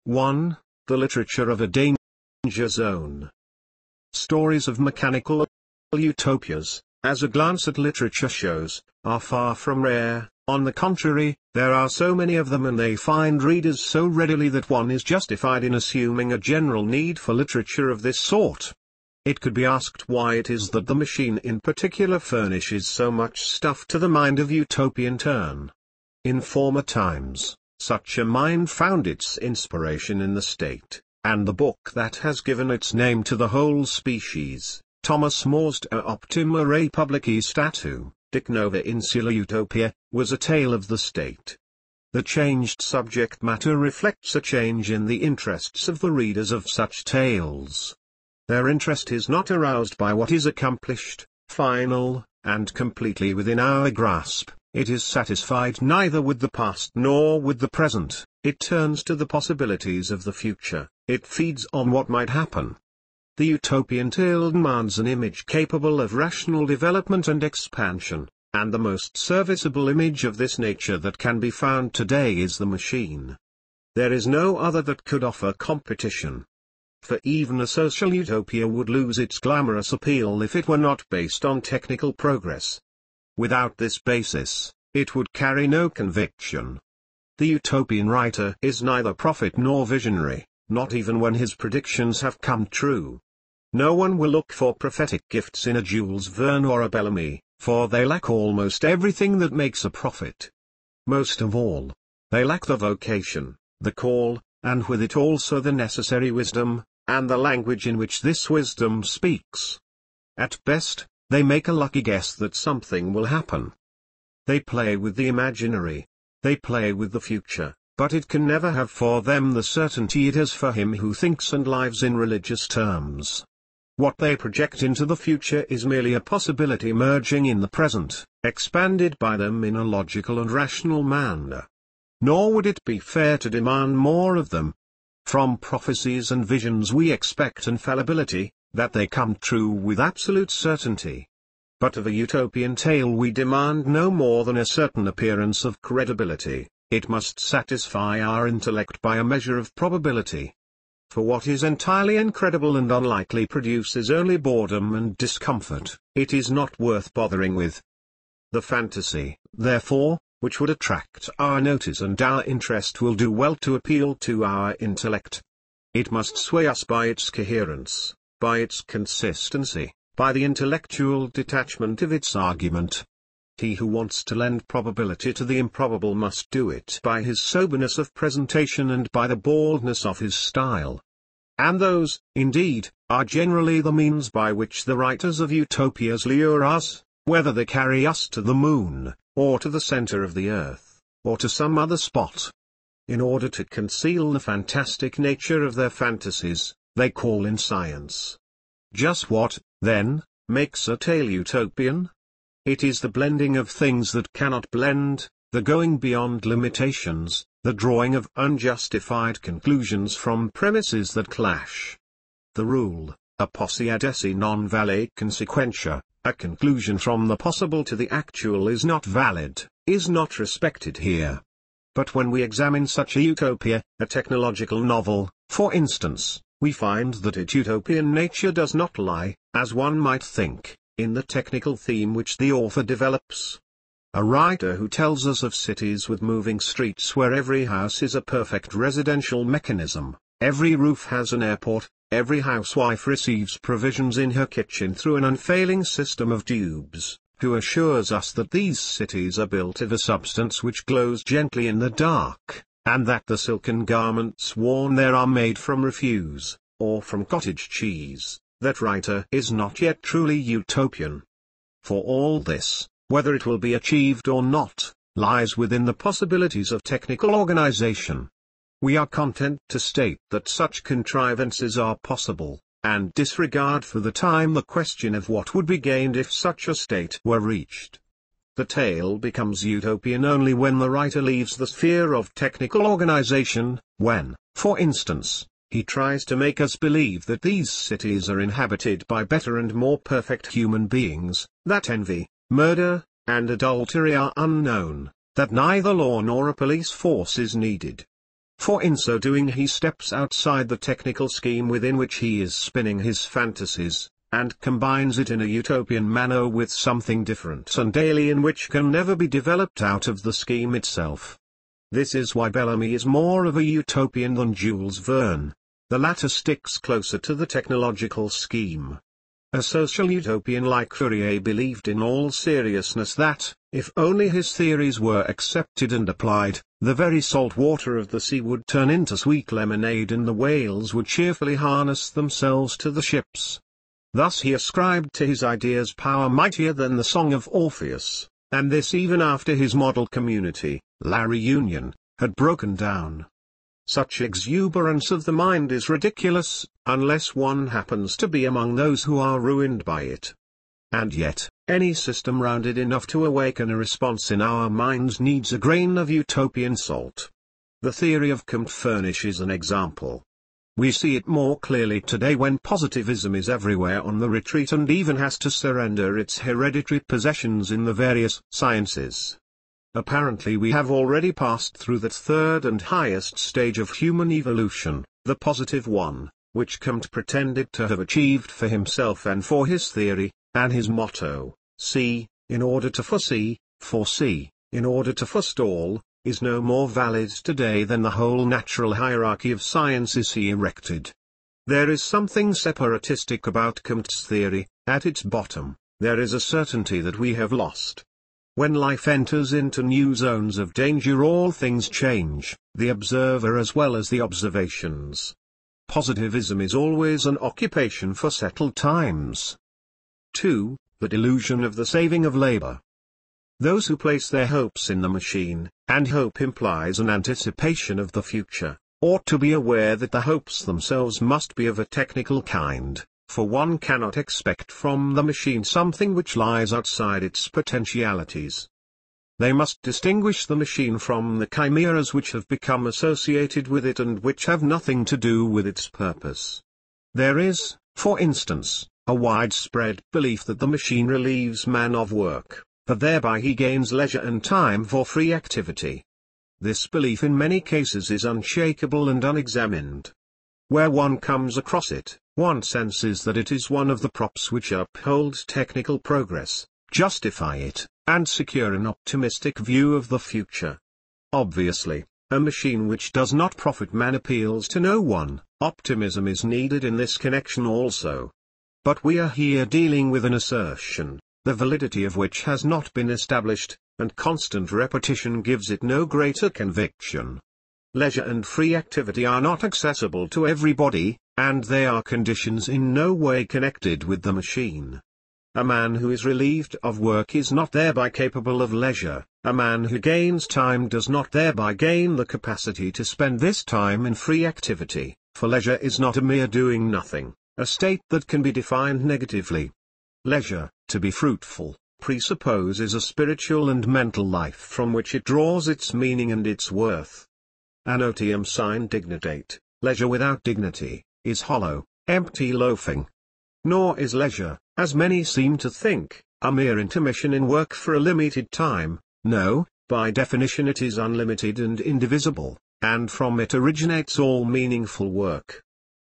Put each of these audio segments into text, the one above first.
1. The literature of a danger zone. Stories of mechanical utopias, as a glance at literature shows, are far from rare. On the contrary, there are so many of them and they find readers so readily that one is justified in assuming a general need for literature of this sort. It could be asked why it is that the machine in particular furnishes so much stuff to the mind of utopian turn. In former times, such a mind found its inspiration in the state, and the book that has given its name to the whole species, Thomas More's De Optima Republici Statu, Dic Nova Insula Utopia, was a tale of the state. The changed subject matter reflects a change in the interests of the readers of such tales. Their interest is not aroused by what is accomplished, final, and completely within our grasp. It is satisfied neither with the past nor with the present. It turns to the possibilities of the future. It feeds on what might happen. The utopian tale demands an image capable of rational development and expansion, and the most serviceable image of this nature that can be found today is the machine. There is no other that could offer competition. For even a social utopia would lose its glamorous appeal if it were not based on technical progress. Without this basis, it would carry no conviction. The utopian writer is neither prophet nor visionary, not even when his predictions have come true. No one will look for prophetic gifts in a Jules Verne or a Bellamy, for they lack almost everything that makes a prophet. Most of all, they lack the vocation, the call, and with it also the necessary wisdom, and the language in which this wisdom speaks. At best, they make a lucky guess that something will happen. They play with the imaginary. They play with the future, but it can never have for them the certainty it has for him who thinks and lives in religious terms. What they project into the future is merely a possibility emerging in the present, expanded by them in a logical and rational manner. Nor would it be fair to demand more of them. From prophecies and visions we expect infallibility, that they come true with absolute certainty. But of a utopian tale we demand no more than a certain appearance of credibility. It must satisfy our intellect by a measure of probability. For what is entirely incredible and unlikely produces only boredom and discomfort. It is not worth bothering with. The fantasy, therefore, which would attract our notice and our interest will do well to appeal to our intellect. It must sway us by its coherence, by its consistency, by the intellectual detachment of its argument. He who wants to lend probability to the improbable must do it by his soberness of presentation and by the baldness of his style. And those, indeed, are generally the means by which the writers of utopias lure us, whether they carry us to the moon, or to the center of the earth, or to some other spot. In order to conceal the fantastic nature of their fantasies, they call in science. Just what, then, makes a tale utopian? It is the blending of things that cannot blend, the going beyond limitations, the drawing of unjustified conclusions from premises that clash. The rule, a posse ad esse non vale consequentia, a conclusion from the possible to the actual is not valid, is not respected here. But when we examine such a utopia, a technological novel, for instance, we find that its utopian nature does not lie, as one might think, in the technical theme which the author develops. A writer who tells us of cities with moving streets where every house is a perfect residential mechanism, every roof has an airport, every housewife receives provisions in her kitchen through an unfailing system of tubes, who assures us that these cities are built of a substance which glows gently in the dark, and that the silken garments worn there are made from refuse, or from cottage cheese, that writer is not yet truly utopian. For all this, whether it will be achieved or not, lies within the possibilities of technical organization. We are content to state that such contrivances are possible, and disregard for the time the question of what would be gained if such a state were reached. The tale becomes utopian only when the writer leaves the sphere of technical organization, when, for instance, he tries to make us believe that these cities are inhabited by better and more perfect human beings, that envy, murder, and adultery are unknown, that neither law nor a police force is needed. for in so doing he steps outside the technical scheme within which he is spinning his fantasies, and combines it in a utopian manner with something different and alien which can never be developed out of the scheme itself. This is why Bellamy is more of a utopian than Jules Verne. The latter sticks closer to the technological scheme. A social utopian like Fourier believed in all seriousness that, if only his theories were accepted and applied, the very salt water of the sea would turn into sweet lemonade and the whales would cheerfully harness themselves to the ships. Thus he ascribed to his ideas power mightier than the song of Orpheus, and this even after his model community, La Réunion, had broken down. Such exuberance of the mind is ridiculous, unless one happens to be among those who are ruined by it. And yet, any system rounded enough to awaken a response in our minds needs a grain of utopian salt. The theory of Comte furnishes an example. We see it more clearly today when positivism is everywhere on the retreat and even has to surrender its hereditary possessions in the various sciences. Apparently we have already passed through that third and highest stage of human evolution, the positive one, which Comte pretended to have achieved for himself and for his theory, and his motto, see, in order to foresee, in order to forestall, is no more valid today than the whole natural hierarchy of sciences he erected. There is something separatistic about Comte's theory. At its bottom, there is a certainty that we have lost. When life enters into new zones of danger, all things change, the observer as well as the observations. Positivism is always an occupation for settled times. 2. The delusion of the saving of labor. Those who place their hopes in the machine, and hope implies an anticipation of the future, ought to be aware that the hopes themselves must be of a technical kind, for one cannot expect from the machine something which lies outside its potentialities. They must distinguish the machine from the chimeras which have become associated with it and which have nothing to do with its purpose. There is, for instance, a widespread belief that the machine relieves man of work, that thereby he gains leisure and time for free activity. This belief in many cases is unshakable and unexamined. Where one comes across it, one senses that it is one of the props which uphold technical progress, justify it, and secure an optimistic view of the future. Obviously, a machine which does not profit man appeals to no one. Optimism is needed in this connection also. But we are here dealing with an assertion, the validity of which has not been established, and constant repetition gives it no greater conviction. Leisure and free activity are not accessible to everybody, and they are conditions in no way connected with the machine. A man who is relieved of work is not thereby capable of leisure. A man who gains time does not thereby gain the capacity to spend this time in free activity, for leisure is not a mere doing nothing, a state that can be defined negatively. Leisure, to be fruitful, presupposes a spiritual and mental life from which it draws its meaning and its worth. Anotium sine dignitate, leisure without dignity, is hollow, empty loafing. Nor is leisure, as many seem to think, a mere intermission in work for a limited time. No, by definition it is unlimited and indivisible, and from it originates all meaningful work.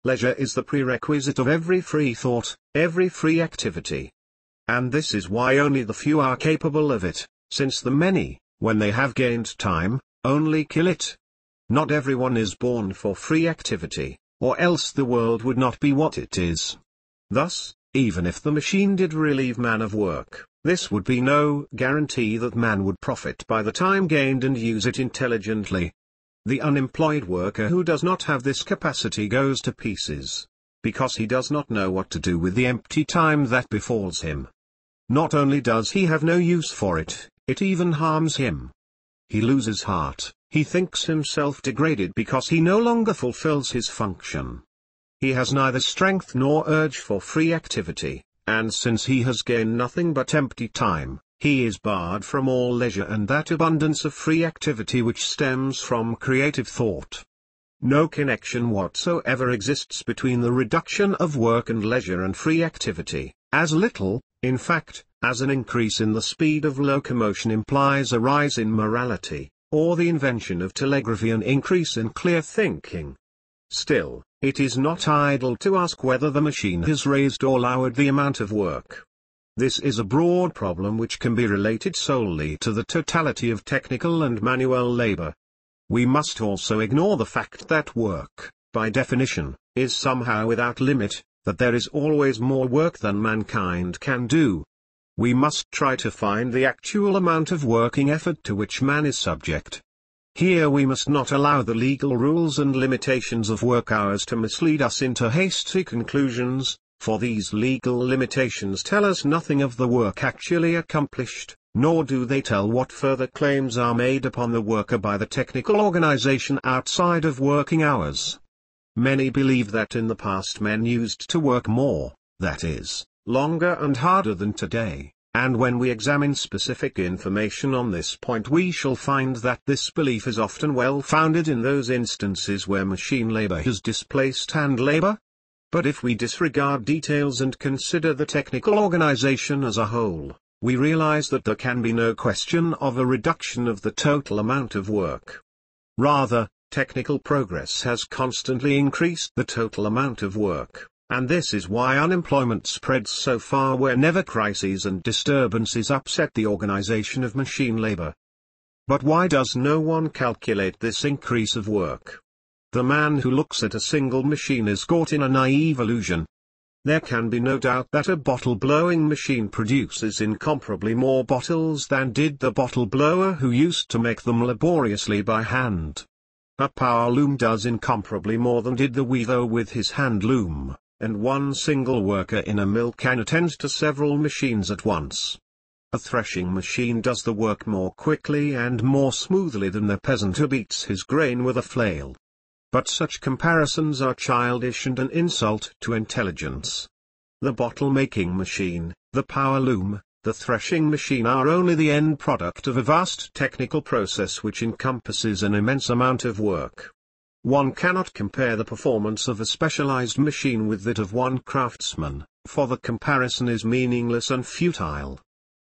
Leisure is the prerequisite of every free thought, every free activity. And this is why only the few are capable of it, since the many, when they have gained time, only kill it. Not everyone is born for free activity, or else the world would not be what it is. Thus, even if the machine did relieve man of work, this would be no guarantee that man would profit by the time gained and use it intelligently. The unemployed worker who does not have this capacity goes to pieces, because he does not know what to do with the empty time that befalls him. Not only does he have no use for it, it even harms him. He loses heart, he thinks himself degraded because he no longer fulfills his function. He has neither strength nor urge for free activity, and since he has gained nothing but empty time, he is barred from all leisure and that abundance of free activity which stems from creative thought. No connection whatsoever exists between the reduction of work and leisure and free activity, as little, in fact, as an increase in the speed of locomotion implies a rise in morality, or the invention of telegraphy an increase in clear thinking. Still, it is not idle to ask whether the machine has raised or lowered the amount of work. This is a broad problem which can be related solely to the totality of technical and manual labor. We must also ignore the fact that work, by definition, is somehow without limit, that there is always more work than mankind can do. We must try to find the actual amount of working effort to which man is subject. Here we must not allow the legal rules and limitations of work hours to mislead us into hasty conclusions, for these legal limitations tell us nothing of the work actually accomplished, nor do they tell what further claims are made upon the worker by the technical organization outside of working hours. Many believe that in the past men used to work more, that is, longer and harder than today, and when we examine specific information on this point we shall find that this belief is often well founded in those instances where machine labor has displaced hand labor. But if we disregard details and consider the technical organization as a whole, we realize that there can be no question of a reduction of the total amount of work. Rather, technical progress has constantly increased the total amount of work, and this is why unemployment spreads so far whenever crises and disturbances upset the organization of machine labor. But why does no one calculate this increase of work? The man who looks at a single machine is caught in a naive illusion. There can be no doubt that a bottle-blowing machine produces incomparably more bottles than did the bottle-blower who used to make them laboriously by hand. A power loom does incomparably more than did the weaver with his hand loom, and one single worker in a mill can attend to several machines at once. A threshing machine does the work more quickly and more smoothly than the peasant who beats his grain with a flail. But such comparisons are childish and an insult to intelligence. The bottle-making machine, the power loom, the threshing machine are only the end product of a vast technical process which encompasses an immense amount of work. One cannot compare the performance of a specialized machine with that of one craftsman, for the comparison is meaningless and futile.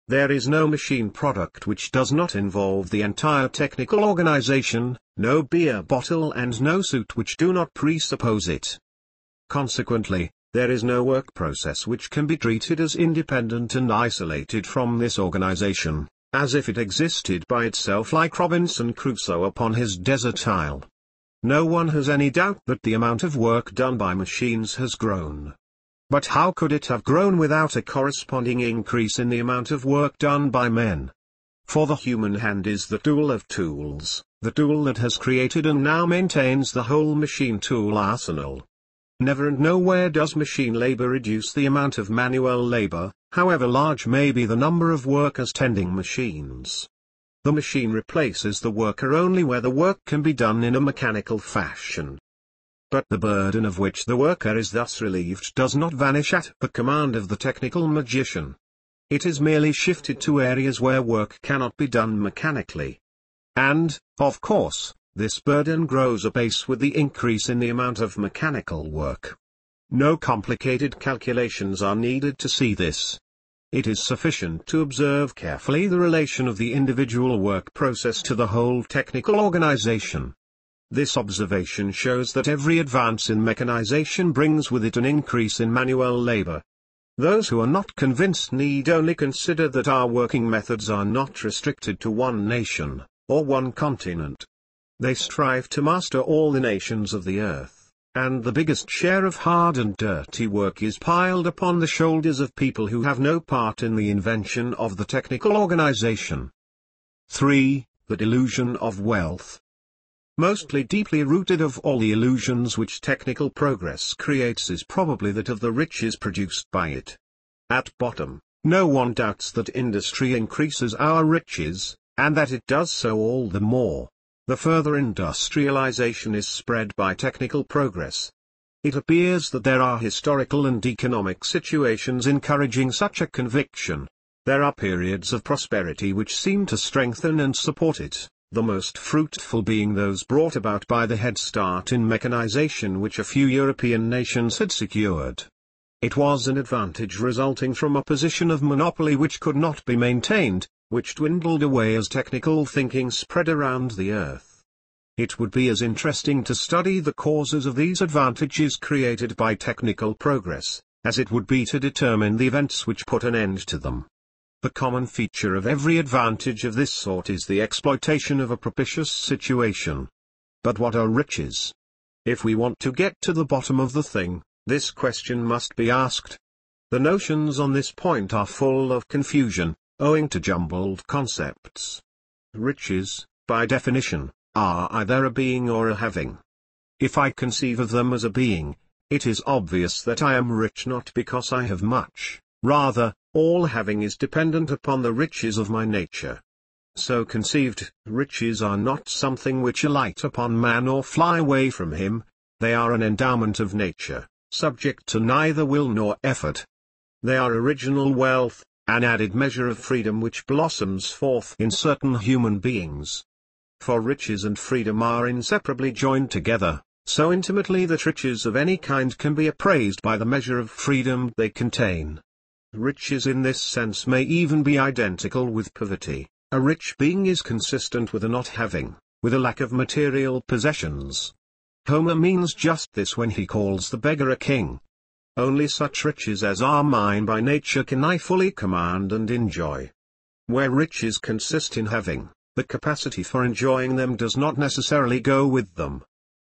There is no machine product which does not involve the entire technical organization, no beer bottle and no suit which do not presuppose it. Consequently, there is no work process which can be treated as independent and isolated from this organization, as if it existed by itself like Robinson Crusoe upon his desert isle. No one has any doubt that the amount of work done by machines has grown. But how could it have grown without a corresponding increase in the amount of work done by men? For the human hand is the tool of tools, the tool that has created and now maintains the whole machine tool arsenal. Never and nowhere does machine labor reduce the amount of manual labor, however large may be the number of workers tending machines. The machine replaces the worker only where the work can be done in a mechanical fashion. But the burden of which the worker is thus relieved does not vanish at the command of the technical magician. It is merely shifted to areas where work cannot be done mechanically. And, of course, this burden grows apace with the increase in the amount of mechanical work. No complicated calculations are needed to see this. It is sufficient to observe carefully the relation of the individual work process to the whole technical organization. This observation shows that every advance in mechanization brings with it an increase in manual labor. Those who are not convinced need only consider that our working methods are not restricted to one nation, or one continent. They strive to master all the nations of the earth, and the biggest share of hard and dirty work is piled upon the shoulders of people who have no part in the invention of the technical organization. 3. The delusion of wealth. Mostly deeply rooted of all the illusions which technical progress creates is probably that of the riches produced by it. At bottom, no one doubts that industry increases our riches, and that it does so all the more the further industrialization is spread by technical progress. It appears that there are historical and economic situations encouraging such a conviction. There are periods of prosperity which seem to strengthen and support it, the most fruitful being those brought about by the head start in mechanization which a few European nations had secured. It was an advantage resulting from a position of monopoly which could not be maintained, which dwindled away as technical thinking spread around the earth. It would be as interesting to study the causes of these advantages created by technical progress, as it would be to determine the events which put an end to them. The common feature of every advantage of this sort is the exploitation of a propitious situation. But what are riches? If we want to get to the bottom of the thing, this question must be asked. The notions on this point are full of confusion, owing to jumbled concepts. Riches, by definition, are either a being or a having. If I conceive of them as a being, it is obvious that I am rich not because I have much, rather, all having is dependent upon the riches of my nature. So conceived, riches are not something which alight upon man or fly away from him, they are an endowment of nature, subject to neither will nor effort. They are original wealth, an added measure of freedom which blossoms forth in certain human beings. For riches and freedom are inseparably joined together, so intimately that riches of any kind can be appraised by the measure of freedom they contain. Riches in this sense may even be identical with poverty. A rich being is consistent with a not having, with a lack of material possessions. Homer means just this when he calls the beggar a king. Only such riches as are mine by nature can I fully command and enjoy. Where riches consist in having, the capacity for enjoying them does not necessarily go with them.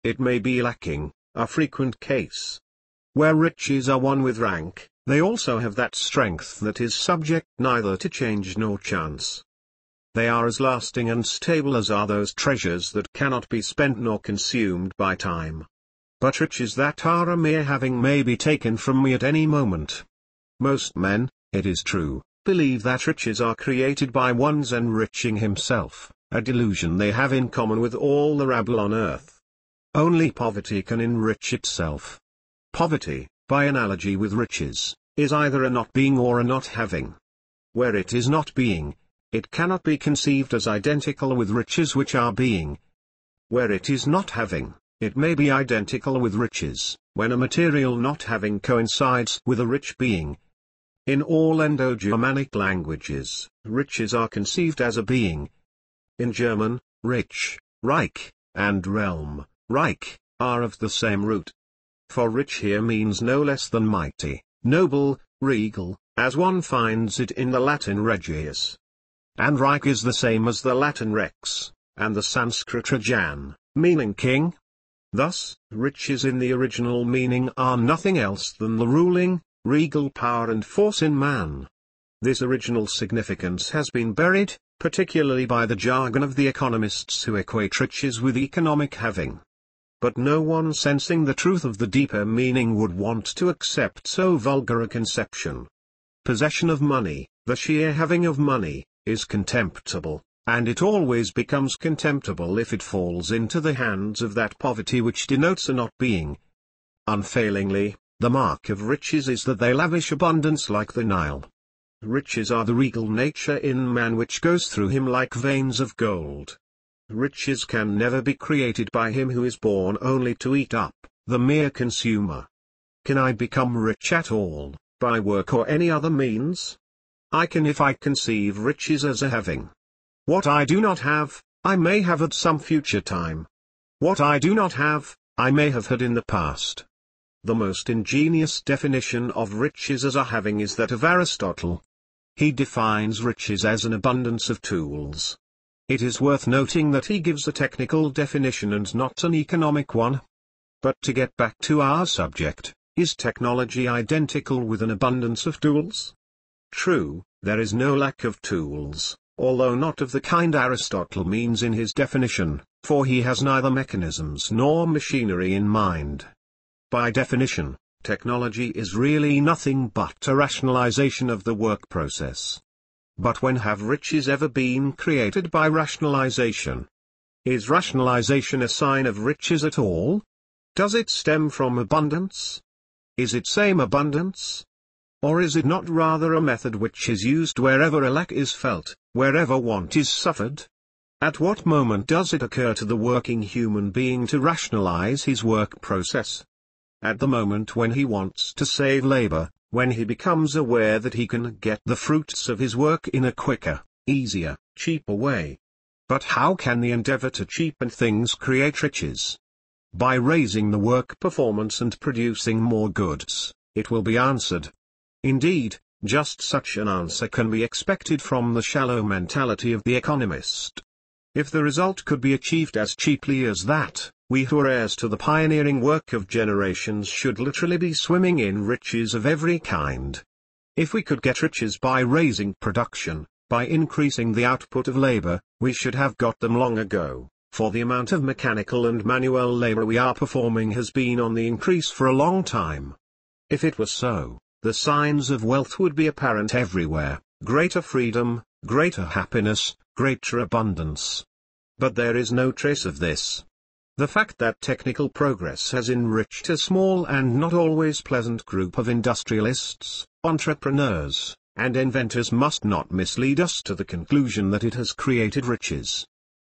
It may be lacking, a frequent case. Where riches are one with rank, they also have that strength that is subject neither to change nor chance. They are as lasting and stable as are those treasures that cannot be spent nor consumed by time. But riches that are a mere having may be taken from me at any moment. Most men, it is true, believe that riches are created by one's enriching himself, a delusion they have in common with all the rabble on earth. Only poverty can enrich itself. Poverty, by analogy with riches, is either a not being or a not having. Where it is not being, it cannot be conceived as identical with riches which are being. Where it is not having, it may be identical with riches, when a material not having coincides with a rich being. In all Indo-Germanic languages, riches are conceived as a being. In German, rich, Reich, and realm, Reich, are of the same root. For rich here means no less than mighty, noble, regal, as one finds it in the Latin regius. And Reich is the same as the Latin rex, and the Sanskrit rajan, meaning king. Thus, riches in the original meaning are nothing else than the ruling, regal power and force in man. This original significance has been buried, particularly by the jargon of the economists who equate riches with economic having. But no one sensing the truth of the deeper meaning would want to accept so vulgar a conception. Possession of money, the sheer having of money, is contemptible, and it always becomes contemptible if it falls into the hands of that poverty which denotes a not being. Unfailingly, the mark of riches is that they lavish abundance like the Nile. Riches are the regal nature in man which goes through him like veins of gold. Riches can never be created by him who is born only to eat up, the mere consumer. Can I become rich at all, by work or any other means? I can if I conceive riches as a having. What I do not have, I may have at some future time. What I do not have, I may have had in the past. The most ingenious definition of riches as a having is that of Aristotle. He defines riches as an abundance of tools. It is worth noting that he gives a technical definition and not an economic one. But to get back to our subject, is technology identical with an abundance of tools? True, there is no lack of tools, although not of the kind Aristotle means in his definition, for he has neither mechanisms nor machinery in mind. By definition, technology is really nothing but a rationalization of the work process. But when have riches ever been created by rationalization? Is rationalization a sign of riches at all? Does it stem from abundance? Is it same abundance? Or is it not rather a method which is used wherever a lack is felt, wherever want is suffered? At what moment does it occur to the working human being to rationalize his work process? At the moment when he wants to save labor, when he becomes aware that he can get the fruits of his work in a quicker, easier, cheaper way. But how can the endeavor to cheapen things create riches? By raising the work performance and producing more goods, it will be answered. Indeed, just such an answer can be expected from the shallow mentality of the economist. If the result could be achieved as cheaply as that, we who are heirs to the pioneering work of generations should literally be swimming in riches of every kind. If we could get riches by raising production, by increasing the output of labor, we should have got them long ago, for the amount of mechanical and manual labor we are performing has been on the increase for a long time. If it were so, the signs of wealth would be apparent everywhere: greater freedom, greater happiness, greater abundance. But there is no trace of this. The fact that technical progress has enriched a small and not always pleasant group of industrialists, entrepreneurs, and inventors must not mislead us to the conclusion that it has created riches.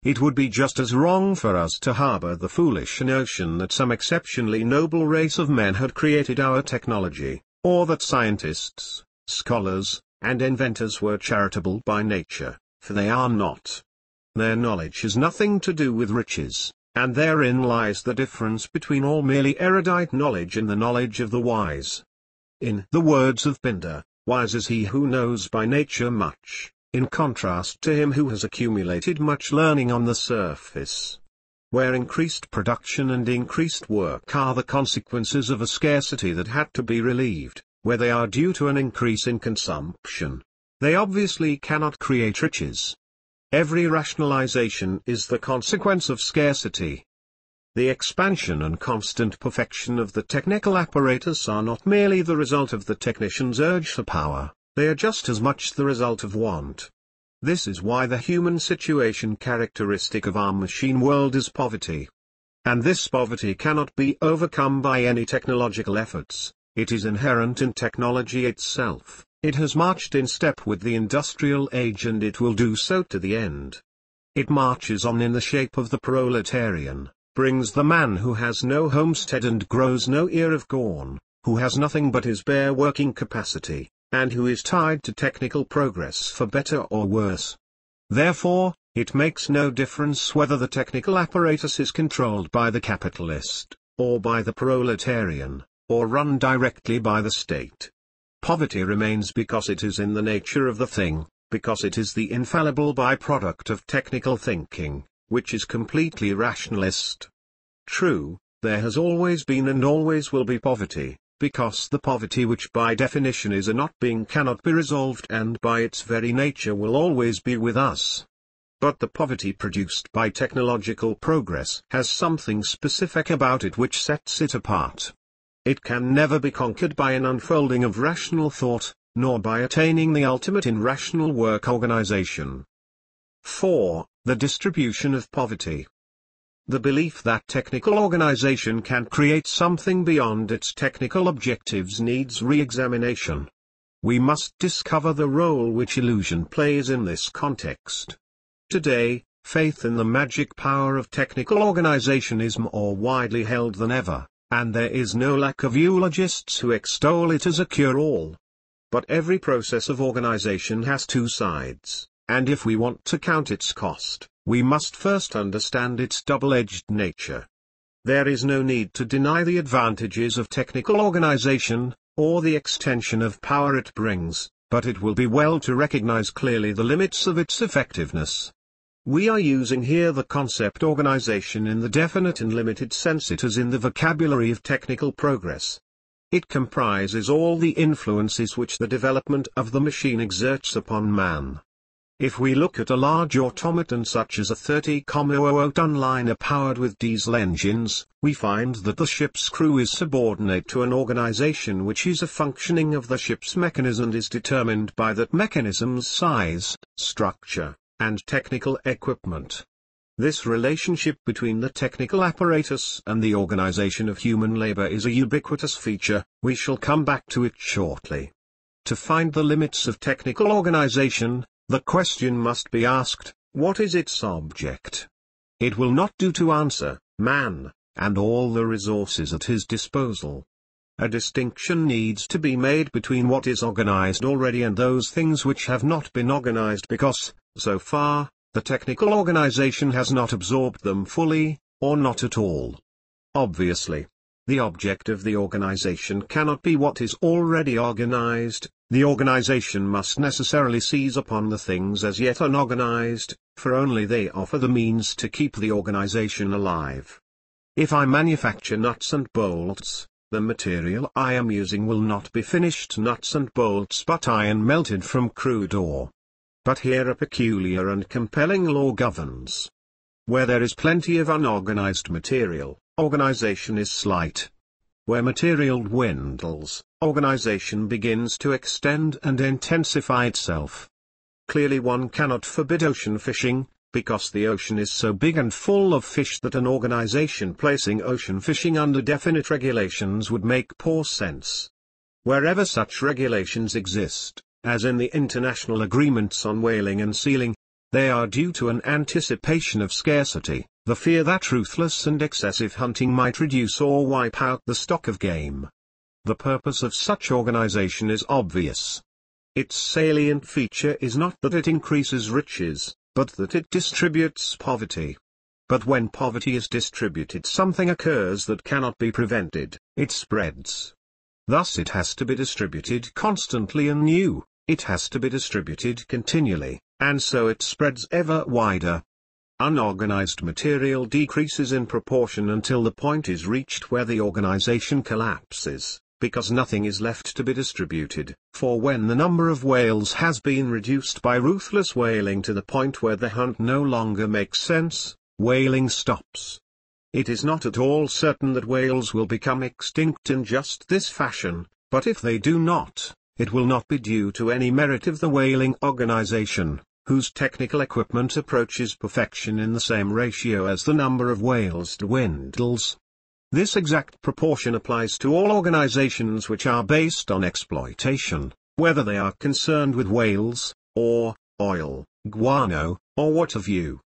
It would be just as wrong for us to harbor the foolish notion that some exceptionally noble race of men had created our technology, or that scientists, scholars, and inventors were charitable by nature, for they are not. Their knowledge has nothing to do with riches, and therein lies the difference between all merely erudite knowledge and the knowledge of the wise. In the words of Pindar, wise is he who knows by nature much, in contrast to him who has accumulated much learning on the surface. Where increased production and increased work are the consequences of a scarcity that had to be relieved, where they are due to an increase in consumption, they obviously cannot create riches. Every rationalization is the consequence of scarcity. The expansion and constant perfection of the technical apparatus are not merely the result of the technician's urge for power, they are just as much the result of want. This is why the human situation characteristic of our machine world is poverty. And this poverty cannot be overcome by any technological efforts, it is inherent in technology itself. It has marched in step with the industrial age and it will do so to the end. It marches on in the shape of the proletarian, brings the man who has no homestead and grows no ear of corn, who has nothing but his bare working capacity, and who is tied to technical progress for better or worse. Therefore, it makes no difference whether the technical apparatus is controlled by the capitalist, or by the proletarian, or run directly by the state. Poverty remains because it is in the nature of the thing, because it is the infallible byproduct of technical thinking, which is completely rationalist. True, there has always been and always will be poverty, because the poverty which by definition is a not being cannot be resolved and by its very nature will always be with us. But the poverty produced by technological progress has something specific about it which sets it apart. It can never be conquered by an unfolding of rational thought, nor by attaining the ultimate in rational work organization. 4. The distribution of poverty. The belief that technical organization can create something beyond its technical objectives needs re-examination. We must discover the role which illusion plays in this context. Today, faith in the magic power of technical organization is more widely held than ever, and there is no lack of eulogists who extol it as a cure-all. But every process of organization has two sides, and if we want to count its cost, we must first understand its double-edged nature. There is no need to deny the advantages of technical organization, or the extension of power it brings, but it will be well to recognize clearly the limits of its effectiveness. We are using here the concept organization in the definite and limited sense it is in the vocabulary of technical progress. It comprises all the influences which the development of the machine exerts upon man. If we look at a large automaton such as a 30,00-ton liner powered with diesel engines, we find that the ship's crew is subordinate to an organization which is a functioning of the ship's mechanism and is determined by that mechanism's size, structure, and technical equipment. This relationship between the technical apparatus and the organization of human labor is a ubiquitous feature, we shall come back to it shortly. To find the limits of technical organization, the question must be asked, what is its object? It will not do to answer, man, and all the resources at his disposal. A distinction needs to be made between what is organized already and those things which have not been organized because, So far, the technical organization has not absorbed them fully, or not at all. Obviously, the object of the organization cannot be what is already organized. The organization must necessarily seize upon the things as yet unorganized, for only they offer the means to keep the organization alive. If I manufacture nuts and bolts, the material I am using will not be finished nuts and bolts but iron melted from crude ore. But here a peculiar and compelling law governs. Where there is plenty of unorganized material, organization is slight. Where material dwindles, organization begins to extend and intensify itself. Clearly one cannot forbid ocean fishing, because the ocean is so big and full of fish that an organization placing ocean fishing under definite regulations would make poor sense. Wherever such regulations exist, as in the international agreements on whaling and sealing, they are due to an anticipation of scarcity, the fear that ruthless and excessive hunting might reduce or wipe out the stock of game. The purpose of such organization is obvious. Its salient feature is not that it increases riches, but that it distributes poverty. But when poverty is distributed, something occurs that cannot be prevented: it spreads. Thus it has to be distributed constantly and new, it has to be distributed continually, and so it spreads ever wider. Unorganized material decreases in proportion until the point is reached where the organization collapses, because nothing is left to be distributed. For when the number of whales has been reduced by ruthless whaling to the point where the hunt no longer makes sense, whaling stops. It is not at all certain that whales will become extinct in just this fashion, but if they do not, it will not be due to any merit of the whaling organization, whose technical equipment approaches perfection in the same ratio as the number of whales dwindles. This exact proportion applies to all organizations which are based on exploitation, whether they are concerned with whales, or oil, guano, or what have you.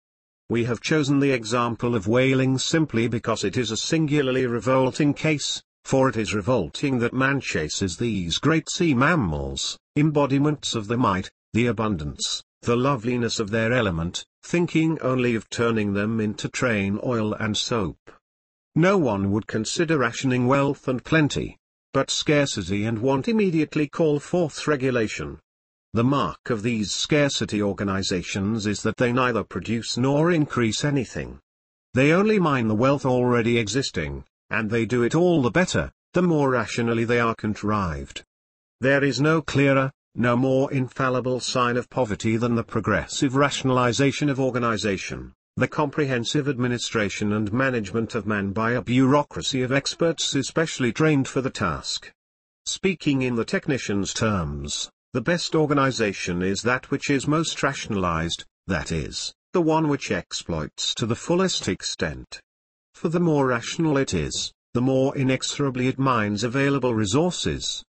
We have chosen the example of whaling simply because it is a singularly revolting case, for it is revolting that man chases these great sea mammals, embodiments of the might, the abundance, the loveliness of their element, thinking only of turning them into train oil and soap. No one would consider rationing wealth and plenty, but scarcity and want immediately call forth regulation. The mark of these scarcity organizations is that they neither produce nor increase anything. They only mine the wealth already existing, and they do it all the better, the more rationally they are contrived. There is no clearer, no more infallible sign of poverty than the progressive rationalization of organization, the comprehensive administration and management of man by a bureaucracy of experts especially trained for the task. Speaking in the technician's terms, the best organization is that which is most rationalized, that is, the one which exploits to the fullest extent. For the more rational it is, the more inexorably it mines available resources.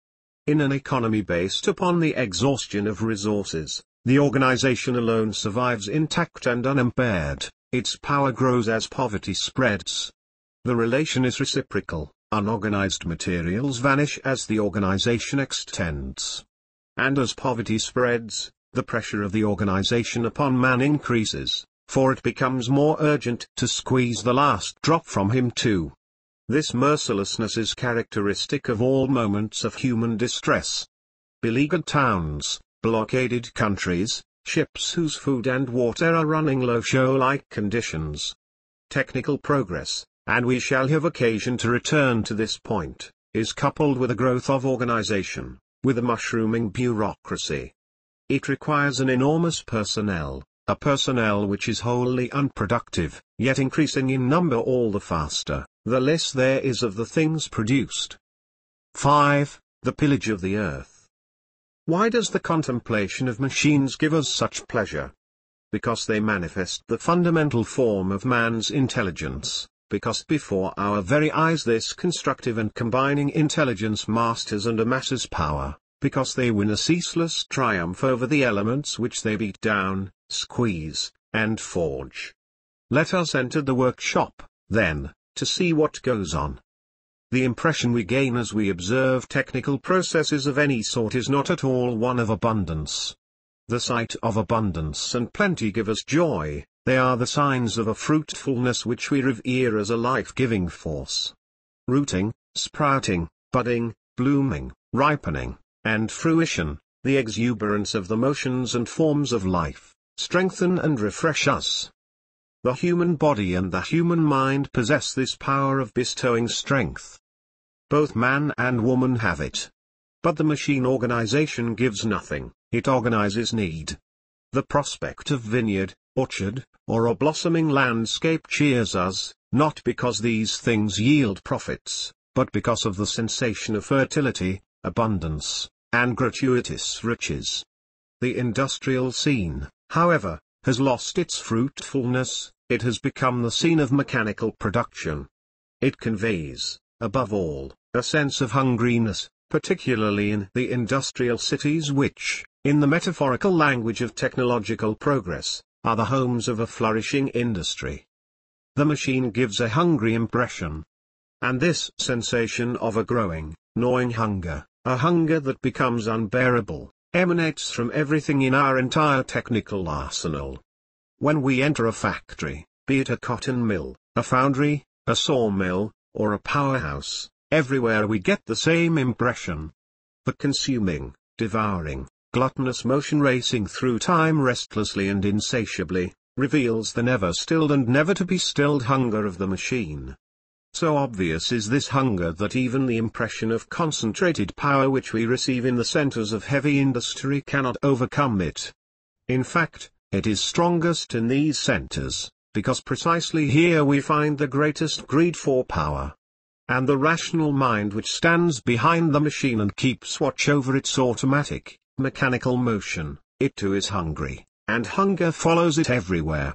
In an economy based upon the exhaustion of resources, the organization alone survives intact and unimpaired, its power grows as poverty spreads. The relation is reciprocal, unorganized materials vanish as the organization extends. And as poverty spreads, the pressure of the organization upon man increases, for it becomes more urgent to squeeze the last drop from him too. This mercilessness is characteristic of all moments of human distress. Beleaguered towns, blockaded countries, ships whose food and water are running low show like conditions. Technical progress, and we shall have occasion to return to this point, is coupled with a growth of organization, with a mushrooming bureaucracy. It requires an enormous personnel, a personnel which is wholly unproductive, yet increasing in number all the faster, the less there is of the things produced. 5. The pillage of the earth. Why does the contemplation of machines give us such pleasure? Because they manifest the fundamental form of man's intelligence, because before our very eyes this constructive and combining intelligence masters and amasses power, because they win a ceaseless triumph over the elements which they beat down, squeeze, and forge. Let us enter the workshop, then, to see what goes on. The impression we gain as we observe technical processes of any sort is not at all one of abundance. The sight of abundance and plenty give us joy, they are the signs of a fruitfulness which we revere as a life-giving force. Rooting, sprouting, budding, blooming, ripening, and fruition, the exuberance of the motions and forms of life, strengthen and refresh us. The human body and the human mind possess this power of bestowing strength. Both man and woman have it. But the machine organization gives nothing, it organizes need. The prospect of vineyard, orchard, or a blossoming landscape cheers us, not because these things yield profits, but because of the sensation of fertility, abundance, and gratuitous riches. The industrial scene, however, has lost its fruitfulness, it has become the scene of mechanical production. It conveys, above all, a sense of hungriness, particularly in the industrial cities which, in the metaphorical language of technological progress, are the homes of a flourishing industry. The machine gives a hungry impression. And this sensation of a growing, gnawing hunger, a hunger that becomes unbearable, emanates from everything in our entire technical arsenal. When we enter a factory, be it a cotton mill, a foundry, a sawmill, or a powerhouse, everywhere we get the same impression. The consuming, devouring, gluttonous motion racing through time restlessly and insatiably, reveals the never-stilled and never-to-be-stilled hunger of the machine. So obvious is this hunger that even the impression of concentrated power which we receive in the centers of heavy industry cannot overcome it. In fact, it is strongest in these centers, because precisely here we find the greatest greed for power. And the rational mind which stands behind the machine and keeps watch over its automatic, mechanical motion, it too is hungry, and hunger follows it everywhere.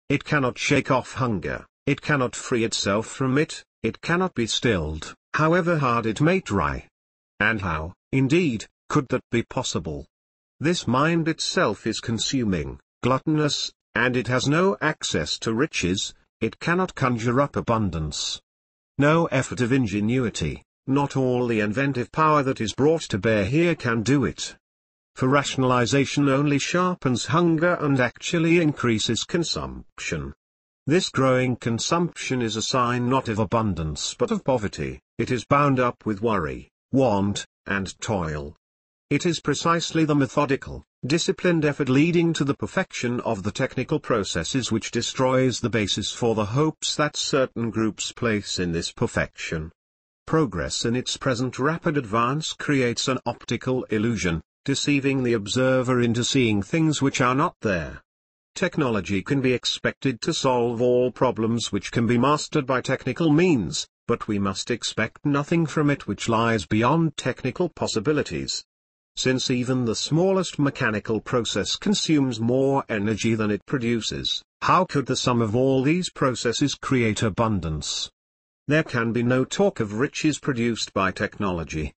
It cannot shake off hunger, it cannot free itself from it, it cannot be stilled, however hard it may try. And how, indeed, could that be possible? This mind itself is consuming, gluttonous, and it has no access to riches, it cannot conjure up abundance. No effort of ingenuity, not all the inventive power that is brought to bear here can do it. For rationalization only sharpens hunger and actually increases consumption. This growing consumption is a sign not of abundance but of poverty, it is bound up with worry, want, and toil. It is precisely the methodical, disciplined effort leading to the perfection of the technical processes which destroys the basis for the hopes that certain groups place in this perfection. Progress in its present rapid advance creates an optical illusion, deceiving the observer into seeing things which are not there. Technology can be expected to solve all problems which can be mastered by technical means, but we must expect nothing from it which lies beyond technical possibilities. Since even the smallest mechanical process consumes more energy than it produces, how could the sum of all these processes create abundance? There can be no talk of riches produced by technology.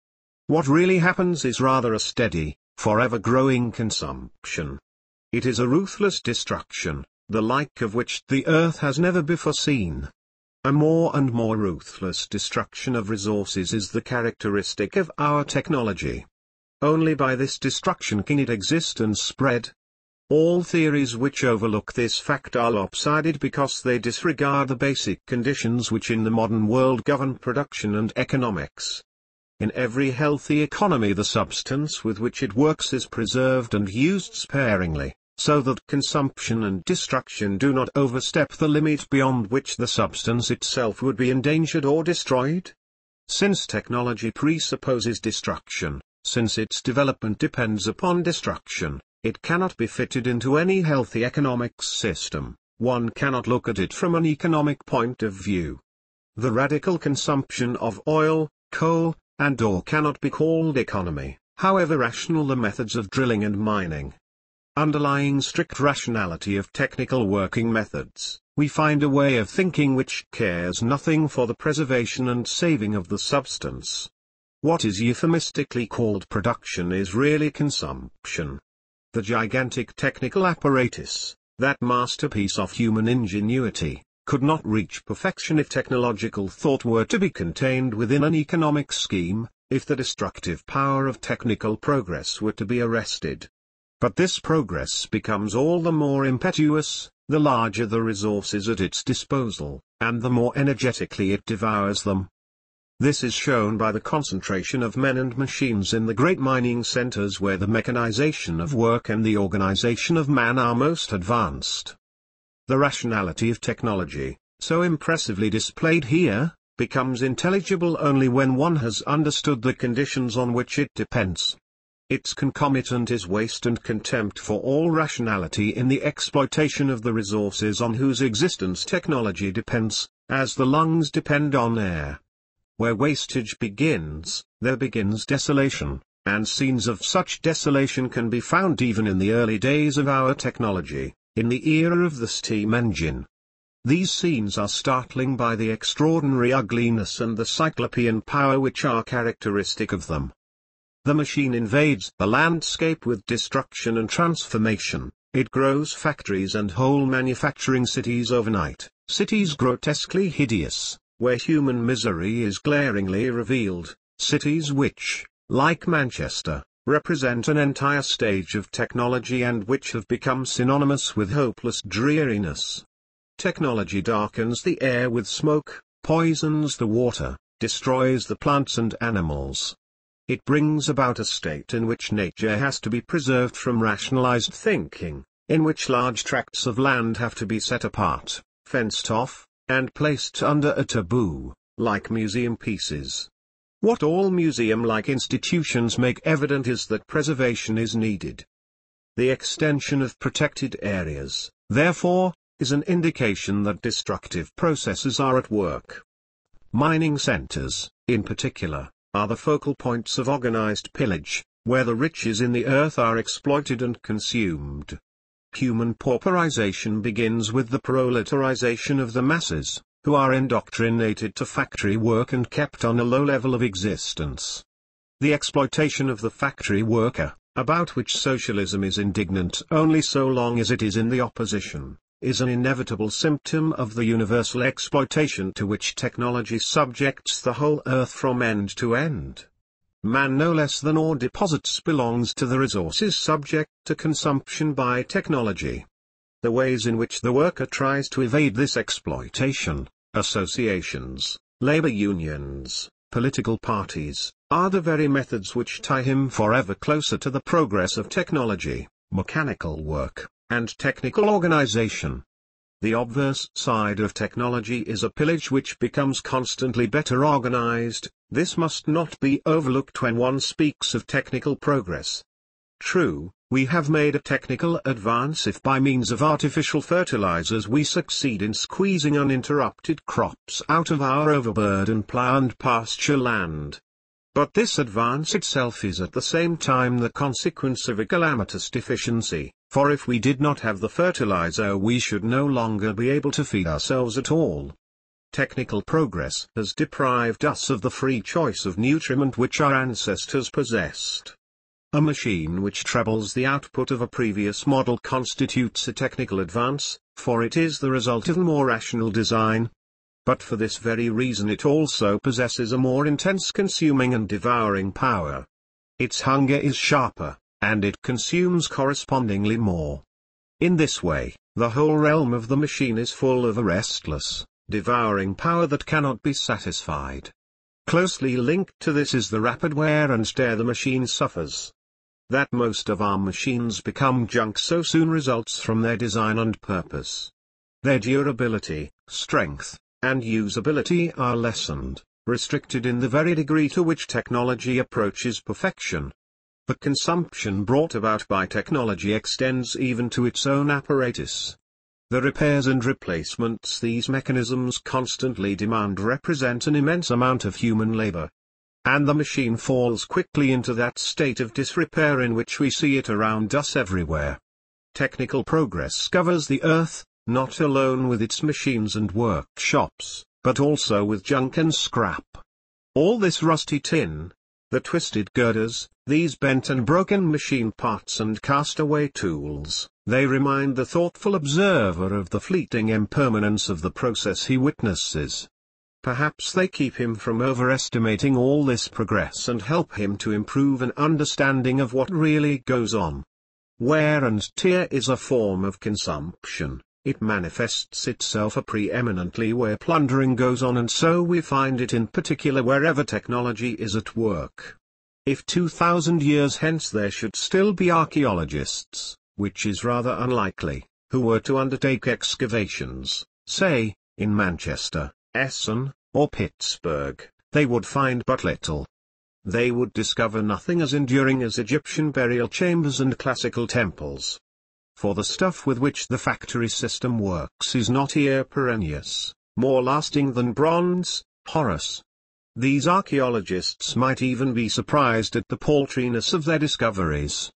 What really happens is rather a steady, forever growing consumption. It is a ruthless destruction, the like of which the earth has never before seen. A more and more ruthless destruction of resources is the characteristic of our technology. Only by this destruction can it exist and spread. All theories which overlook this fact are lopsided because they disregard the basic conditions which in the modern world govern production and economics. In every healthy economy the substance with which it works is preserved and used sparingly, so that consumption and destruction do not overstep the limit beyond which the substance itself would be endangered or destroyed. Since technology presupposes destruction, since its development depends upon destruction, it cannot be fitted into any healthy economics system. One cannot look at it from an economic point of view. The radical consumption of oil, coal, and ore cannot be called economy, however rational the methods of drilling and mining. Underlying strict rationality of technical working methods, we find a way of thinking which cares nothing for the preservation and saving of the substance. What is euphemistically called production is really consumption. The gigantic technical apparatus, that masterpiece of human ingenuity, could not reach perfection if technological thought were to be contained within an economic scheme, if the destructive power of technical progress were to be arrested. But this progress becomes all the more impetuous, the larger the resources at its disposal, and the more energetically it devours them. This is shown by the concentration of men and machines in the great mining centers where the mechanization of work and the organization of man are most advanced. The rationality of technology, so impressively displayed here, becomes intelligible only when one has understood the conditions on which it depends. Its concomitant is waste and contempt for all rationality in the exploitation of the resources on whose existence technology depends, as the lungs depend on air. Where wastage begins, there begins desolation, and scenes of such desolation can be found even in the early days of our technology, in the era of the steam engine. These scenes are startling by the extraordinary ugliness and the cyclopean power which are characteristic of them. The machine invades the landscape with destruction and transformation. It grows factories and whole manufacturing cities overnight, cities grotesquely hideous, where human misery is glaringly revealed, cities which, like Manchester, represent an entire stage of technology and which have become synonymous with hopeless dreariness. Technology darkens the air with smoke, poisons the water, destroys the plants and animals. It brings about a state in which nature has to be preserved from rationalized thinking, in which large tracts of land have to be set apart, fenced off, and placed under a taboo, like museum pieces. What all museum-like institutions make evident is that preservation is needed. The extension of protected areas, therefore, is an indication that destructive processes are at work. Mining centers, in particular, are the focal points of organized pillage, where the riches in the earth are exploited and consumed. Human pauperization begins with the proletarization of the masses, who are indoctrinated to factory work and kept on a low level of existence. The exploitation of the factory worker, about which socialism is indignant only so long as it is in the opposition, is an inevitable symptom of the universal exploitation to which technology subjects the whole earth from end to end. Man no less than ore deposits belongs to the resources subject to consumption by technology. The ways in which the worker tries to evade this exploitation, associations, labor unions, political parties, are the very methods which tie him forever closer to the progress of technology, mechanical work, and technical organization. The obverse side of technology is a pillage which becomes constantly better organized. This must not be overlooked when one speaks of technical progress. True, we have made a technical advance if by means of artificial fertilizers we succeed in squeezing uninterrupted crops out of our overburdened plough and pasture land. But this advance itself is at the same time the consequence of a calamitous deficiency, for if we did not have the fertilizer we should no longer be able to feed ourselves at all. Technical progress has deprived us of the free choice of nutriment which our ancestors possessed. A machine which trebles the output of a previous model constitutes a technical advance, for it is the result of a more rational design. But for this very reason it also possesses a more intense consuming and devouring power. Its hunger is sharper, and it consumes correspondingly more. In this way, the whole realm of the machine is full of a restless, devouring power that cannot be satisfied. Closely linked to this is the rapid wear and tear the machine suffers. That most of our machines become junk so soon results from their design and purpose. Their durability, strength, and usability are lessened, restricted in the very degree to which technology approaches perfection. The consumption brought about by technology extends even to its own apparatus. The repairs and replacements these mechanisms constantly demand represent an immense amount of human labor. And the machine falls quickly into that state of disrepair in which we see it around us everywhere. Technical progress covers the earth, not alone with its machines and workshops, but also with junk and scrap. All this rusty tin, the twisted girders, these bent and broken machine parts and cast-away tools, they remind the thoughtful observer of the fleeting impermanence of the process he witnesses. Perhaps they keep him from overestimating all this progress and help him to improve an understanding of what really goes on. Wear and tear is a form of consumption. It manifests itself preeminently where plundering goes on, and so we find it in particular wherever technology is at work. If 2,000 years hence there should still be archaeologists, which is rather unlikely, who were to undertake excavations, say, in Manchester, Essen, or Pittsburgh, they would find but little. They would discover nothing as enduring as Egyptian burial chambers and classical temples. For the stuff with which the factory system works is not here perennius, more lasting than bronze, Horace. These archaeologists might even be surprised at the paltriness of their discoveries.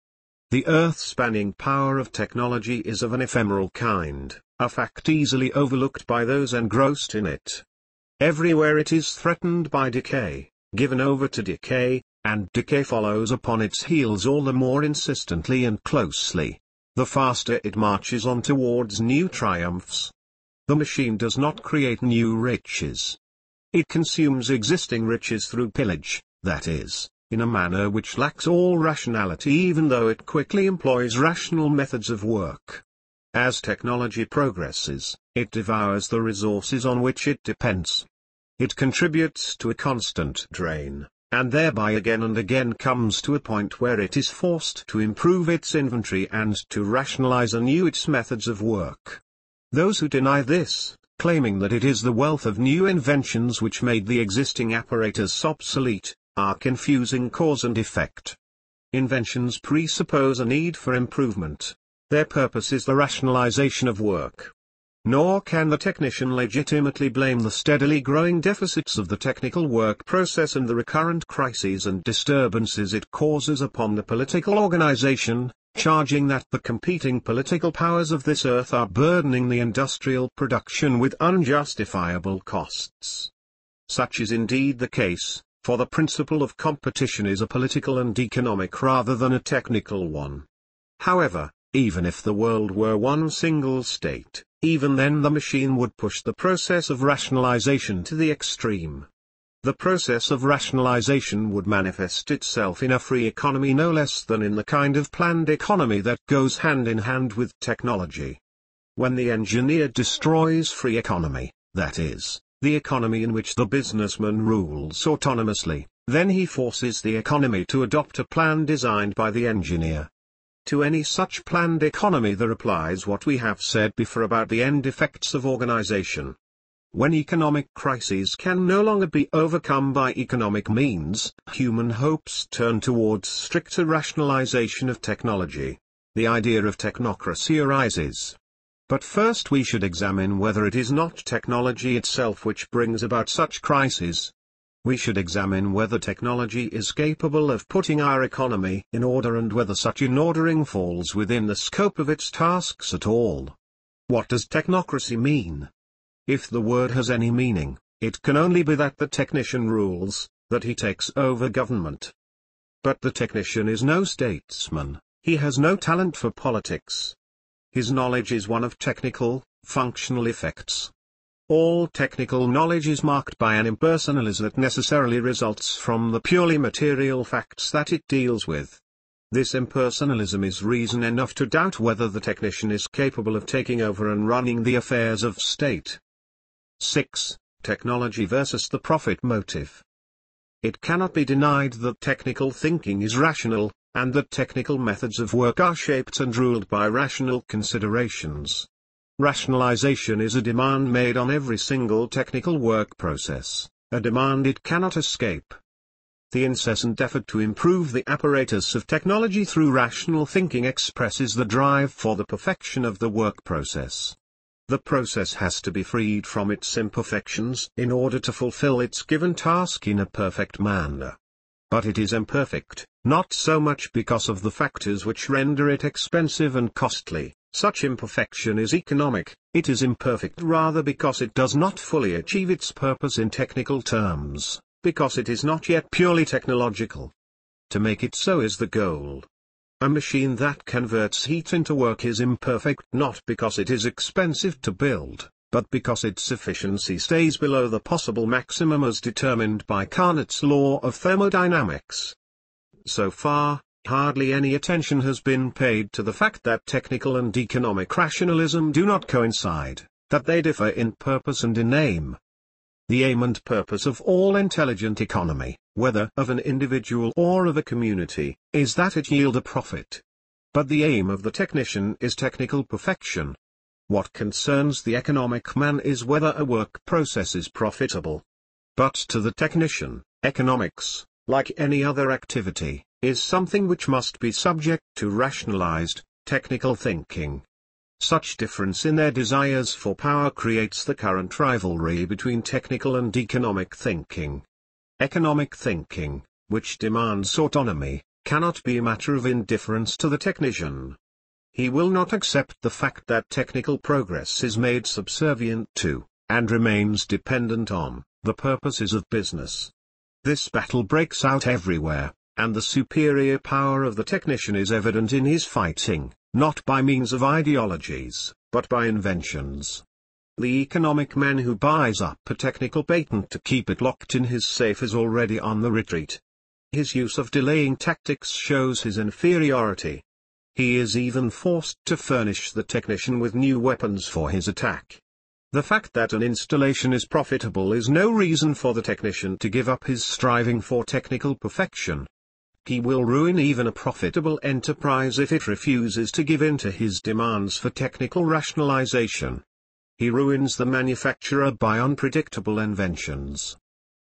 The earth-spanning power of technology is of an ephemeral kind, a fact easily overlooked by those engrossed in it. Everywhere it is threatened by decay, given over to decay, and decay follows upon its heels all the more insistently and closely, the faster it marches on towards new triumphs. The machine does not create new riches. It consumes existing riches through pillage, that is, in a manner which lacks all rationality, even though it quickly employs rational methods of work. As technology progresses, it devours the resources on which it depends. It contributes to a constant drain, and thereby again and again comes to a point where it is forced to improve its inventory and to rationalize anew its methods of work. Those who deny this, claiming that it is the wealth of new inventions which made the existing apparatus obsolete, are confusing cause and effect. Inventions presuppose a need for improvement. Their purpose is the rationalization of work. Nor can the technician legitimately blame the steadily growing deficits of the technical work process and the recurrent crises and disturbances it causes upon the political organization, charging that the competing political powers of this earth are burdening the industrial production with unjustifiable costs. Such is indeed the case, for the principle of competition is a political and economic rather than a technical one. However, even if the world were one single state, even then the machine would push the process of rationalization to the extreme. The process of rationalization would manifest itself in a free economy no less than in the kind of planned economy that goes hand in hand with technology. When the engineer destroys free economy, that is, the economy in which the businessman rules autonomously, then he forces the economy to adopt a plan designed by the engineer. To any such planned economy there applies what we have said before about the end effects of organization. When economic crises can no longer be overcome by economic means, human hopes turn towards stricter rationalization of technology. The idea of technocracy arises. But first we should examine whether it is not technology itself which brings about such crises. We should examine whether technology is capable of putting our economy in order and whether such in-ordering falls within the scope of its tasks at all. What does technocracy mean? If the word has any meaning, it can only be that the technician rules, that he takes over government. But the technician is no statesman, he has no talent for politics. His knowledge is one of technical, functional effects. All technical knowledge is marked by an impersonalism that necessarily results from the purely material facts that it deals with. This impersonalism is reason enough to doubt whether the technician is capable of taking over and running the affairs of state. 6. Technology versus the profit motive. It cannot be denied that technical thinking is rational, and that technical methods of work are shaped and ruled by rational considerations. Rationalization is a demand made on every single technical work process, a demand it cannot escape. The incessant effort to improve the apparatus of technology through rational thinking expresses the drive for the perfection of the work process. The process has to be freed from its imperfections in order to fulfill its given task in a perfect manner. But it is imperfect, not so much because of the factors which render it expensive and costly. Such imperfection is economic, it is imperfect rather because it does not fully achieve its purpose in technical terms, because it is not yet purely technological. To make it so is the goal. A machine that converts heat into work is imperfect not because it is expensive to build, but because its efficiency stays below the possible maximum as determined by Carnot's law of thermodynamics. So far, Hardly any attention has been paid to the fact that technical and economic rationalism do not coincide, that they differ in purpose and in aim. The aim and purpose of all intelligent economy, whether of an individual or of a community, is that it yield a profit. But the aim of the technician is technical perfection. What concerns the economic man is whether a work process is profitable. But to the technician, economics, like any other activity, is something which must be subject to rationalized, technical thinking. Such difference in their desires for power creates the current rivalry between technical and economic thinking. Economic thinking, which demands autonomy, cannot be a matter of indifference to the technician. He will not accept the fact that technical progress is made subservient to, and remains dependent on, the purposes of business. This battle breaks out everywhere, and the superior power of the technician is evident in his fighting, not by means of ideologies, but by inventions. The economic man who buys up a technical patent to keep it locked in his safe is already on the retreat. His use of delaying tactics shows his inferiority. He is even forced to furnish the technician with new weapons for his attack. The fact that an installation is profitable is no reason for the technician to give up his striving for technical perfection. He will ruin even a profitable enterprise if it refuses to give in to his demands for technical rationalization. He ruins the manufacturer by unpredictable inventions.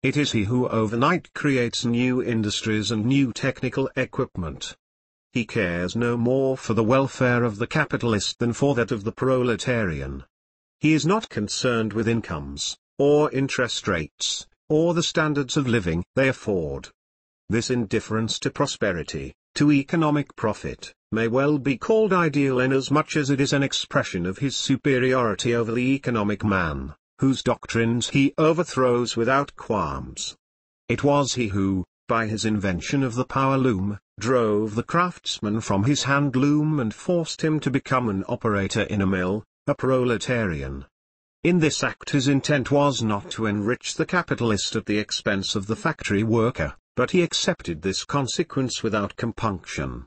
It is he who overnight creates new industries and new technical equipment. He cares no more for the welfare of the capitalist than for that of the proletarian. He is not concerned with incomes, or interest rates, or the standards of living they afford. This indifference to prosperity, to economic profit, may well be called ideal inasmuch as it is an expression of his superiority over the economic man, whose doctrines he overthrows without qualms. It was he who, by his invention of the power loom, drove the craftsman from his hand loom and forced him to become an operator in a mill, a proletarian. In this act his intent was not to enrich the capitalist at the expense of the factory worker, but he accepted this consequence without compunction.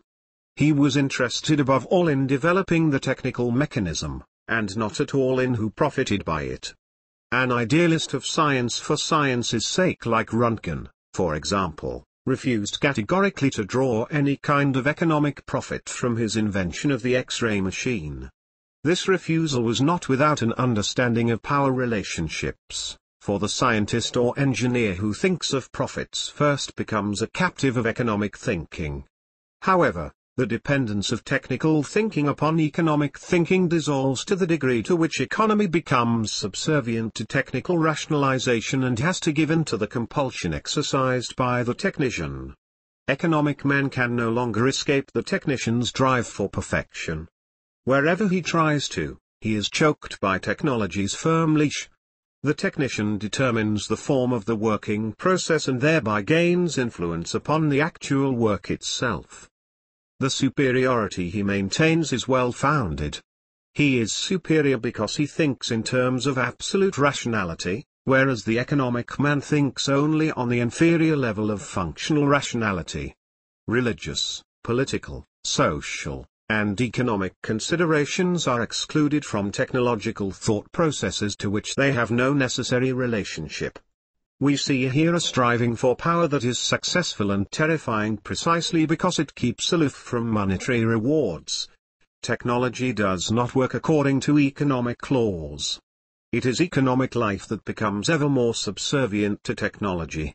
He was interested above all in developing the technical mechanism, and not at all in who profited by it. An idealist of science for science's sake like Röntgen, for example, refused categorically to draw any kind of economic profit from his invention of the X-ray machine. This refusal was not without an understanding of power relationships, for the scientist or engineer who thinks of profits first becomes a captive of economic thinking. However, the dependence of technical thinking upon economic thinking dissolves to the degree to which economy becomes subservient to technical rationalization and has to give in to the compulsion exercised by the technician. Economic man can no longer escape the technician's drive for perfection. Wherever he tries to, he is choked by technology's firm leash. The technician determines the form of the working process and thereby gains influence upon the actual work itself. The superiority he maintains is well-founded. He is superior because he thinks in terms of absolute rationality, whereas the economic man thinks only on the inferior level of functional rationality. Religious, political, social, and economic considerations are excluded from technological thought processes to which they have no necessary relationship. We see here a striving for power that is successful and terrifying precisely because it keeps aloof from monetary rewards. Technology does not work according to economic laws. It is economic life that becomes ever more subservient to technology.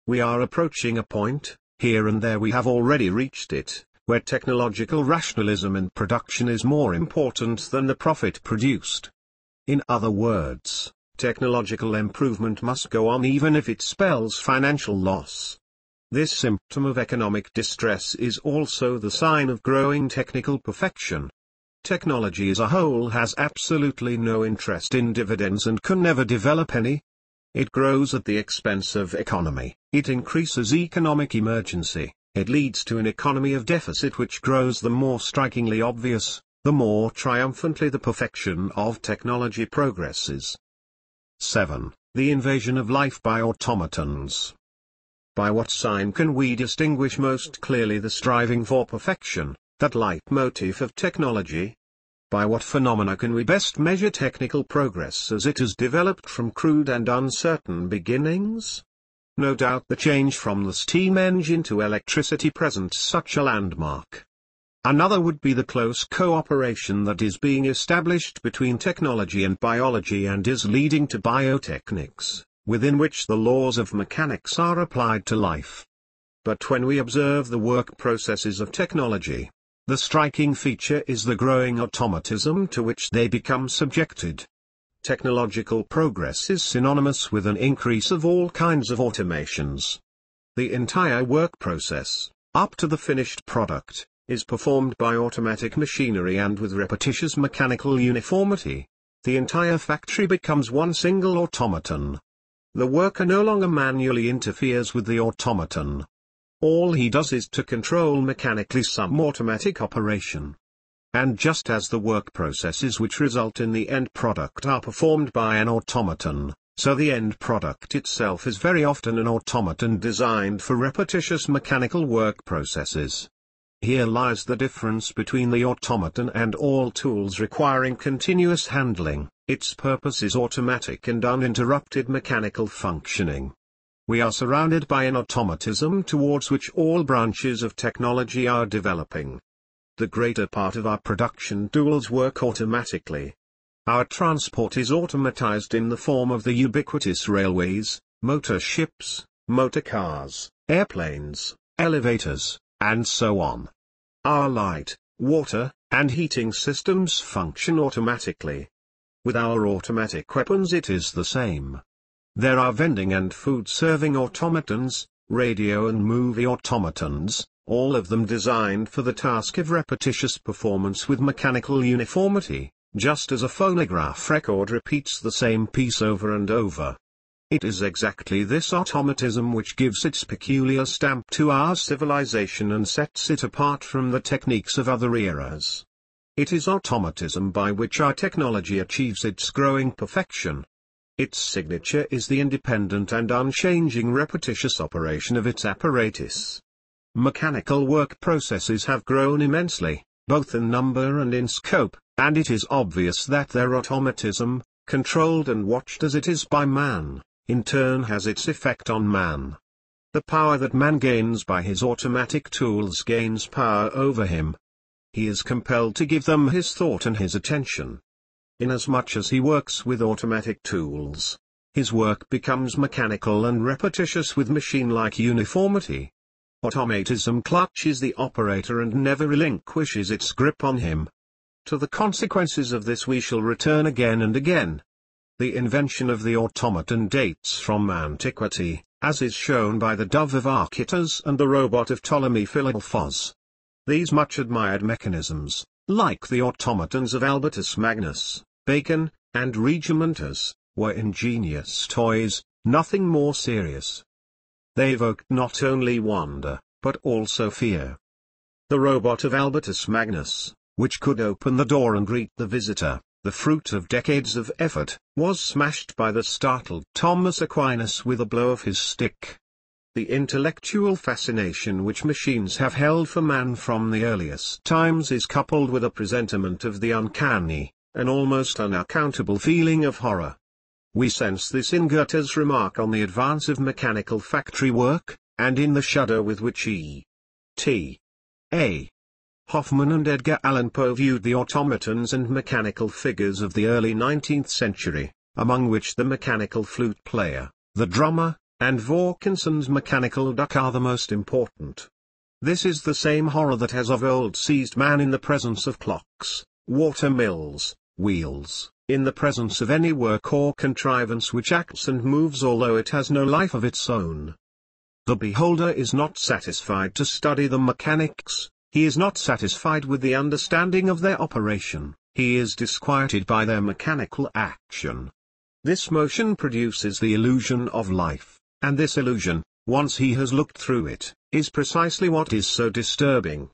We are approaching a point, here and there we have already reached it, where technological rationalism in production is more important than the profit produced. In other words, technological improvement must go on even if it spells financial loss. This symptom of economic distress is also the sign of growing technical perfection. Technology as a whole has absolutely no interest in dividends and can never develop any. It grows at the expense of economy, it increases economic emergency. It leads to an economy of deficit which grows the more strikingly obvious, the more triumphantly the perfection of technology progresses. 7. The invasion of life by automatons. By what sign can we distinguish most clearly the striving for perfection, that leitmotif of technology? By what phenomena can we best measure technical progress as it has developed from crude and uncertain beginnings? No doubt the change from the steam engine to electricity presents such a landmark. Another would be the close cooperation that is being established between technology and biology and is leading to biotechnics, within which the laws of mechanics are applied to life. But when we observe the work processes of technology, the striking feature is the growing automatism to which they become subjected. Technological progress is synonymous with an increase of all kinds of automations. The entire work process, up to the finished product, is performed by automatic machinery and with repetitious mechanical uniformity. The entire factory becomes one single automaton. The worker no longer manually interferes with the automaton. All he does is to control mechanically some automatic operation. And just as the work processes which result in the end product are performed by an automaton, so the end product itself is very often an automaton designed for repetitious mechanical work processes. Here lies the difference between the automaton and all tools requiring continuous handling. Its purpose is automatic and uninterrupted mechanical functioning. We are surrounded by an automatism towards which all branches of technology are developing. The greater part of our production tools work automatically. Our transport is automatized in the form of the ubiquitous railways, motor ships, motor cars, airplanes, elevators, and so on. Our light, water, and heating systems function automatically. With our automatic weapons it is the same. There are vending and food-serving automatons, radio and movie automatons, all of them designed for the task of repetitious performance with mechanical uniformity, just as a phonograph record repeats the same piece over and over. It is exactly this automatism which gives its peculiar stamp to our civilization and sets it apart from the techniques of other eras. It is automatism by which our technology achieves its growing perfection. Its signature is the independent and unchanging repetitious operation of its apparatus. Mechanical work processes have grown immensely, both in number and in scope, and it is obvious that their automatism, controlled and watched as it is by man, in turn has its effect on man. The power that man gains by his automatic tools gains power over him. He is compelled to give them his thought and his attention. Inasmuch as he works with automatic tools, his work becomes mechanical and repetitious with machine-like uniformity. Automatism clutches the operator and never relinquishes its grip on him. To the consequences of this we shall return again and again. The invention of the automaton dates from antiquity, as is shown by the dove of Archytas and the robot of Ptolemy Philadelphos. These much admired mechanisms, like the automatons of Albertus Magnus, Bacon, and Regimentus, were ingenious toys, nothing more serious. They evoked not only wonder, but also fear. The robot of Albertus Magnus, which could open the door and greet the visitor, the fruit of decades of effort, was smashed by the startled Thomas Aquinas with a blow of his stick. The intellectual fascination which machines have held for man from the earliest times is coupled with a presentiment of the uncanny, an almost unaccountable feeling of horror. We sense this in Goethe's remark on the advance of mechanical factory work, and in the shudder with which E.T. A. Hoffmann and Edgar Allan Poe viewed the automatons and mechanical figures of the early 19th century, among which the mechanical flute player, the drummer, and Vaucanson's mechanical duck are the most important. This is the same horror that has of old seized man in the presence of clocks, water mills, wheels, in the presence of any work or contrivance which acts and moves although it has no life of its own. The beholder is not satisfied to study the mechanics. He is not satisfied with the understanding of their operation, he is disquieted by their mechanical action. This motion produces the illusion of life, and this illusion, once he has looked through it, is precisely what is so disturbing.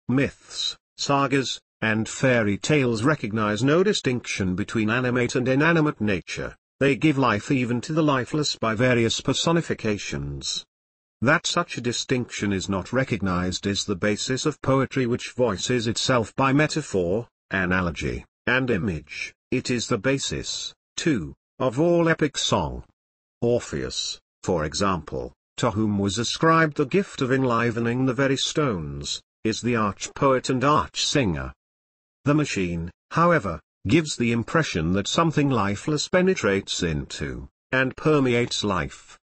Myths, sagas, and fairy tales recognize no distinction between animate and inanimate nature, they give life even to the lifeless by various personifications. That such a distinction is not recognized is the basis of poetry, which voices itself by metaphor, analogy, and image. It is the basis, too, of all epic song. Orpheus, for example, to whom was ascribed the gift of enlivening the very stones, is the arch-poet and arch-singer. The machine, however, gives the impression that something lifeless penetrates into, and permeates life.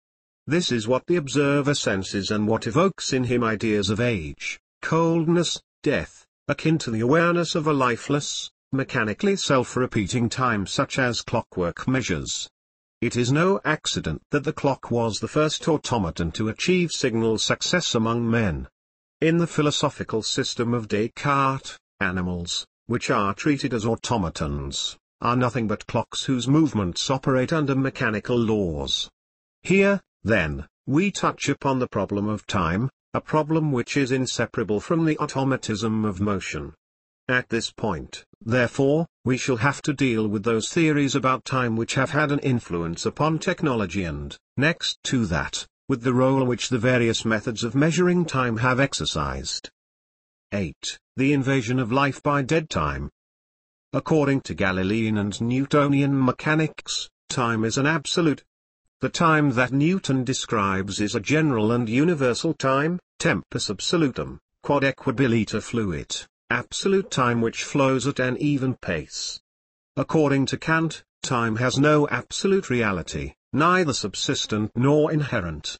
This is what the observer senses and what evokes in him ideas of age, coldness, death, akin to the awareness of a lifeless, mechanically self-repeating time such as clockwork measures. It is no accident that the clock was the first automaton to achieve signal success among men. In the philosophical system of Descartes, animals, which are treated as automatons, are nothing but clocks whose movements operate under mechanical laws. Here, then, we touch upon the problem of time, a problem which is inseparable from the automatism of motion. At this point, therefore, we shall have to deal with those theories about time which have had an influence upon technology and, next to that, with the role which the various methods of measuring time have exercised. 8. The invasion of life by dead time. According to Galilean and Newtonian mechanics, time is an absolute. The time that Newton describes is a general and universal time, tempus absolutum, quod equabilita fluit, absolute time which flows at an even pace. According to Kant, time has no absolute reality, neither subsistent nor inherent.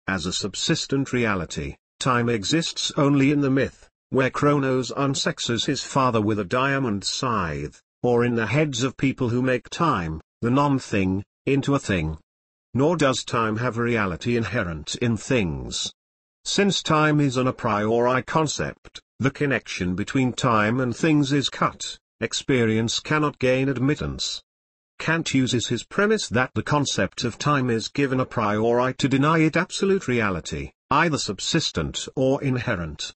As a subsistent reality, time exists only in the myth, where Kronos unsexes his father with a diamond scythe, or in the heads of people who make time, the non-thing, into a thing. Nor does time have a reality inherent in things. Since time is an a priori concept, the connection between time and things is cut, experience cannot gain admittance. Kant uses his premise that the concept of time is given a priori to deny it absolute reality, either subsistent or inherent.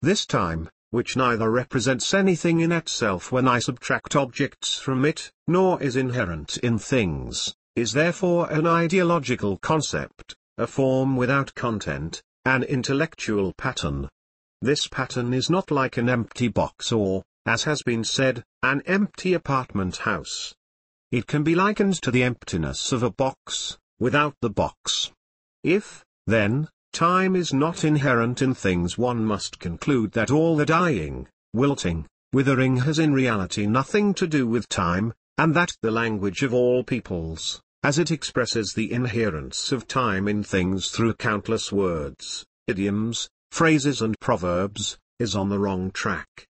This time, which neither represents anything in itself when I subtract objects from it, nor is inherent in things, is therefore an ideological concept, a form without content, an intellectual pattern. This pattern is not like an empty box or, as has been said, an empty apartment house. It can be likened to the emptiness of a box, without the box. If, then, time is not inherent in things, one must conclude that all the dying, wilting, withering has in reality nothing to do with time, and that the language of all peoples, as it expresses the inherence of time in things through countless words, idioms, phrases and proverbs, is on the wrong track.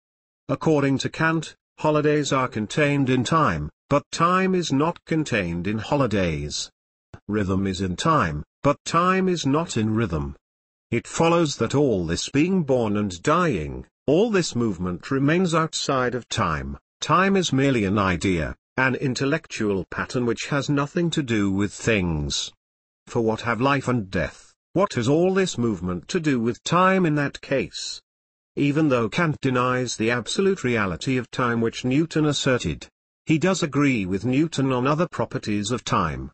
According to Kant, holidays are contained in time, but time is not contained in holidays. Rhythm is in time, but time is not in rhythm. It follows that all this being born and dying, all this movement remains outside of time. Time is merely an idea, an intellectual pattern which has nothing to do with things. For what have life and death, what has all this movement to do with time in that case? Even though Kant denies the absolute reality of time which Newton asserted, he does agree with Newton on other properties of time.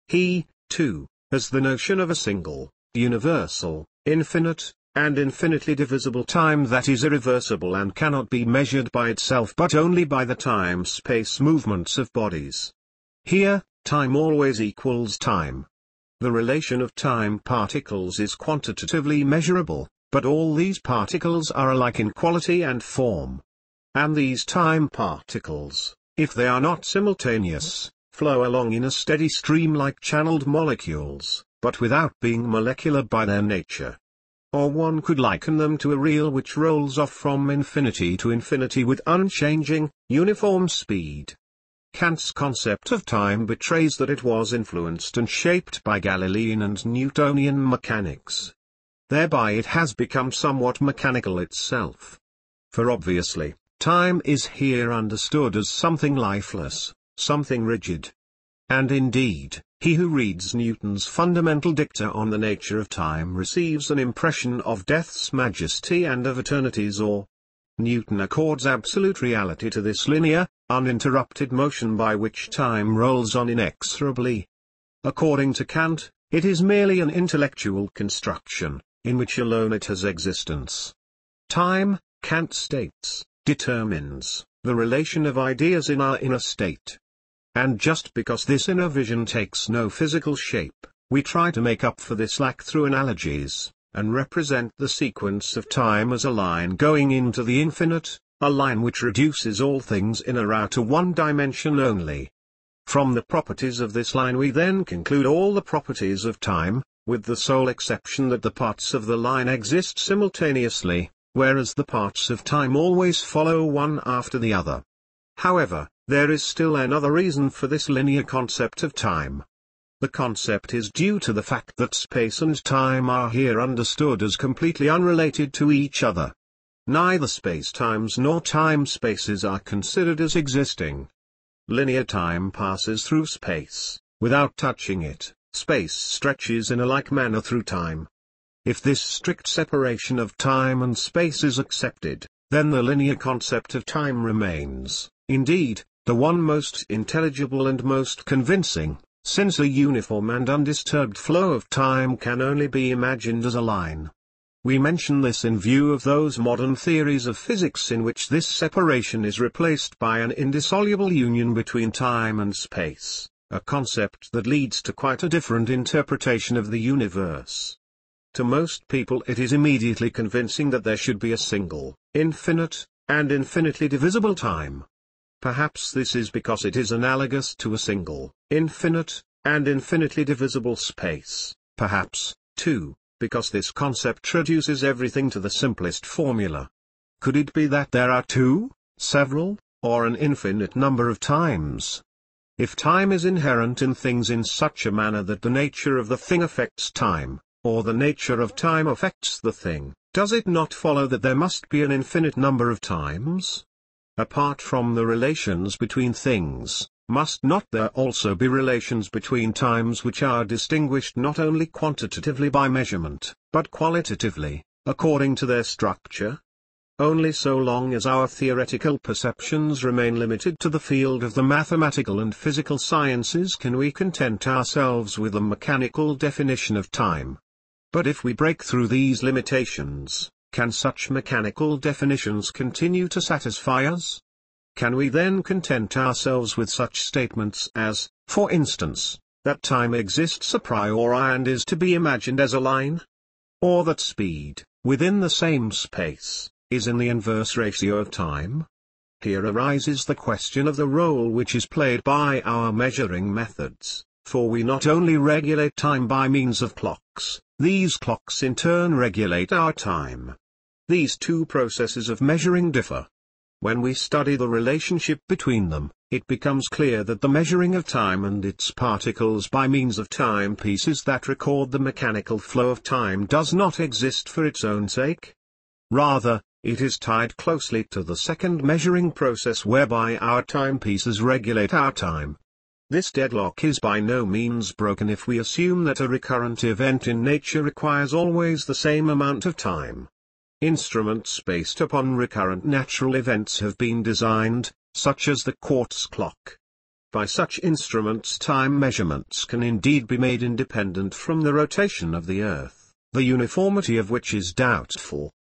He, too, has the notion of a single, universal, infinite, and infinitely divisible time that is irreversible and cannot be measured by itself but only by the time-space movements of bodies. Here, time always equals time. The relation of time particles is quantitatively measurable, but all these particles are alike in quality and form. And these time particles, if they are not simultaneous, flow along in a steady stream like channeled molecules, but without being molecular by their nature. Or one could liken them to a reel which rolls off from infinity to infinity with unchanging, uniform speed. Kant's concept of time betrays that it was influenced and shaped by Galilean and Newtonian mechanics. Thereby it has become somewhat mechanical itself. For obviously, time is here understood as something lifeless, something rigid. And indeed, he who reads Newton's fundamental dicta on the nature of time receives an impression of death's majesty and of eternity's awe. Newton accords absolute reality to this linear, uninterrupted motion by which time rolls on inexorably. According to Kant, It is merely an intellectual construction, in which alone it has existence. Time, Kant states, determines the relation of ideas in our inner state. And just because this inner vision takes no physical shape, we try to make up for this lack through analogies, and represent the sequence of time as a line going into the infinite, a line which reduces all things in or out to one dimension only. From the properties of this line we then conclude all the properties of time, with the sole exception that the parts of the line exist simultaneously, whereas the parts of time always follow one after the other. However, there is still another reason for this linear concept of time. The concept is due to the fact that space and time are here understood as completely unrelated to each other. Neither space-times nor time-spaces are considered as existing. Linear time passes through space, without touching it. Space stretches in a like manner through time. If this strict separation of time and space is accepted, then the linear concept of time remains, indeed, the one most intelligible and most convincing, since a uniform and undisturbed flow of time can only be imagined as a line. We mention this in view of those modern theories of physics in which this separation is replaced by an indissoluble union between time and space, a concept that leads to quite a different interpretation of the universe. To most people it is immediately convincing that there should be a single, infinite, and infinitely divisible time. Perhaps this is because it is analogous to a single, infinite, and infinitely divisible space. Perhaps, too, because this concept reduces everything to the simplest formula. Could it be that there are two, several, or an infinite number of times? If time is inherent in things in such a manner that the nature of the thing affects time, or the nature of time affects the thing, does it not follow that there must be an infinite number of times? Apart from the relations between things, must not there also be relations between times which are distinguished not only quantitatively by measurement, but qualitatively, according to their structure? Only so long as our theoretical perceptions remain limited to the field of the mathematical and physical sciences can we content ourselves with a mechanical definition of time. But if we break through these limitations, can such mechanical definitions continue to satisfy us? Can we then content ourselves with such statements as, for instance, that time exists a priori and is to be imagined as a line? Or that speed, within the same space, is in the inverse ratio of time? Here arises the question of the role which is played by our measuring methods, for we not only regulate time by means of clocks, these clocks in turn regulate our time. These two processes of measuring differ. When we study the relationship between them, it becomes clear that the measuring of time and its particles by means of timepieces that record the mechanical flow of time does not exist for its own sake. Rather, it is tied closely to the second measuring process whereby our timepieces regulate our time. This deadlock is by no means broken if we assume that a recurrent event in nature requires always the same amount of time. Instruments based upon recurrent natural events have been designed, such as the quartz clock. By such instruments time measurements can indeed be made independent from the rotation of the Earth, the uniformity of which is doubtful.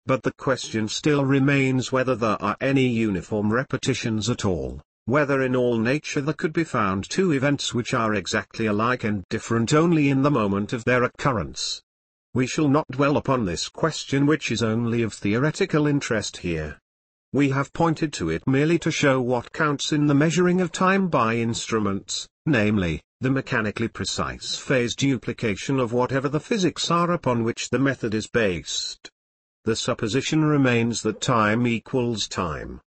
But the question still remains whether there are any uniform repetitions at all, whether in all nature there could be found two events which are exactly alike and different only in the moment of their occurrence. We shall not dwell upon this question which is only of theoretical interest here. We have pointed to it merely to show what counts in the measuring of time by instruments, namely, the mechanically precise phase duplication of whatever the physics are upon which the method is based. The supposition remains that time equals time.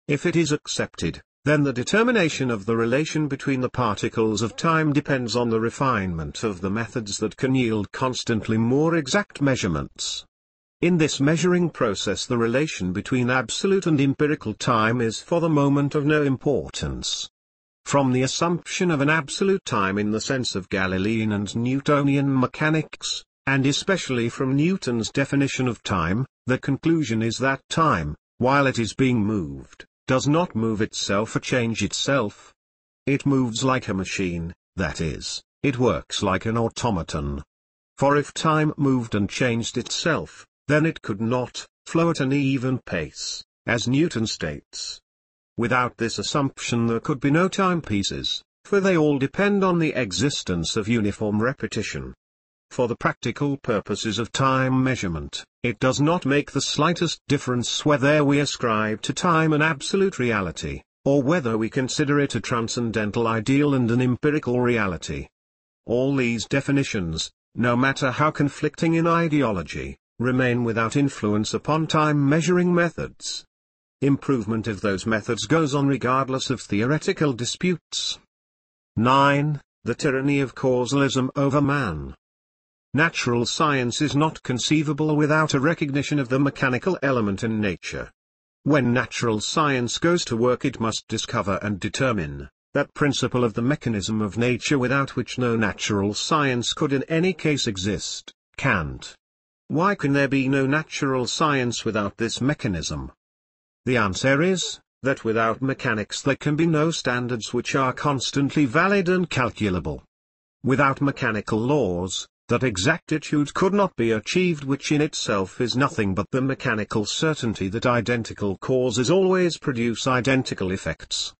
If it is accepted, then the determination of the relation between the particles of time depends on the refinement of the methods that can yield constantly more exact measurements. In this measuring process the relation between absolute and empirical time is for the moment of no importance. From the assumption of an absolute time in the sense of Galilean and Newtonian mechanics, and especially from Newton's definition of time, the conclusion is that time, while it is being moved, does not move itself or change itself. It moves like a machine, that is, It works like an automaton. For if time moved and changed itself, then it could not flow at an even pace, as Newton states. Without this assumption there could be no timepieces, for they all depend on the existence of uniform repetition. For the practical purposes of time measurement, it does not make the slightest difference whether we ascribe to time an absolute reality, or whether we consider it a transcendental ideal and an empirical reality. All these definitions, no matter how conflicting in ideology, remain without influence upon time-measuring methods. Improvement of those methods goes on regardless of theoretical disputes. 9. The tyranny of causalism over man. Natural science is not conceivable without a recognition of the mechanical element in nature. When natural science goes to work, it must discover and determine that principle of the mechanism of nature without which no natural science could in any case exist, Kant. Why can there be no natural science without this mechanism? The answer is, that without mechanics there can be no standards which are constantly valid and calculable. Without mechanical laws, that exactitude could not be achieved, which in itself is nothing but the mechanical certainty that identical causes always produce identical effects.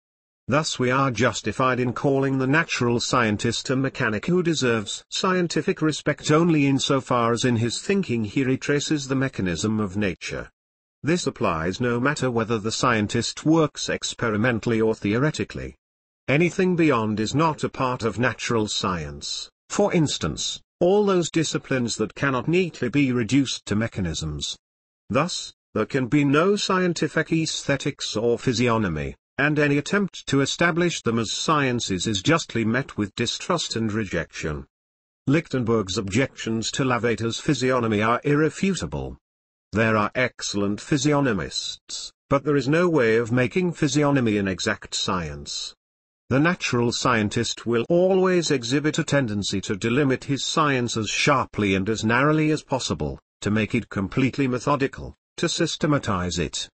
Thus we are justified in calling the natural scientist a mechanic who deserves scientific respect only insofar as in his thinking he retraces the mechanism of nature. This applies no matter whether the scientist works experimentally or theoretically. Anything beyond is not a part of natural science. For instance, all those disciplines that cannot neatly be reduced to mechanisms. Thus, there can be no scientific aesthetics or physiognomy, and any attempt to establish them as sciences is justly met with distrust and rejection. Lichtenberg's objections to Lavater's physiognomy are irrefutable. There are excellent physiognomists, but there is no way of making physiognomy an exact science. The natural scientist will always exhibit a tendency to delimit his science as sharply and as narrowly as possible, to make it completely methodical, to systematize it.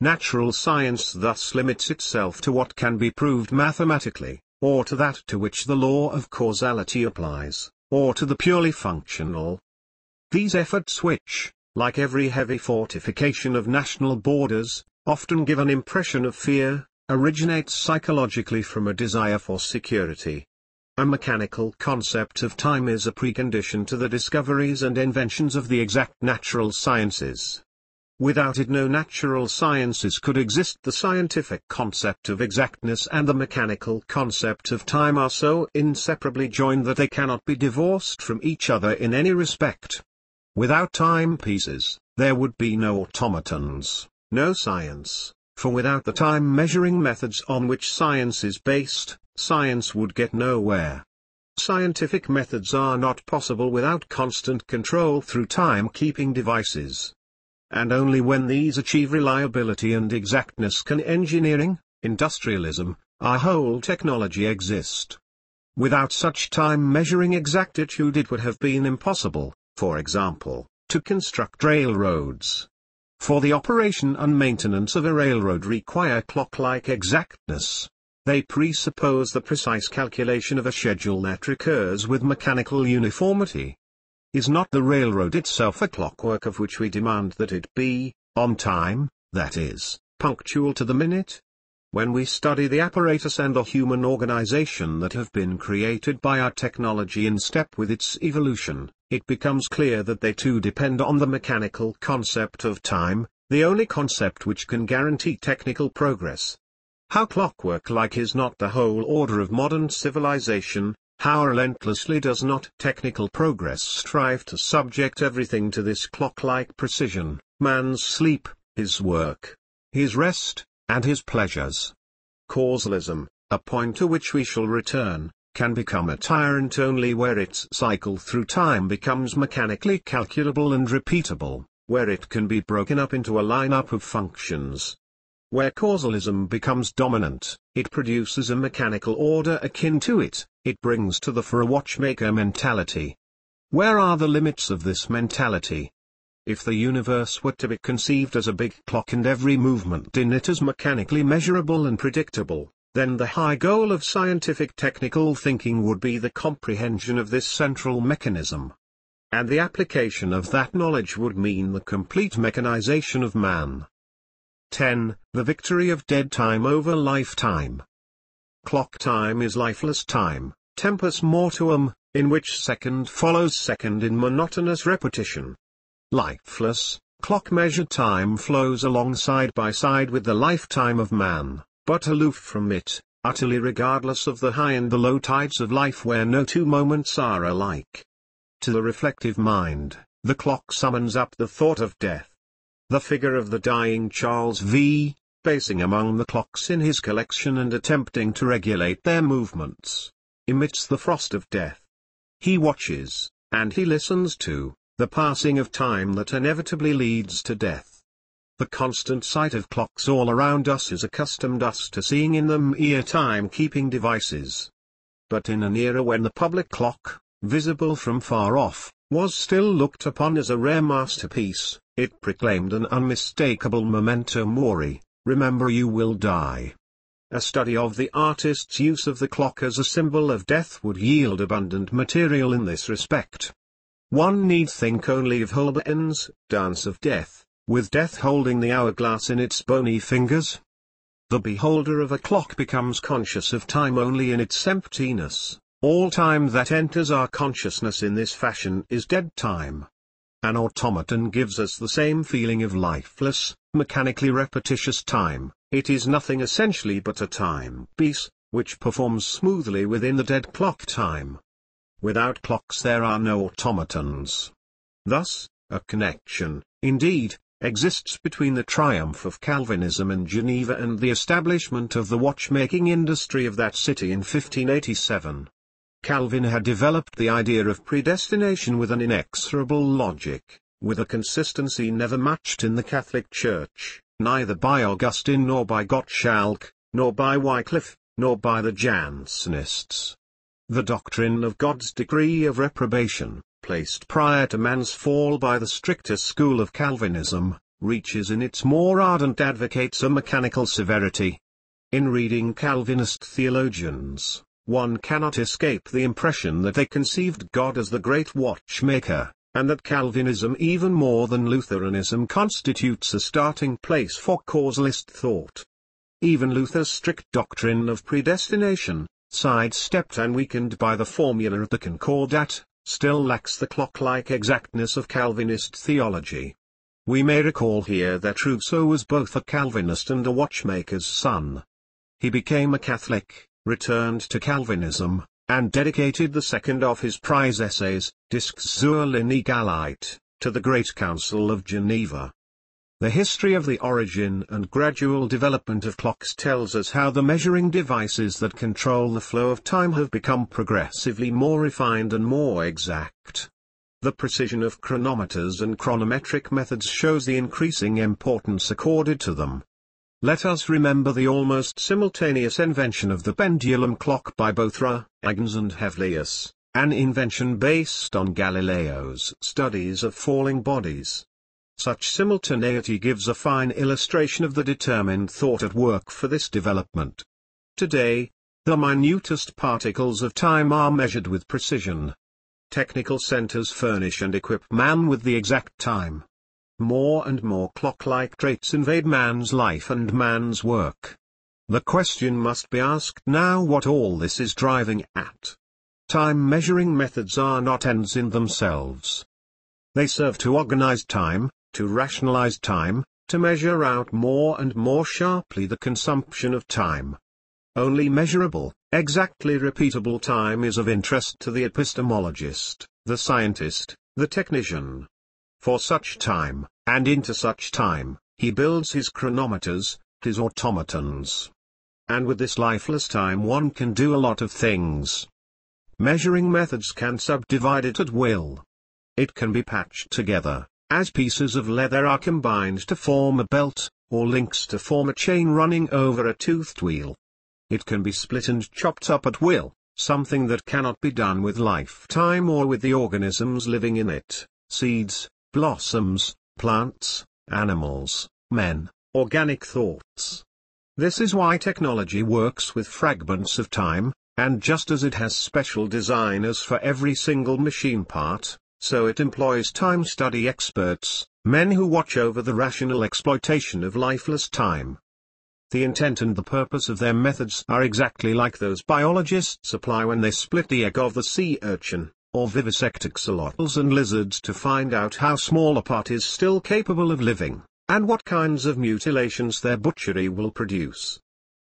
Natural science thus limits itself to what can be proved mathematically, or to that to which the law of causality applies, or to the purely functional. These efforts which, like every heavy fortification of national borders, often give an impression of fear, originates psychologically from a desire for security. A mechanical concept of time is a precondition to the discoveries and inventions of the exact natural sciences. Without it no natural sciences could exist. The scientific concept of exactness and the mechanical concept of time are so inseparably joined that they cannot be divorced from each other in any respect. Without timepieces, there would be no automatons, no science. For without the time-measuring methods on which science is based, science would get nowhere. Scientific methods are not possible without constant control through time-keeping devices. And only when these achieve reliability and exactness can engineering, industrialism, our whole technology exist. Without such time-measuring exactitude it would have been impossible, for example, to construct railroads. For the operation and maintenance of a railroad require clock-like exactness. They presuppose the precise calculation of a schedule that recurs with mechanical uniformity. Is not the railroad itself a clockwork of which we demand that it be, on time, that is, punctual to the minute? When we study the apparatus and the human organization that have been created by our technology in step with its evolution, it becomes clear that they too depend on the mechanical concept of time, the only concept which can guarantee technical progress. How clockwork-like is not the whole order of modern civilization, how relentlessly does not technical progress strive to subject everything to this clock-like precision, man's sleep, his work, his rest, and his pleasures. Causalism, a point to which we shall return, can become a tyrant only where its cycle through time becomes mechanically calculable and repeatable, where it can be broken up into a line-up of functions. Where causalism becomes dominant, it produces a mechanical order akin to it, it brings to the fore a watchmaker mentality. Where are the limits of this mentality? If the universe were to be conceived as a big clock and every movement in it as mechanically measurable and predictable, then the high goal of scientific technical thinking would be the comprehension of this central mechanism. And the application of that knowledge would mean the complete mechanization of man. 10. The victory of dead time over lifetime. Clock time is lifeless time, tempus mortuum, in which second follows second in monotonous repetition. Lifeless, clock-measured time flows along side by side with the lifetime of man, but aloof from it, utterly regardless of the high and the low tides of life where no two moments are alike. To the reflective mind, the clock summons up the thought of death. The figure of the dying Charles V., pacing among the clocks in his collection and attempting to regulate their movements, emits the frost of death. He watches, and he listens to, the passing of time that inevitably leads to death. The constant sight of clocks all around us has accustomed us to seeing in them mere time-keeping devices. But in an era when the public clock, visible from far off, was still looked upon as a rare masterpiece, it proclaimed an unmistakable memento mori, remember you will die. A study of the artist's use of the clock as a symbol of death would yield abundant material in this respect. One need think only of Holbein's Dance of Death, with death holding the hourglass in its bony fingers. The beholder of a clock becomes conscious of time only in its emptiness. All time that enters our consciousness in this fashion is dead time. An automaton gives us the same feeling of lifeless, mechanically repetitious time. It is nothing essentially but a timepiece, which performs smoothly within the dead clock time. Without clocks there are no automatons. Thus, a connection, indeed, exists between the triumph of Calvinism in Geneva and the establishment of the watchmaking industry of that city in 1587. Calvin had developed the idea of predestination with an inexorable logic, with a consistency never matched in the Catholic Church, neither by Augustine nor by Gottschalk, nor by Wycliffe, nor by the Jansenists. The doctrine of God's decree of reprobation, placed prior to man's fall by the stricter school of Calvinism, reaches in its more ardent advocates a mechanical severity. In reading Calvinist theologians, one cannot escape the impression that they conceived God as the great watchmaker, and that Calvinism even more than Lutheranism constitutes a starting place for causalist thought. Even Luther's strict doctrine of predestination, sidestepped and weakened by the formula of the Concordat, still lacks the clock-like exactness of Calvinist theology. We may recall here that Rousseau was both a Calvinist and a watchmaker's son. He became a Catholic, returned to Calvinism, and dedicated the second of his prize essays, Disques zur Linealität, to the Great Council of Geneva. The history of the origin and gradual development of clocks tells us how the measuring devices that control the flow of time have become progressively more refined and more exact. The precision of chronometers and chronometric methods shows the increasing importance accorded to them. Let us remember the almost simultaneous invention of the pendulum clock by both Huygens and Hevelius, an invention based on Galileo's studies of falling bodies. Such simultaneity gives a fine illustration of the determined thought at work for this development. Today, the minutest particles of time are measured with precision. Technical centers furnish and equip man with the exact time. More and more clock-like traits invade man's life and man's work. The question must be asked now what all this is driving at. Time-measuring methods are not ends in themselves. They serve to organize time, to rationalize time, to measure out more and more sharply the consumption of time. Only measurable, exactly repeatable time is of interest to the epistemologist, the scientist, the technician. For such time, and into such time, he builds his chronometers, his automatons. And with this lifeless time one can do a lot of things. Measuring methods can subdivide it at will. It can be patched together, as pieces of leather are combined to form a belt, or links to form a chain running over a toothed wheel. It can be split and chopped up at will, something that cannot be done with lifetime or with the organisms living in it, seeds, blossoms, plants, animals, men, organic thoughts. This is why technology works with fragments of time, and just as it has special designers for every single machine part, so it employs time study experts, men who watch over the rational exploitation of lifeless time. The intent and the purpose of their methods are exactly like those biologists apply when they split the egg of the sea urchin, or vivisect axolotls and lizards to find out how small a part is still capable of living, and what kinds of mutilations their butchery will produce.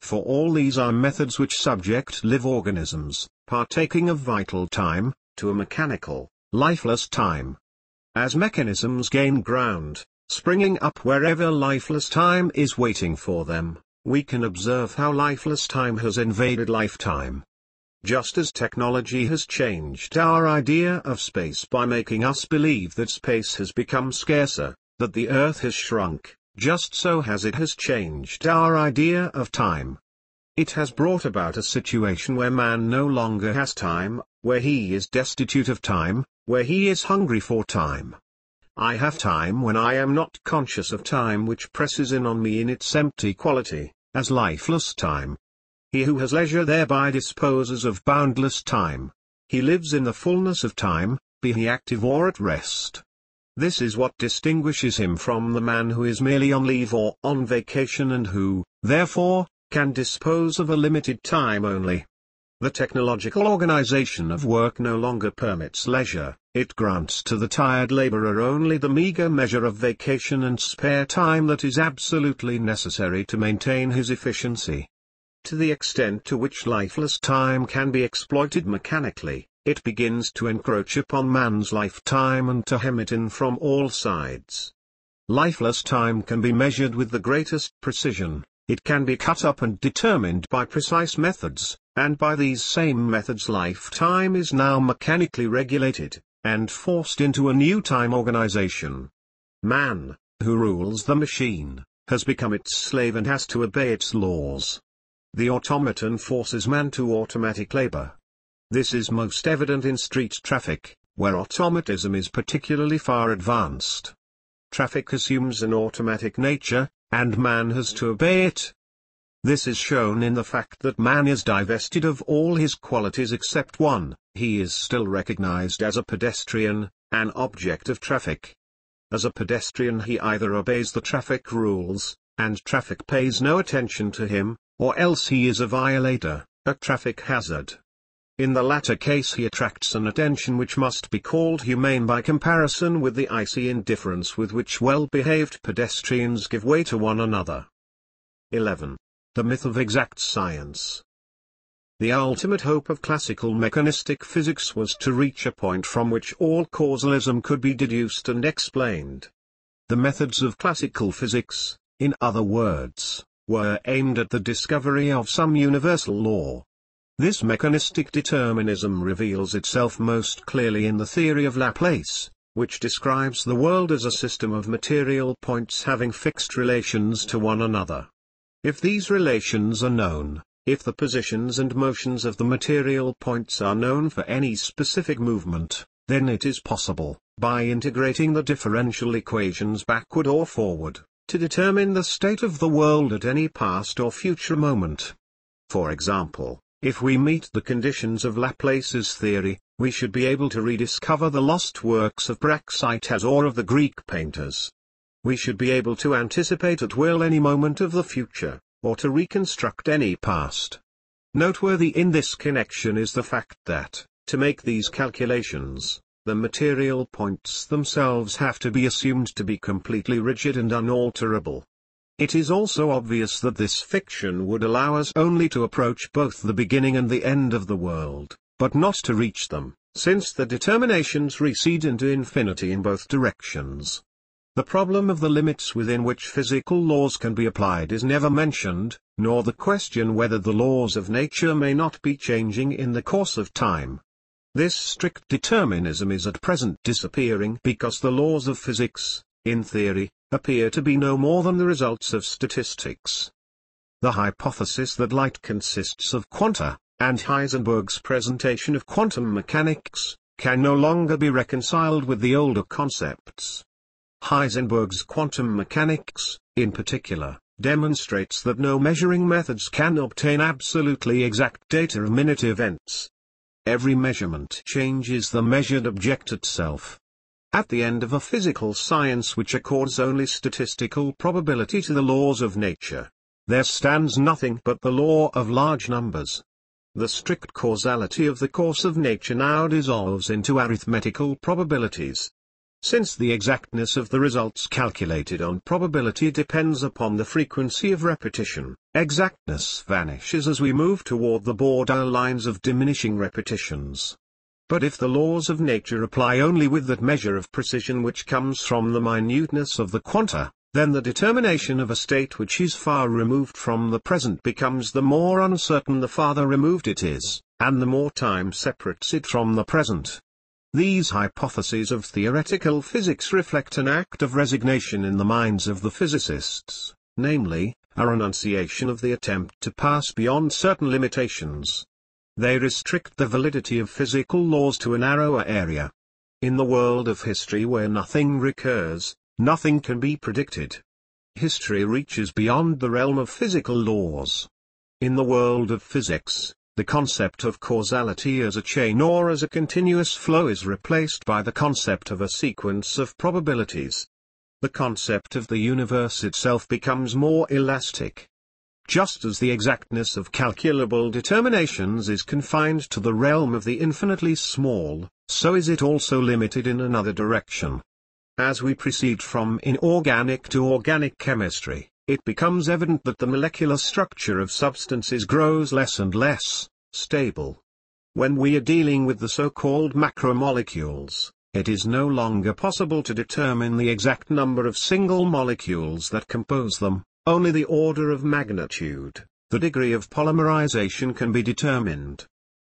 For all these are methods which subject live organisms, partaking of vital time, to a mechanical, lifeless time. As mechanisms gain ground, springing up wherever lifeless time is waiting for them, we can observe how lifeless time has invaded lifetime. Just as technology has changed our idea of space by making us believe that space has become scarcer, that the earth has shrunk, just so has it changed our idea of time. It has brought about a situation where man no longer has time, where he is destitute of time, where he is hungry for time. I have time when I am not conscious of time which presses in on me in its empty quality, as lifeless time. He who has leisure thereby disposes of boundless time. He lives in the fullness of time, be he active or at rest. This is what distinguishes him from the man who is merely on leave or on vacation and who, therefore, can dispose of a limited time only. The technological organization of work no longer permits leisure, it grants to the tired laborer only the meager measure of vacation and spare time that is absolutely necessary to maintain his efficiency. To the extent to which lifeless time can be exploited mechanically, it begins to encroach upon man's lifetime and to hem it in from all sides. Lifeless time can be measured with the greatest precision, it can be cut up and determined by precise methods, and by these same methods lifetime is now mechanically regulated, and forced into a new time organization. Man, who rules the machine, has become its slave and has to obey its laws. The automaton forces man to automatic labor. This is most evident in street traffic, where automatism is particularly far advanced. Traffic assumes an automatic nature, and man has to obey it. This is shown in the fact that man is divested of all his qualities except one: he is still recognized as a pedestrian, an object of traffic. As a pedestrian he either obeys the traffic rules, and traffic pays no attention to him, or else he is a violator, a traffic hazard. In the latter case he attracts an attention which must be called humane by comparison with the icy indifference with which well-behaved pedestrians give way to one another. 11. The myth of exact science. The ultimate hope of classical mechanistic physics was to reach a point from which all causalism could be deduced and explained. The methods of classical physics, in other words, were aimed at the discovery of some universal law. This mechanistic determinism reveals itself most clearly in the theory of Laplace, which describes the world as a system of material points having fixed relations to one another. If these relations are known, if the positions and motions of the material points are known for any specific movement, then it is possible, by integrating the differential equations backward or forward, to determine the state of the world at any past or future moment. For example, if we meet the conditions of Laplace's theory, we should be able to rediscover the lost works of Praxiteles or of the Greek painters. We should be able to anticipate at will any moment of the future, or to reconstruct any past. Noteworthy in this connection is the fact that, to make these calculations, the material points themselves have to be assumed to be completely rigid and unalterable. It is also obvious that this fiction would allow us only to approach both the beginning and the end of the world, but not to reach them, since the determinations recede into infinity in both directions. The problem of the limits within which physical laws can be applied is never mentioned, nor the question whether the laws of nature may not be changing in the course of time. This strict determinism is at present disappearing because the laws of physics, in theory, appear to be no more than the results of statistics. The hypothesis that light consists of quanta, and Heisenberg's presentation of quantum mechanics, can no longer be reconciled with the older concepts. Heisenberg's quantum mechanics, in particular, demonstrates that no measuring methods can obtain absolutely exact data of minute events. Every measurement changes the measured object itself. At the end of a physical science which accords only statistical probability to the laws of nature, there stands nothing but the law of large numbers. The strict causality of the course of nature now dissolves into arithmetical probabilities. Since the exactness of the results calculated on probability depends upon the frequency of repetition, exactness vanishes as we move toward the border lines of diminishing repetitions. But if the laws of nature apply only with that measure of precision which comes from the minuteness of the quanta, then the determination of a state which is far removed from the present becomes the more uncertain the farther removed it is, and the more time separates it from the present. These hypotheses of theoretical physics reflect an act of resignation in the minds of the physicists, namely, a renunciation of the attempt to pass beyond certain limitations. They restrict the validity of physical laws to a narrower area. In the world of history where nothing recurs, nothing can be predicted. History reaches beyond the realm of physical laws. In the world of physics, the concept of causality as a chain or as a continuous flow is replaced by the concept of a sequence of probabilities. The concept of the universe itself becomes more elastic. Just as the exactness of calculable determinations is confined to the realm of the infinitely small, so is it also limited in another direction. As we proceed from inorganic to organic chemistry, it becomes evident that the molecular structure of substances grows less and less stable. When we are dealing with the so-called macromolecules, it is no longer possible to determine the exact number of single molecules that compose them, only the order of magnitude, the degree of polymerization can be determined.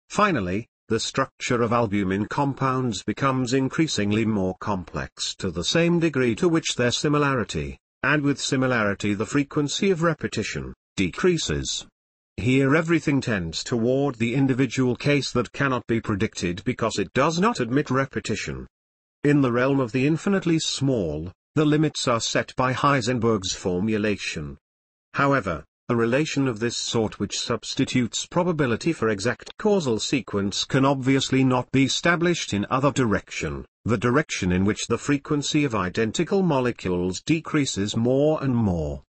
Finally, the structure of albumin compounds becomes increasingly more complex to the same degree to which their similarity, and with similarity the frequency of repetition, decreases. Here everything tends toward the individual case that cannot be predicted because it does not admit repetition. In the realm of the infinitely small, the limits are set by Heisenberg's formulation. However, a relation of this sort which substitutes probability for exact causal sequence can obviously not be established in other direction, the direction in which the frequency of identical molecules decreases more and more.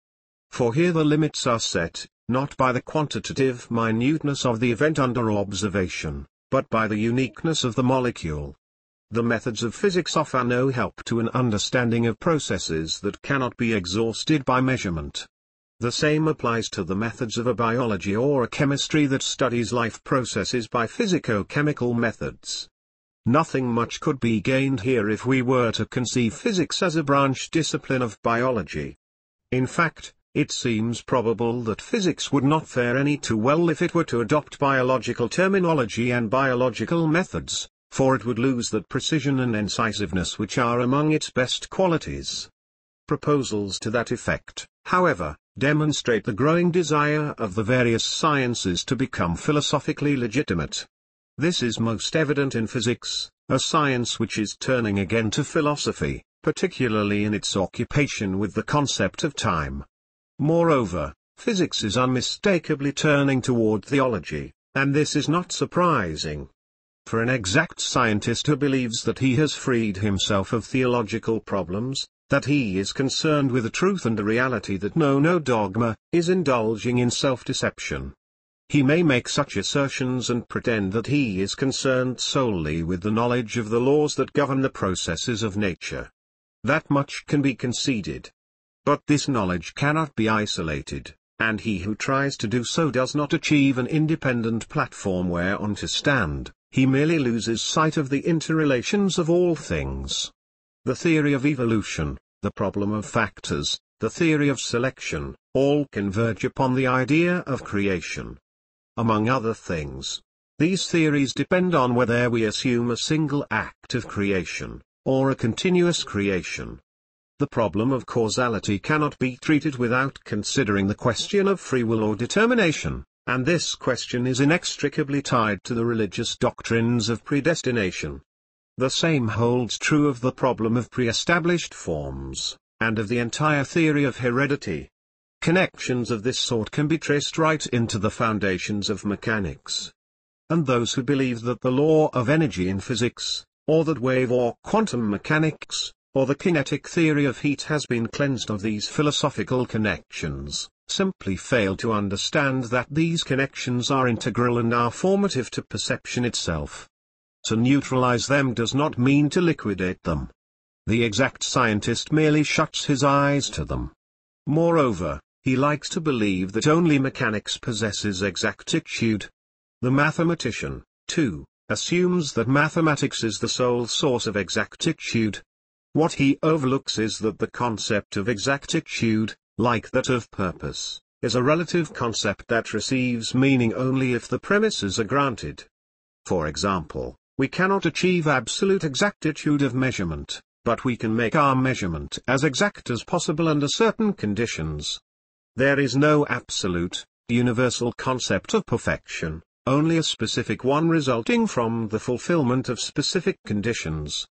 For here the limits are set, not by the quantitative minuteness of the event under observation, but by the uniqueness of the molecule. The methods of physics offer no help to an understanding of processes that cannot be exhausted by measurement. The same applies to the methods of a biology or a chemistry that studies life processes by physico-chemical methods. Nothing much could be gained here if we were to conceive physics as a branch discipline of biology. In fact, it seems probable that physics would not fare any too well if it were to adopt biological terminology and biological methods, for it would lose that precision and incisiveness which are among its best qualities. Proposals to that effect, however, demonstrate the growing desire of the various sciences to become philosophically legitimate. This is most evident in physics, a science which is turning again to philosophy, particularly in its occupation with the concept of time. Moreover, physics is unmistakably turning toward theology, and this is not surprising. For an exact scientist who believes that he has freed himself of theological problems, that he is concerned with a truth and a reality that know no dogma, is indulging in self-deception. He may make such assertions and pretend that he is concerned solely with the knowledge of the laws that govern the processes of nature. That much can be conceded. But this knowledge cannot be isolated, and he who tries to do so does not achieve an independent platform whereon to stand, he merely loses sight of the interrelations of all things. The theory of evolution, the problem of factors, the theory of selection, all converge upon the idea of creation. Among other things, these theories depend on whether we assume a single act of creation, or a continuous creation. The problem of causality cannot be treated without considering the question of free will or determination, and this question is inextricably tied to the religious doctrines of predestination. The same holds true of the problem of pre-established forms, and of the entire theory of heredity. Connections of this sort can be traced right into the foundations of mechanics. And those who believe that the law of energy in physics, or that wave or quantum mechanics, or the kinetic theory of heat has been cleansed of these philosophical connections, simply fail to understand that these connections are integral and are formative to perception itself. To neutralize them does not mean to liquidate them. The exact scientist merely shuts his eyes to them. Moreover, he likes to believe that only mechanics possesses exactitude. The mathematician, too, assumes that mathematics is the sole source of exactitude. What he overlooks is that the concept of exactitude, like that of purpose, is a relative concept that receives meaning only if the premises are granted. For example, we cannot achieve absolute exactitude of measurement, but we can make our measurement as exact as possible under certain conditions. There is no absolute, universal concept of perfection, only a specific one resulting from the fulfillment of specific conditions.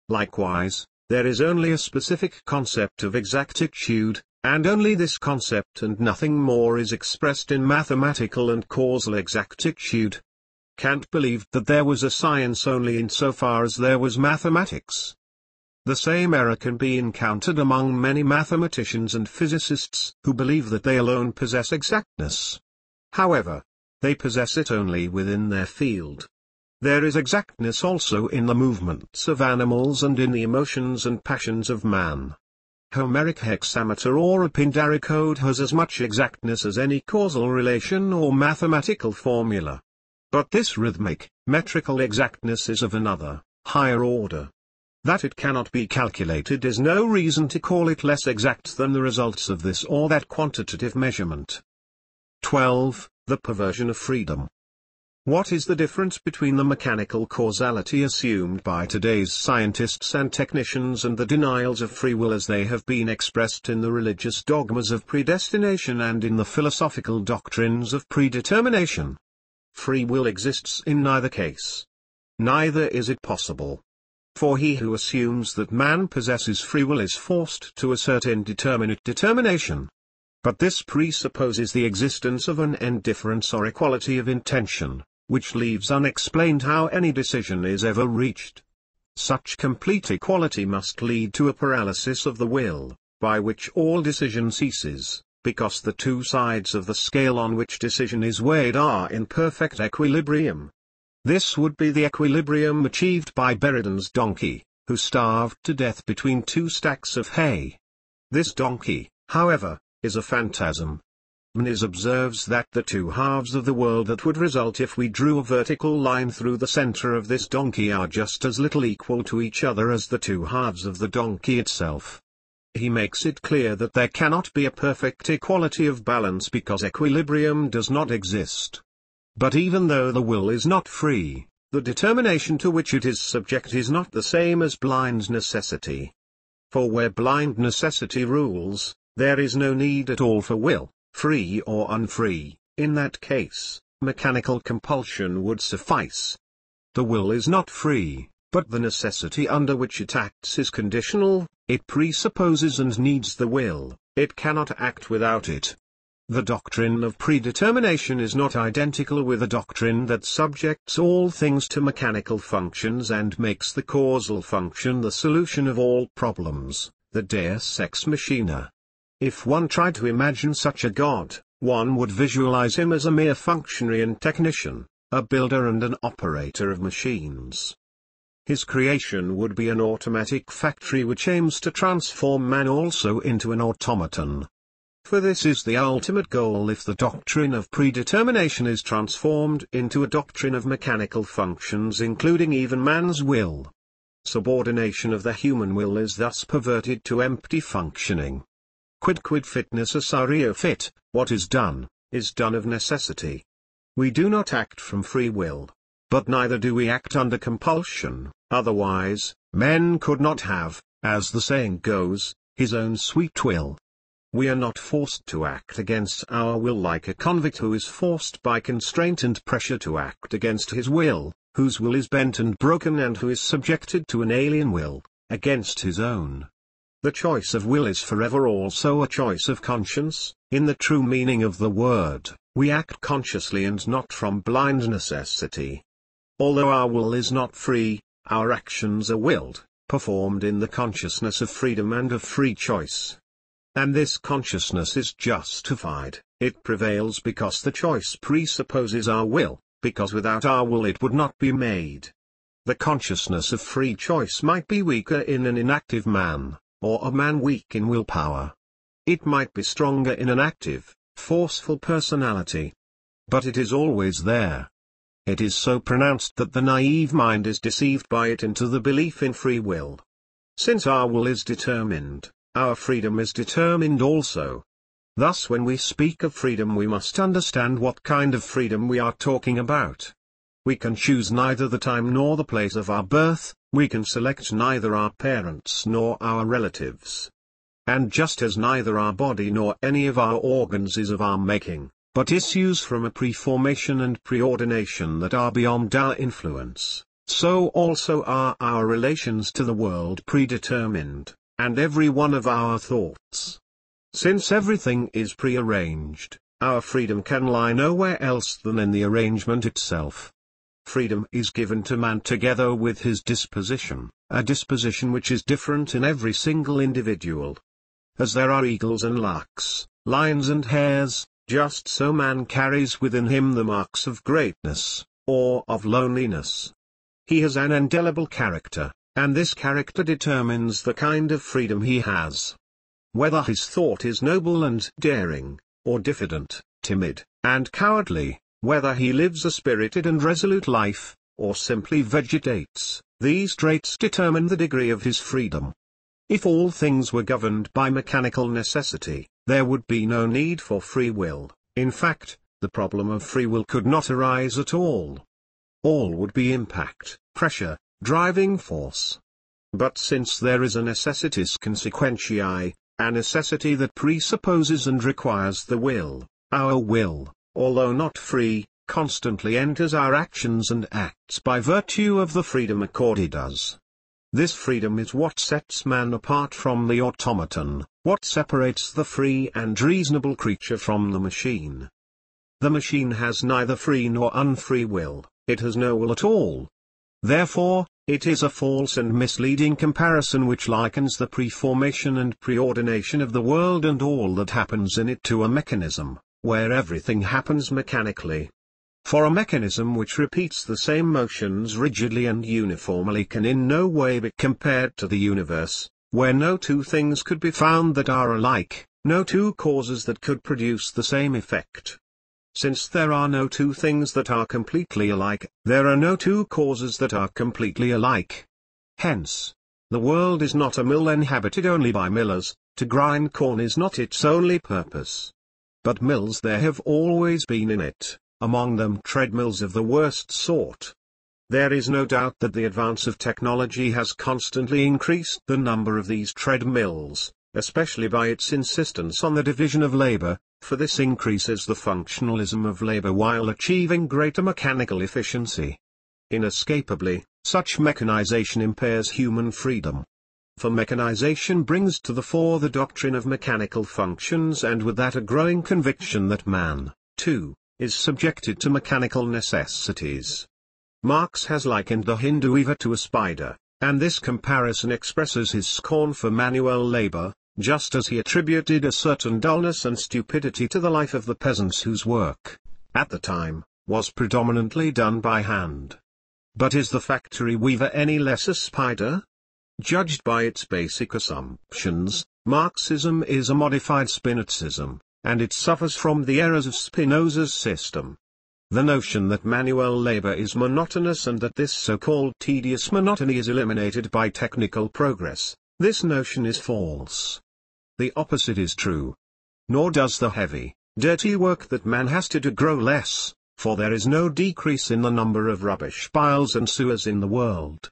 Likewise, there is only a specific concept of exactitude, and only this concept and nothing more is expressed in mathematical and causal exactitude. Kant believed that there was a science only insofar as there was mathematics. The same error can be encountered among many mathematicians and physicists who believe that they alone possess exactness. However, they possess it only within their field. There is exactness also in the movements of animals and in the emotions and passions of man. Homeric hexameter or a Pindaric code has as much exactness as any causal relation or mathematical formula. But this rhythmic, metrical exactness is of another, higher order. That it cannot be calculated is no reason to call it less exact than the results of this or that quantitative measurement. 12. The perversion of freedom. What is the difference between the mechanical causality assumed by today's scientists and technicians and the denials of free will as they have been expressed in the religious dogmas of predestination and in the philosophical doctrines of predetermination? Free will exists in neither case. Neither is it possible. For he who assumes that man possesses free will is forced to assert indeterminate determination. But this presupposes the existence of an indifference or equality of intention, which leaves unexplained how any decision is ever reached. Such complete equality must lead to a paralysis of the will, by which all decision ceases, because the two sides of the scale on which decision is weighed are in perfect equilibrium. This would be the equilibrium achieved by Buridan's donkey, who starved to death between two stacks of hay. This donkey, however, is a phantasm. Mnes observes that the two halves of the world that would result if we drew a vertical line through the center of this donkey are just as little equal to each other as the two halves of the donkey itself. He makes it clear that there cannot be a perfect equality of balance because equilibrium does not exist. But even though the will is not free, the determination to which it is subject is not the same as blind necessity. For where blind necessity rules, there is no need at all for will, free or unfree. In that case, mechanical compulsion would suffice. The will is not free, but the necessity under which it acts is conditional, it presupposes and needs the will, it cannot act without it. The doctrine of predetermination is not identical with a doctrine that subjects all things to mechanical functions and makes the causal function the solution of all problems, the deus ex machina. If one tried to imagine such a God, one would visualize him as a mere functionary and technician, a builder and an operator of machines. His creation would be an automatic factory which aims to transform man also into an automaton. For this is the ultimate goal if the doctrine of predetermination is transformed into a doctrine of mechanical functions including even man's will. Subordination of the human will is thus perverted to empty functioning. Quid fit necessario fit, what is done of necessity. We do not act from free will. But neither do we act under compulsion, otherwise, men could not have, as the saying goes, his own sweet will. We are not forced to act against our will like a convict who is forced by constraint and pressure to act against his will, whose will is bent and broken and who is subjected to an alien will, against his own. The choice of will is forever also a choice of conscience. In the true meaning of the word, we act consciously and not from blind necessity. Although our will is not free, our actions are willed, performed in the consciousness of freedom and of free choice. And this consciousness is justified, it prevails because the choice presupposes our will, because without our will it would not be made. The consciousness of free choice might be weaker in an inactive man, or a man weak in willpower. It might be stronger in an active, forceful personality. But it is always there. It is so pronounced that the naive mind is deceived by it into the belief in free will. Since our will is determined, our freedom is determined also. Thus when we speak of freedom we must understand what kind of freedom we are talking about. We can choose neither the time nor the place of our birth, we can select neither our parents nor our relatives. And just as neither our body nor any of our organs is of our making, but issues from a preformation and preordination that are beyond our influence, so also are our relations to the world predetermined, and every one of our thoughts. Since everything is prearranged, our freedom can lie nowhere else than in the arrangement itself. Freedom is given to man together with his disposition, a disposition which is different in every single individual. As there are eagles and larks, lions and hares, just so man carries within him the marks of greatness, or of loneliness. He has an indelible character, and this character determines the kind of freedom he has. Whether his thought is noble and daring, or diffident, timid, and cowardly, whether he lives a spirited and resolute life, or simply vegetates, these traits determine the degree of his freedom. If all things were governed by mechanical necessity, there would be no need for free will. In fact, the problem of free will could not arise at all. All would be impact, pressure, driving force. But since there is a necessitas consequentiae, a necessity that presupposes and requires the will, our will, although not free, constantly enters our actions and acts by virtue of the freedom accorded us. This freedom is what sets man apart from the automaton, what separates the free and reasonable creature from the machine. The machine has neither free nor unfree will, it has no will at all. Therefore, it is a false and misleading comparison which likens the preformation and preordination of the world and all that happens in it to a mechanism, where everything happens mechanically. For a mechanism which repeats the same motions rigidly and uniformly can in no way be compared to the universe, where no two things could be found that are alike, no two causes that could produce the same effect. Since there are no two things that are completely alike, there are no two causes that are completely alike. Hence, the world is not a mill inhabited only by millers, to grind corn is not its only purpose. But mills there have always been in it, among them treadmills of the worst sort. There is no doubt that the advance of technology has constantly increased the number of these treadmills, especially by its insistence on the division of labor, for this increases the functionalism of labor while achieving greater mechanical efficiency. Inescapably, such mechanization impairs human freedom. For mechanization brings to the fore the doctrine of mechanical functions and with that a growing conviction that man, too, is subjected to mechanical necessities. Marx has likened the Hindu weaver to a spider, and this comparison expresses his scorn for manual labor, just as he attributed a certain dullness and stupidity to the life of the peasants whose work, at the time, was predominantly done by hand. But is the factory weaver any less a spider? Judged by its basic assumptions, Marxism is a modified Spinozism, and it suffers from the errors of Spinoza's system. The notion that manual labor is monotonous and that this so-called tedious monotony is eliminated by technical progress, this notion is false. The opposite is true. Nor does the heavy, dirty work that man has to do grow less, for there is no decrease in the number of rubbish piles and sewers in the world.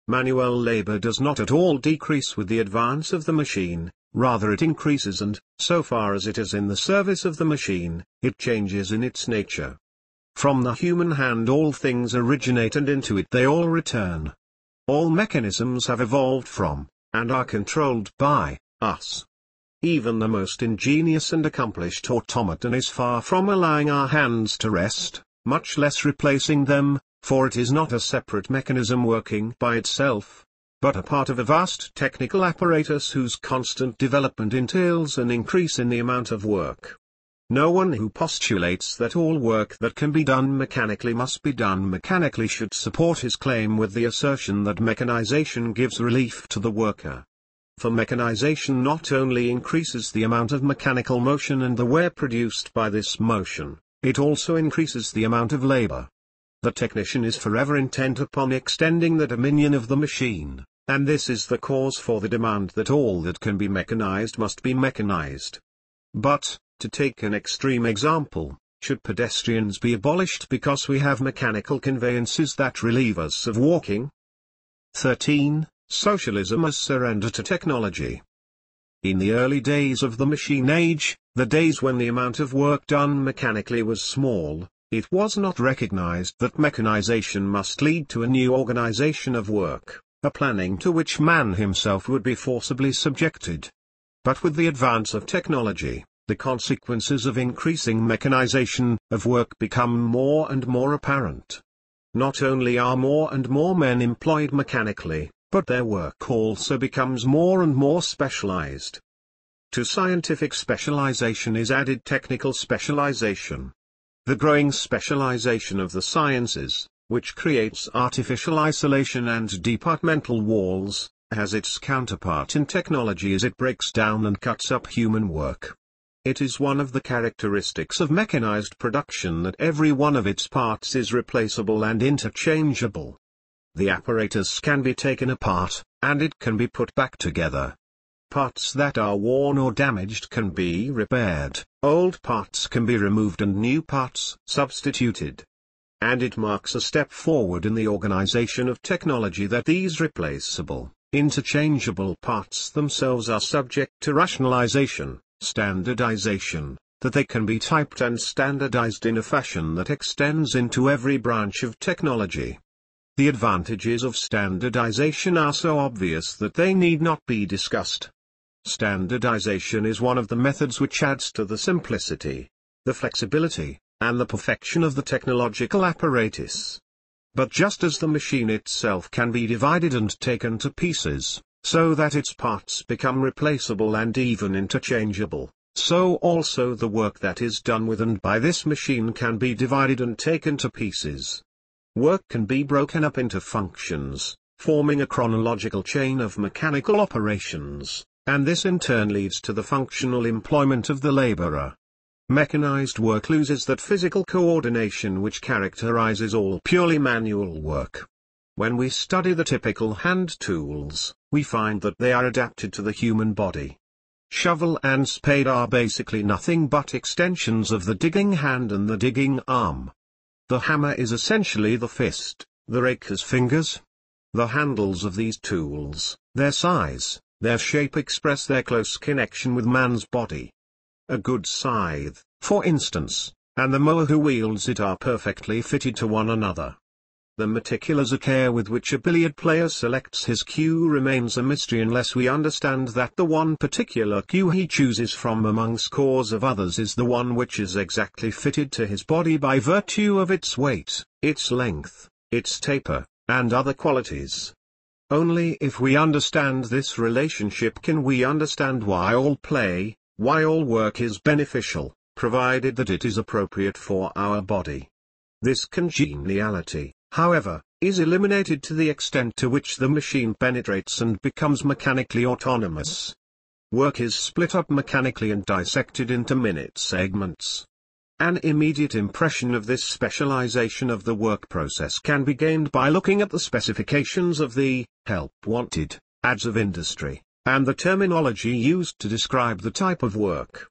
Manual labor does not at all decrease with the advance of the machine, rather it increases and, so far as it is in the service of the machine, it changes in its nature. From the human hand all things originate and into it they all return. All mechanisms have evolved from, and are controlled by us. Even the most ingenious and accomplished automaton is far from allowing our hands to rest, much less replacing them, for it is not a separate mechanism working by itself, but a part of a vast technical apparatus whose constant development entails an increase in the amount of work. No one who postulates that all work that can be done mechanically must be done mechanically should support his claim with the assertion that mechanization gives relief to the worker. For mechanization not only increases the amount of mechanical motion and the wear produced by this motion, it also increases the amount of labor. The technician is forever intent upon extending the dominion of the machine, and this is the cause for the demand that all that can be mechanized must be mechanized. But, to take an extreme example, should pedestrians be abolished because we have mechanical conveyances that relieve us of walking? 13. Socialism as surrender to technology. In the early days of the machine age, the days when the amount of work done mechanically was small, it was not recognized that mechanization must lead to a new organization of work, a planning to which man himself would be forcibly subjected. But with the advance of technology, the consequences of increasing mechanization of work become more and more apparent. Not only are more and more men employed mechanically, but their work also becomes more and more specialized. To scientific specialization is added technical specialization. The growing specialization of the sciences, which creates artificial isolation and departmental walls, has its counterpart in technology as it breaks down and cuts up human work. It is one of the characteristics of mechanized production that every one of its parts is replaceable and interchangeable. The apparatus can be taken apart, and it can be put back together. Parts that are worn or damaged can be repaired, old parts can be removed and new parts substituted. And it marks a step forward in the organization of technology that these replaceable, interchangeable parts themselves are subject to rationalization, standardization, that they can be typed and standardized in a fashion that extends into every branch of technology. The advantages of standardization are so obvious that they need not be discussed. Standardization is one of the methods which adds to the simplicity, the flexibility, and the perfection of the technological apparatus. But just as the machine itself can be divided and taken to pieces, so that its parts become replaceable and even interchangeable, so also the work that is done with and by this machine can be divided and taken to pieces. Work can be broken up into functions, forming a chronological chain of mechanical operations, and this in turn leads to the functional employment of the laborer. Mechanized work loses that physical coordination which characterizes all purely manual work. When we study the typical hand tools, we find that they are adapted to the human body. Shovel and spade are basically nothing but extensions of the digging hand and the digging arm. The hammer is essentially the fist, the raker's fingers. The handles of these tools, their size, their shape express their close connection with man's body. A good scythe, for instance, and the mower who wields it are perfectly fitted to one another. The meticulous care with which a billiard player selects his cue remains a mystery unless we understand that the one particular cue he chooses from among scores of others is the one which is exactly fitted to his body by virtue of its weight, its length, its taper, and other qualities. Only if we understand this relationship can we understand why all play, why all work is beneficial, provided that it is appropriate for our body. This congeniality, however, is eliminated to the extent to which the machine penetrates and becomes mechanically autonomous. Work is split up mechanically and dissected into minute segments. An immediate impression of this specialization of the work process can be gained by looking at the specifications of the help wanted ads of industry, and the terminology used to describe the type of work.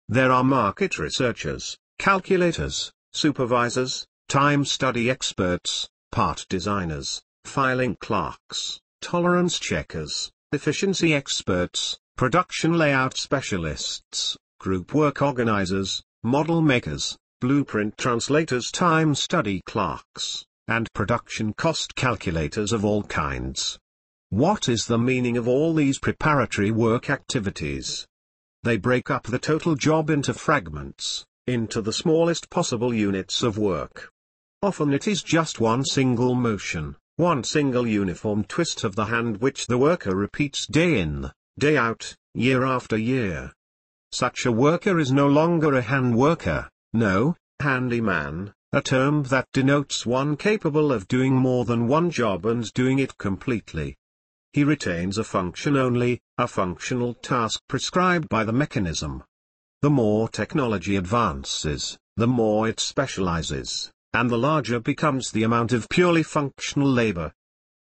There are market researchers, calculators, supervisors, time study experts, part designers, filing clerks, tolerance checkers, efficiency experts, production layout specialists, group work organizers, model makers, blueprint translators, time study clerks, and production cost calculators of all kinds. What is the meaning of all these preparatory work activities? They break up the total job into fragments, into the smallest possible units of work. Often it is just one single motion, one single uniform twist of the hand which the worker repeats day in, day out, year after year. Such a worker is no longer a hand worker, no, handyman, a term that denotes one capable of doing more than one job and doing it completely. He retains a function only, a functional task prescribed by the mechanism. The more technology advances, the more it specializes, and the larger becomes the amount of purely functional labor.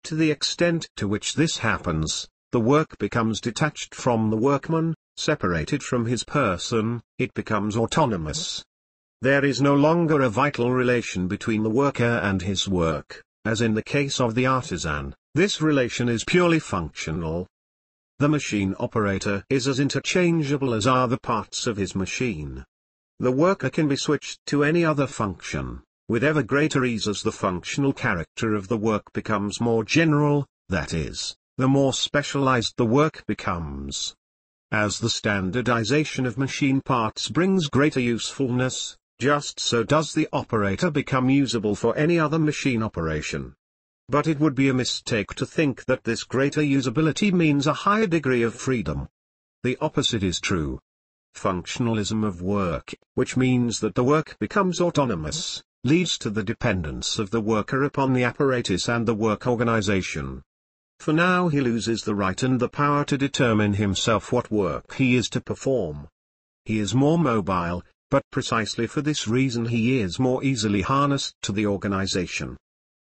To the extent to which this happens, the work becomes detached from the workman, separated from his person, it becomes autonomous. There is no longer a vital relation between the worker and his work, as in the case of the artisan. This relation is purely functional. The machine operator is as interchangeable as are the parts of his machine. The worker can be switched to any other function, with ever greater ease as the functional character of the work becomes more general, that is, the more specialized the work becomes. As the standardization of machine parts brings greater usefulness, just so does the operator become usable for any other machine operation. But it would be a mistake to think that this greater usability means a higher degree of freedom. The opposite is true. Functionalism of work, which means that the work becomes autonomous, leads to the dependence of the worker upon the apparatus and the work organization. For now he loses the right and the power to determine himself what work he is to perform. He is more mobile, but precisely for this reason he is more easily harnessed to the organization.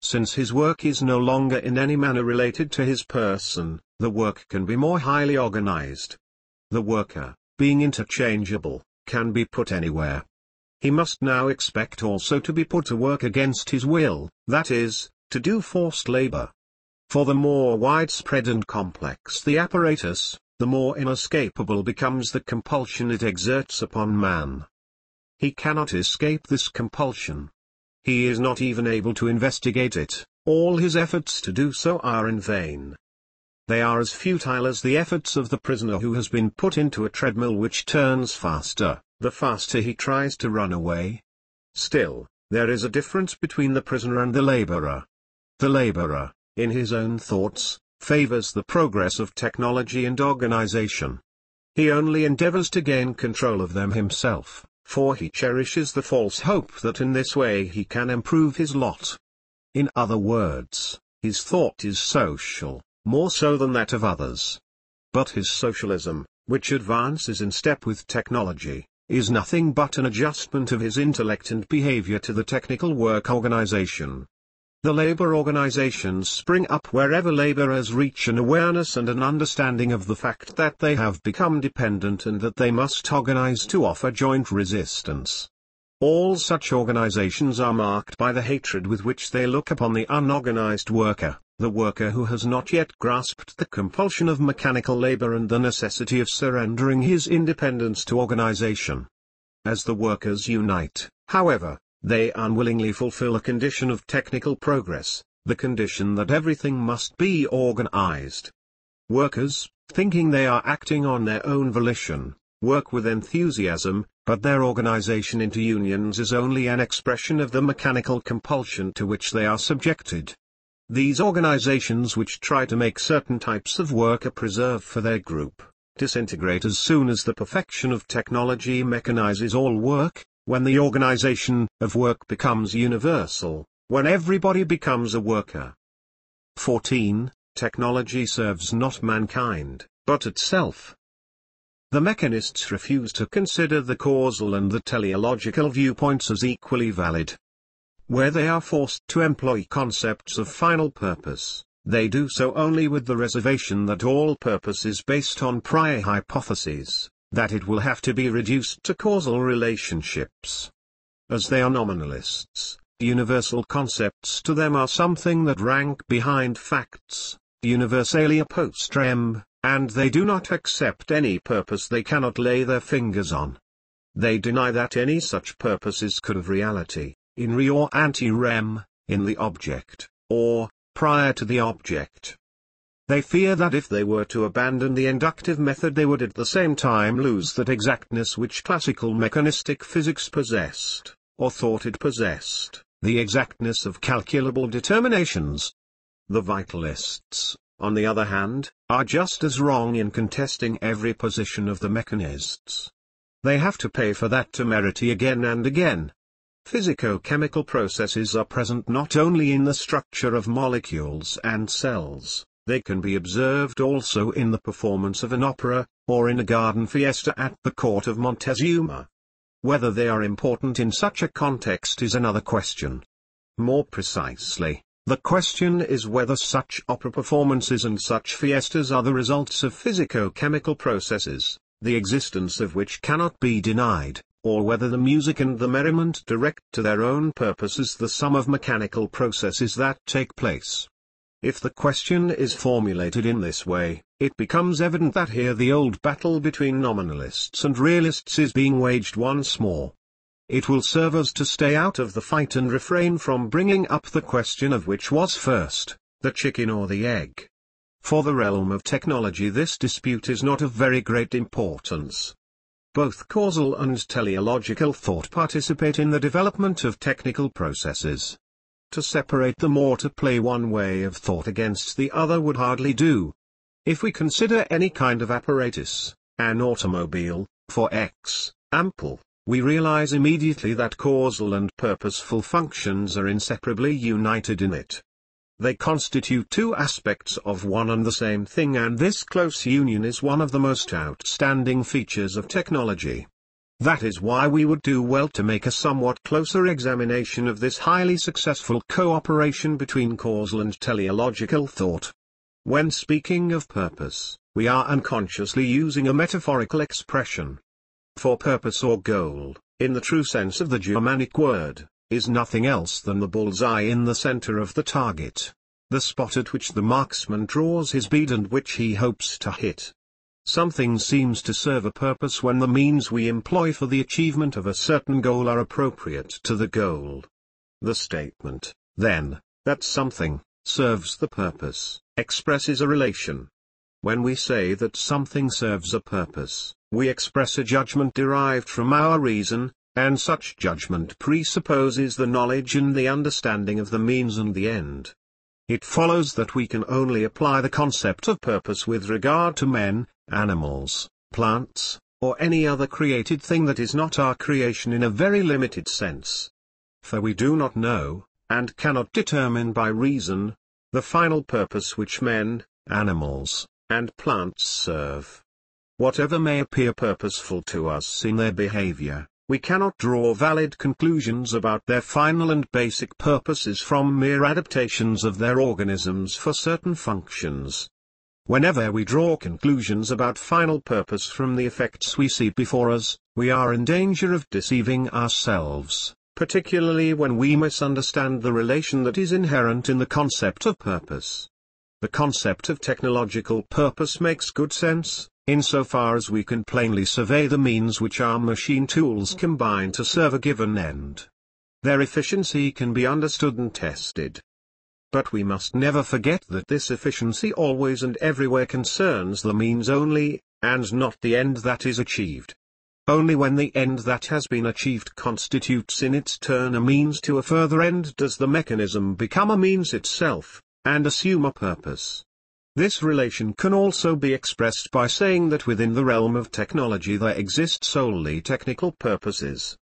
Since his work is no longer in any manner related to his person, the work can be more highly organized. The worker, being interchangeable, can be put anywhere. He must now expect also to be put to work against his will, that is, to do forced labor. For the more widespread and complex the apparatus, the more inescapable becomes the compulsion it exerts upon man. He cannot escape this compulsion. He is not even able to investigate it, all his efforts to do so are in vain. They are as futile as the efforts of the prisoner who has been put into a treadmill which turns faster, the faster he tries to run away. Still, there is a difference between the prisoner and the laborer. The laborer, in his own thoughts, favors the progress of technology and organization. He only endeavors to gain control of them himself, for he cherishes the false hope that in this way he can improve his lot. In other words, his thought is social, more so than that of others. But his socialism, which advances in step with technology, is nothing but an adjustment of his intellect and behavior to the technical work organization. The labor organizations spring up wherever laborers reach an awareness and an understanding of the fact that they have become dependent and that they must organize to offer joint resistance. All such organizations are marked by the hatred with which they look upon the unorganized worker, the worker who has not yet grasped the compulsion of mechanical labor and the necessity of surrendering his independence to organization. As the workers unite, however, they unwillingly fulfill a condition of technical progress, the condition that everything must be organized. Workers, thinking they are acting on their own volition, work with enthusiasm, but their organization into unions is only an expression of the mechanical compulsion to which they are subjected. These organizations which try to make certain types of work a preserve for their group, disintegrate as soon as the perfection of technology mechanizes all work. When the organization of work becomes universal, when everybody becomes a worker. 14. Technology serves not mankind, but itself. The mechanists refuse to consider the causal and the teleological viewpoints as equally valid. Where they are forced to employ concepts of final purpose, they do so only with the reservation that all purpose is based on prior hypotheses, that it will have to be reduced to causal relationships. As they are nominalists, universal concepts to them are something that rank behind facts, universalia post rem, and they do not accept any purpose they cannot lay their fingers on. They deny that any such purposes could have reality, in re or ante rem, in the object, or prior to the object. They fear that if they were to abandon the inductive method they would at the same time lose that exactness which classical mechanistic physics possessed, or thought it possessed, the exactness of calculable determinations. The vitalists, on the other hand, are just as wrong in contesting every position of the mechanists. They have to pay for that temerity again and again. Physico-chemical processes are present not only in the structure of molecules and cells, they can be observed also in the performance of an opera, or in a garden fiesta at the court of Montezuma. Whether they are important in such a context is another question. More precisely, the question is whether such opera performances and such fiestas are the results of physico-chemical processes, the existence of which cannot be denied, or whether the music and the merriment direct to their own purposes the sum of mechanical processes that take place. If the question is formulated in this way, it becomes evident that here the old battle between nominalists and realists is being waged once more. It will serve us to stay out of the fight and refrain from bringing up the question of which was first, the chicken or the egg. For the realm of technology this dispute is not of very great importance. Both causal and teleological thought participate in the development of technical processes. To separate them or to play one way of thought against the other would hardly do. If we consider any kind of apparatus, an automobile, for example, we realize immediately that causal and purposeful functions are inseparably united in it. They constitute two aspects of one and the same thing, and this close union is one of the most outstanding features of technology. That is why we would do well to make a somewhat closer examination of this highly successful cooperation between causal and teleological thought. When speaking of purpose, we are unconsciously using a metaphorical expression. For purpose or goal, in the true sense of the Germanic word, is nothing else than the bull's-eye in the center of the target, the spot at which the marksman draws his bead and which he hopes to hit. Something seems to serve a purpose when the means we employ for the achievement of a certain goal are appropriate to the goal. The statement, then, that something serves the purpose, expresses a relation. When we say that something serves a purpose, we express a judgment derived from our reason, and such judgment presupposes the knowledge and the understanding of the means and the end. It follows that we can only apply the concept of purpose with regard to men, animals, plants, or any other created thing that is not our creation in a very limited sense. For we do not know, and cannot determine by reason, the final purpose which men, animals, and plants serve. Whatever may appear purposeful to us in their behavior, we cannot draw valid conclusions about their final and basic purposes from mere adaptations of their organisms for certain functions. Whenever we draw conclusions about final purpose from the effects we see before us, we are in danger of deceiving ourselves, particularly when we misunderstand the relation that is inherent in the concept of purpose. The concept of technological purpose makes good sense, insofar as we can plainly survey the means which our machine tools combine to serve a given end. Their efficiency can be understood and tested. But we must never forget that this efficiency always and everywhere concerns the means only, and not the end that is achieved. Only when the end that has been achieved constitutes in its turn a means to a further end does the mechanism become a means itself, and assume a purpose. This relation can also be expressed by saying that within the realm of technology there exist solely technical purposes.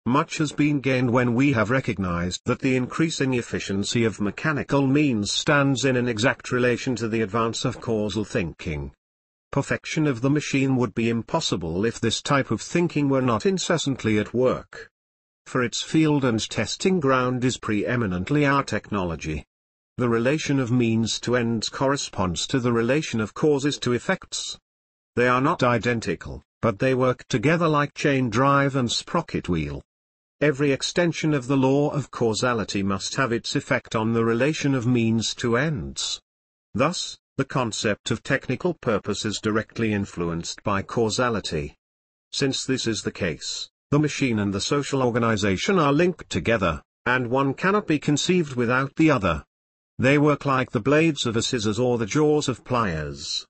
Much has been gained when we have recognized that the increasing efficiency of mechanical means stands in an exact relation to the advance of causal thinking. Perfection of the machine would be impossible if this type of thinking were not incessantly at work. For its field and testing ground is preeminently our technology. The relation of means to ends corresponds to the relation of causes to effects. They are not identical, but they work together like chain drive and sprocket wheel. Every extension of the law of causality must have its effect on the relation of means to ends. Thus, the concept of technical purpose is directly influenced by causality. Since this is the case, the machine and the social organization are linked together, and one cannot be conceived without the other. They work like the blades of a scissors or the jaws of pliers.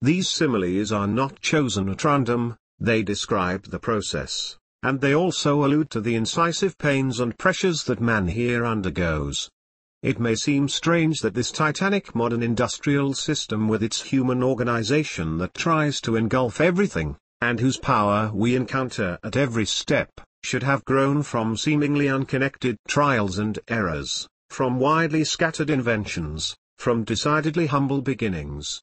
These similes are not chosen at random, they describe the process, and they also allude to the incisive pains and pressures that man here undergoes. It may seem strange that this titanic modern industrial system with its human organization that tries to engulf everything, and whose power we encounter at every step, should have grown from seemingly unconnected trials and errors, from widely scattered inventions, from decidedly humble beginnings.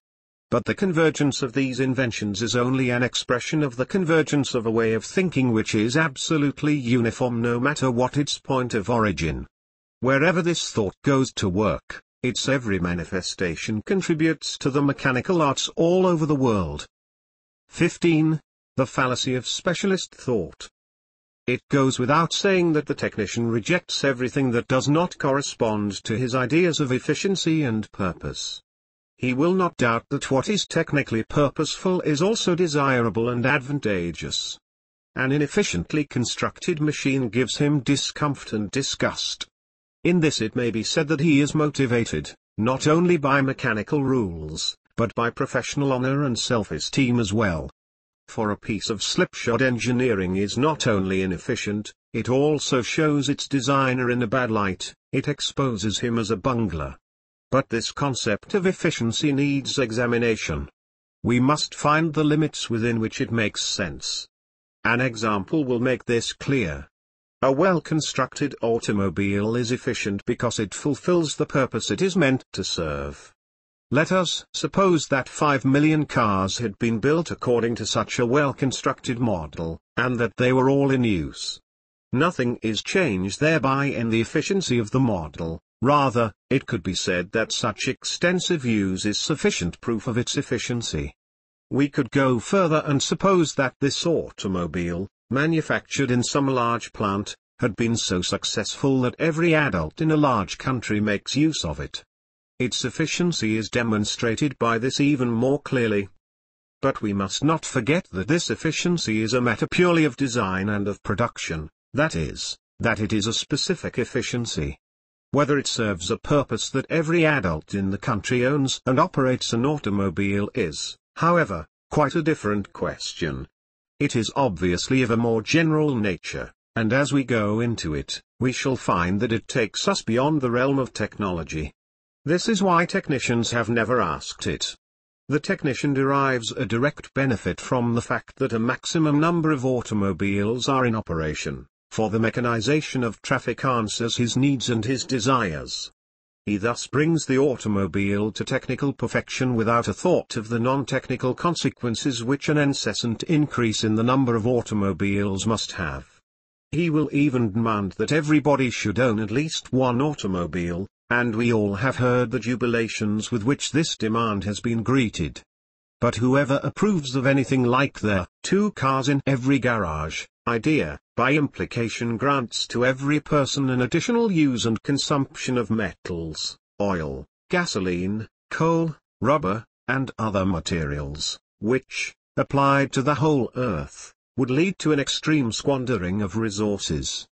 But the convergence of these inventions is only an expression of the convergence of a way of thinking which is absolutely uniform no matter what its point of origin. Wherever this thought goes to work, its every manifestation contributes to the mechanical arts all over the world. 15. The fallacy of specialist thought. It goes without saying that the technician rejects everything that does not correspond to his ideas of efficiency and purpose. He will not doubt that what is technically purposeful is also desirable and advantageous. An inefficiently constructed machine gives him discomfort and disgust. In this it may be said that he is motivated, not only by mechanical rules, but by professional honor and self-esteem as well. For a piece of slipshod engineering is not only inefficient, it also shows its designer in a bad light, it exposes him as a bungler. But this concept of efficiency needs examination. We must find the limits within which it makes sense. An example will make this clear. A well-constructed automobile is efficient because it fulfills the purpose it is meant to serve. Let us suppose that 5 million cars had been built according to such a well-constructed model, and that they were all in use. Nothing is changed thereby in the efficiency of the model, rather, it could be said that such extensive use is sufficient proof of its efficiency. We could go further and suppose that this automobile, manufactured in some large plant, had been so successful that every adult in a large country makes use of it. Its efficiency is demonstrated by this even more clearly. But we must not forget that this efficiency is a matter purely of design and of production, that is, that it is a specific efficiency. Whether it serves a purpose that every adult in the country owns and operates an automobile is, however, quite a different question. It is obviously of a more general nature, and as we go into it, we shall find that it takes us beyond the realm of technology. This is why technicians have never asked it. The technician derives a direct benefit from the fact that a maximum number of automobiles are in operation, for the mechanization of traffic answers his needs and his desires. He thus brings the automobile to technical perfection without a thought of the non-technical consequences which an incessant increase in the number of automobiles must have. He will even demand that everybody should own at least one automobile, and we all have heard the jubilations with which this demand has been greeted. But whoever approves of anything like the 2 cars in every garage idea, by implication grants to every person an additional use and consumption of metals, oil, gasoline, coal, rubber, and other materials, which, applied to the whole earth, would lead to an extreme squandering of resources.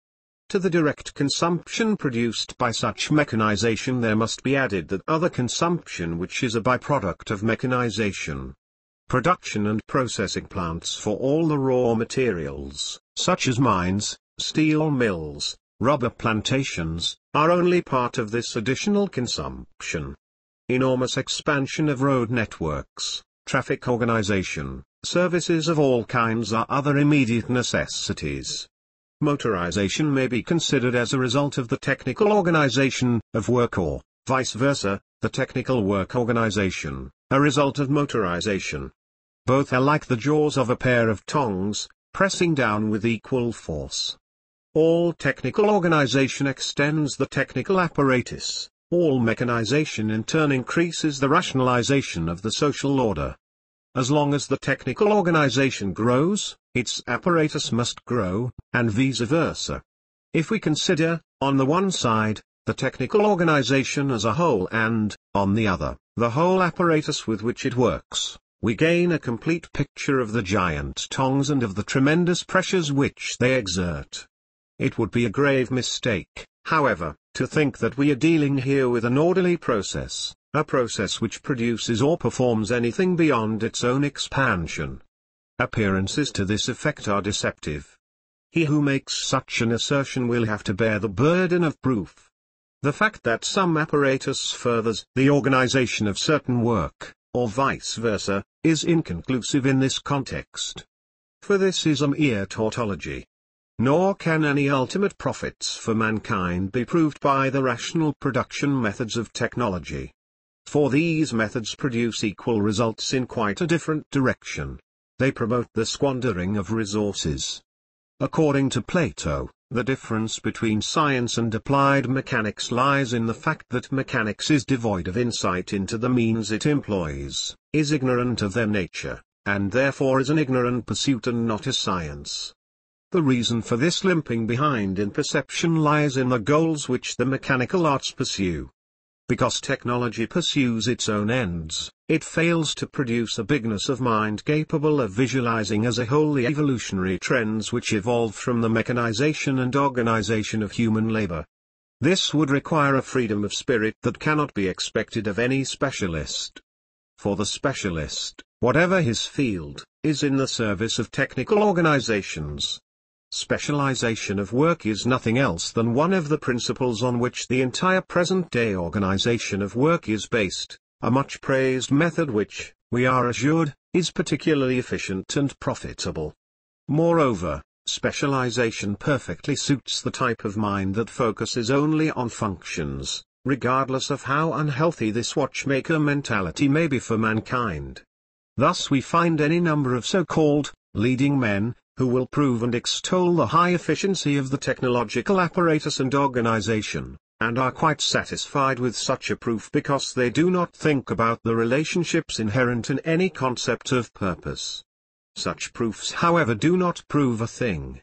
To the direct consumption produced by such mechanization there must be added that other consumption which is a byproduct of mechanization. Production and processing plants for all the raw materials, such as mines, steel mills, rubber plantations, are only part of this additional consumption. Enormous expansion of road networks, traffic organization, services of all kinds are other immediate necessities. Motorization may be considered as a result of the technical organization of work or, vice versa, the technical work organization, a result of motorization. Both are like the jaws of a pair of tongs, pressing down with equal force. All technical organization extends the technical apparatus, all mechanization in turn increases the rationalization of the social order. As long as the technical organization grows, its apparatus must grow, and vice versa. If we consider, on the one side, the technical organization as a whole and, on the other, the whole apparatus with which it works, we gain a complete picture of the giant tongs and of the tremendous pressures which they exert. It would be a grave mistake, However, to think that we are dealing here with an orderly process, a process which produces or performs anything beyond its own expansion. Appearances to this effect are deceptive. He who makes such an assertion will have to bear the burden of proof. The fact that some apparatus furthers the organization of certain work, or vice versa, is inconclusive in this context. For this is a mere tautology. Nor can any ultimate profits for mankind be proved by the rational production methods of technology. For these methods produce equal results in quite a different direction. They promote the squandering of resources. According to Plato, the difference between science and applied mechanics lies in the fact that mechanics is devoid of insight into the means it employs, is ignorant of their nature, and therefore is an ignorant pursuit and not a science. The reason for this limping behind in perception lies in the goals which the mechanical arts pursue. Because technology pursues its own ends, it fails to produce a bigness of mind capable of visualizing as a whole the evolutionary trends which evolve from the mechanization and organization of human labor. This would require a freedom of spirit that cannot be expected of any specialist. For the specialist, whatever his field, is in the service of technical organizations. Specialization of work is nothing else than one of the principles on which the entire present-day organization of work is based, a much-praised method which, we are assured, is particularly efficient and profitable. Moreover, specialization perfectly suits the type of mind that focuses only on functions, regardless of how unhealthy this watchmaker mentality may be for mankind. Thus we find any number of so-called leading men, who will prove and extol the high efficiency of the technological apparatus and organization, and are quite satisfied with such a proof because they do not think about the relationships inherent in any concept of purpose. Such proofs, however, do not prove a thing.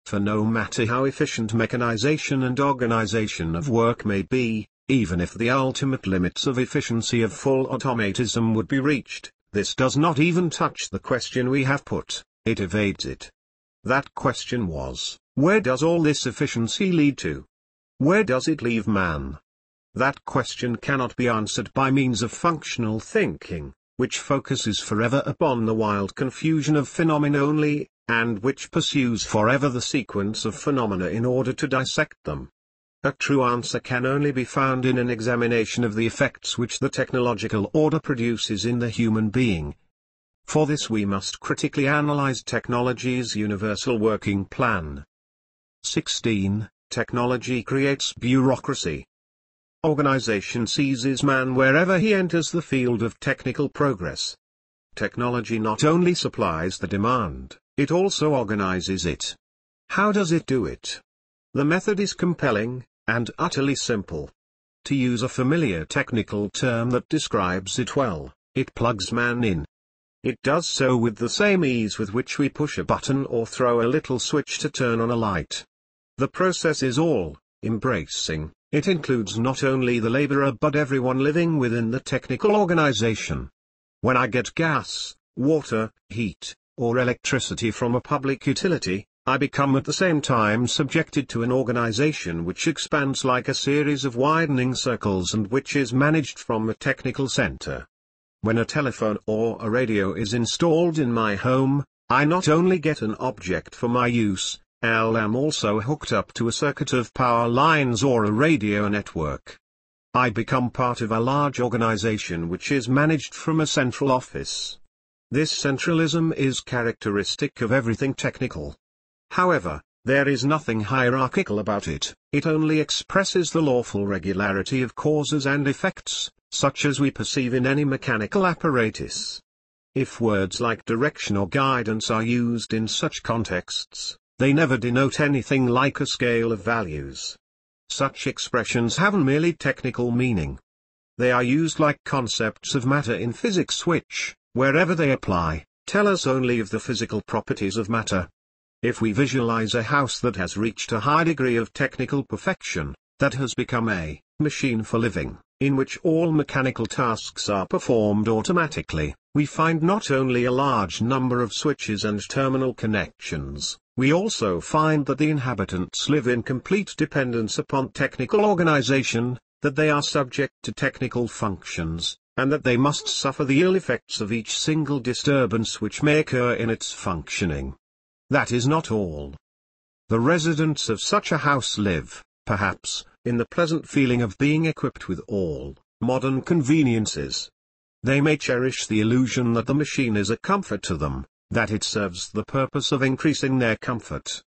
For no matter how efficient mechanization and organization of work may be, even if the ultimate limits of efficiency of full automatism would be reached, this does not even touch the question we have put, it evades it. That question was, where does all this efficiency lead to? Where does it leave man? That question cannot be answered by means of functional thinking, which focuses forever upon the wild confusion of phenomena only, and which pursues forever the sequence of phenomena in order to dissect them. A true answer can only be found in an examination of the effects which the technological order produces in the human being. For this we must critically analyze technology's universal working plan. 16. Technology creates bureaucracy. Organization seizes man wherever he enters the field of technical progress. Technology not only supplies the demand, it also organizes it. How does it do it? The method is compelling, and utterly simple. To use a familiar technical term that describes it well, it plugs man in. It does so with the same ease with which we push a button or throw a little switch to turn on a light. The process is all-embracing, it includes not only the laborer but everyone living within the technical organization. When I get gas, water, heat, or electricity from a public utility, I become at the same time subjected to an organization which expands like a series of widening circles and which is managed from a technical center. When a telephone or a radio is installed in my home, I not only get an object for my use, I am also hooked up to a circuit of power lines or a radio network. I become part of a large organization which is managed from a central office. This centralism is characteristic of everything technical. However, there is nothing hierarchical about it, it only expresses the lawful regularity of causes and effects, such as we perceive in any mechanical apparatus. If words like direction or guidance are used in such contexts, they never denote anything like a scale of values. Such expressions have a merely technical meaning. They are used like concepts of matter in physics which, wherever they apply, tell us only of the physical properties of matter. If we visualize a house that has reached a high degree of technical perfection, that has become a machine for living, in which all mechanical tasks are performed automatically, we find not only a large number of switches and terminal connections, we also find that the inhabitants live in complete dependence upon technical organization, that they are subject to technical functions, and that they must suffer the ill effects of each single disturbance which may occur in its functioning. That is not all. The residents of such a house live, perhaps, in the pleasant feeling of being equipped with all modern conveniences. They may cherish the illusion that the machine is a comfort to them, that it serves the purpose of increasing their comfort.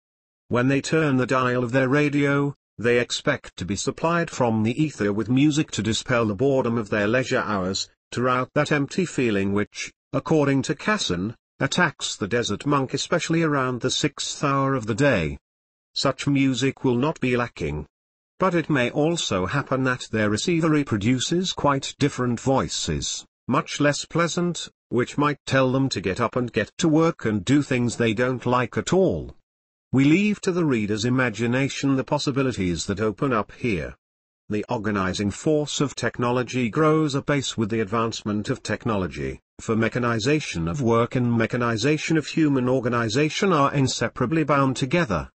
When they turn the dial of their radio, they expect to be supplied from the ether with music to dispel the boredom of their leisure hours, to rout that empty feeling which, according to Casson, attacks the desert monk especially around the 6th hour of the day. Such music will not be lacking. But it may also happen that their receiver reproduces quite different voices, much less pleasant, which might tell them to get up and get to work and do things they don't like at all. We leave to the reader's imagination the possibilities that open up here. The organizing force of technology grows apace with the advancement of technology, for mechanization of work and mechanization of human organization are inseparably bound together.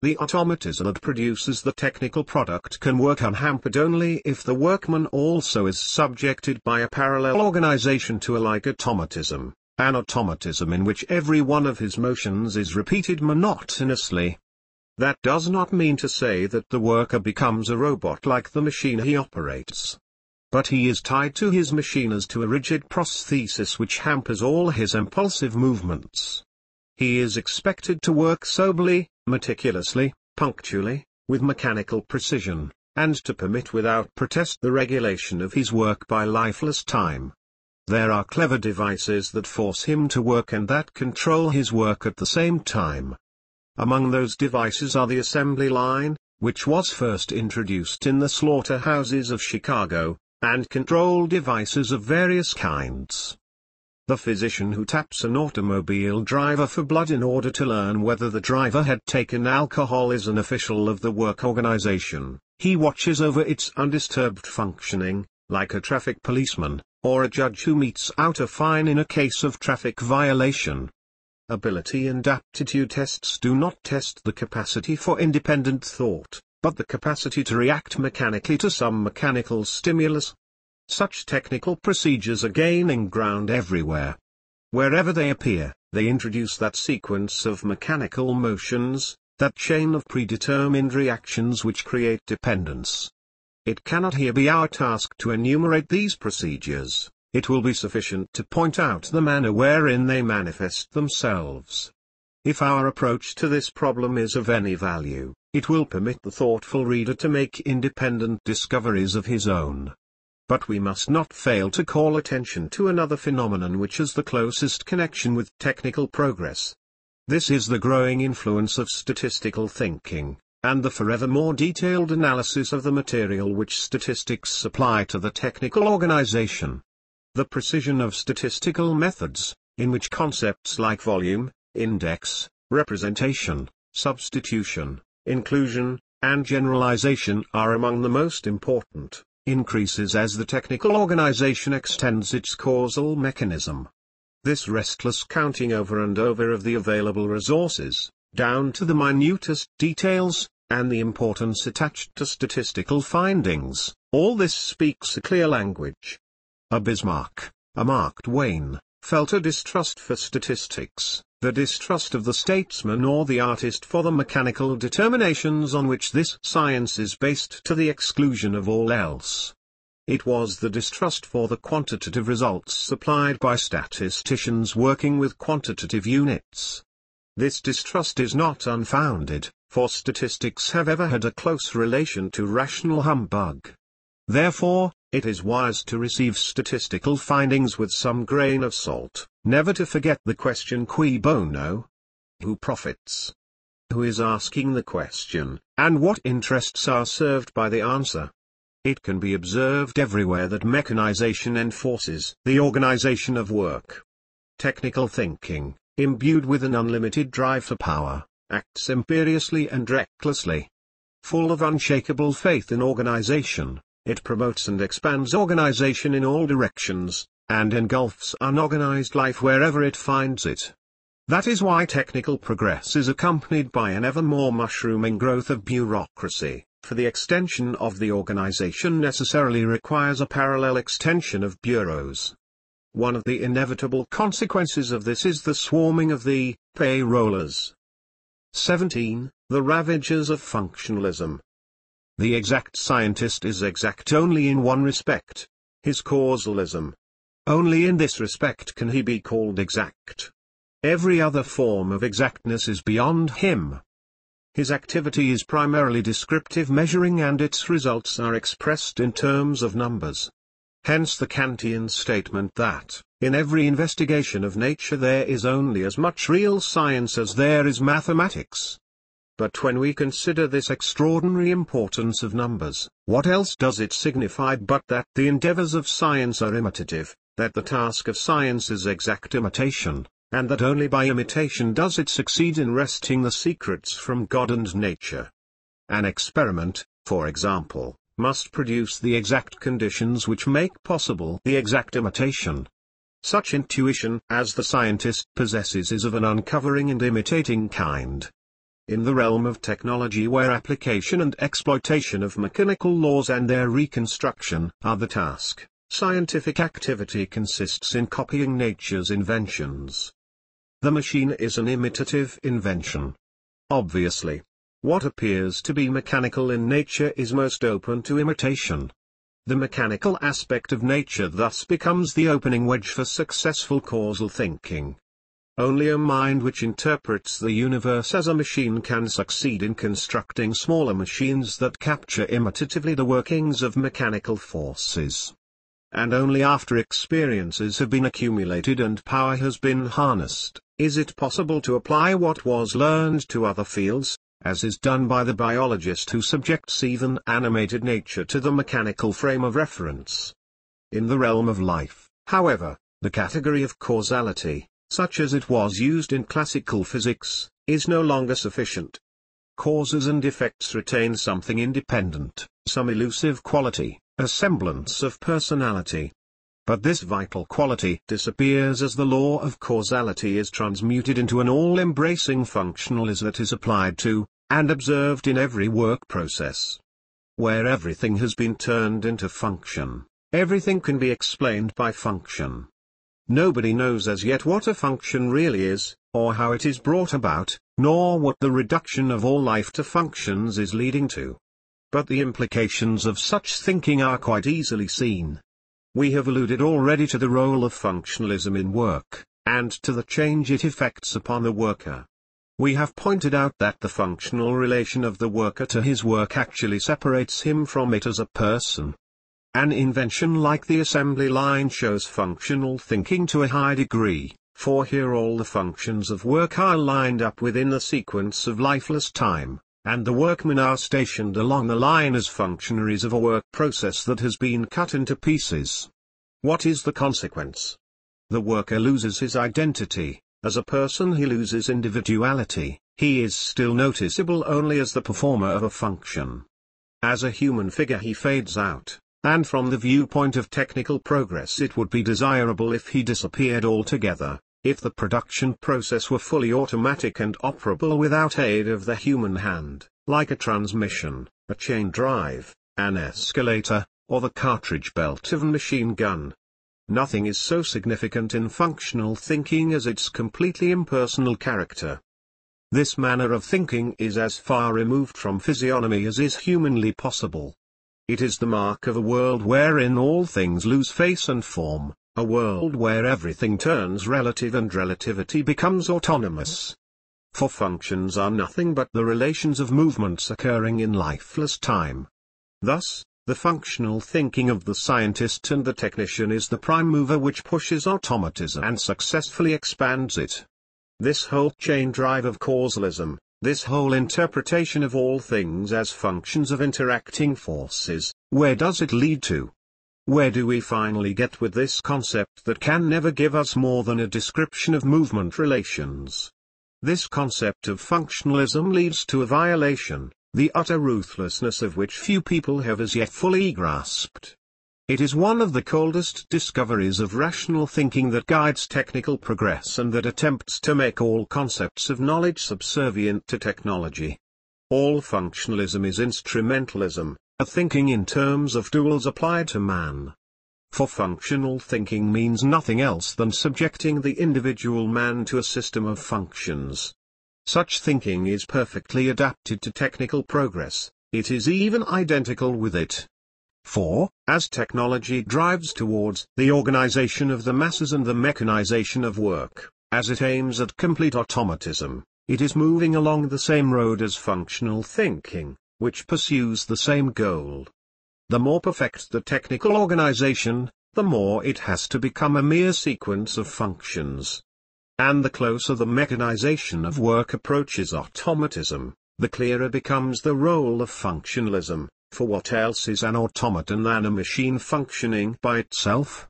The automatism that produces the technical product can work unhampered only if the workman also is subjected by a parallel organization to a like automatism, an automatism in which every one of his motions is repeated monotonously. That does not mean to say that the worker becomes a robot like the machine he operates. But he is tied to his machine as to a rigid prosthesis which hampers all his impulsive movements. He is expected to work soberly, meticulously, punctually, with mechanical precision, and to permit without protest the regulation of his work by lifeless time. There are clever devices that force him to work and that control his work at the same time. Among those devices are the assembly line, which was first introduced in the slaughterhouses of Chicago, and control devices of various kinds. The physician who taps an automobile driver for blood in order to learn whether the driver had taken alcohol is an official of the work organization. He watches over its undisturbed functioning, like a traffic policeman, or a judge who metes out a fine in a case of traffic violation. Ability and aptitude tests do not test the capacity for independent thought, but the capacity to react mechanically to some mechanical stimulus. Such technical procedures are gaining ground everywhere. Wherever they appear, they introduce that sequence of mechanical motions, that chain of predetermined reactions which create dependence. It cannot here be our task to enumerate these procedures, it will be sufficient to point out the manner wherein they manifest themselves. If our approach to this problem is of any value, it will permit the thoughtful reader to make independent discoveries of his own. But we must not fail to call attention to another phenomenon which has the closest connection with technical progress. This is the growing influence of statistical thinking, and the forever more detailed analysis of the material which statistics supply to the technical organization. The precision of statistical methods, in which concepts like volume, index, representation, substitution, inclusion, and generalization are among the most important, increases as the technical organization extends its causal mechanism. This restless counting over and over of the available resources, down to the minutest details, and the importance attached to statistical findings, all this speaks a clear language. A Bismarck, a Mark Twain, felt a distrust for statistics, the distrust of the statesman or the artist for the mechanical determinations on which this science is based to the exclusion of all else. It was the distrust for the quantitative results supplied by statisticians working with quantitative units. This distrust is not unfounded, for statistics have ever had a close relation to rational humbug. Therefore, it is wise to receive statistical findings with some grain of salt, never to forget the question cui bono? Who profits? Who is asking the question, and what interests are served by the answer? It can be observed everywhere that mechanization enforces the organization of work. Technical thinking, imbued with an unlimited drive for power, acts imperiously and recklessly. Full of unshakable faith in organization, It promotes and expands organization in all directions, and engulfs unorganized life wherever it finds it. That is why technical progress is accompanied by an ever more mushrooming growth of bureaucracy, for the extension of the organization necessarily requires a parallel extension of bureaus. One of the inevitable consequences of this is the swarming of the payrollers. 17. The ravages of functionalism. The exact scientist is exact only in one respect: his causalism. Only in this respect can he be called exact. Every other form of exactness is beyond him. His activity is primarily descriptive measuring, and its results are expressed in terms of numbers. Hence the Kantian statement that, in every investigation of nature there is only as much real science as there is mathematics. But when we consider this extraordinary importance of numbers, what else does it signify but that the endeavors of science are imitative, that the task of science is exact imitation, and that only by imitation does it succeed in wresting the secrets from God and nature? An experiment, for example, must produce the exact conditions which make possible the exact imitation. Such intuition as the scientist possesses is of an uncovering and imitating kind. In the realm of technology, where application and exploitation of mechanical laws and their reconstruction are the task, scientific activity consists in copying nature's inventions. The machine is an imitative invention. Obviously, what appears to be mechanical in nature is most open to imitation. The mechanical aspect of nature thus becomes the opening wedge for successful causal thinking. Only a mind which interprets the universe as a machine can succeed in constructing smaller machines that capture imitatively the workings of mechanical forces. And only after experiences have been accumulated and power has been harnessed, is it possible to apply what was learned to other fields, as is done by the biologist who subjects even animated nature to the mechanical frame of reference. In the realm of life, however, the category of causality, such as it was used in classical physics, is no longer sufficient. Causes and effects retain something independent, some elusive quality, a semblance of personality. But this vital quality disappears as the law of causality is transmuted into an all-embracing functionalism that is applied to, and observed in every work process. Where everything has been turned into function, everything can be explained by function. Nobody knows as yet what a function really is, or how it is brought about, nor what the reduction of all life to functions is leading to. But the implications of such thinking are quite easily seen. We have alluded already to the role of functionalism in work, and to the change it effects upon the worker. We have pointed out that the functional relation of the worker to his work actually separates him from it as a person. An invention like the assembly line shows functional thinking to a high degree, for here all the functions of work are lined up within the sequence of lifeless time, and the workmen are stationed along the line as functionaries of a work process that has been cut into pieces. What is the consequence? The worker loses his identity. As a person he loses individuality, he is still noticeable only as the performer of a function. As a human figure he fades out, and from the viewpoint of technical progress it would be desirable if he disappeared altogether, if the production process were fully automatic and operable without aid of the human hand, like a transmission, a chain drive, an escalator, or the cartridge belt of a machine gun. Nothing is so significant in functional thinking as its completely impersonal character. This manner of thinking is as far removed from physiognomy as is humanly possible. It is the mark of a world wherein all things lose face and form, a world where everything turns relative and relativity becomes autonomous. For functions are nothing but the relations of movements occurring in lifeless time. Thus, the functional thinking of the scientist and the technician is the prime mover which pushes automatism and successfully expands it. This whole chain drive of causalism, this whole interpretation of all things as functions of interacting forces, where does it lead to? Where do we finally get with this concept that can never give us more than a description of movement relations? This concept of functionalism leads to a violation, the utter ruthlessness of which few people have as yet fully grasped. It is one of the coldest discoveries of rational thinking that guides technical progress and that attempts to make all concepts of knowledge subservient to technology. All functionalism is instrumentalism, a thinking in terms of tools applied to man. For functional thinking means nothing else than subjecting the individual man to a system of functions. Such thinking is perfectly adapted to technical progress, it is even identical with it. For, as technology drives towards the organization of the masses and the mechanization of work, as it aims at complete automatism, it is moving along the same road as functional thinking, which pursues the same goal. The more perfect the technical organization, the more it has to become a mere sequence of functions. And the closer the mechanization of work approaches automatism, the clearer becomes the role of functionalism, for what else is an automaton than a machine functioning by itself?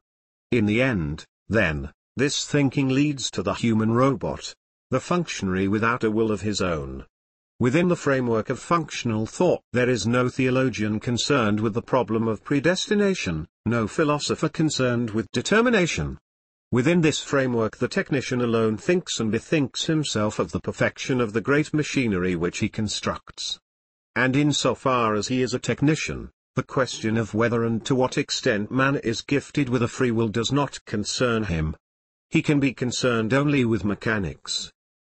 In the end, then, this thinking leads to the human robot, the functionary without a will of his own. Within the framework of functional thought there is no theologian concerned with the problem of predestination, no philosopher concerned with determination. Within this framework the technician alone thinks and bethinks himself of the perfection of the great machinery which he constructs. And insofar as he is a technician, the question of whether and to what extent man is gifted with a free will does not concern him. He can be concerned only with mechanics.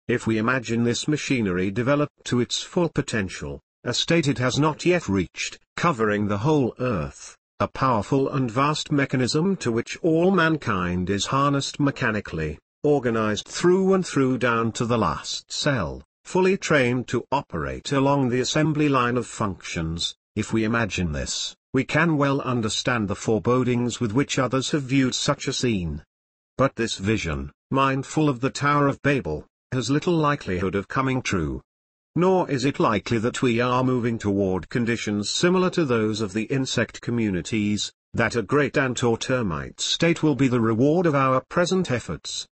If we imagine this machinery developed to its full potential, a state it has not yet reached, covering the whole earth, a powerful and vast mechanism to which all mankind is harnessed mechanically, organized through and through down to the last cell, fully trained to operate along the assembly line of functions, if we imagine this, we can well understand the forebodings with which others have viewed such a scene. But this vision, mindful of the Tower of Babel, has little likelihood of coming true. Nor is it likely that we are moving toward conditions similar to those of the insect communities, that a great ant or termite state will be the reward of our present efforts.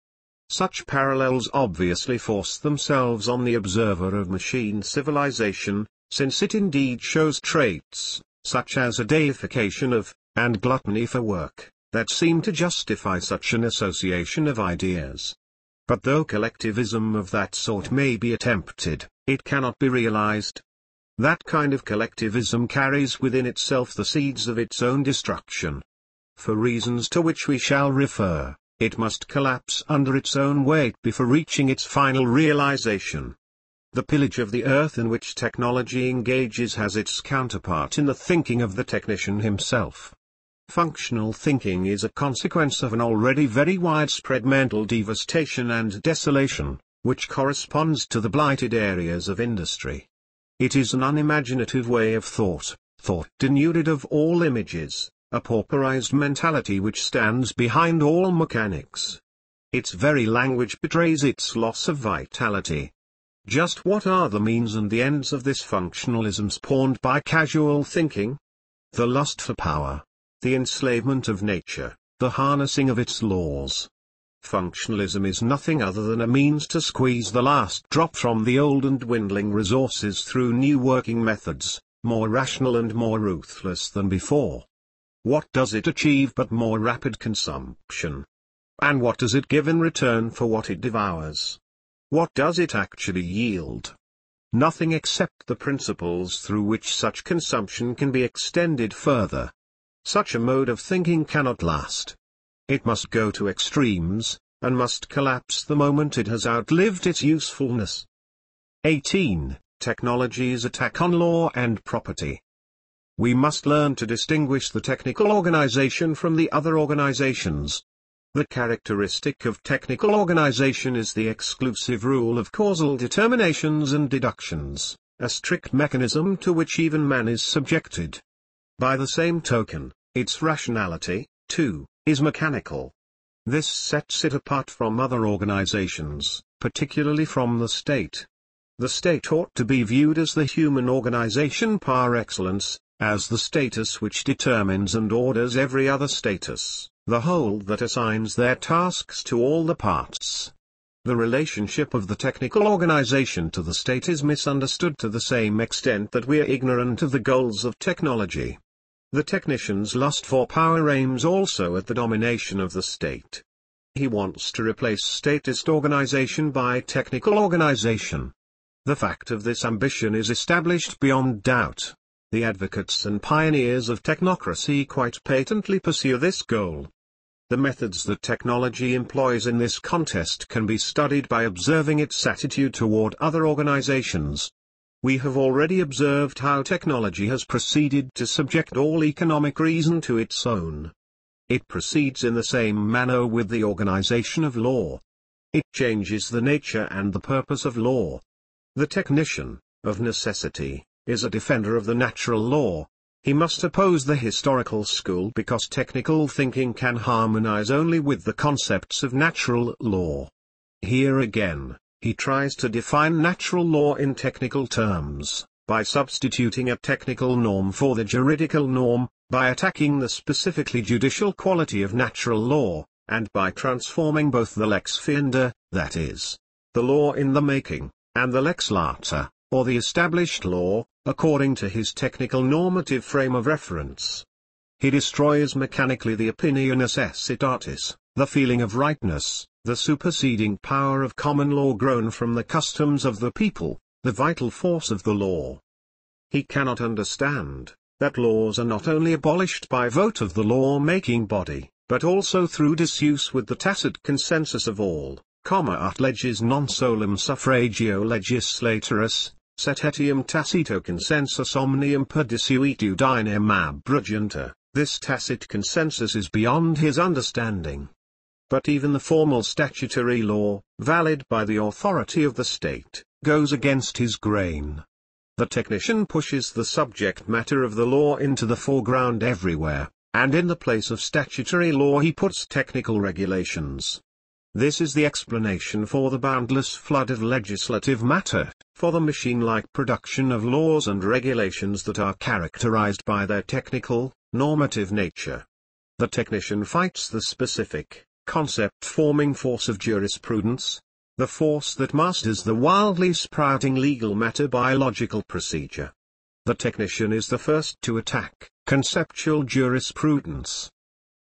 Such parallels obviously force themselves on the observer of machine civilization, since it indeed shows traits, such as a deification of, and gluttony for work, that seem to justify such an association of ideas. But though collectivism of that sort may be attempted, it cannot be realized. That kind of collectivism carries within itself the seeds of its own destruction. For reasons to which we shall refer, it must collapse under its own weight before reaching its final realization. The pillage of the earth in which technology engages has its counterpart in the thinking of the technician himself. Functional thinking is a consequence of an already very widespread mental devastation and desolation, which corresponds to the blighted areas of industry. It is an unimaginative way of thought denuded of all images, a pauperized mentality which stands behind all mechanics. Its very language betrays its loss of vitality. Just what are the means and the ends of this functionalism spawned by casual thinking? The lust for power. The enslavement of nature, the harnessing of its laws. Functionalism is nothing other than a means to squeeze the last drop from the old and dwindling resources through new working methods, more rational and more ruthless than before. What does it achieve but more rapid consumption? And what does it give in return for what it devours? What does it actually yield? Nothing except the principles through which such consumption can be extended further. Such a mode of thinking cannot last. It must go to extremes, and must collapse the moment it has outlived its usefulness. 18. Technology's attack on law and property. We must learn to distinguish the technical organization from the other organizations. The characteristic of technical organization is the exclusive rule of causal determinations and deductions, a strict mechanism to which even man is subjected. By the same token, its rationality, too, is mechanical. This sets it apart from other organizations, particularly from the state. The state ought to be viewed as the human organization par excellence, as the status which determines and orders every other status, the whole that assigns their tasks to all the parts. The relationship of the technical organization to the state is misunderstood to the same extent that we are ignorant of the goals of technology. The technician's lust for power aims also at the domination of the state. He wants to replace statist organization by technical organization. The fact of this ambition is established beyond doubt. The advocates and pioneers of technocracy quite patently pursue this goal. The methods that technology employs in this contest can be studied by observing its attitude toward other organizations. We have already observed how technology has proceeded to subject all economic reason to its own. It proceeds in the same manner with the organization of law. It changes the nature and the purpose of law. The technician, of necessity, is a defender of the natural law. He must oppose the historical school because technical thinking can harmonize only with the concepts of natural law. Here again, he tries to define natural law in technical terms, by substituting a technical norm for the juridical norm, by attacking the specifically judicial quality of natural law, and by transforming both the lex ferenda, that is, the law in the making, and the lex lata, or the established law, according to his technical normative frame of reference. He destroys mechanically the opinio necessitatis, the feeling of rightness, the superseding power of common law grown from the customs of the people, the vital force of the law. He cannot understand that laws are not only abolished by vote of the law-making body, but also through disuse with the tacit consensus of all, ut leges non solum suffragio legislatoris, set etiam tacito consensus omnium per disuetu dinem abrugenta. This tacit consensus is beyond his understanding. But even the formal statutory law, valid by the authority of the state, goes against his grain. The technician pushes the subject matter of the law into the foreground everywhere, and in the place of statutory law he puts technical regulations. This is the explanation for the boundless flood of legislative matter, for the machine-like production of laws and regulations that are characterized by their technical, normative nature. The technician fights the specific, concept-forming force of jurisprudence, the force that masters the wildly sprouting legal matter by logical procedure. The technician is the first to attack conceptual jurisprudence.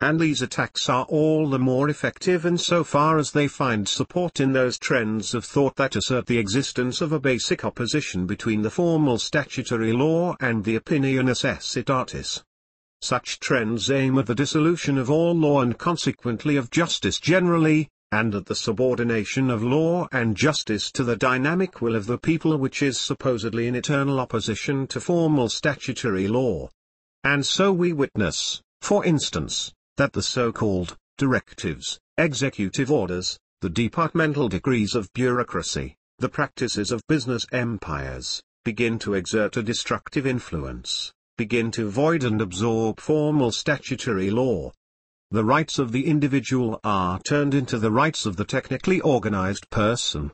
And these attacks are all the more effective insofar as they find support in those trends of thought that assert the existence of a basic opposition between the formal statutory law and the opinio necessitatis. Such trends aim at the dissolution of all law and consequently of justice generally, and at the subordination of law and justice to the dynamic will of the people, which is supposedly in eternal opposition to formal statutory law. And so we witness, for instance, that the so-called directives, executive orders, the departmental decrees of bureaucracy, the practices of business empires, begin to exert a destructive influence, begin to void and absorb formal statutory law. The rights of the individual are turned into the rights of the technically organized person.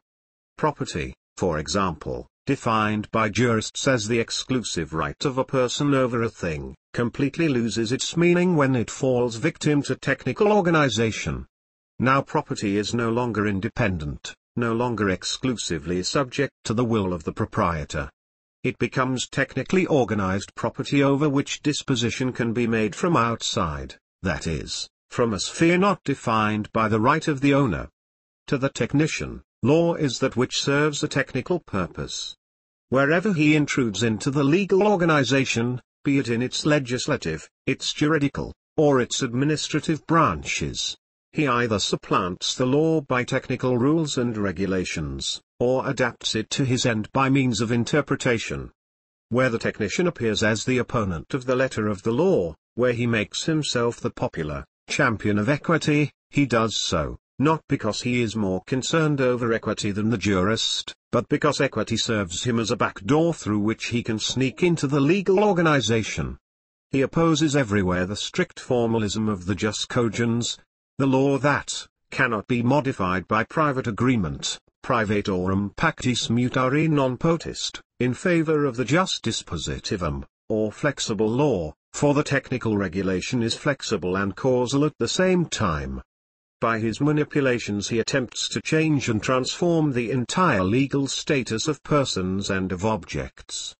Property, for example, defined by jurists as the exclusive right of a person over a thing, completely loses its meaning when it falls victim to technical organization. Now property is no longer independent, no longer exclusively subject to the will of the proprietor. It becomes technically organized property over which disposition can be made from outside, that is, from a sphere not defined by the right of the owner. To the technician, law is that which serves a technical purpose. Wherever he intrudes into the legal organization, be it in its legislative, its juridical, or its administrative branches, he either supplants the law by technical rules and regulations, or adapts it to his end by means of interpretation. Where the technician appears as the opponent of the letter of the law, where he makes himself the popular champion of equity, he does so, not because he is more concerned over equity than the jurist, but because equity serves him as a back door through which he can sneak into the legal organization. He opposes everywhere the strict formalism of the jus cogens, the law that cannot be modified by private agreement, privatorum pactis mutari non potest, in favor of the jus dispositivum, or flexible law, for the technical regulation is flexible and causal at the same time. By his manipulations he attempts to change and transform the entire legal status of persons and of objects.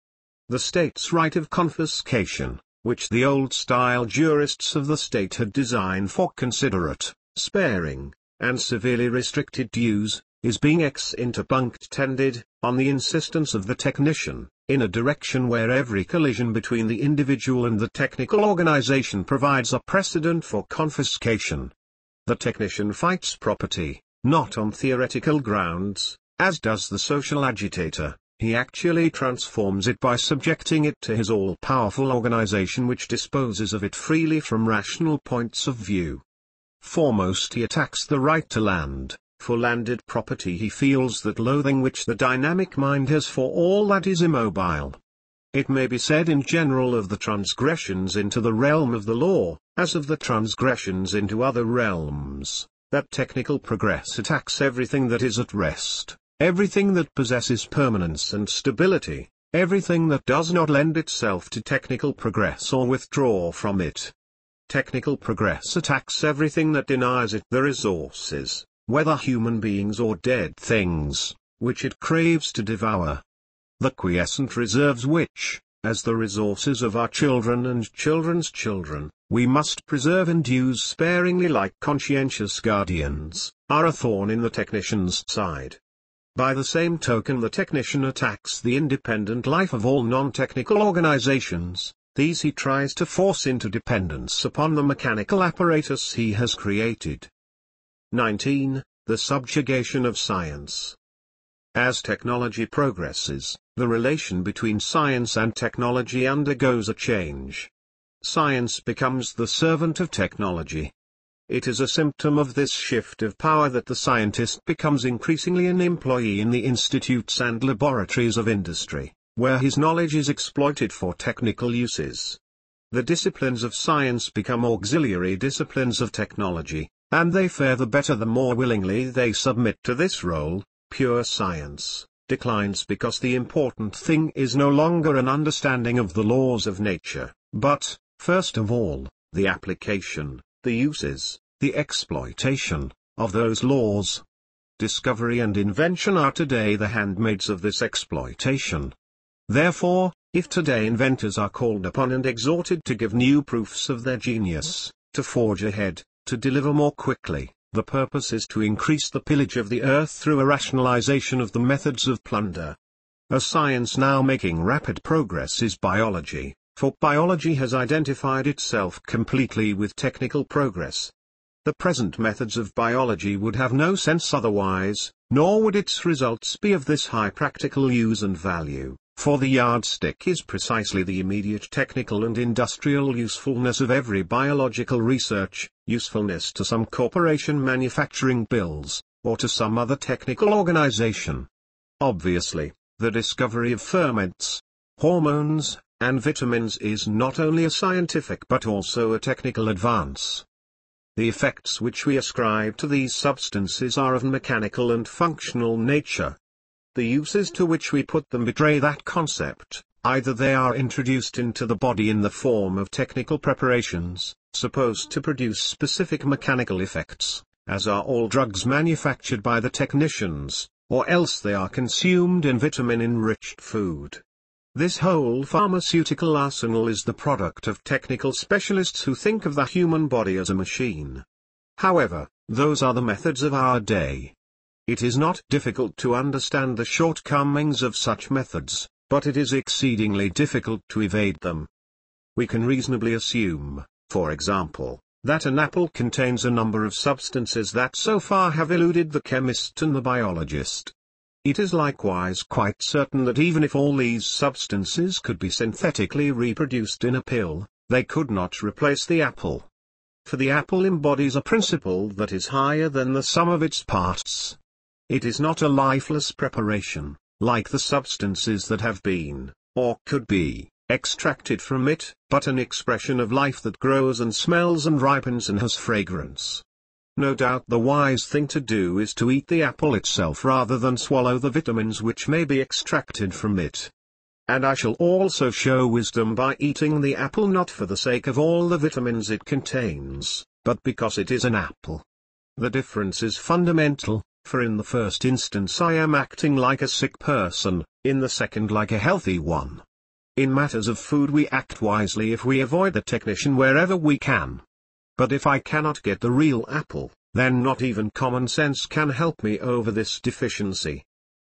The state's right of confiscation, which the old-style jurists of the state had designed for considerate, sparing, and severely restricted use, is being interpuncted tended, on the insistence of the technician, in a direction where every collision between the individual and the technical organization provides a precedent for confiscation. The technician fights property, not on theoretical grounds, as does the social agitator. He actually transforms it by subjecting it to his all-powerful organization which disposes of it freely from rational points of view. Foremost he attacks the right to land. For landed property he feels that loathing which the dynamic mind has for all that is immobile. It may be said in general of the transgressions into the realm of the law, as of the transgressions into other realms, that technical progress attacks everything that is at rest, everything that possesses permanence and stability, everything that does not lend itself to technical progress or withdraw from it. Technical progress attacks everything that denies it the resources, whether human beings or dead things, which it craves to devour. The quiescent reserves which, as the resources of our children and children's children, we must preserve and use sparingly like conscientious guardians, are a thorn in the technician's side. By the same token the technician attacks the independent life of all non-technical organizations. These he tries to force into dependence upon the mechanical apparatus he has created. 19. The subjugation of science. As technology progresses, the relation between science and technology undergoes a change. Science becomes the servant of technology. It is a symptom of this shift of power that the scientist becomes increasingly an employee in the institutes and laboratories of industry, where his knowledge is exploited for technical uses. The disciplines of science become auxiliary disciplines of technology, and they fare the better the more willingly they submit to this role. Pure science declines because the important thing is no longer an understanding of the laws of nature, but, first of all, the application, the uses, the exploitation, of those laws. Discovery and invention are today the handmaids of this exploitation. Therefore, if today inventors are called upon and exhorted to give new proofs of their genius, to forge ahead, to deliver more quickly, the purpose is to increase the pillage of the earth through a rationalization of the methods of plunder. A science now making rapid progress is biology, for biology has identified itself completely with technical progress. The present methods of biology would have no sense otherwise, nor would its results be of this high practical use and value. For the yardstick is precisely the immediate technical and industrial usefulness of every biological research, usefulness to some corporation manufacturing pills, or to some other technical organization. Obviously, the discovery of ferments, hormones, and vitamins is not only a scientific but also a technical advance. The effects which we ascribe to these substances are of mechanical and functional nature. The uses to which we put them betray that concept. Either they are introduced into the body in the form of technical preparations, supposed to produce specific mechanical effects, as are all drugs manufactured by the technicians, or else they are consumed in vitamin-enriched food. This whole pharmaceutical arsenal is the product of technical specialists who think of the human body as a machine. However, those are the methods of our day. It is not difficult to understand the shortcomings of such methods, but it is exceedingly difficult to evade them. We can reasonably assume, for example, that an apple contains a number of substances that so far have eluded the chemist and the biologist. It is likewise quite certain that even if all these substances could be synthetically reproduced in a pill, they could not replace the apple. For the apple embodies a principle that is higher than the sum of its parts. It is not a lifeless preparation, like the substances that have been, or could be, extracted from it, but an expression of life that grows and smells and ripens and has fragrance. No doubt the wise thing to do is to eat the apple itself rather than swallow the vitamins which may be extracted from it. And I shall also show wisdom by eating the apple not for the sake of all the vitamins it contains, but because it is an apple. The difference is fundamental, for in the first instance I am acting like a sick person, in the second like a healthy one. In matters of food we act wisely if we avoid the technician wherever we can. But if I cannot get the real apple, then not even common sense can help me over this deficiency.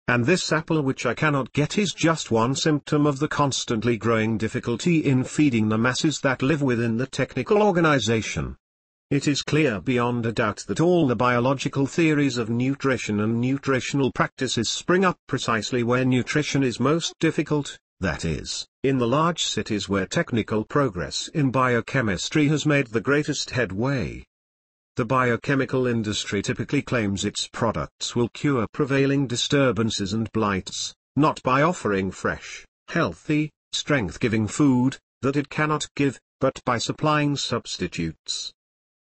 And this apple which I cannot get is just one symptom of the constantly growing difficulty in feeding the masses that live within the technical organization. It is clear beyond a doubt that all the biological theories of nutrition and nutritional practices spring up precisely where nutrition is most difficult, that is, in the large cities where technical progress in biochemistry has made the greatest headway. The biochemical industry typically claims its products will cure prevailing disturbances and blights, not by offering fresh, healthy, strength-giving food, that it cannot give, but by supplying substitutes.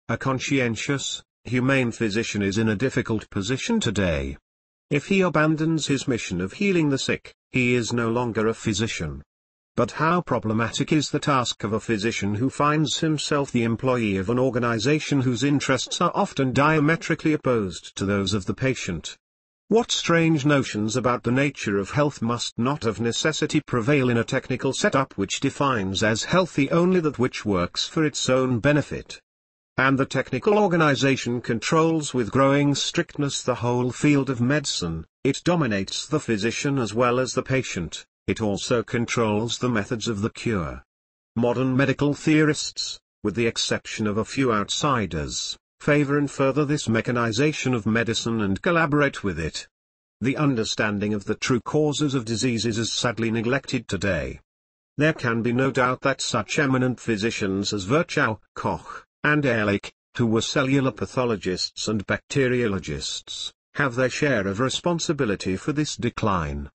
A conscientious, humane physician is in a difficult position today. If he abandons his mission of healing the sick, he is no longer a physician. But how problematic is the task of a physician who finds himself the employee of an organization whose interests are often diametrically opposed to those of the patient? What strange notions about the nature of health must not of necessity prevail in a technical setup which defines as healthy only that which works for its own benefit? And the technical organization controls with growing strictness the whole field of medicine. It dominates the physician as well as the patient, it also controls the methods of the cure. Modern medical theorists, with the exception of a few outsiders, favor and further this mechanization of medicine and collaborate with it. The understanding of the true causes of diseases is sadly neglected today. There can be no doubt that such eminent physicians as Virchow, Koch, and Ehrlich, who were cellular pathologists and bacteriologists, have their share of responsibility for this decline.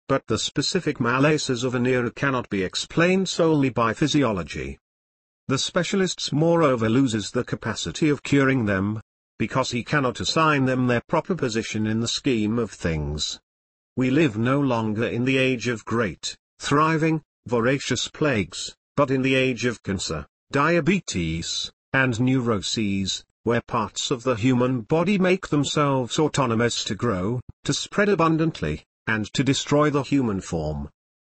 But the specific malaces of an era cannot be explained solely by physiology. The specialist moreover loses the capacity of curing them, because he cannot assign them their proper position in the scheme of things. We live no longer in the age of great, thriving, voracious plagues, but in the age of cancer, diabetes, and neuroses, where parts of the human body make themselves autonomous to grow, to spread abundantly, and to destroy the human form.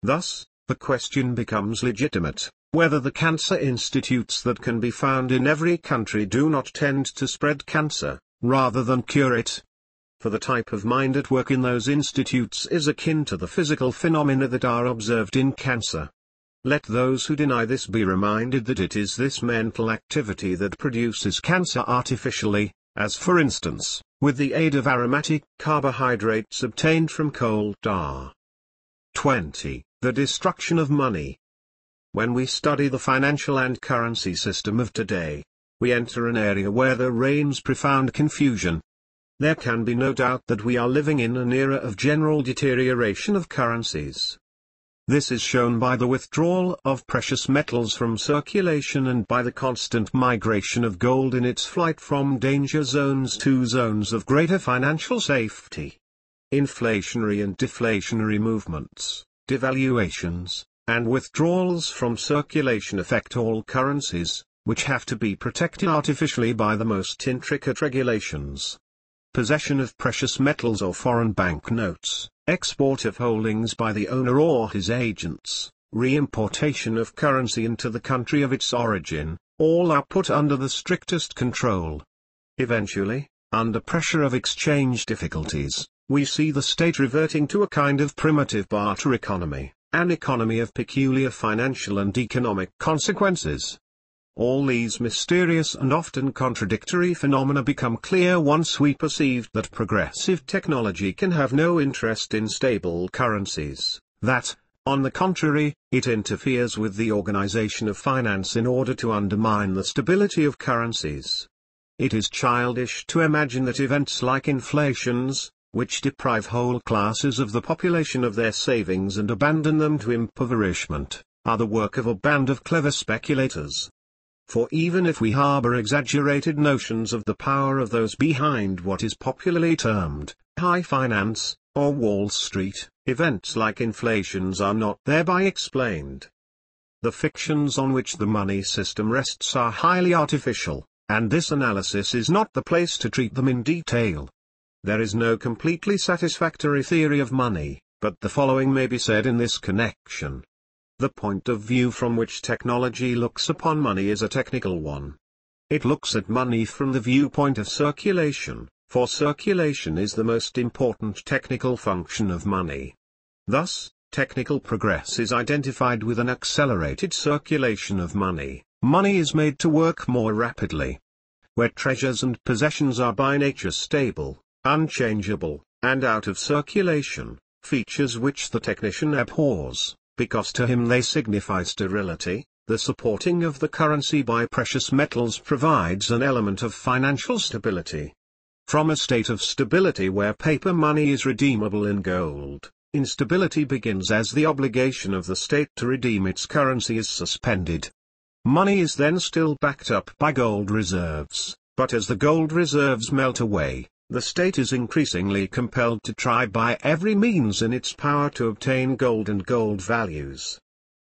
Thus, the question becomes legitimate, whether the cancer institutes that can be found in every country do not tend to spread cancer, rather than cure it. For the type of mind at work in those institutes is akin to the physical phenomena that are observed in cancer. Let those who deny this be reminded that it is this mental activity that produces cancer artificially, as for instance, with the aid of aromatic carbohydrates obtained from coal tar. 20. The destruction of money. When we study the financial and currency system of today, we enter an area where there reigns profound confusion. There can be no doubt that we are living in an era of general deterioration of currencies. This is shown by the withdrawal of precious metals from circulation and by the constant migration of gold in its flight from danger zones to zones of greater financial safety. Inflationary and deflationary movements, devaluations, and withdrawals from circulation affect all currencies, which have to be protected artificially by the most intricate regulations. Possession of precious metals or foreign banknotes, export of holdings by the owner or his agents, re-importation of currency into the country of its origin, all are put under the strictest control. Eventually, under pressure of exchange difficulties, we see the state reverting to a kind of primitive barter economy, an economy of peculiar financial and economic consequences. All these mysterious and often contradictory phenomena become clear once we perceive that progressive technology can have no interest in stable currencies, that, on the contrary, it interferes with the organization of finance in order to undermine the stability of currencies. It is childish to imagine that events like inflations, which deprive whole classes of the population of their savings and abandon them to impoverishment, are the work of a band of clever speculators. For even if we harbor exaggerated notions of the power of those behind what is popularly termed high finance, or Wall Street, events like inflations are not thereby explained. The fictions on which the money system rests are highly artificial, and this analysis is not the place to treat them in detail. There is no completely satisfactory theory of money, but the following may be said in this connection. The point of view from which technology looks upon money is a technical one. It looks at money from the viewpoint of circulation, for circulation is the most important technical function of money. Thus, technical progress is identified with an accelerated circulation of money. Money is made to work more rapidly. Where treasures and possessions are by nature stable, unchangeable, and out of circulation, features which the technician abhors, because to him they signify sterility, the supporting of the currency by precious metals provides an element of financial stability. From a state of stability where paper money is redeemable in gold, instability begins as the obligation of the state to redeem its currency is suspended. Money is then still backed up by gold reserves, but as the gold reserves melt away, the state is increasingly compelled to try by every means in its power to obtain gold and gold values.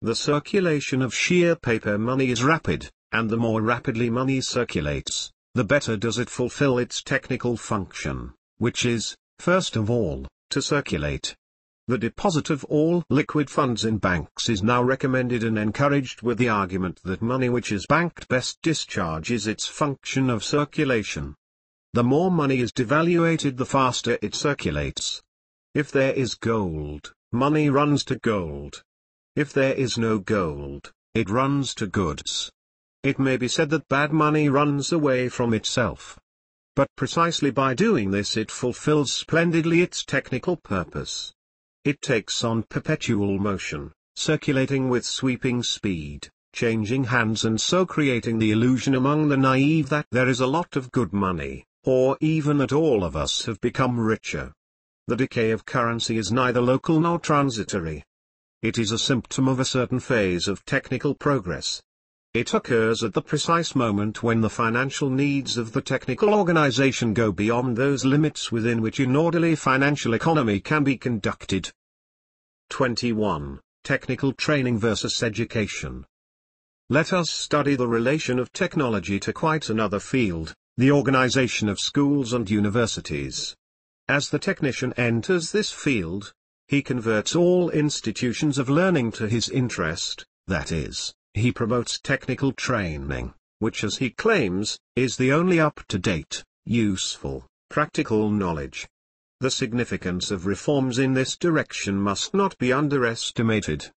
The circulation of sheer paper money is rapid, and the more rapidly money circulates, the better does it fulfill its technical function, which is, first of all, to circulate. The deposit of all liquid funds in banks is now recommended and encouraged with the argument that money which is banked best discharges its function of circulation. The more money is devaluated, the faster it circulates. If there is gold, money runs to gold. If there is no gold, it runs to goods. It may be said that bad money runs away from itself. But precisely by doing this it fulfills splendidly its technical purpose. It takes on perpetual motion, circulating with sweeping speed, changing hands and so creating the illusion among the naive that there is a lot of good money, or even that all of us have become richer. The decay of currency is neither local nor transitory. It is a symptom of a certain phase of technical progress. It occurs at the precise moment when the financial needs of the technical organization go beyond those limits within which an orderly financial economy can be conducted. 21. Technical training versus education. Let us study the relation of technology to quite another field, the organization of schools and universities. As the technician enters this field, he converts all institutions of learning to his interest, that is, he promotes technical training, which as he claims, is the only up-to-date, useful, practical knowledge. The significance of reforms in this direction must not be underestimated.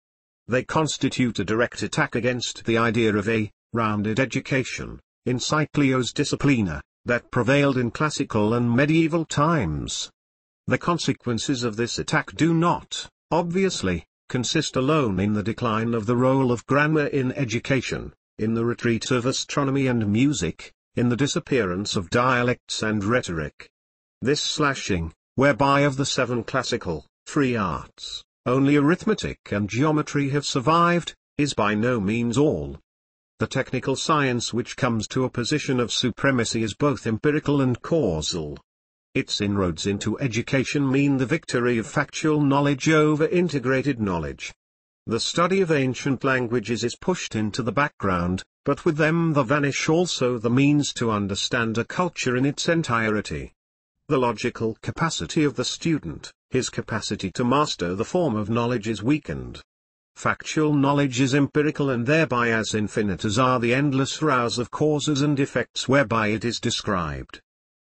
They constitute a direct attack against the idea of a rounded education, encyclios disciplina, that prevailed in classical and medieval times. The consequences of this attack do not, obviously, consist alone in the decline of the role of grammar in education, in the retreat of astronomy and music, in the disappearance of dialects and rhetoric. This slashing, whereby of the 7 classical, free arts, only arithmetic and geometry have survived, is by no means all. The technical science which comes to a position of supremacy is both empirical and causal. Its inroads into education mean the victory of factual knowledge over integrated knowledge. The study of ancient languages is pushed into the background, but with them there vanish also the means to understand a culture in its entirety. The logical capacity of the student, his capacity to master the form of knowledge is weakened. Factual knowledge is empirical and thereby as infinite as are the endless rows of causes and effects whereby it is described.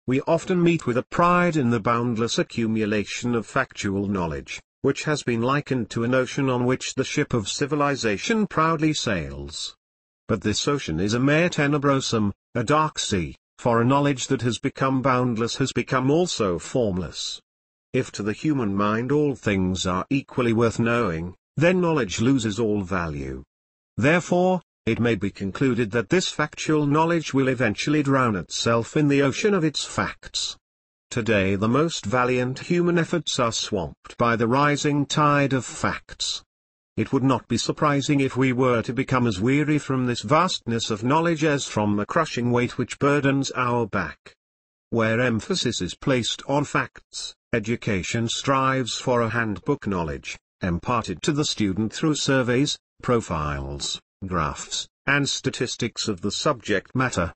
We often meet with a pride in the boundless accumulation of factual knowledge, which has been likened to an ocean on which the ship of civilization proudly sails. But this ocean is a mare tenebrosum, a dark sea, for a knowledge that has become boundless has become also formless. If to the human mind all things are equally worth knowing, then knowledge loses all value. Therefore, it may be concluded that this factual knowledge will eventually drown itself in the ocean of its facts. Today the most valiant human efforts are swamped by the rising tide of facts. It would not be surprising if we were to become as weary from this vastness of knowledge as from the crushing weight which burdens our back. Where emphasis is placed on facts, education strives for a handbook knowledge, imparted to the student through surveys, profiles, graphs, and statistics of the subject matter.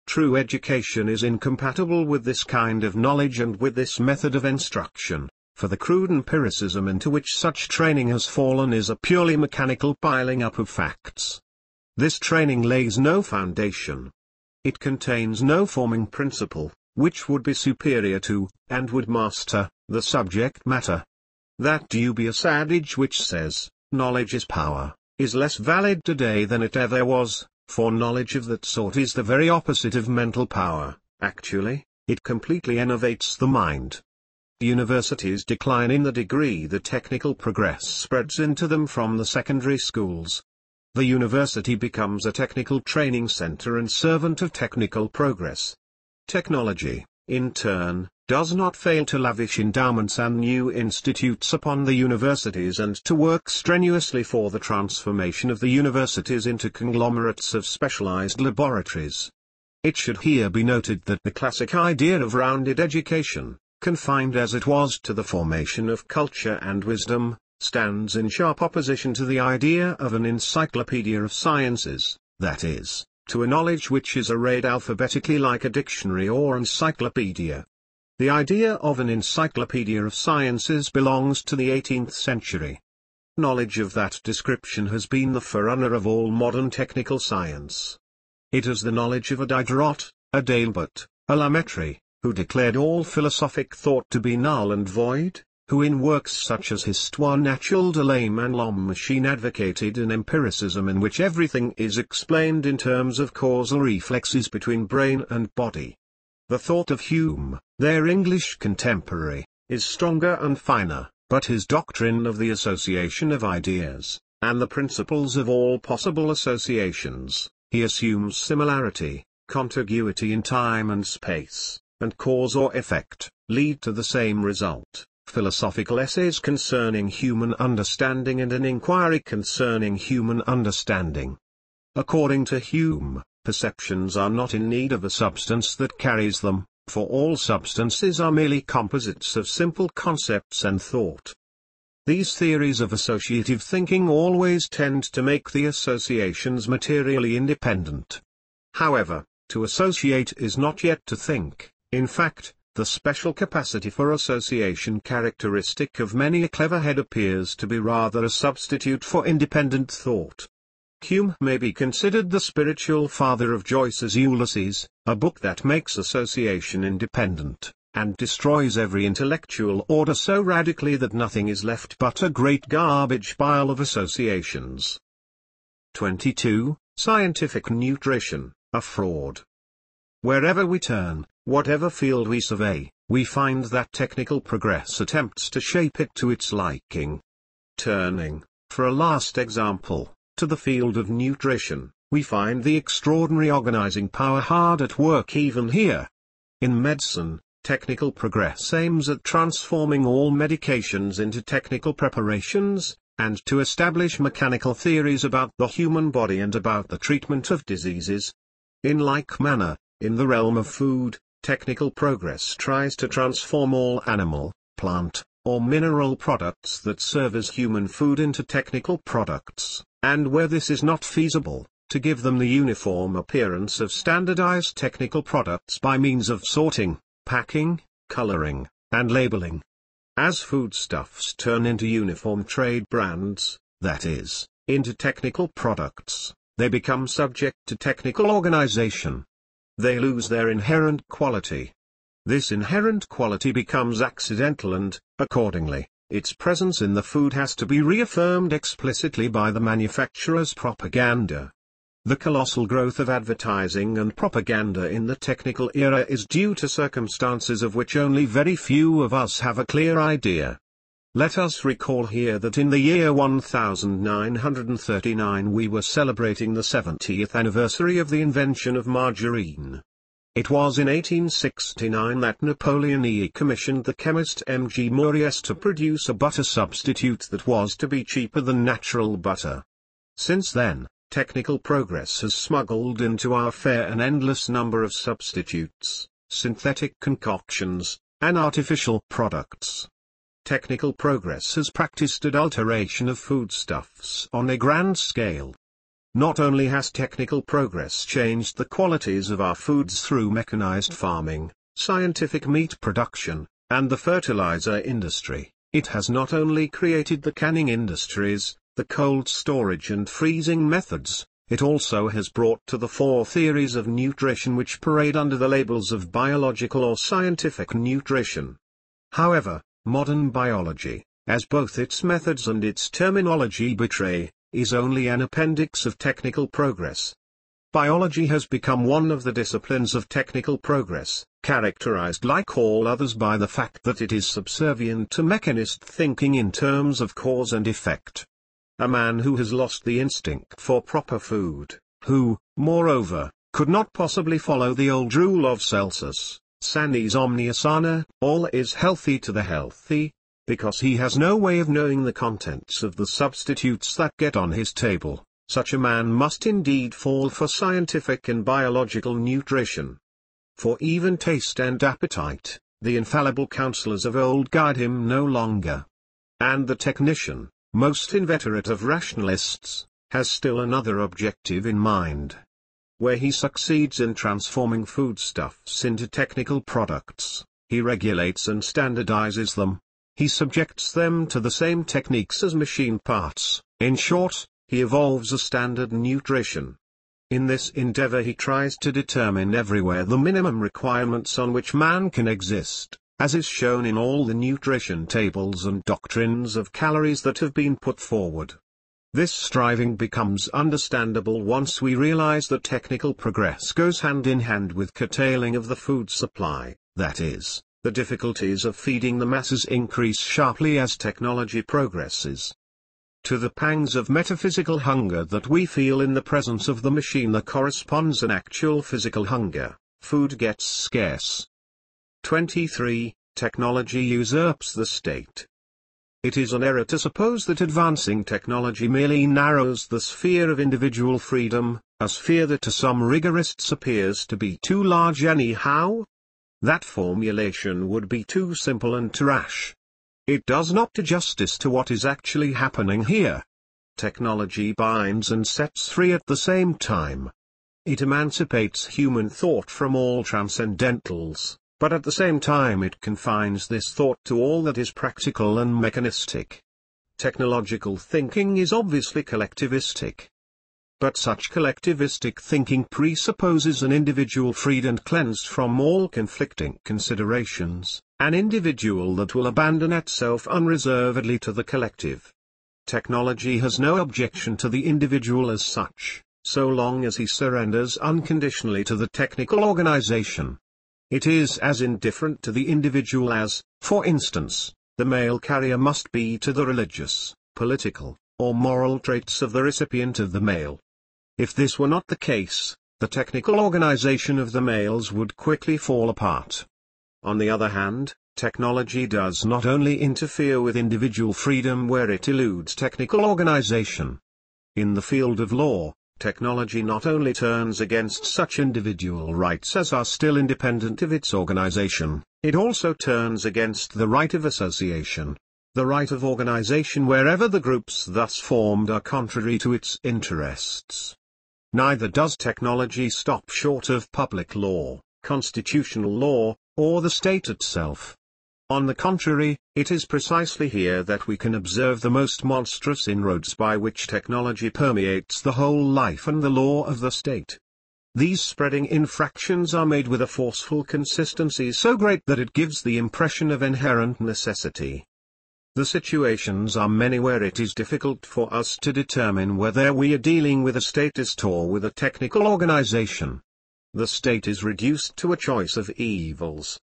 True education is incompatible with this kind of knowledge and with this method of instruction, for the crude empiricism into which such training has fallen is a purely mechanical piling up of facts. This training lays no foundation. It contains no forming principle, which would be superior to, and would master, the subject matter. That dubious adage which says, knowledge is power, is less valid today than it ever was, for knowledge of that sort is the very opposite of mental power. Actually, it completely enervates the mind. Universities decline in the degree the technical progress spreads into them from the secondary schools. The university becomes a technical training center and servant of technical progress. Technology, in turn, does not fail to lavish endowments and new institutes upon the universities and to work strenuously for the transformation of the universities into conglomerates of specialized laboratories. It should here be noted that the classic idea of rounded education, confined as it was to the formation of culture and wisdom, stands in sharp opposition to the idea of an encyclopedia of sciences, that is, to a knowledge which is arrayed alphabetically like a dictionary or encyclopedia. The idea of an encyclopedia of sciences belongs to the 18th century. Knowledge of that description has been the forerunner of all modern technical science. It is the knowledge of a Diderot, a d'Alembert, a La Mettrie, who declared all philosophic thought to be null and void, who in works such as Histoire naturelle de l'homme and L'homme machine advocated an empiricism in which everything is explained in terms of causal reflexes between brain and body. The thought of Hume, their English contemporary, is stronger and finer, but his doctrine of the association of ideas, and the principles of all possible associations, he assumes similarity, contiguity in time and space, and cause or effect, lead to the same result. Philosophical essays concerning human understanding and an inquiry concerning human understanding. According to Hume, perceptions are not in need of a substance that carries them, for all substances are merely composites of simple concepts and thought. These theories of associative thinking always tend to make the associations materially independent. However, to associate is not yet to think. In fact, the special capacity for association characteristic of many a clever head appears to be rather a substitute for independent thought. Hume may be considered the spiritual father of Joyce's Ulysses, a book that makes association independent, and destroys every intellectual order so radically that nothing is left but a great garbage pile of associations. 22. Scientific nutrition, a fraud. Wherever we turn, whatever field we survey, we find that technical progress attempts to shape it to its liking. Turning, for a last example, to the field of nutrition, we find the extraordinary organizing power hard at work even here. In medicine, technical progress aims at transforming all medications into technical preparations, and to establish mechanical theories about the human body and about the treatment of diseases. In like manner, in the realm of food, technical progress tries to transform all animal, plant, or mineral products that serve as human food into technical products, and where this is not feasible, to give them the uniform appearance of standardized technical products by means of sorting, packing, coloring, and labeling. As foodstuffs turn into uniform trade brands, that is, into technical products, they become subject to technical organization. They lose their inherent quality. This inherent quality becomes accidental and, accordingly, its presence in the food has to be reaffirmed explicitly by the manufacturer's propaganda. The colossal growth of advertising and propaganda in the technical era is due to circumstances of which only very few of us have a clear idea. Let us recall here that in the year 1939 we were celebrating the 70th anniversary of the invention of margarine. It was in 1869 that Napoleon III commissioned the chemist M. G. Moriès to produce a butter substitute that was to be cheaper than natural butter. Since then, technical progress has smuggled into our fare an endless number of substitutes, synthetic concoctions, and artificial products. Technical progress has practiced adulteration of foodstuffs on a grand scale. Not only has technical progress changed the qualities of our foods through mechanized farming, scientific meat production, and the fertilizer industry, it has not only created the canning industries, the cold storage and freezing methods, it also has brought to the fore theories of nutrition which parade under the labels of biological or scientific nutrition. However, modern biology, as both its methods and its terminology betray, is only an appendix of technical progress. Biology has become one of the disciplines of technical progress, characterized like all others by the fact that it is subservient to mechanist thinking in terms of cause and effect. A man who has lost the instinct for proper food, who, moreover, could not possibly follow the old rule of Celsus, sanis omnia sana, all is healthy to the healthy, because he has no way of knowing the contents of the substitutes that get on his table, such a man must indeed fall for scientific and biological nutrition. For even taste and appetite, the infallible counselors of old guide him no longer. And the technician, most inveterate of rationalists, has still another objective in mind. Where he succeeds in transforming foodstuffs into technical products, he regulates and standardizes them. He subjects them to the same techniques as machine parts. In short, he evolves a standard nutrition. In this endeavor he tries to determine everywhere the minimum requirements on which man can exist, as is shown in all the nutrition tables and doctrines of calories that have been put forward. This striving becomes understandable once we realize that technical progress goes hand in hand with curtailing of the food supply, that is, the difficulties of feeding the masses increase sharply as technology progresses. To the pangs of metaphysical hunger that we feel in the presence of the machine there corresponds an actual physical hunger. Food gets scarce. 23. Technology usurps the state. It is an error to suppose that advancing technology merely narrows the sphere of individual freedom, a sphere that to some rigorists appears to be too large anyhow. That formulation would be too simple and too rash. It does not do justice to what is actually happening here. Technology binds and sets free at the same time. It emancipates human thought from all transcendentals, but at the same time it confines this thought to all that is practical and mechanistic. Technological thinking is obviously collectivistic. But such collectivistic thinking presupposes an individual freed and cleansed from all conflicting considerations, an individual that will abandon itself unreservedly to the collective. Technology has no objection to the individual as such, so long as he surrenders unconditionally to the technical organization. It is as indifferent to the individual as, for instance, the mail carrier must be to the religious, political, or moral traits of the recipient of the mail. If this were not the case, the technical organization of the mails would quickly fall apart. On the other hand, technology does not only interfere with individual freedom where it eludes technical organization. In the field of law, technology not only turns against such individual rights as are still independent of its organization, it also turns against the right of association, the right of organization wherever the groups thus formed are contrary to its interests. Neither does technology stop short of public law, constitutional law, or the state itself. On the contrary, it is precisely here that we can observe the most monstrous inroads by which technology permeates the whole life and the law of the state. These spreading infractions are made with a forceful consistency so great that it gives the impression of inherent necessity. The situations are many where it is difficult for us to determine whether we are dealing with a statist or with a technical organization. The state is reduced to a choice of evils.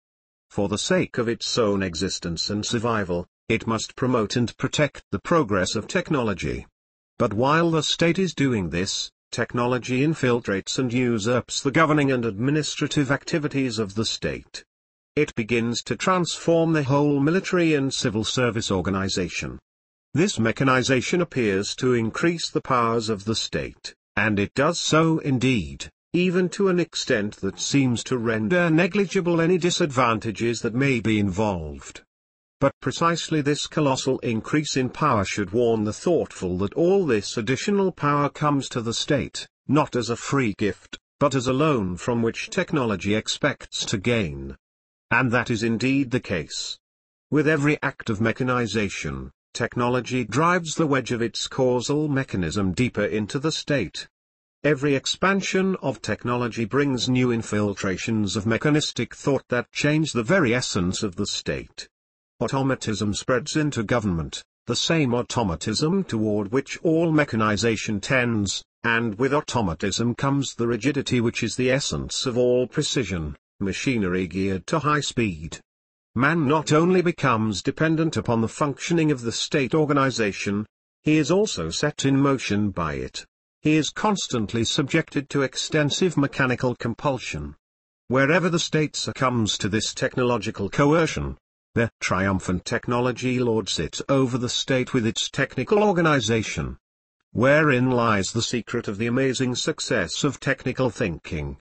For the sake of its own existence and survival, it must promote and protect the progress of technology. But while the state is doing this, technology infiltrates and usurps the governing and administrative activities of the state. It begins to transform the whole military and civil service organization. This mechanization appears to increase the powers of the state, and it does so indeed, even to an extent that seems to render negligible any disadvantages that may be involved. But precisely this colossal increase in power should warn the thoughtful that all this additional power comes to the state, not as a free gift, but as a loan from which technology expects to gain. And that is indeed the case. With every act of mechanization, technology drives the wedge of its causal mechanism deeper into the state. Every expansion of technology brings new infiltrations of mechanistic thought that change the very essence of the state. Automatism spreads into government, the same automatism toward which all mechanization tends, and with automatism comes the rigidity which is the essence of all precision, machinery geared to high speed. Man not only becomes dependent upon the functioning of the state organization, he is also set in motion by it. He is constantly subjected to extensive mechanical compulsion. Wherever the state succumbs to this technological coercion, the triumphant technology lords it over the state with its technical organization. Wherein lies the secret of the amazing success of technical thinking?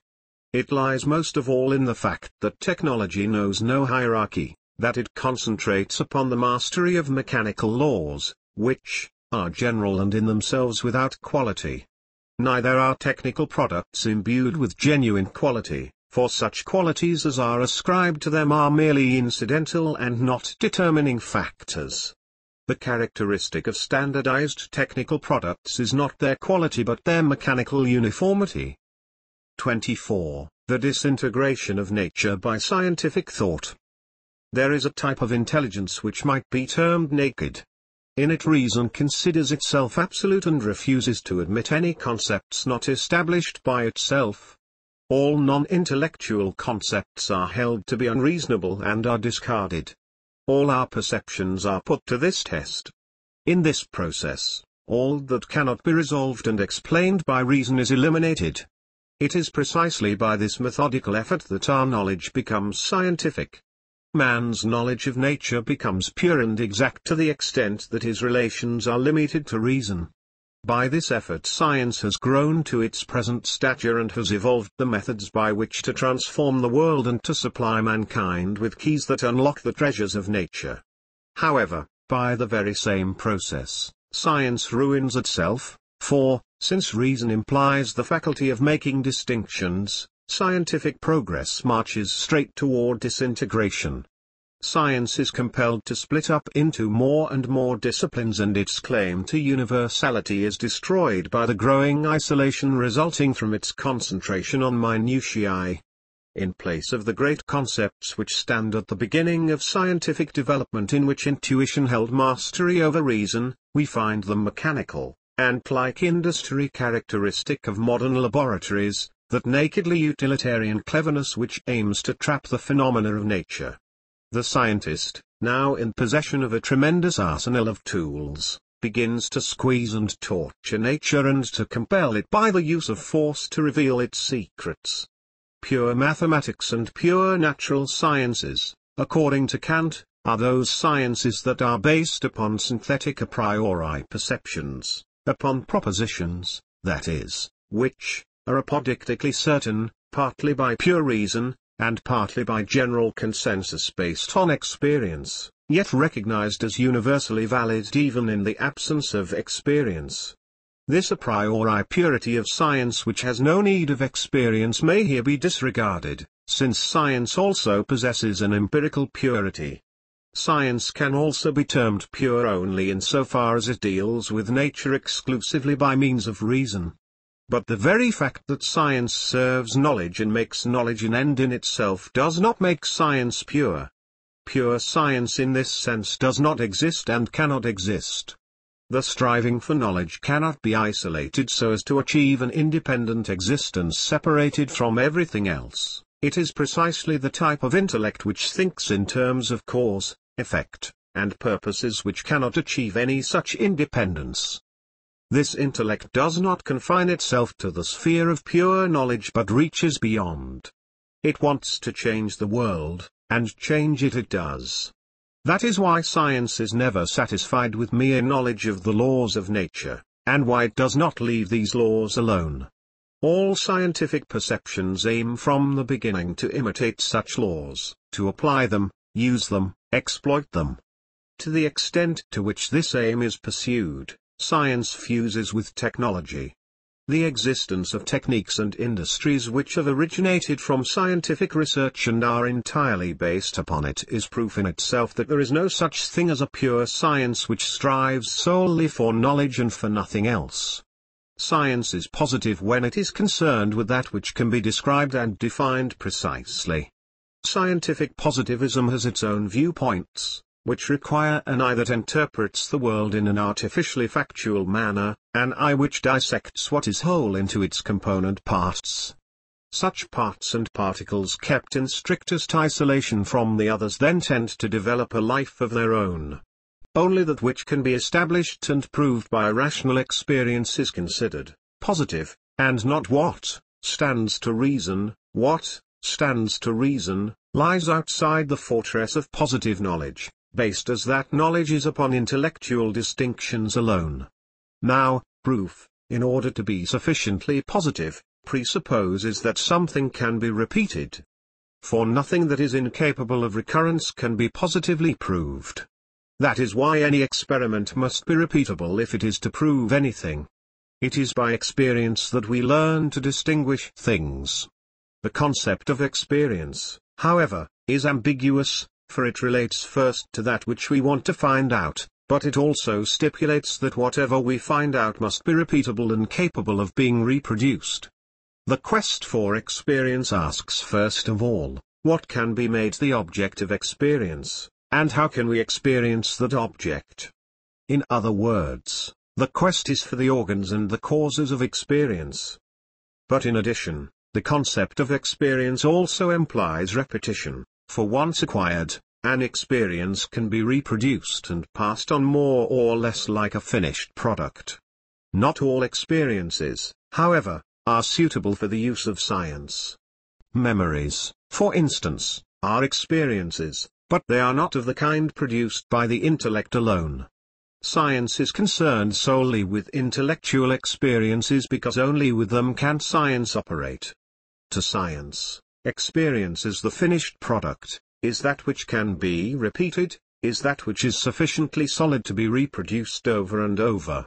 It lies most of all in the fact that technology knows no hierarchy, that it concentrates upon the mastery of mechanical laws, which are general and in themselves without quality. Neither are technical products imbued with genuine quality, for such qualities as are ascribed to them are merely incidental and not determining factors. The characteristic of standardized technical products is not their quality but their mechanical uniformity. 24. The disintegration of nature by scientific thought. There is a type of intelligence which might be termed naked. In it reason considers itself absolute and refuses to admit any concepts not established by itself. All non-intellectual concepts are held to be unreasonable and are discarded. All our perceptions are put to this test. In this process, all that cannot be resolved and explained by reason is eliminated. It is precisely by this methodical effort that our knowledge becomes scientific. Man's knowledge of nature becomes pure and exact to the extent that his relations are limited to reason. By this effort science has grown to its present stature and has evolved the methods by which to transform the world and to supply mankind with keys that unlock the treasures of nature. However, by the very same process, science ruins itself, for, since reason implies the faculty of making distinctions, scientific progress marches straight toward disintegration. Science is compelled to split up into more and more disciplines and its claim to universality is destroyed by the growing isolation resulting from its concentration on minutiae. In place of the great concepts which stand at the beginning of scientific development in which intuition held mastery over reason, we find them mechanical, ant-like industry characteristic of modern laboratories, that nakedly utilitarian cleverness which aims to trap the phenomena of nature. The scientist, now in possession of a tremendous arsenal of tools, begins to squeeze and torture nature and to compel it by the use of force to reveal its secrets. Pure mathematics and pure natural sciences, according to Kant, are those sciences that are based upon synthetic a priori perceptions, upon propositions, that is, which are apodictically certain, partly by pure reason, and partly by general consensus based on experience, yet recognized as universally valid even in the absence of experience. This a priori purity of science which has no need of experience may here be disregarded, since science also possesses an empirical purity. Science can also be termed pure only in so far as it deals with nature exclusively by means of reason. But the very fact that science serves knowledge and makes knowledge an end in itself does not make science pure. Pure science in this sense does not exist and cannot exist. The striving for knowledge cannot be isolated so as to achieve an independent existence separated from everything else. It is precisely the type of intellect which thinks in terms of cause, effect, and purposes which cannot achieve any such independence. This intellect does not confine itself to the sphere of pure knowledge but reaches beyond. It wants to change the world, and change it does. That is why science is never satisfied with mere knowledge of the laws of nature, and why it does not leave these laws alone. All scientific perceptions aim from the beginning to imitate such laws, to apply them, use them, exploit them, To the extent to which this aim is pursued, science fuses with technology. The existence of techniques and industries which have originated from scientific research and are entirely based upon it is proof in itself that there is no such thing as a pure science which strives solely for knowledge and for nothing else. Science is positive when it is concerned with that which can be described and defined precisely. Scientific positivism has its own viewpoints, which require an eye that interprets the world in an artificially factual manner, an eye which dissects what is whole into its component parts. Such parts and particles kept in strictest isolation from the others then tend to develop a life of their own. Only that which can be established and proved by rational experience is considered positive, and not what stands to reason. What stands to reason lies outside the fortress of positive knowledge, based as that knowledge is upon intellectual distinctions alone. Now, proof, in order to be sufficiently positive, presupposes that something can be repeated. For nothing that is incapable of recurrence can be positively proved. That is why any experiment must be repeatable if it is to prove anything. It is by experience that we learn to distinguish things. The concept of experience, however, is ambiguous, for it relates first to that which we want to find out, but it also stipulates that whatever we find out must be repeatable and capable of being reproduced. The quest for experience asks first of all, what can be made the object of experience, and how can we experience that object? In other words, the quest is for the organs and the causes of experience. But in addition, the concept of experience also implies repetition. For once acquired, an experience can be reproduced and passed on more or less like a finished product. Not all experiences, however, are suitable for the use of science. Memories, for instance, are experiences, but they are not of the kind produced by the intellect alone. Science is concerned solely with intellectual experiences because only with them can science operate. To science, experience is the finished product, is that which can be repeated, is that which is sufficiently solid to be reproduced over and over.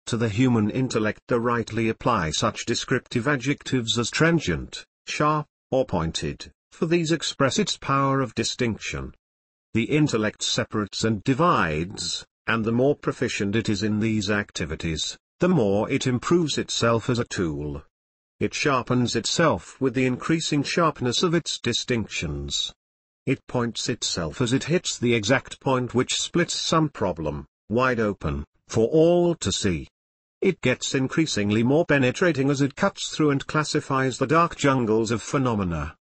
To the human intellect they rightly apply such descriptive adjectives as transient, sharp, or pointed, for these express its power of distinction. The intellect separates and divides, and the more proficient it is in these activities, the more it improves itself as a tool. It sharpens itself with the increasing sharpness of its distinctions. It points itself as it hits the exact point which splits some problem, wide open, for all to see. It gets increasingly more penetrating as it cuts through and classifies the dark jungles of phenomena.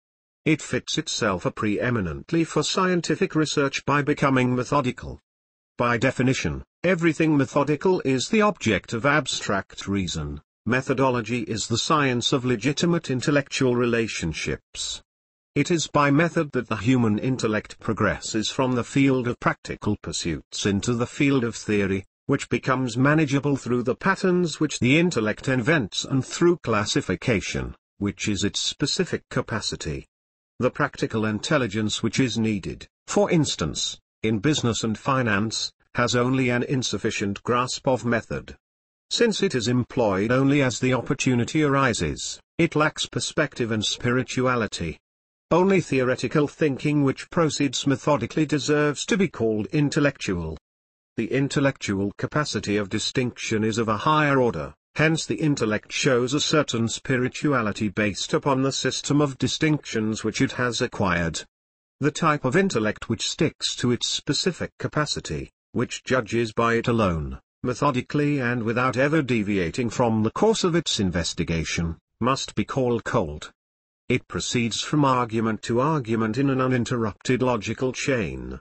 It fits itself preeminently for scientific research by becoming methodical. By definition, everything methodical is the object of abstract reason. Methodology is the science of legitimate intellectual relationships. It is by method that the human intellect progresses from the field of practical pursuits into the field of theory, which becomes manageable through the patterns which the intellect invents and through classification, which is its specific capacity. The practical intelligence which is needed, for instance, in business and finance, has only an insufficient grasp of method. Since it is employed only as the opportunity arises, it lacks perspective and spirituality. Only theoretical thinking which proceeds methodically deserves to be called intellectual. The intellectual capacity of distinction is of a higher order, hence the intellect shows a certain spirituality based upon the system of distinctions which it has acquired. The type of intellect which sticks to its specific capacity, which judges by it alone, methodically and without ever deviating from the course of its investigation, must be called cold. It proceeds from argument to argument in an uninterrupted logical chain.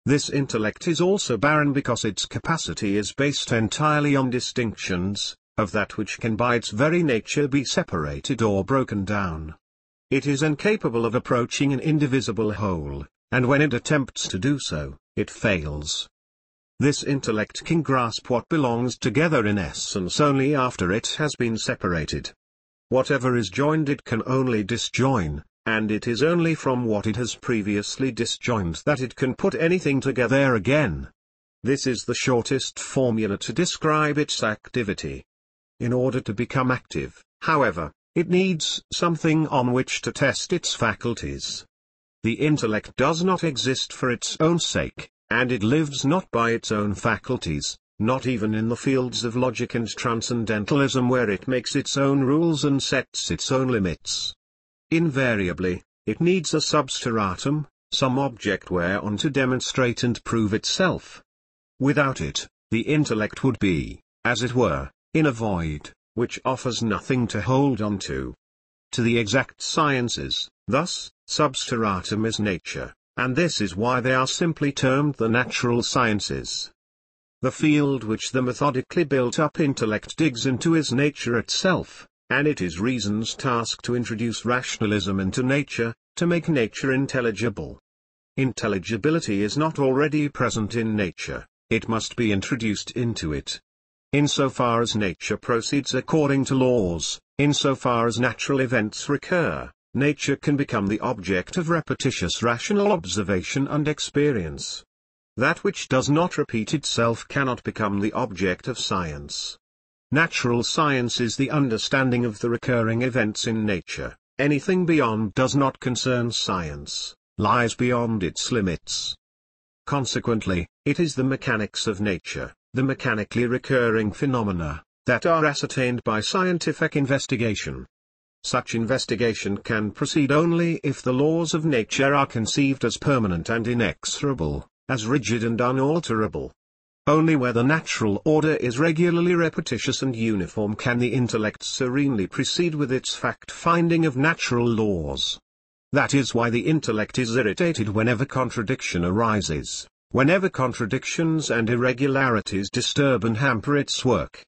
This intellect is also barren because its capacity is based entirely on distinctions, of that which can by its very nature be separated or broken down. It is incapable of approaching an indivisible whole, and when it attempts to do so, it fails. This intellect can grasp what belongs together in essence only after it has been separated. Whatever is joined it can only disjoin, and it is only from what it has previously disjoined that it can put anything together again. This is the shortest formula to describe its activity. In order to become active, however, it needs something on which to test its faculties. The intellect does not exist for its own sake, and it lives not by its own faculties, not even in the fields of logic and transcendentalism where it makes its own rules and sets its own limits. Invariably, it needs a substratum, some object whereon to demonstrate and prove itself. Without it, the intellect would be, as it were, in a void, which offers nothing to hold on to. To the exact sciences, thus, substratum is nature, and this is why they are simply termed the natural sciences. The field which the methodically built-up intellect digs into is nature itself, and it is reason's task to introduce rationalism into nature, to make nature intelligible. Intelligibility is not already present in nature, it must be introduced into it. Insofar as nature proceeds according to laws, insofar as natural events recur, nature can become the object of repetitious rational observation and experience. That which does not repeat itself cannot become the object of science. Natural science is the understanding of the recurring events in nature. Anything beyond does not concern science, lies beyond its limits. Consequently, it is the mechanics of nature, the mechanically recurring phenomena, that are ascertained by scientific investigation. Such investigation can proceed only if the laws of nature are conceived as permanent and inexorable, as rigid and unalterable. Only where the natural order is regularly repetitious and uniform can the intellect serenely proceed with its fact-finding of natural laws. That is why the intellect is irritated whenever contradiction arises, whenever contradictions and irregularities disturb and hamper its work.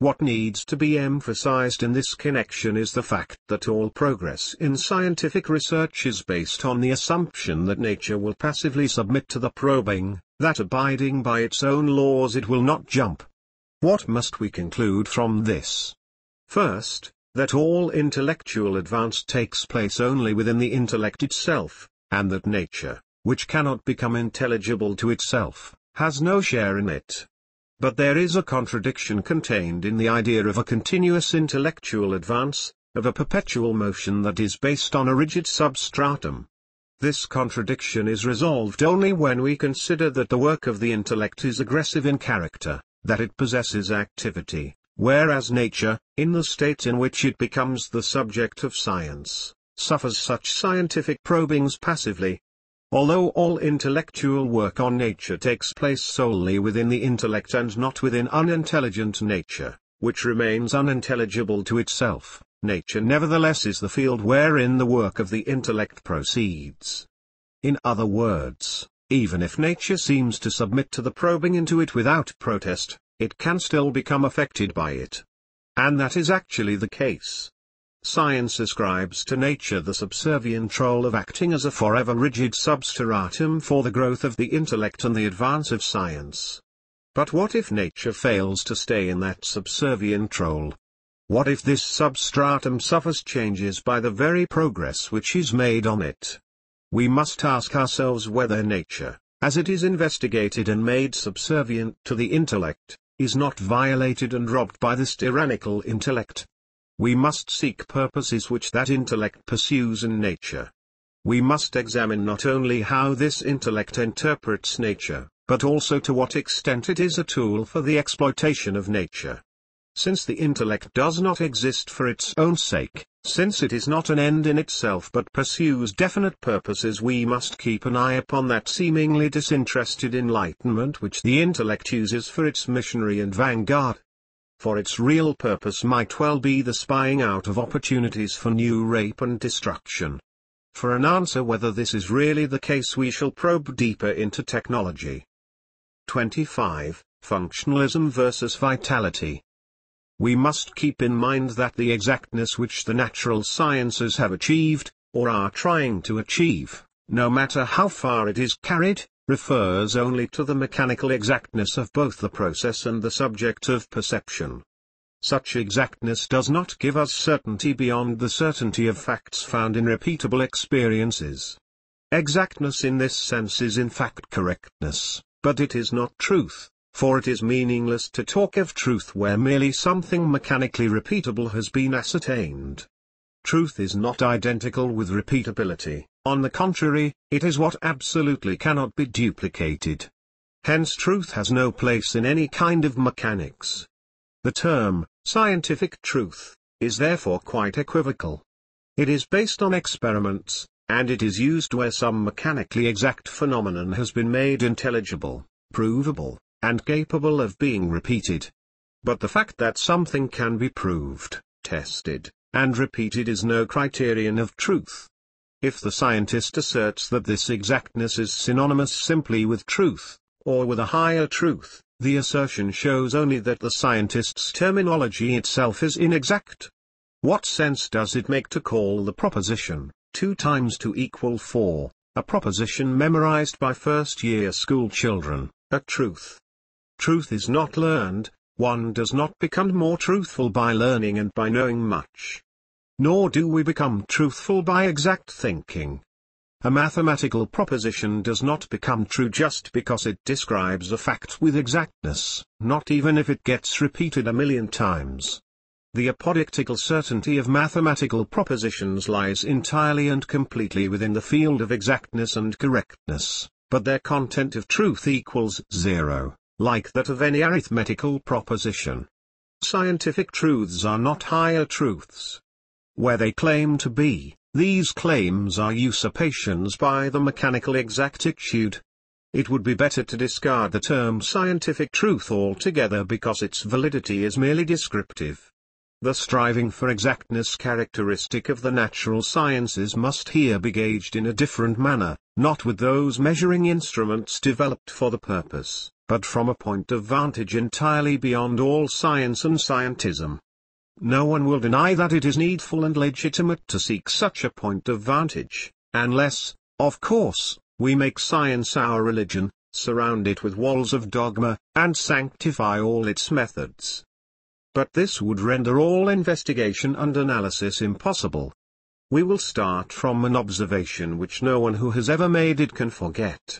What needs to be emphasized in this connection is the fact that all progress in scientific research is based on the assumption that nature will passively submit to the probing, that abiding by its own laws it will not jump. What must we conclude from this? First, that all intellectual advance takes place only within the intellect itself, and that nature, which cannot become intelligible to itself, has no share in it. But there is a contradiction contained in the idea of a continuous intellectual advance, of a perpetual motion that is based on a rigid substratum. This contradiction is resolved only when we consider that the work of the intellect is aggressive in character, that it possesses activity, whereas nature, in the state in which it becomes the subject of science, suffers such scientific probings passively. Although all intellectual work on nature takes place solely within the intellect and not within unintelligent nature, which remains unintelligible to itself, nature nevertheless is the field wherein the work of the intellect proceeds. In other words, even if nature seems to submit to the probing into it without protest, it can still become affected by it. And that is actually the case. Science ascribes to nature the subservient role of acting as a forever rigid substratum for the growth of the intellect and the advance of science. But what if nature fails to stay in that subservient role? What if this substratum suffers changes by the very progress which is made on it? We must ask ourselves whether nature, as it is investigated and made subservient to the intellect, is not violated and robbed by this tyrannical intellect. We must seek purposes which that intellect pursues in nature. We must examine not only how this intellect interprets nature, but also to what extent it is a tool for the exploitation of nature. Since the intellect does not exist for its own sake, since it is not an end in itself but pursues definite purposes, we must keep an eye upon that seemingly disinterested enlightenment which the intellect uses for its missionary and vanguard. For its real purpose might well be the spying out of opportunities for new rape and destruction. For an answer whether this is really the case, we shall probe deeper into technology. 25. Functionalism versus vitality. We must keep in mind that the exactness which the natural sciences have achieved, or are trying to achieve, no matter how far it is carried, refers only to the mechanical exactness of both the process and the subject of perception. Such exactness does not give us certainty beyond the certainty of facts found in repeatable experiences. Exactness in this sense is in fact correctness, but it is not truth, for it is meaningless to talk of truth where merely something mechanically repeatable has been ascertained. Truth is not identical with repeatability, on the contrary, it is what absolutely cannot be duplicated. Hence truth has no place in any kind of mechanics. The term, scientific truth, is therefore quite equivocal. It is based on experiments, and it is used where some mechanically exact phenomenon has been made intelligible, provable, and capable of being repeated. But the fact that something can be proved, tested, and repeated is no criterion of truth. If the scientist asserts that this exactness is synonymous simply with truth, or with a higher truth, the assertion shows only that the scientist's terminology itself is inexact. What sense does it make to call the proposition, 2 times 2 = 4, a proposition memorized by first-year school children, a truth? Truth is not learned. One does not become more truthful by learning and by knowing much. Nor do we become truthful by exact thinking. A mathematical proposition does not become true just because it describes a fact with exactness, not even if it gets repeated 1,000,000 times. The apodictical certainty of mathematical propositions lies entirely and completely within the field of exactness and correctness, but their content of truth equals 0, like that of any arithmetical proposition. Scientific truths are not higher truths. Where they claim to be, these claims are usurpations by the mechanical exactitude. It would be better to discard the term scientific truth altogether because its validity is merely descriptive. The striving for exactness characteristic of the natural sciences must here be gauged in a different manner, not with those measuring instruments developed for the purpose, but from a point of vantage entirely beyond all science and scientism. No one will deny that it is needful and legitimate to seek such a point of vantage, unless, of course, we make science our religion, surround it with walls of dogma, and sanctify all its methods. But this would render all investigation and analysis impossible. We will start from an observation which no one who has ever made it can forget.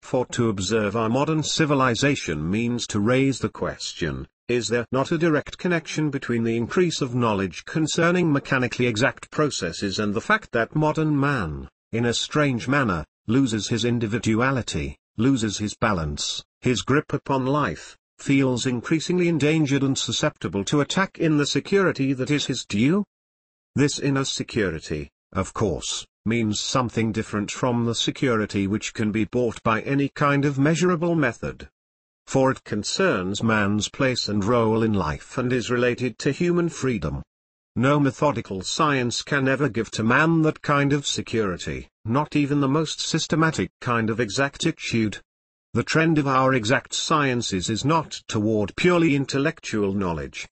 For to observe our modern civilization means to raise the question, is there not a direct connection between the increase of knowledge concerning mechanically exact processes and the fact that modern man, in a strange manner, loses his individuality, loses his balance, his grip upon life, feels increasingly endangered and susceptible to attack in the security that is his due? This inner security, of course, means something different from the security which can be bought by any kind of measurable method. For it concerns man's place and role in life and is related to human freedom. No methodical science can ever give to man that kind of security, not even the most systematic kind of exactitude. The trend of our exact sciences is not toward purely intellectual knowledge.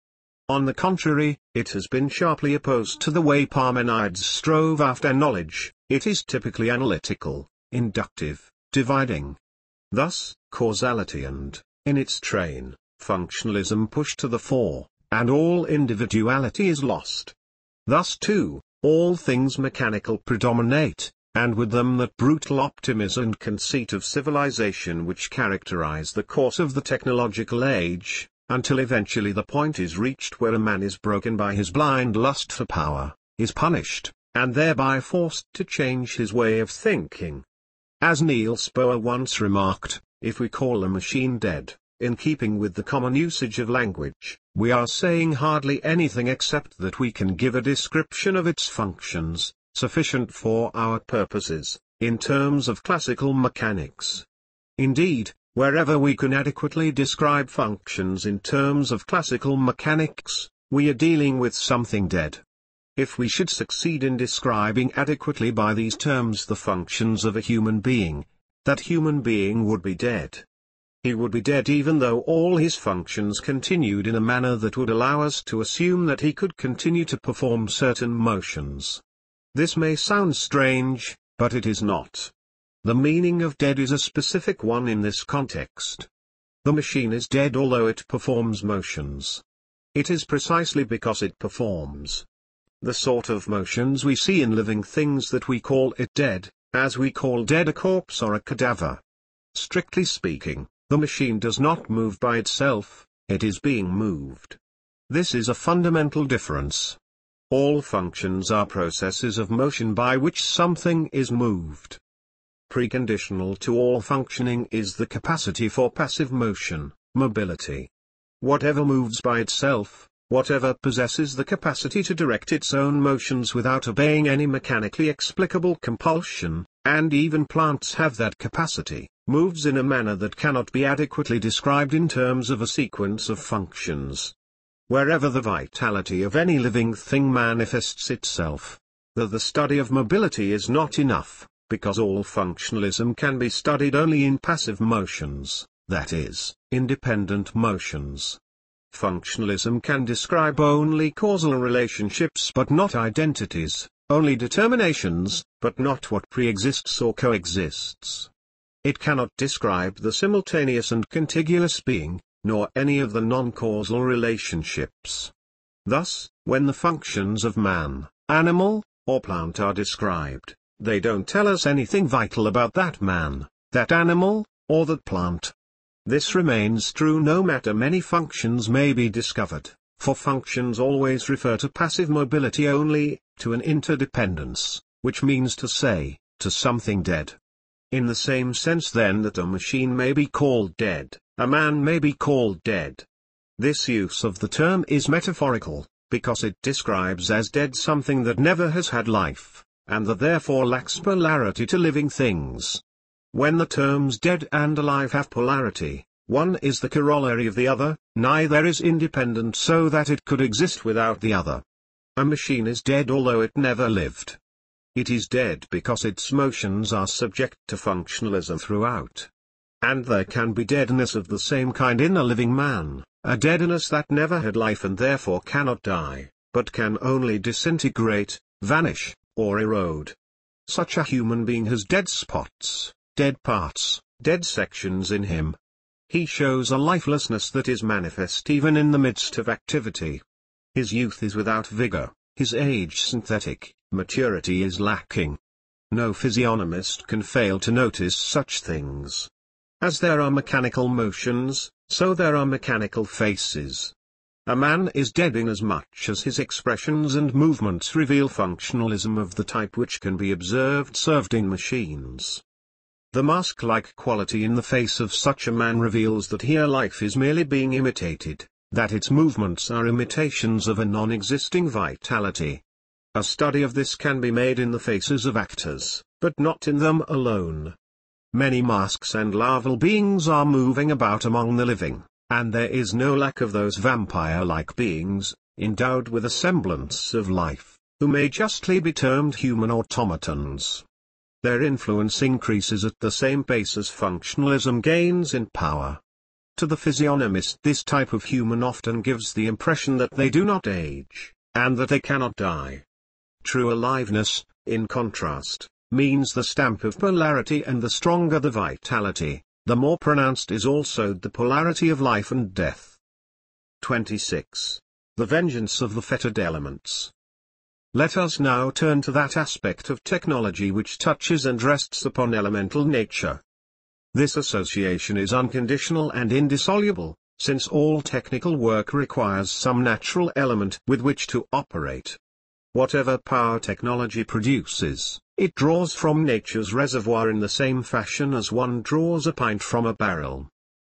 On the contrary, it has been sharply opposed to the way Parmenides strove after knowledge. It is typically analytical, inductive, dividing. Thus, causality and, in its train, functionalism push to the fore, and all individuality is lost. Thus too, all things mechanical predominate, and with them that brutal optimism and conceit of civilization which characterize the course of the technological age, until eventually the point is reached where a man is broken by his blind lust for power, is punished, and thereby forced to change his way of thinking. As Niels Bohr once remarked, if we call a machine dead, in keeping with the common usage of language, we are saying hardly anything except that we can give a description of its functions, sufficient for our purposes, in terms of classical mechanics. Indeed, wherever we can adequately describe functions in terms of classical mechanics, we are dealing with something dead. If we should succeed in describing adequately by these terms the functions of a human being, that human being would be dead. He would be dead even though all his functions continued in a manner that would allow us to assume that he could continue to perform certain motions. This may sound strange, but it is not. The meaning of dead is a specific one in this context. The machine is dead although it performs motions. It is precisely because it performs the sort of motions we see in living things that we call it dead, as we call dead a corpse or a cadaver. Strictly speaking, the machine does not move by itself, it is being moved. This is a fundamental difference. All functions are processes of motion by which something is moved. Preconditional to all functioning is the capacity for passive motion, mobility. Whatever moves by itself, whatever possesses the capacity to direct its own motions without obeying any mechanically explicable compulsion, and even plants have that capacity, moves in a manner that cannot be adequately described in terms of a sequence of functions. Wherever the vitality of any living thing manifests itself, the study of mobility is not enough, because all functionalism can be studied only in passive motions, that is, independent motions. Functionalism can describe only causal relationships but not identities, only determinations, but not what pre-exists or coexists. It cannot describe the simultaneous and contiguous being, nor any of the non-causal relationships. Thus, when the functions of man, animal, or plant are described, they don't tell us anything vital about that man, that animal, or that plant. This remains true no matter many functions may be discovered, for functions always refer to passive mobility only, to an interdependence, which means to say, to something dead. In the same sense then that a machine may be called dead, a man may be called dead. This use of the term is metaphorical, because it describes as dead something that never has had life, and that therefore lacks polarity to living things. When the terms dead and alive have polarity, one is the corollary of the other, neither is independent so that it could exist without the other. A machine is dead although it never lived. It is dead because its motions are subject to functionalism throughout. And there can be deadness of the same kind in a living man, a deadness that never had life and therefore cannot die, but can only disintegrate, vanish, or erode. Such a human being has dead spots, dead parts, dead sections in him. He shows a lifelessness that is manifest even in the midst of activity. His youth is without vigor, his age synthetic, maturity is lacking. No physiognomist can fail to notice such things. As there are mechanical motions, so there are mechanical faces. A man is dead inasmuch as his expressions and movements reveal functionalism of the type which can be served in machines. The mask-like quality in the face of such a man reveals that here life is merely being imitated, that its movements are imitations of a non-existing vitality. A study of this can be made in the faces of actors, but not in them alone. Many masks and larval beings are moving about among the living, and there is no lack of those vampire-like beings, endowed with a semblance of life, who may justly be termed human automatons. Their influence increases at the same pace as functionalism gains in power. To the physiognomist this type of human often gives the impression that they do not age, and that they cannot die. True aliveness, in contrast, means the stamp of polarity, and the stronger the vitality, the more pronounced is also the polarity of life and death. 26. The vengeance of the fettered elements. Let us now turn to that aspect of technology which touches and rests upon elemental nature. This association is unconditional and indissoluble, since all technical work requires some natural element with which to operate. Whatever power technology produces, it draws from nature's reservoir in the same fashion as one draws a pint from a barrel.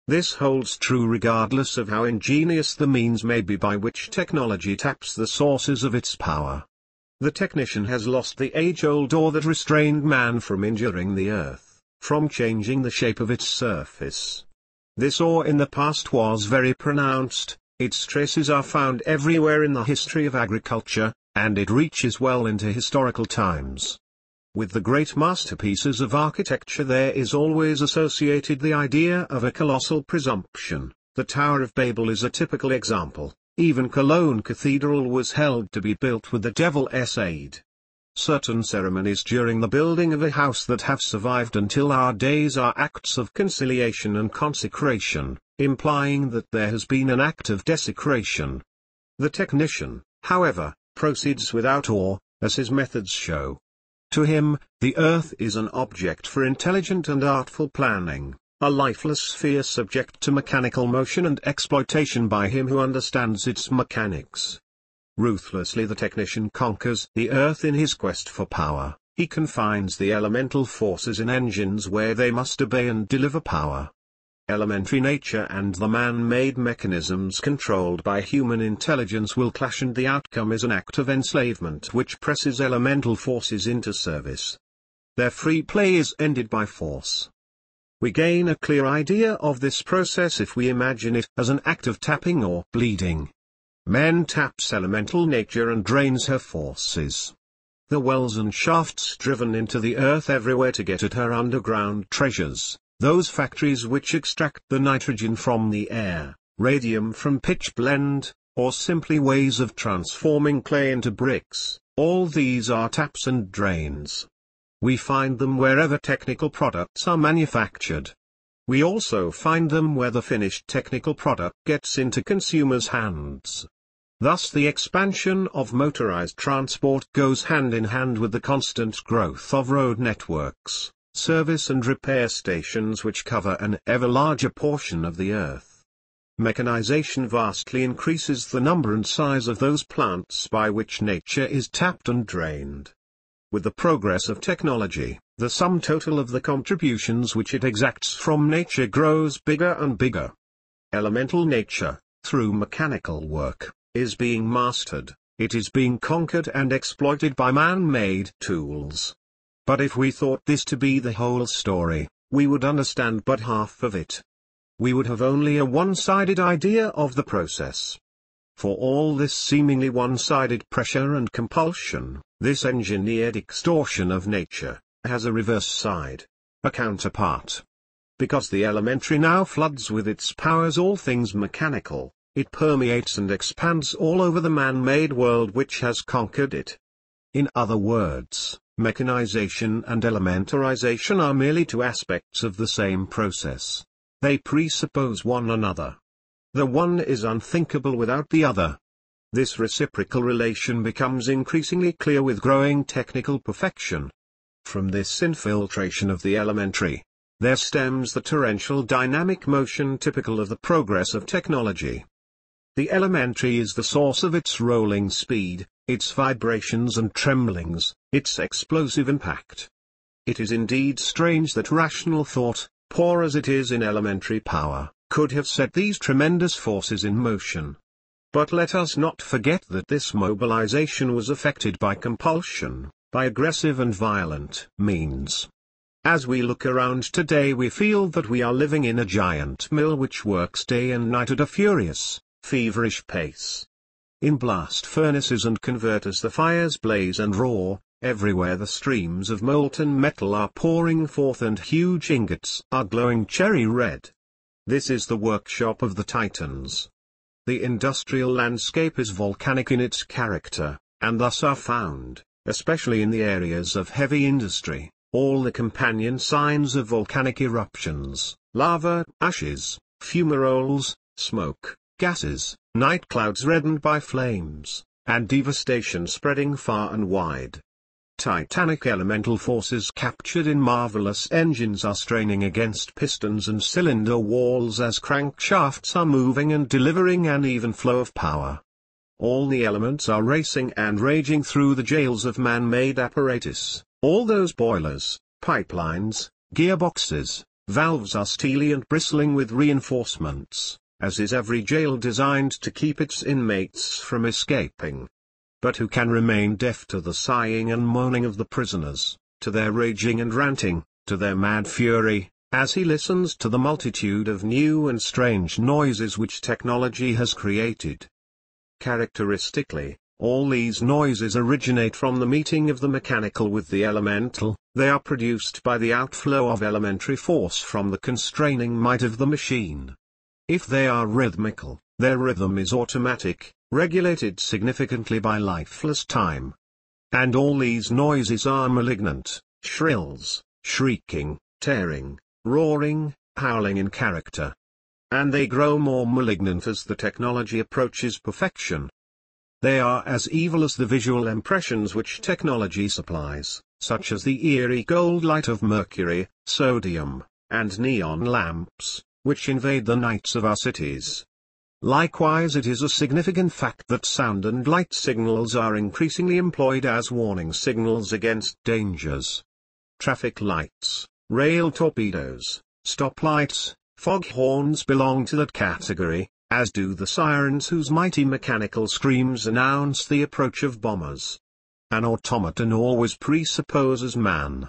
This holds true regardless of how ingenious the means may be by which technology taps the sources of its power. The technician has lost the age-old awe that restrained man from injuring the earth, from changing the shape of its surface. This awe in the past was very pronounced, its traces are found everywhere in the history of agriculture, and it reaches well into historical times. With the great masterpieces of architecture there is always associated the idea of a colossal presumption. The Tower of Babel is a typical example. Even Cologne Cathedral was held to be built with the devil's aid. Certain ceremonies during the building of a house that have survived until our days are acts of conciliation and consecration, implying that there has been an act of desecration. The technician, however, proceeds without awe, as his methods show. To him, the earth is an object for intelligent and artful planning, a lifeless sphere subject to mechanical motion and exploitation by him who understands its mechanics. Ruthlessly the technician conquers the earth in his quest for power. He confines the elemental forces in engines where they must obey and deliver power. Elementary nature and the man-made mechanisms controlled by human intelligence will clash, and the outcome is an act of enslavement which presses elemental forces into service. Their free play is ended by force. We gain a clear idea of this process if we imagine it as an act of tapping or bleeding. Man taps elemental nature and drains her forces. The wells and shafts driven into the earth everywhere to get at her underground treasures, those factories which extract the nitrogen from the air, radium from pitch blende, or simply ways of transforming clay into bricks, all these are taps and drains. We find them wherever technical products are manufactured. We also find them where the finished technical product gets into consumers' hands. Thus the expansion of motorized transport goes hand in hand with the constant growth of road networks, service and repair stations which cover an ever larger portion of the earth. Mechanization vastly increases the number and size of those plants by which nature is tapped and drained. With the progress of technology, the sum total of the contributions which it exacts from nature grows bigger and bigger. Elemental nature, through mechanical work, is being mastered, it is being conquered and exploited by man-made tools. But if we thought this to be the whole story, we would understand but half of it. We would have only a one-sided idea of the process. For all this seemingly one-sided pressure and compulsion, this engineered extortion of nature, has a reverse side, a counterpart. Because the elementary now floods with its powers all things mechanical, it permeates and expands all over the man-made world which has conquered it. In other words, mechanization and elementarization are merely two aspects of the same process. They presuppose one another. The one is unthinkable without the other. This reciprocal relation becomes increasingly clear with growing technical perfection. From this infiltration of the elementary, there stems the torrential dynamic motion typical of the progress of technology. The elementary is the source of its rolling speed, its vibrations and tremblings, its explosive impact. It is indeed strange that rational thought, poor as it is in elementary power, could have set these tremendous forces in motion. But let us not forget that this mobilization was effected by compulsion, by aggressive and violent means. As we look around today we feel that we are living in a giant mill which works day and night at a furious, feverish pace. In blast furnaces and converters the fires blaze and roar, everywhere the streams of molten metal are pouring forth and huge ingots are glowing cherry red. This is the workshop of the Titans. The industrial landscape is volcanic in its character, and thus are found, especially in the areas of heavy industry, all the companion signs of volcanic eruptions: lava, ashes, fumaroles, smoke, gases, night clouds reddened by flames, and devastation spreading far and wide. Titanic elemental forces captured in marvelous engines are straining against pistons and cylinder walls as crankshafts are moving and delivering an even flow of power. All the elements are racing and raging through the jails of man-made apparatus. All those boilers, pipelines, gearboxes, valves are steely and bristling with reinforcements, as is every jail designed to keep its inmates from escaping. But who can remain deaf to the sighing and moaning of the prisoners, to their raging and ranting, to their mad fury, as he listens to the multitude of new and strange noises which technology has created? Characteristically, all these noises originate from the meeting of the mechanical with the elemental. They are produced by the outflow of elementary force from the constraining might of the machine. If they are rhythmical, their rhythm is automatic, regulated significantly by lifeless time. And all these noises are malignant, shrills, shrieking, tearing, roaring, howling in character. And they grow more malignant as the technology approaches perfection. They are as evil as the visual impressions which technology supplies, such as the eerie gold light of mercury, sodium, and neon lamps, which invade the nights of our cities. Likewise, it is a significant fact that sound and light signals are increasingly employed as warning signals against dangers. Traffic lights, rail torpedoes, stoplights, foghorns belong to that category, as do the sirens whose mighty mechanical screams announce the approach of bombers. An automaton always presupposes man.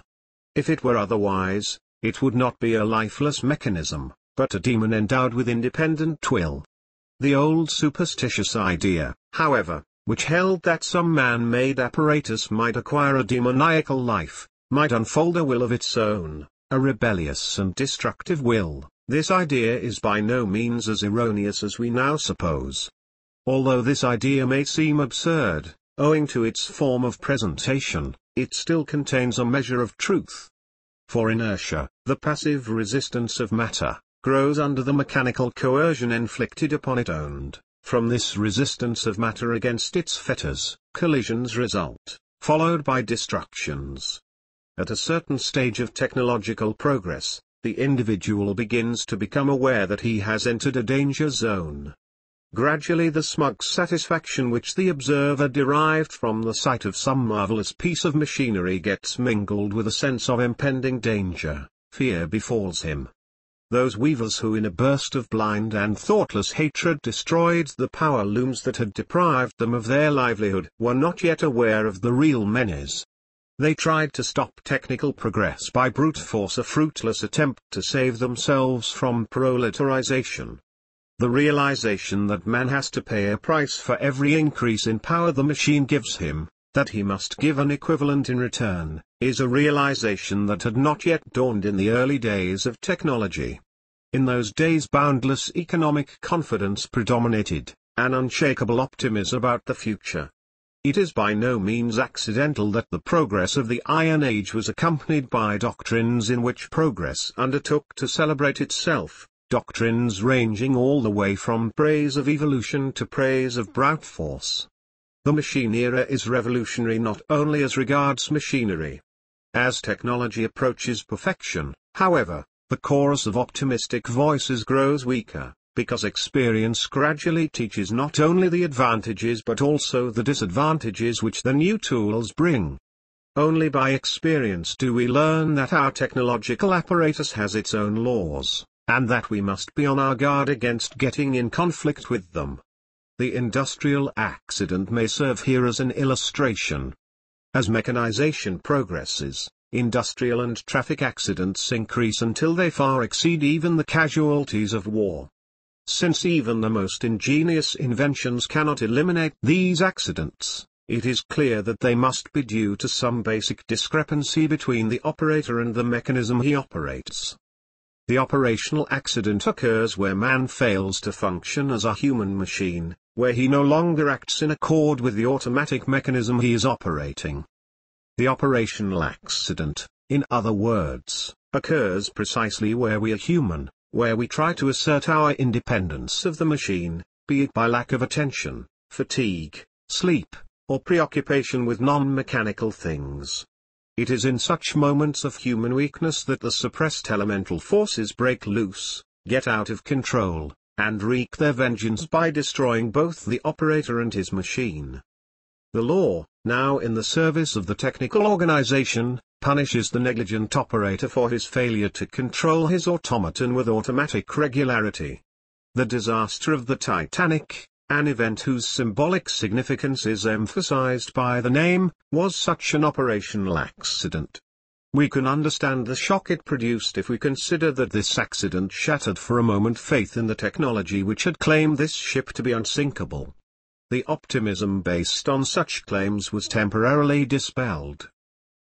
If it were otherwise, it would not be a lifeless mechanism, but a demon endowed with independent will. The old superstitious idea, however, which held that some man-made apparatus might acquire a demoniacal life, might unfold a will of its own, a rebellious and destructive will, this idea is by no means as erroneous as we now suppose. Although this idea may seem absurd, owing to its form of presentation, it still contains a measure of truth. For inertia, the passive resistance of matter, grows under the mechanical coercion inflicted upon it, and, from this resistance of matter against its fetters, collisions result, followed by destructions. At a certain stage of technological progress, the individual begins to become aware that he has entered a danger zone. Gradually the smug satisfaction which the observer derived from the sight of some marvelous piece of machinery gets mingled with a sense of impending danger. Fear befalls him. Those weavers who in a burst of blind and thoughtless hatred destroyed the power looms that had deprived them of their livelihood were not yet aware of the real menace. They tried to stop technical progress by brute force, a fruitless attempt to save themselves from proletarization. The realization that man has to pay a price for every increase in power the machine gives him, that he must give an equivalent in return, is a realization that had not yet dawned in the early days of technology. In those days boundless economic confidence predominated, an unshakable optimism about the future. It is by no means accidental that the progress of the Iron Age was accompanied by doctrines in which progress undertook to celebrate itself, doctrines ranging all the way from praise of evolution to praise of brute force. The machine era is revolutionary not only as regards machinery. As technology approaches perfection, however, the chorus of optimistic voices grows weaker, because experience gradually teaches not only the advantages but also the disadvantages which the new tools bring. Only by experience do we learn that our technological apparatus has its own laws, and that we must be on our guard against getting in conflict with them. The industrial accident may serve here as an illustration. As mechanization progresses, industrial and traffic accidents increase until they far exceed even the casualties of war. Since even the most ingenious inventions cannot eliminate these accidents, it is clear that they must be due to some basic discrepancy between the operator and the mechanism he operates. The operational accident occurs where man fails to function as a human machine, where he no longer acts in accord with the automatic mechanism he is operating. The operational accident, in other words, occurs precisely where we are human, where we try to assert our independence of the machine, be it by lack of attention, fatigue, sleep, or preoccupation with non-mechanical things. It is in such moments of human weakness that the suppressed elemental forces break loose, get out of control, and wreak their vengeance by destroying both the operator and his machine. The law, now in the service of the technical organization, punishes the negligent operator for his failure to control his automaton with automatic regularity. The disaster of the Titanic, an event whose symbolic significance is emphasized by the name, was such an operational accident. We can understand the shock it produced if we consider that this accident shattered for a moment faith in the technology which had claimed this ship to be unsinkable. The optimism based on such claims was temporarily dispelled.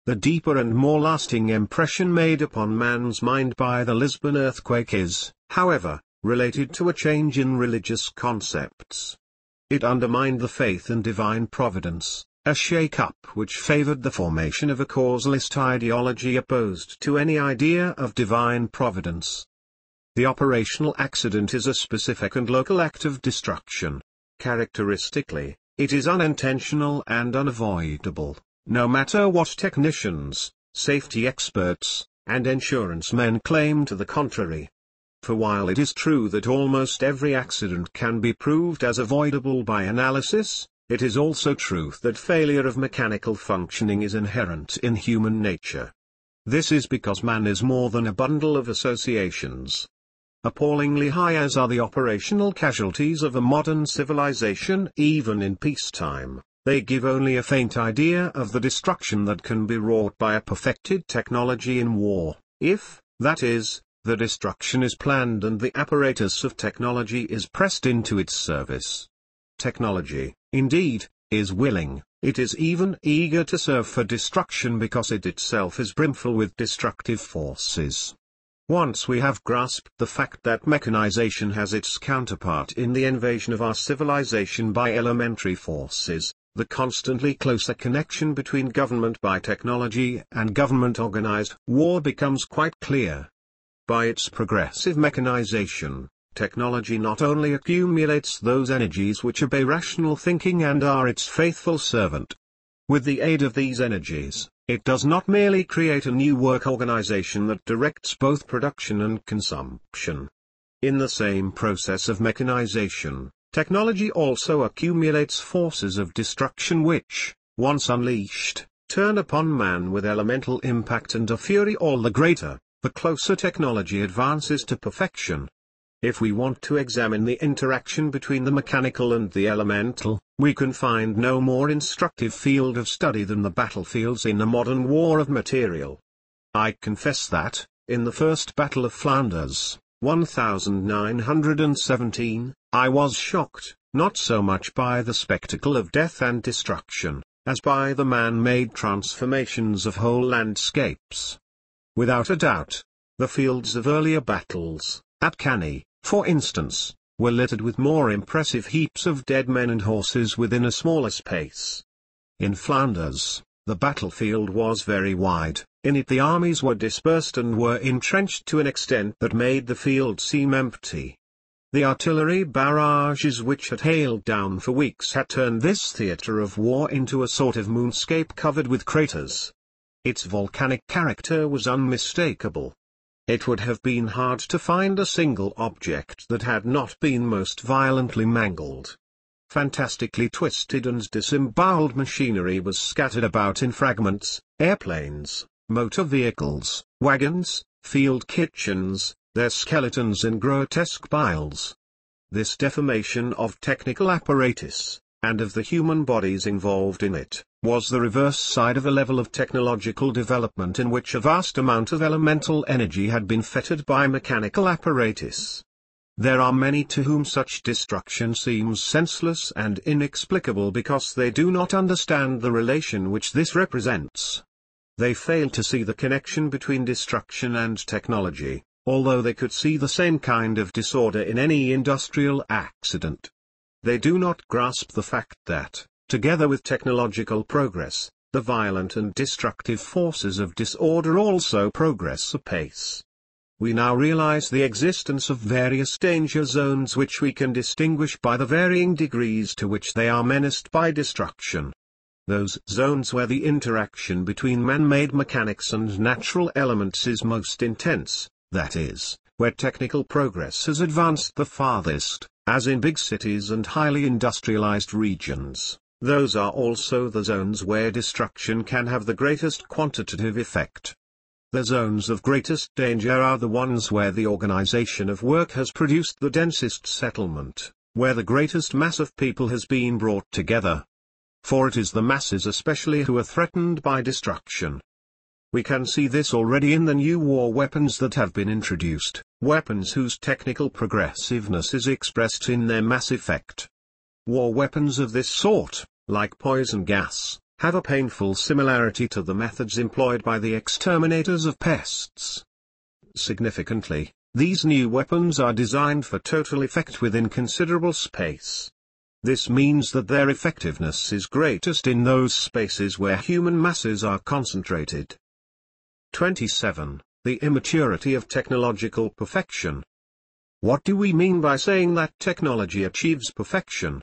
The deeper and more lasting impression made upon man's mind by the Lisbon earthquake is, however, related to a change in religious concepts. It undermined the faith in divine providence, a shake-up which favored the formation of a causalist ideology opposed to any idea of divine providence. The operational accident is a specific and local act of destruction. Characteristically, it is unintentional and unavoidable, no matter what technicians, safety experts, and insurance men claim to the contrary. For while it is true that almost every accident can be proved as avoidable by analysis, it is also true that failure of mechanical functioning is inherent in human nature. This is because man is more than a bundle of associations. Appallingly high as are the operational casualties of a modern civilization even in peacetime, they give only a faint idea of the destruction that can be wrought by a perfected technology in war, if, that is, the destruction is planned and the apparatus of technology is pressed into its service. Technology, indeed, is willing, it is even eager to serve for destruction because it itself is brimful with destructive forces. Once we have grasped the fact that mechanization has its counterpart in the invasion of our civilization by elementary forces, the constantly closer connection between government by technology and government-organized war becomes quite clear. By its progressive mechanization, technology not only accumulates those energies which obey rational thinking and are its faithful servant. With the aid of these energies, it does not merely create a new work organization that directs both production and consumption. In the same process of mechanization, technology also accumulates forces of destruction which, once unleashed, turn upon man with elemental impact and a fury all the greater, the closer technology advances to perfection. If we want to examine the interaction between the mechanical and the elemental, we can find no more instructive field of study than the battlefields in a modern war of material. I confess that, in the First Battle of Flanders, 1917, I was shocked, not so much by the spectacle of death and destruction, as by the man-made transformations of whole landscapes. Without a doubt, the fields of earlier battles, at Cannae, for instance, were littered with more impressive heaps of dead men and horses within a smaller space. In Flanders, the battlefield was very wide, in it the armies were dispersed and were entrenched to an extent that made the field seem empty. The artillery barrages which had hailed down for weeks had turned this theatre of war into a sort of moonscape covered with craters. Its volcanic character was unmistakable. It would have been hard to find a single object that had not been most violently mangled. Fantastically twisted and disemboweled machinery was scattered about in fragments, airplanes, motor vehicles, wagons, field kitchens, their skeletons in grotesque piles. This deformation of technical apparatus, and of the human bodies involved in it, was the reverse side of a level of technological development in which a vast amount of elemental energy had been fettered by mechanical apparatus. There are many to whom such destruction seems senseless and inexplicable because they do not understand the relation which this represents. They fail to see the connection between destruction and technology, although they could see the same kind of disorder in any industrial accident. They do not grasp the fact that, together with technological progress, the violent and destructive forces of disorder also progress apace. We now realize the existence of various danger zones which we can distinguish by the varying degrees to which they are menaced by destruction. Those zones where the interaction between man-made mechanics and natural elements is most intense, that is, where technical progress has advanced the farthest, as in big cities and highly industrialized regions. Those are also the zones where destruction can have the greatest quantitative effect. The zones of greatest danger are the ones where the organization of work has produced the densest settlement, where the greatest mass of people has been brought together. For it is the masses especially who are threatened by destruction. We can see this already in the new war weapons that have been introduced, weapons whose technical progressiveness is expressed in their mass effect. War weapons of this sort, like poison gas, have a painful similarity to the methods employed by the exterminators of pests. Significantly, these new weapons are designed for total effect within considerable space. This means that their effectiveness is greatest in those spaces where human masses are concentrated. 27. The immaturity of technological perfection. What do we mean by saying that technology achieves perfection?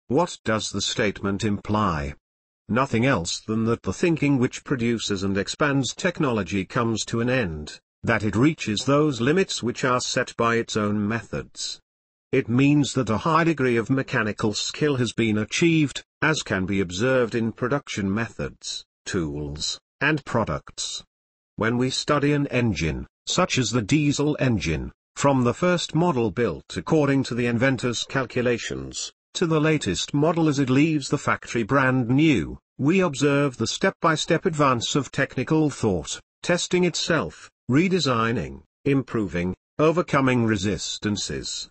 What does the statement imply? nothing else than that the thinking which produces and expands technology comes to an end, that it reaches those limits which are set by its own methods. It means that a high degree of mechanical skill has been achieved, as can be observed in production methods, tools, and products. When we study an engine, such as the diesel engine, from the first model built according to the inventor's calculations, to the latest model as it leaves the factory brand new, we observe the step-by-step advance of technical thought, testing itself, redesigning, improving, overcoming resistances.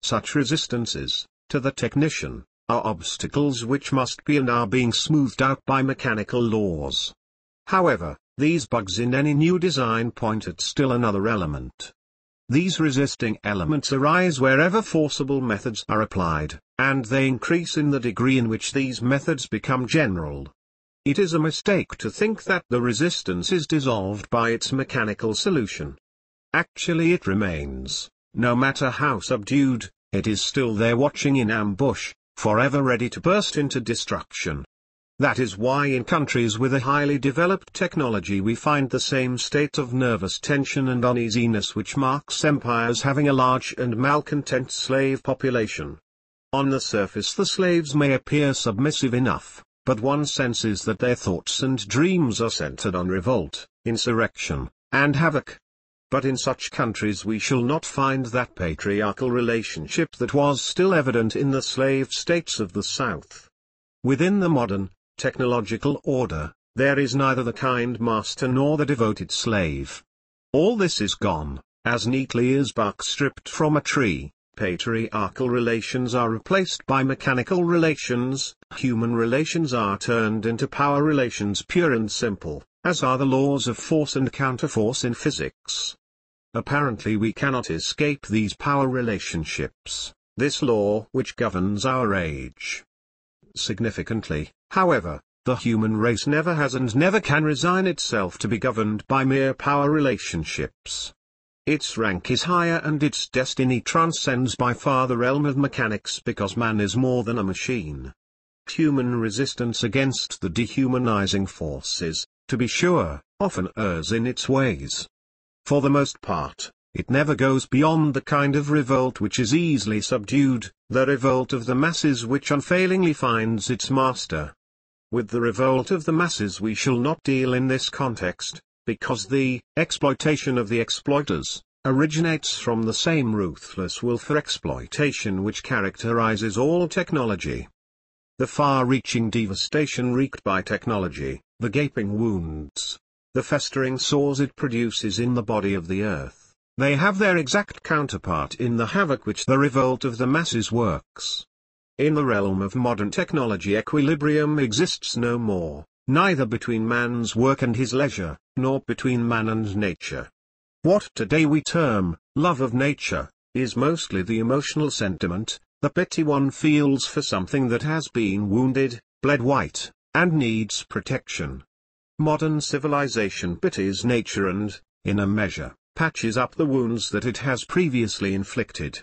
Such resistances, to the technician, are obstacles which must be and are being smoothed out by mechanical laws. However, these bugs in any new design point at still another element. These resisting elements arise wherever forcible methods are applied, and they increase in the degree in which these methods become general. It is a mistake to think that the resistance is dissolved by its mechanical solution. Actually it remains, no matter how subdued, it is still there watching in ambush, forever ready to burst into destruction. That is why in countries with a highly developed technology we find the same state of nervous tension and uneasiness which marks empires having a large and malcontent slave population. On the surface the slaves may appear submissive enough, but one senses that their thoughts and dreams are centered on revolt, insurrection, and havoc. But in such countries we shall not find that patriarchal relationship that was still evident in the slave states of the South. Within the modern, technological order, there is neither the kind master nor the devoted slave. All this is gone, as neatly as bark stripped from a tree. Patriarchal relations are replaced by mechanical relations, human relations are turned into power relations pure and simple, as are the laws of force and counterforce in physics. Apparently we cannot escape these power relationships, this law which governs our age. Significantly, however, the human race never has and never can resign itself to be governed by mere power relationships. Its rank is higher and its destiny transcends by far the realm of mechanics because man is more than a machine. Human resistance against the dehumanizing forces, to be sure, often errs in its ways. For the most part, it never goes beyond the kind of revolt which is easily subdued, the revolt of the masses which unfailingly finds its master. With the revolt of the masses we shall not deal in this context, because the exploitation of the exploiters originates from the same ruthless will for exploitation which characterizes all technology. The far-reaching devastation wreaked by technology, the gaping wounds, the festering sores it produces in the body of the earth, they have their exact counterpart in the havoc which the revolt of the masses works. In the realm of modern technology equilibrium exists no more, neither between man's work and his leisure, nor between man and nature. What today we term love of nature is mostly the emotional sentiment, the pity one feels for something that has been wounded, bled white, and needs protection. Modern civilization pities nature and, in a measure, patches up the wounds that it has previously inflicted.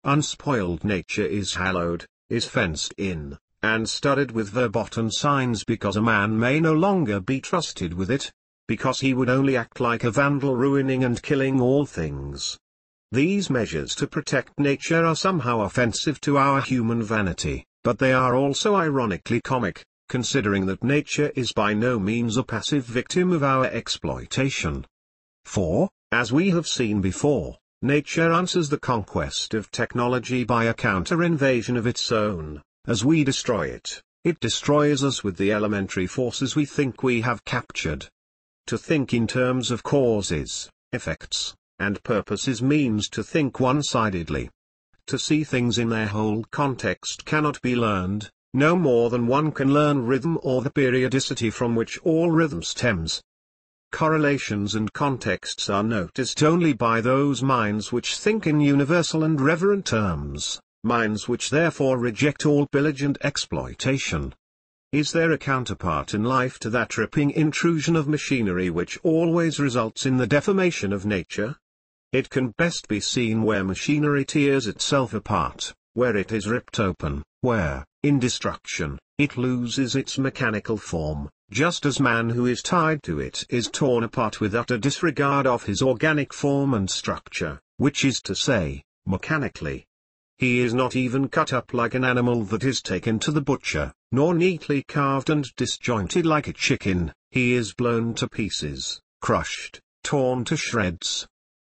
Unspoiled nature is hallowed, is fenced in, and studded with verboten signs because a man may no longer be trusted with it, because he would only act like a vandal ruining and killing all things. These measures to protect nature are somehow offensive to our human vanity, but they are also ironically comic, considering that nature is by no means a passive victim of our exploitation. For, as we have seen before, nature answers the conquest of technology by a counter-invasion of its own. As we destroy it, it destroys us with the elementary forces we think we have captured. To think in terms of causes, effects, and purposes means to think one-sidedly. To see things in their whole context cannot be learned, no more than one can learn rhythm or the periodicity from which all rhythm stems. Correlations and contexts are noticed only by those minds which think in universal and reverent terms, minds which therefore reject all pillage and exploitation. Is there a counterpart in life to that ripping intrusion of machinery which always results in the deformation of nature? It can best be seen where machinery tears itself apart, where it is ripped open, where, in destruction, It loses its mechanical form, just as man who is tied to it is torn apart with utter disregard of his organic form and structure, which is to say, mechanically. He is not even cut up like an animal that is taken to the butcher, nor neatly carved and disjointed like a chicken. He is blown to pieces, crushed, torn to shreds.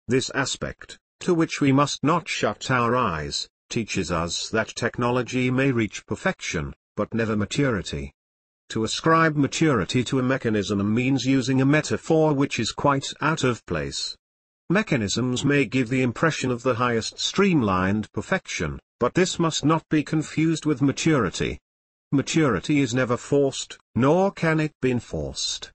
This aspect, to which we must not shut our eyes, teaches us that technology may reach perfection, but never maturity. To ascribe maturity to a mechanism means using a metaphor which is quite out of place. Mechanisms may give the impression of the highest streamlined perfection, but this must not be confused with maturity. Maturity is never forced, nor can it be enforced.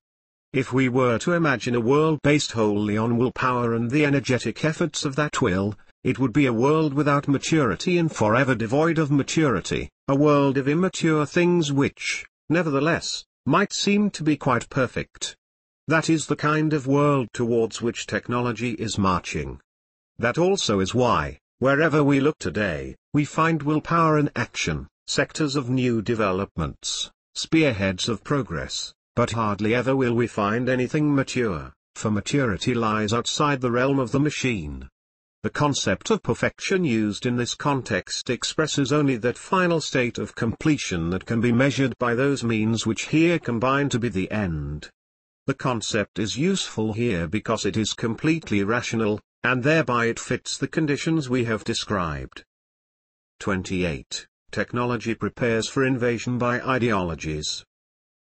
If we were to imagine a world based wholly on willpower and the energetic efforts of that will, it would be a world without maturity and forever devoid of maturity, a world of immature things which, nevertheless, might seem to be quite perfect. That is the kind of world towards which technology is marching. That also is why, wherever we look today, we find willpower in action, sectors of new developments, spearheads of progress, but hardly ever will we find anything mature, for maturity lies outside the realm of the machine. The concept of perfection used in this context expresses only that final state of completion that can be measured by those means which here combine to be the end. The concept is useful here because it is completely rational, and thereby it fits the conditions we have described. 28. Technology prepares for invasion by ideologies.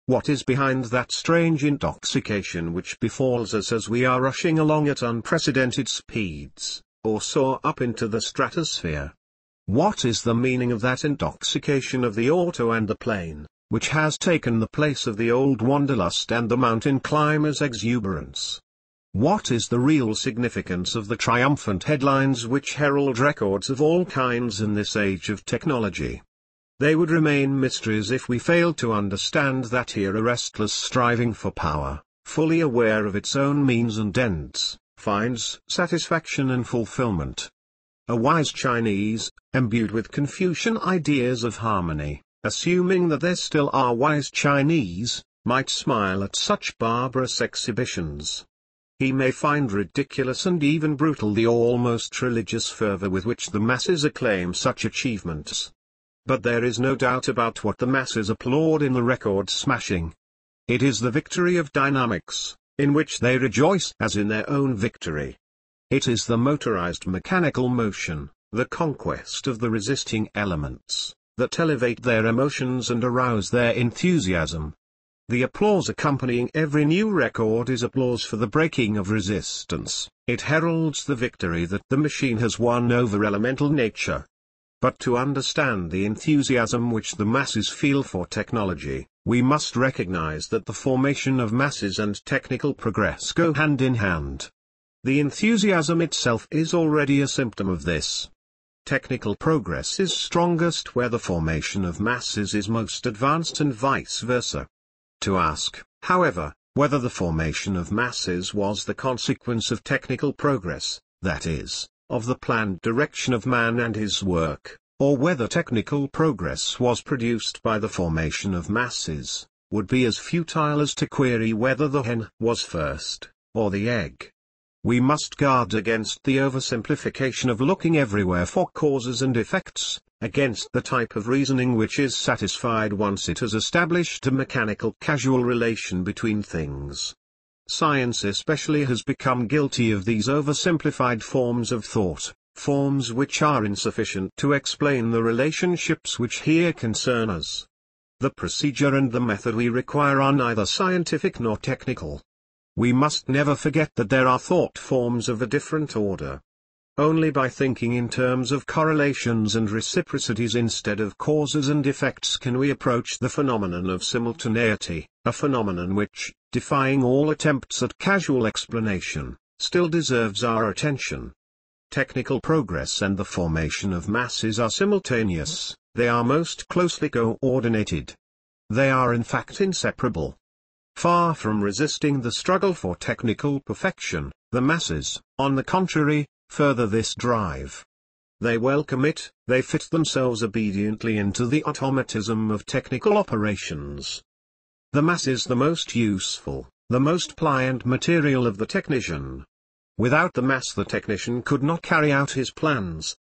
What is behind that strange intoxication which befalls us as we are rushing along at unprecedented speeds, or soar up into the stratosphere? What is the meaning of that intoxication of the auto and the plane, which has taken the place of the old wanderlust and the mountain climber's exuberance? What is the real significance of the triumphant headlines which herald records of all kinds in this age of technology? They would remain mysteries if we failed to understand that here a restless striving for power, fully aware of its own means and ends, finds satisfaction and fulfillment. A wise Chinese, imbued with Confucian ideas of harmony, assuming that there still are wise Chinese, might smile at such barbarous exhibitions. He may find ridiculous and even brutal the almost religious fervor with which the masses acclaim such achievements. But there is no doubt about what the masses applaud in the record smashing. It is the victory of dynamics, in which they rejoice as in their own victory. It is the motorized mechanical motion, the conquest of the resisting elements, that elevate their emotions and arouse their enthusiasm. The applause accompanying every new record is applause for the breaking of resistance. It heralds the victory that the machine has won over elemental nature. But to understand the enthusiasm which the masses feel for technology, we must recognize that the formation of masses and technical progress go hand in hand. The enthusiasm itself is already a symptom of this. Technical progress is strongest where the formation of masses is most advanced and vice versa. To ask, however, whether the formation of masses was the consequence of technical progress, that is, of the planned direction of man and his work, or whether technical progress was produced by the formation of masses, would be as futile as to query whether the hen was first, or the egg. We must guard against the oversimplification of looking everywhere for causes and effects, against the type of reasoning which is satisfied once it has established a mechanical causal relation between things. Science especially has become guilty of these oversimplified forms of thought, forms which are insufficient to explain the relationships which here concern us. The procedure and the method we require are neither scientific nor technical. We must never forget that there are thought forms of a different order. Only by thinking in terms of correlations and reciprocities instead of causes and effects can we approach the phenomenon of simultaneity, a phenomenon which, defying all attempts at casual explanation, still deserves our attention. Technical progress and the formation of masses are simultaneous, they are most closely coordinated. They are in fact inseparable. Far from resisting the struggle for technical perfection, the masses, on the contrary, further this drive. they welcome it, they fit themselves obediently into the automatism of technical operations. The mass is the most useful, the most pliant material of the technician. Without the mass the technician could not carry out his plans.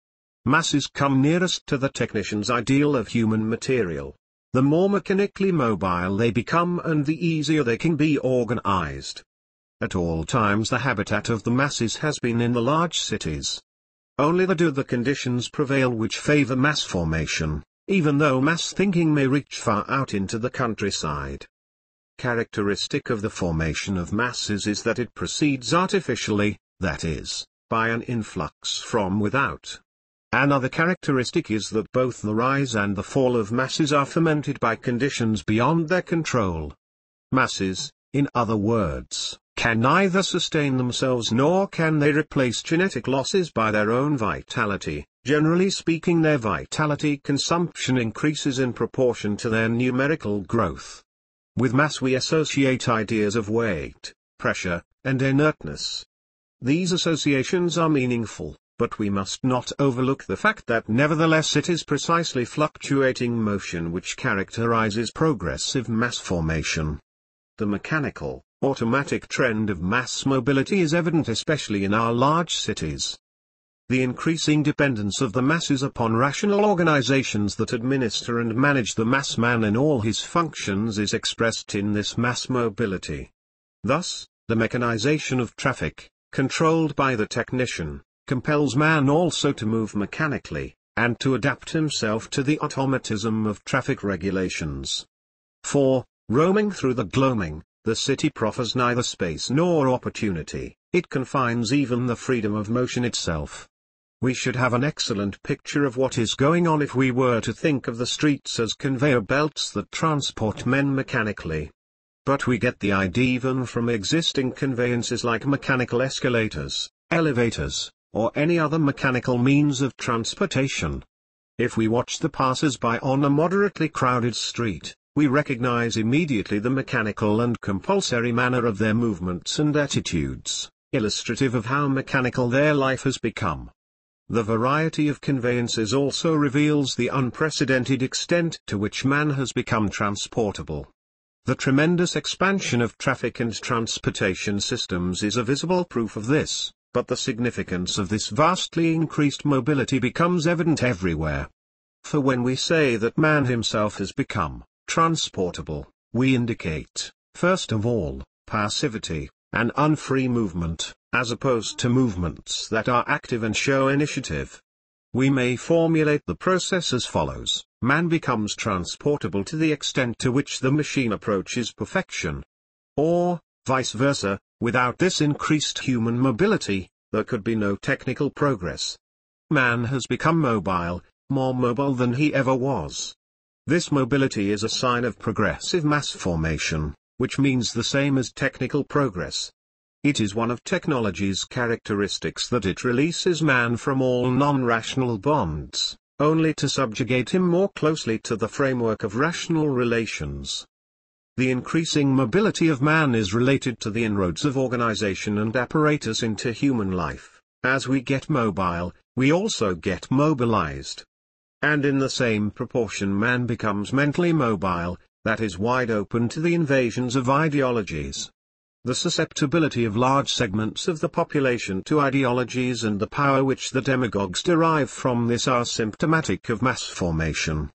Masses come nearest to the technician's ideal of human material. The more mechanically mobile they become and the easier they can be organized. At all times the habitat of the masses has been in the large cities. Only there do the conditions prevail which favor mass formation, even though mass thinking may reach far out into the countryside. Characteristic of the formation of masses is that it proceeds artificially, that is, by an influx from without. Another characteristic is that both the rise and the fall of masses are fomented by conditions beyond their control. Masses, in other words, can neither sustain themselves nor can they replace genetic losses by their own vitality. Generally speaking, their vitality consumption increases in proportion to their numerical growth. With mass we associate ideas of weight, pressure, and inertness. These associations are meaningful, but we must not overlook the fact that nevertheless it is precisely fluctuating motion which characterizes progressive mass formation. The mechanical, automatic trend of mass mobility is evident especially in our large cities. The increasing dependence of the masses upon rational organizations that administer and manage the mass man in all his functions is expressed in this mass mobility. Thus, the mechanization of traffic, controlled by the technician, compels man also to move mechanically, and to adapt himself to the automatism of traffic regulations. For, roaming through the gloaming, the city proffers neither space nor opportunity, it confines even the freedom of motion itself. We should have an excellent picture of what is going on if we were to think of the streets as conveyor belts that transport men mechanically. But we get the idea even from existing conveyances like mechanical escalators, elevators, or any other mechanical means of transportation. If we watch the passers-by on a moderately crowded street, we recognize immediately the mechanical and compulsory manner of their movements and attitudes, illustrative of how mechanical their life has become. The variety of conveyances also reveals the unprecedented extent to which man has become transportable. The tremendous expansion of traffic and transportation systems is a visible proof of this, but the significance of this vastly increased mobility becomes evident everywhere. For when we say that man himself has become transportable, we indicate, first of all, passivity, an unfree movement, as opposed to movements that are active and show initiative. We may formulate the process as follows: man becomes transportable to the extent to which the machine approaches perfection. Or, vice versa, without this increased human mobility, there could be no technical progress. Man has become mobile, more mobile than he ever was. This mobility is a sign of progressive mass formation, which means the same as technical progress. It is one of technology's characteristics that it releases man from all non-rational bonds, only to subjugate him more closely to the framework of rational relations. The increasing mobility of man is related to the inroads of organization and apparatus into human life. As we get mobile, we also get mobilized. And in the same proportion man becomes mentally mobile, that is wide open to the invasions of ideologies. The susceptibility of large segments of the population to ideologies and the power which the demagogues derive from this are symptomatic of mass formation.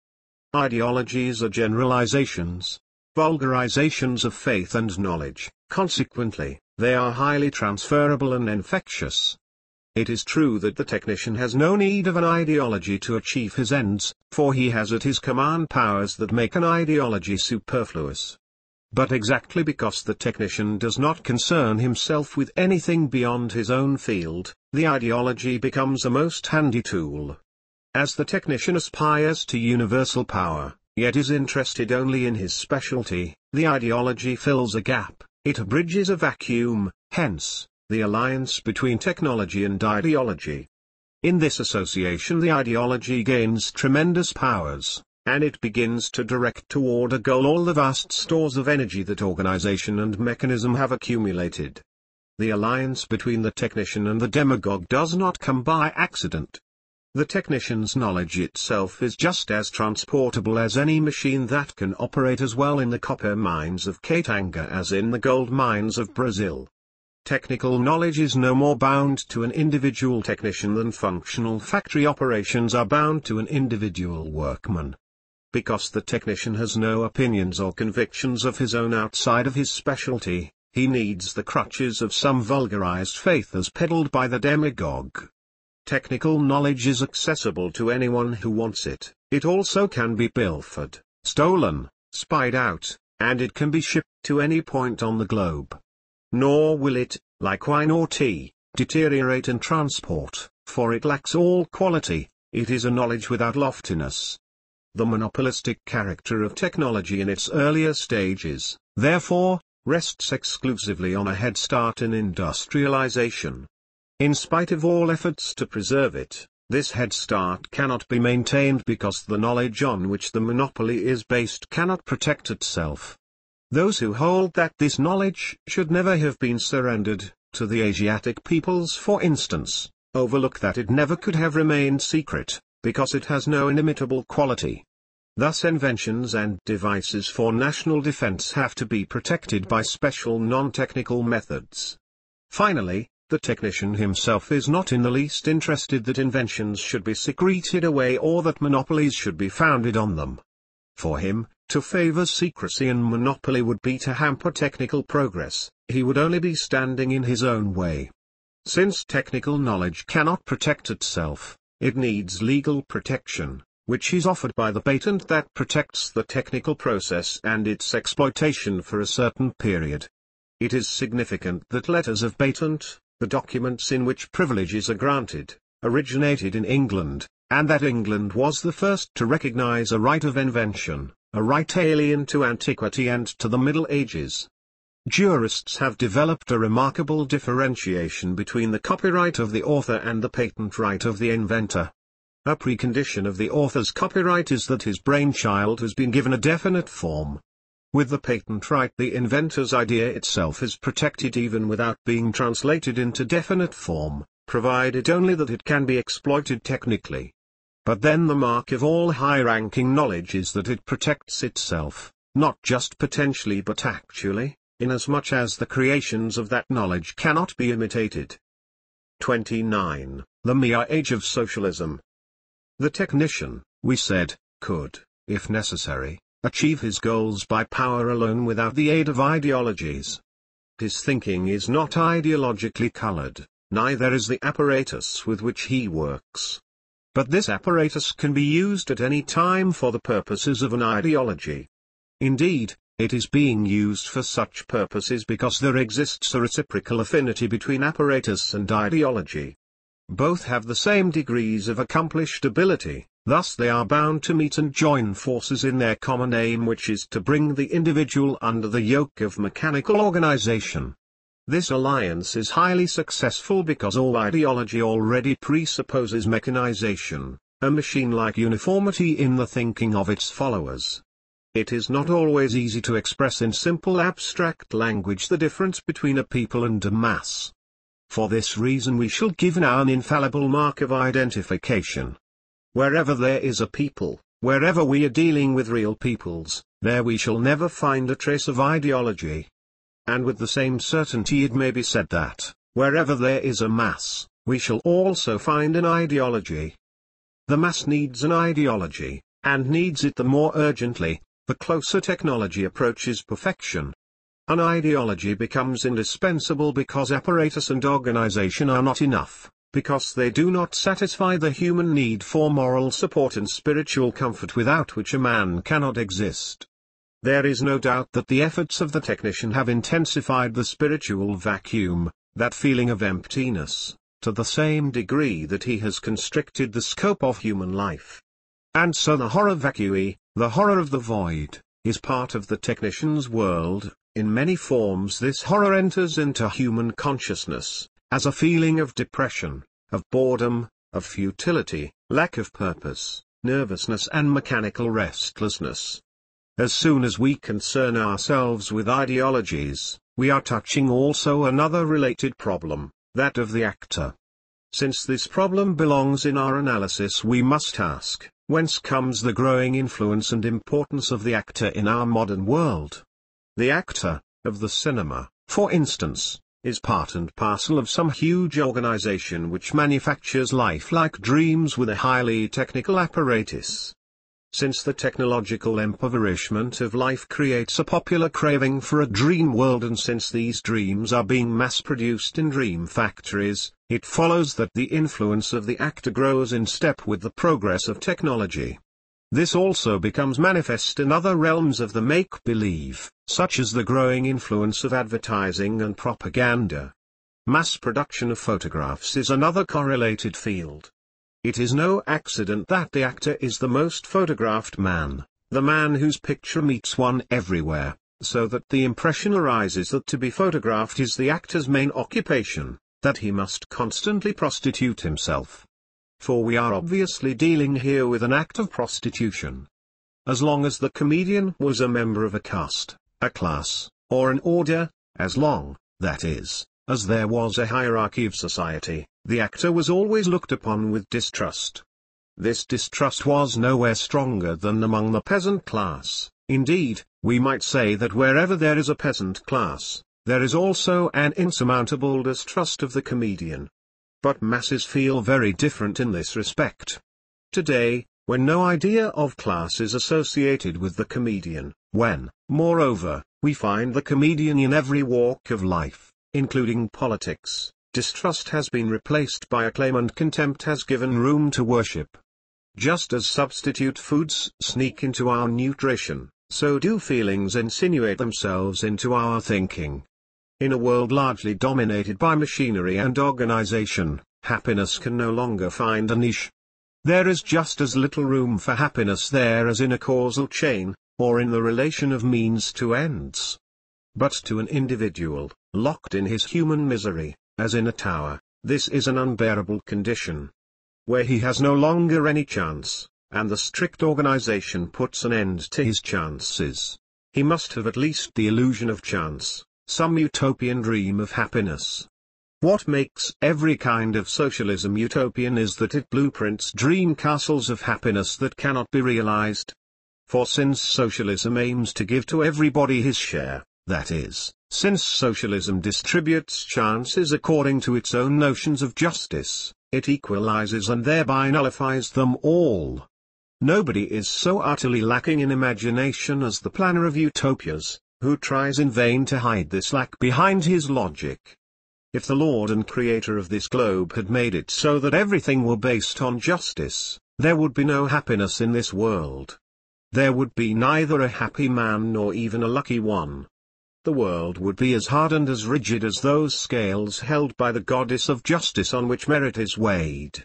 Ideologies are generalizations, vulgarizations of faith and knowledge, consequently, they are highly transferable and infectious. It is true that the technician has no need of an ideology to achieve his ends, for he has at his command powers that make an ideology superfluous. But exactly because the technician does not concern himself with anything beyond his own field, the ideology becomes a most handy tool. As the technician aspires to universal power, yet is interested only in his specialty, the ideology fills a gap, it bridges a vacuum, hence, the alliance between technology and ideology. In this association the ideology gains tremendous powers, and it begins to direct toward a goal all the vast stores of energy that organization and mechanism have accumulated. The alliance between the technician and the demagogue does not come by accident. The technician's knowledge itself is just as transportable as any machine that can operate as well in the copper mines of Katanga as in the gold mines of Brazil. Technical knowledge is no more bound to an individual technician than functional factory operations are bound to an individual workman. Because the technician has no opinions or convictions of his own outside of his specialty, he needs the crutches of some vulgarized faith as peddled by the demagogue. Technical knowledge is accessible to anyone who wants it. It also can be pilfered, stolen, spied out, and it can be shipped to any point on the globe. Nor will it, like wine or tea, deteriorate in transport, for it lacks all quality. It is a knowledge without loftiness. The monopolistic character of technology in its earlier stages, therefore, rests exclusively on a head start in industrialization. In spite of all efforts to preserve it, this head start cannot be maintained because the knowledge on which the monopoly is based cannot protect itself. Those who hold that this knowledge should never have been surrendered, to the Asiatic peoples for instance, overlook that it never could have remained secret, because it has no inimitable quality. Thus inventions and devices for national defense have to be protected by special non-technical methods. Finally, the technician himself is not in the least interested that inventions should be secreted away or that monopolies should be founded on them. For him, to favor secrecy and monopoly would be to hamper technical progress. He would only be standing in his own way. Since technical knowledge cannot protect itself, it needs legal protection, which is offered by the patent that protects the technical process and its exploitation for a certain period. It is significant that letters of patent, the documents in which privileges are granted, originated in England, and that England was the first to recognize a right of invention, a right alien to antiquity and to the Middle Ages. Jurists have developed a remarkable differentiation between the copyright of the author and the patent right of the inventor. A precondition of the author's copyright is that his brainchild has been given a definite form. With the patent right, the inventor's idea itself is protected even without being translated into definite form, provided only that it can be exploited technically. But then the mark of all high-ranking knowledge is that it protects itself, not just potentially but actually, inasmuch as the creations of that knowledge cannot be imitated. 29. The mere age of socialism. The technician, we said, could, if necessary, achieve his goals by power alone without the aid of ideologies. His thinking is not ideologically colored, neither is the apparatus with which he works. But this apparatus can be used at any time for the purposes of an ideology. Indeed, it is being used for such purposes because there exists a reciprocal affinity between apparatus and ideology. Both have the same degrees of accomplished ability, thus they are bound to meet and join forces in their common aim, which is to bring the individual under the yoke of mechanical organization. This alliance is highly successful because all ideology already presupposes mechanization, a machine-like uniformity in the thinking of its followers. It is not always easy to express in simple abstract language the difference between a people and a mass. For this reason we shall give now an infallible mark of identification. Wherever there is a people, wherever we are dealing with real peoples, there we shall never find a trace of ideology. And with the same certainty it may be said that, wherever there is a mass, we shall also find an ideology. The mass needs an ideology, and needs it the more urgently, the closer technology approaches perfection. An ideology becomes indispensable because apparatus and organization are not enough, because they do not satisfy the human need for moral support and spiritual comfort without which a man cannot exist. There is no doubt that the efforts of the technician have intensified the spiritual vacuum, that feeling of emptiness, to the same degree that he has constricted the scope of human life. And so the horror vacui, the horror of the void, is part of the technician's world. In many forms this horror enters into human consciousness, as a feeling of depression, of boredom, of futility, lack of purpose, nervousness and mechanical restlessness. As soon as we concern ourselves with ideologies, we are touching also another related problem, that of the actor. Since this problem belongs in our analysis, we must ask, whence comes the growing influence and importance of the actor in our modern world? The actor, of the cinema, for instance, is part and parcel of some huge organization which manufactures lifelike dreams with a highly technical apparatus. Since the technological impoverishment of life creates a popular craving for a dream world, and since these dreams are being mass-produced in dream factories, it follows that the influence of the actor grows in step with the progress of technology. This also becomes manifest in other realms of the make-believe, such as the growing influence of advertising and propaganda. Mass production of photographs is another correlated field. It is no accident that the actor is the most photographed man, the man whose picture meets one everywhere, so that the impression arises that to be photographed is the actor's main occupation, that he must constantly prostitute himself. For we are obviously dealing here with an act of prostitution. As long as the comedian was a member of a caste, a class, or an order, as long, that is, as there was a hierarchy of society, the actor was always looked upon with distrust. This distrust was nowhere stronger than among the peasant class. Indeed, we might say that wherever there is a peasant class, there is also an insurmountable distrust of the comedian. But masses feel very different in this respect. Today, when no idea of class is associated with the comedian, when, moreover, we find the comedian in every walk of life, including politics, distrust has been replaced by acclaim and contempt has given room to worship. Just as substitute foods sneak into our nutrition, so do feelings insinuate themselves into our thinking. In a world largely dominated by machinery and organization, happiness can no longer find a niche. There is just as little room for happiness there as in a causal chain, or in the relation of means to ends. But to an individual, locked in his human misery, as in a tower, this is an unbearable condition. Where he has no longer any chance, and the strict organization puts an end to his chances, he must have at least the illusion of chance, some utopian dream of happiness. What makes every kind of socialism utopian is that it blueprints dream castles of happiness that cannot be realized. For since socialism aims to give to everybody his share, that is, since socialism distributes chances according to its own notions of justice, it equalizes and thereby nullifies them all. Nobody is so utterly lacking in imagination as the planner of utopias, who tries in vain to hide this lack behind his logic. If the Lord and Creator of this globe had made it so that everything were based on justice, there would be no happiness in this world. There would be neither a happy man nor even a lucky one. The world would be as hard and as rigid as those scales held by the goddess of justice on which merit is weighed.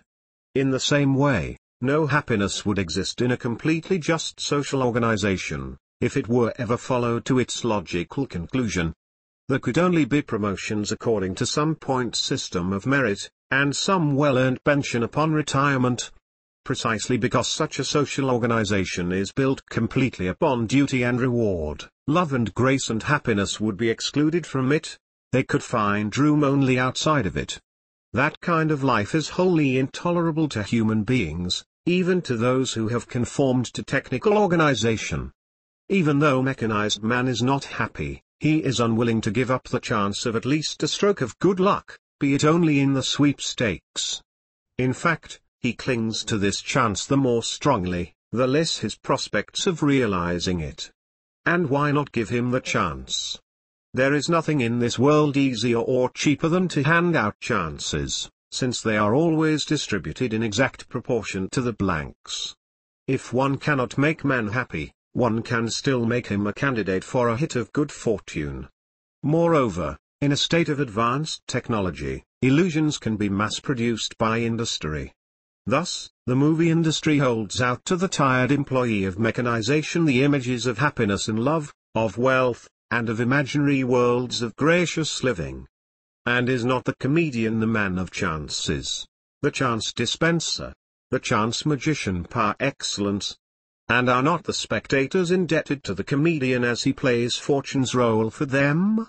In the same way, no happiness would exist in a completely just social organization, if it were ever followed to its logical conclusion. There could only be promotions according to some point system of merit, and some well-earned pension upon retirement. Precisely because such a social organization is built completely upon duty and reward, love and grace and happiness would be excluded from it. They could find room only outside of it. That kind of life is wholly intolerable to human beings, even to those who have conformed to technical organization. Even though mechanized man is not happy, he is unwilling to give up the chance of at least a stroke of good luck, be it only in the sweepstakes. In fact, he clings to this chance the more strongly, the less his prospects of realizing it. And why not give him the chance? There is nothing in this world easier or cheaper than to hand out chances, since they are always distributed in exact proportion to the blanks. If one cannot make man happy, one can still make him a candidate for a hit of good fortune. Moreover, in a state of advanced technology, illusions can be mass-produced by industry. Thus, the movie industry holds out to the tired employee of mechanization the images of happiness and love, of wealth, and of imaginary worlds of gracious living. And is not the comedian the man of chances, the chance dispenser, the chance magician par excellence? And are not the spectators indebted to the comedian as he plays fortune's role for them?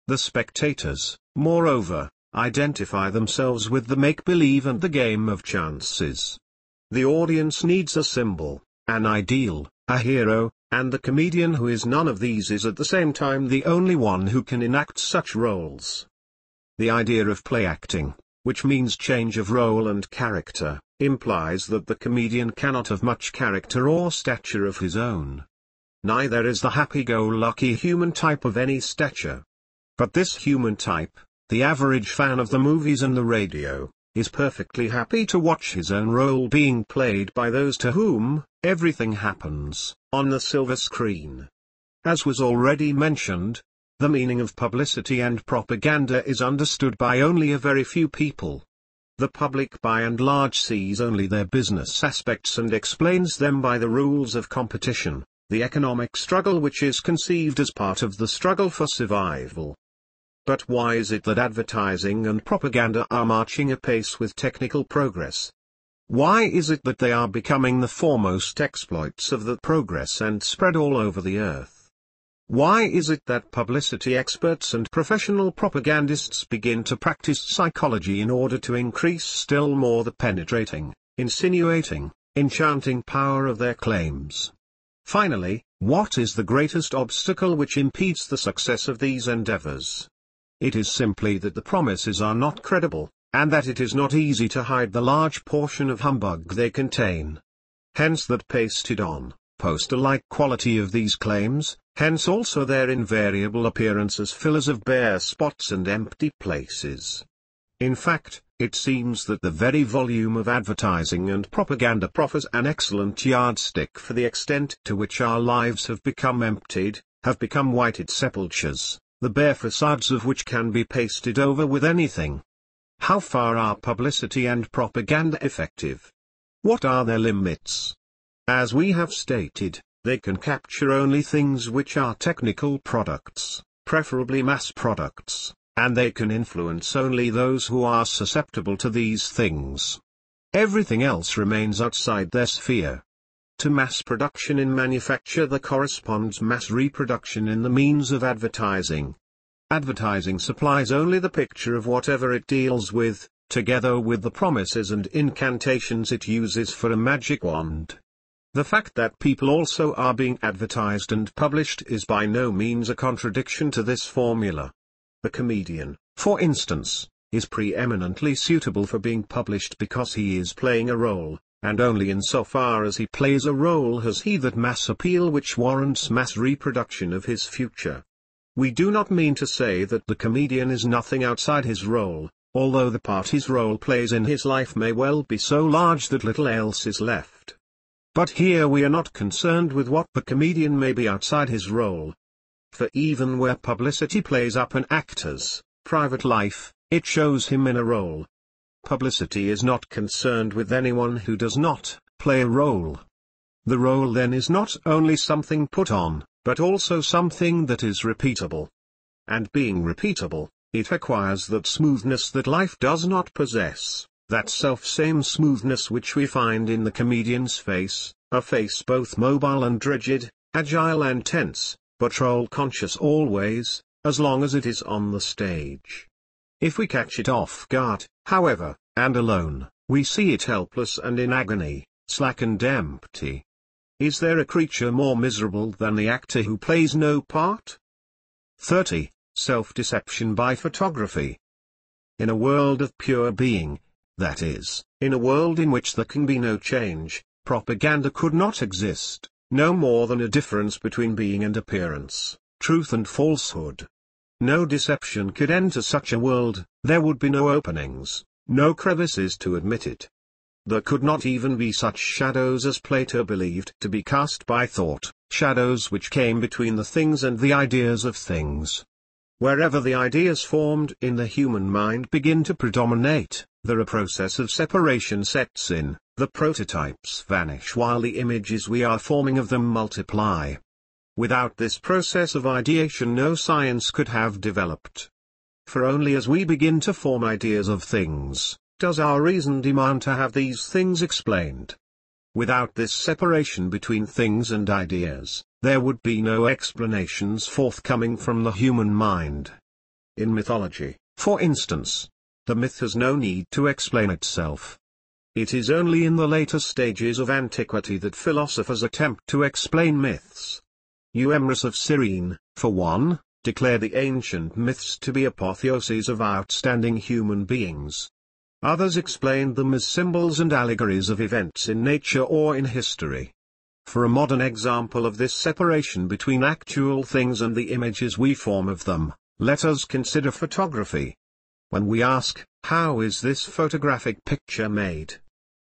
The spectators, moreover, identify themselves with the make-believe and the game of chances. The audience needs a symbol, an ideal, a hero, and the comedian who is none of these is at the same time the only one who can enact such roles. The idea of play acting, which means change of role and character, implies that the comedian cannot have much character or stature of his own. Neither is the happy-go-lucky human type of any stature. But this human type, the average fan of the movies and the radio, is perfectly happy to watch his own role being played by those to whom everything happens on the silver screen. As was already mentioned, the meaning of publicity and propaganda is understood by only a very few people. The public by and large sees only their business aspects and explains them by the rules of competition, the economic struggle which is conceived as part of the struggle for survival. But why is it that advertising and propaganda are marching apace with technical progress? Why is it that they are becoming the foremost exploits of that progress and spread all over the earth? Why is it that publicity experts and professional propagandists begin to practice psychology in order to increase still more the penetrating, insinuating, enchanting power of their claims? Finally, what is the greatest obstacle which impedes the success of these endeavors? It is simply that the promises are not credible, and that it is not easy to hide the large portion of humbug they contain. Hence that pasted-on, poster-like quality of these claims, hence also their invariable appearance as fillers of bare spots and empty places. In fact, it seems that the very volume of advertising and propaganda proffers an excellent yardstick for the extent to which our lives have become emptied, have become whited sepulchres, the bare facades of which can be pasted over with anything. How far are publicity and propaganda effective? What are their limits? As we have stated, they can capture only things which are technical products, preferably mass products, and they can influence only those who are susceptible to these things. Everything else remains outside their sphere. To mass production in manufacture there corresponds mass reproduction in the means of advertising. Advertising supplies only the picture of whatever it deals with, together with the promises and incantations it uses for a magic wand. The fact that people also are being advertised and published is by no means a contradiction to this formula. The comedian, for instance, is preeminently suitable for being published because he is playing a role, and only insofar as he plays a role has he that mass appeal which warrants mass reproduction of his future. We do not mean to say that the comedian is nothing outside his role, although the part his role plays in his life may well be so large that little else is left. But here we are not concerned with what the comedian may be outside his role. For even where publicity plays up an actor's private life, it shows him in a role. Publicity is not concerned with anyone who does not play a role. The role then is not only something put on, but also something that is repeatable. And being repeatable, it acquires that smoothness that life does not possess, that self-same smoothness which we find in the comedian's face, a face both mobile and rigid, agile and tense, but role-conscious always, as long as it is on the stage. If we catch it off guard, however, and alone, we see it helpless and in agony, slack and empty. Is there a creature more miserable than the actor who plays no part? 30. Self-deception by photography. In a world of pure being, that is, in a world in which there can be no change, propaganda could not exist, no more than a difference between being and appearance, truth and falsehood. No deception could enter such a world, there would be no openings, no crevices to admit it. There could not even be such shadows as Plato believed to be cast by thought, shadows which came between the things and the ideas of things. Wherever the ideas formed in the human mind begin to predominate, there a process of separation sets in, the prototypes vanish while the images we are forming of them multiply. Without this process of ideation no science could have developed. For only as we begin to form ideas of things, does our reason demand to have these things explained. Without this separation between things and ideas, there would be no explanations forthcoming from the human mind. In mythology, for instance, the myth has no need to explain itself. It is only in the later stages of antiquity that philosophers attempt to explain myths. Euhemerus of Cyrene, for one, declared the ancient myths to be apotheoses of outstanding human beings. Others explained them as symbols and allegories of events in nature or in history. For a modern example of this separation between actual things and the images we form of them, let us consider photography. When we ask, how is this photographic picture made?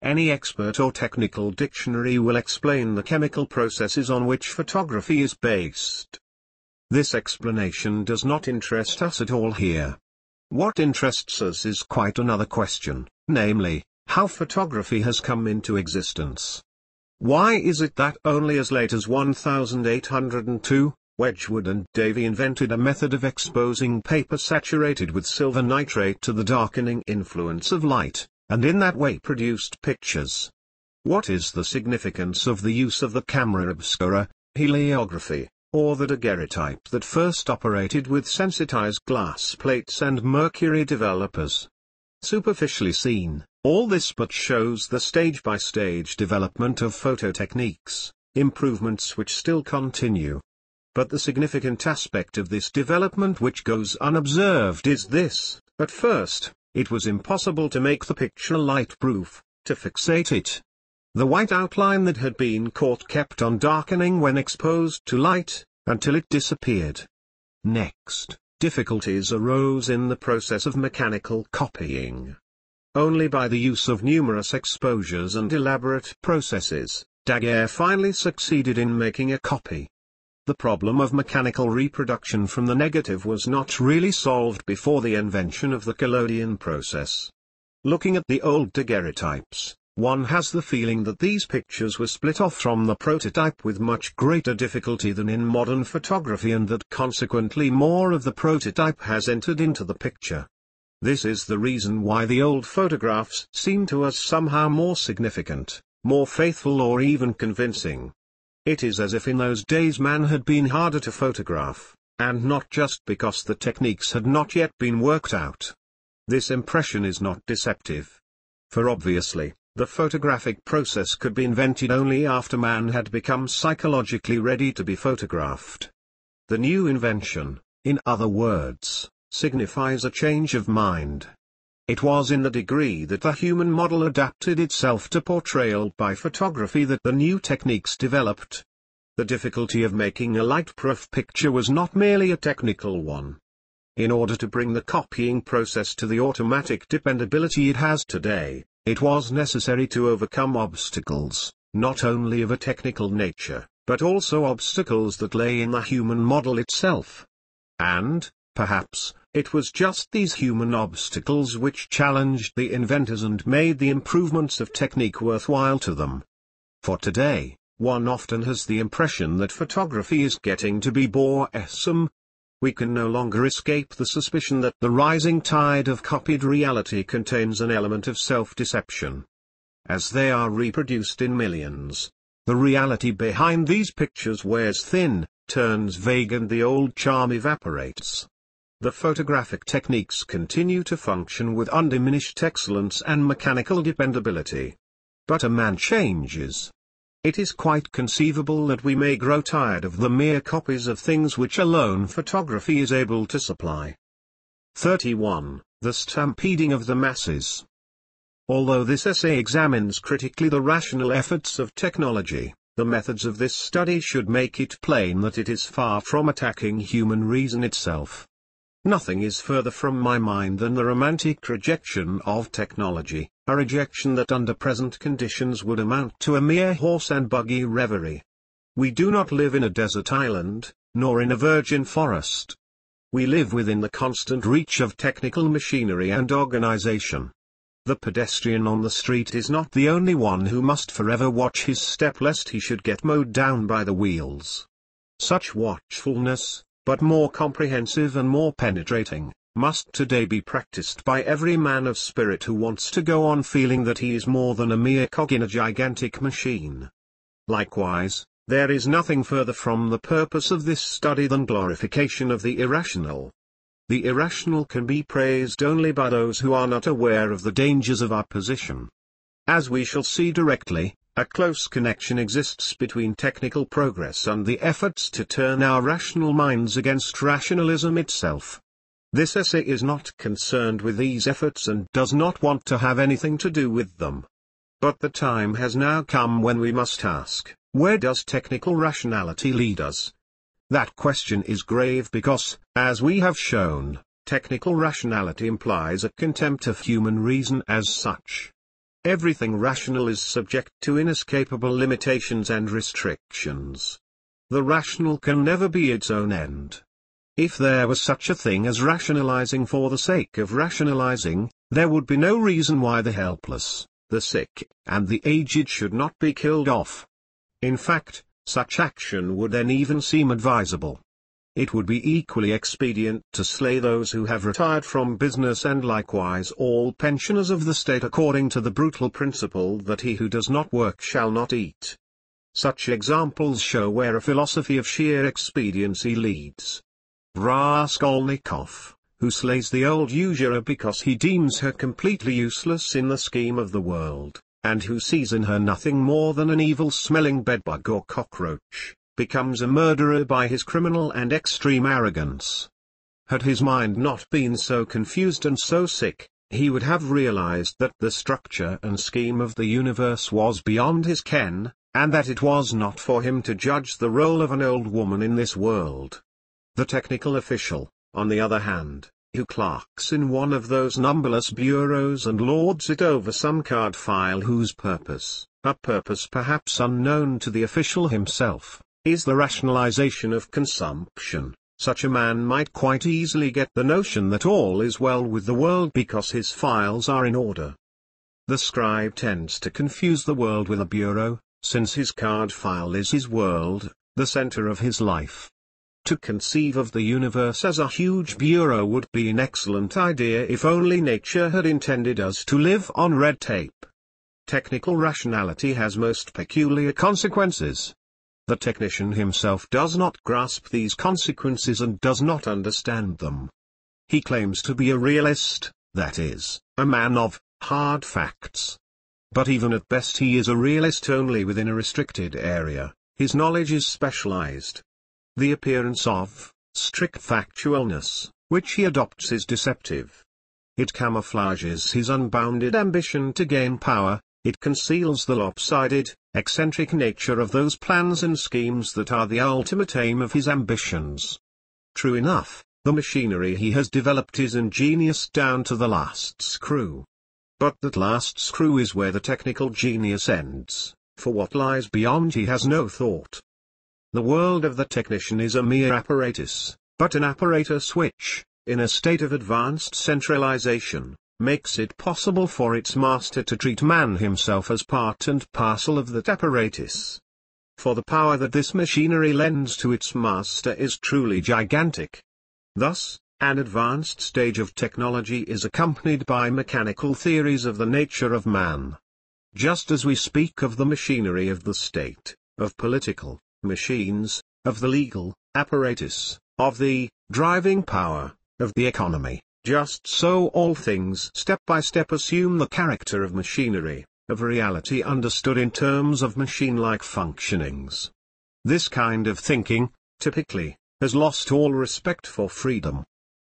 Any expert or technical dictionary will explain the chemical processes on which photography is based. This explanation does not interest us at all here. What interests us is quite another question, namely, how photography has come into existence. Why is it that only as late as 1802, Wedgwood and Davy invented a method of exposing paper saturated with silver nitrate to the darkening influence of light, and in that way produced pictures? What is the significance of the use of the camera obscura, heliography, or the daguerreotype that first operated with sensitized glass plates and mercury developers? Superficially seen, all this but shows the stage-by-stage development of photo techniques, improvements which still continue. But the significant aspect of this development which goes unobserved is this: at first, it was impossible to make the picture light-proof, to fixate it. The white outline that had been caught kept on darkening when exposed to light, until it disappeared. Next, difficulties arose in the process of mechanical copying. Only by the use of numerous exposures and elaborate processes, Daguerre finally succeeded in making a copy. The problem of mechanical reproduction from the negative was not really solved before the invention of the collodion process. Looking at the old daguerreotypes, one has the feeling that these pictures were split off from the prototype with much greater difficulty than in modern photography, and that consequently more of the prototype has entered into the picture. This is the reason why the old photographs seem to us somehow more significant, more faithful, or even convincing. It is as if in those days man had been harder to photograph, and not just because the techniques had not yet been worked out. This impression is not deceptive. For obviously, the photographic process could be invented only after man had become psychologically ready to be photographed. The new invention, in other words, signifies a change of mind. It was in the degree that the human model adapted itself to portrayal by photography that the new techniques developed. The difficulty of making a light-proof picture was not merely a technical one. In order to bring the copying process to the automatic dependability it has today, it was necessary to overcome obstacles, not only of a technical nature, but also obstacles that lay in the human model itself. And, perhaps, it was just these human obstacles which challenged the inventors and made the improvements of technique worthwhile to them. For today, one often has the impression that photography is getting to be boresome. We can no longer escape the suspicion that the rising tide of copied reality contains an element of self-deception. As they are reproduced in millions, the reality behind these pictures wears thin, turns vague, and the old charm evaporates. The photographic techniques continue to function with undiminished excellence and mechanical dependability. But a man changes. It is quite conceivable that we may grow tired of the mere copies of things which alone photography is able to supply. 31. The stampeding of the masses. Although this essay examines critically the rational efforts of technology, the methods of this study should make it plain that it is far from attacking human reason itself. Nothing is further from my mind than the romantic rejection of technology, a rejection that under present conditions would amount to a mere horse and buggy reverie. We do not live in a desert island, nor in a virgin forest. We live within the constant reach of technical machinery and organization. The pedestrian on the street is not the only one who must forever watch his step lest he should get mowed down by the wheels. Such watchfulness, but more comprehensive and more penetrating, must today be practiced by every man of spirit who wants to go on feeling that he is more than a mere cog in a gigantic machine. Likewise, there is nothing further from the purpose of this study than glorification of the irrational. The irrational can be praised only by those who are not aware of the dangers of our position. As we shall see directly, a close connection exists between technical progress and the efforts to turn our rational minds against rationalism itself. This essay is not concerned with these efforts and does not want to have anything to do with them. But the time has now come when we must ask, where does technical rationality lead us? That question is grave because, as we have shown, technical rationality implies a contempt of human reason as such. Everything rational is subject to inescapable limitations and restrictions. The rational can never be its own end. If there was such a thing as rationalizing for the sake of rationalizing, there would be no reason why the helpless, the sick, and the aged should not be killed off. In fact, such action would then even seem advisable. It would be equally expedient to slay those who have retired from business and likewise all pensioners of the state according to the brutal principle that he who does not work shall not eat. Such examples show where a philosophy of sheer expediency leads. Raskolnikov, who slays the old usurer because he deems her completely useless in the scheme of the world, and who sees in her nothing more than an evil-smelling bedbug or cockroach, becomes a murderer by his criminal and extreme arrogance. Had his mind not been so confused and so sick, he would have realized that the structure and scheme of the universe was beyond his ken, and that it was not for him to judge the role of an old woman in this world. The technical official, on the other hand, who clerks in one of those numberless bureaus and lords it over some card file whose purpose, a purpose perhaps unknown to the official himself, is the rationalization of consumption, such a man might quite easily get the notion that all is well with the world because his files are in order. The scribe tends to confuse the world with a bureau, since his card file is his world, the center of his life. To conceive of the universe as a huge bureau would be an excellent idea if only nature had intended us to live on red tape. Technical rationality has most peculiar consequences. The technician himself does not grasp these consequences and does not understand them. He claims to be a realist, that is, a man of hard facts. But even at best he is a realist only within a restricted area. His knowledge is specialized. The appearance of strict factualness, which he adopts, is deceptive. It camouflages his unbounded ambition to gain power, it conceals the lopsided, eccentric nature of those plans and schemes that are the ultimate aim of his ambitions. True enough, the machinery he has developed is ingenious down to the last screw. But that last screw is where the technical genius ends, for what lies beyond he has no thought. The world of the technician is a mere apparatus, but an apparatus which, in a state of advanced centralization, makes it possible for its master to treat man himself as part and parcel of that apparatus. For the power that this machinery lends to its master is truly gigantic. Thus, an advanced stage of technology is accompanied by mechanical theories of the nature of man. Just as we speak of the machinery of the state, of political machines, of the legal apparatus, of the driving power, of the economy, just so all things step by step assume the character of machinery, of reality understood in terms of machine-like functionings. This kind of thinking, typically, has lost all respect for freedom.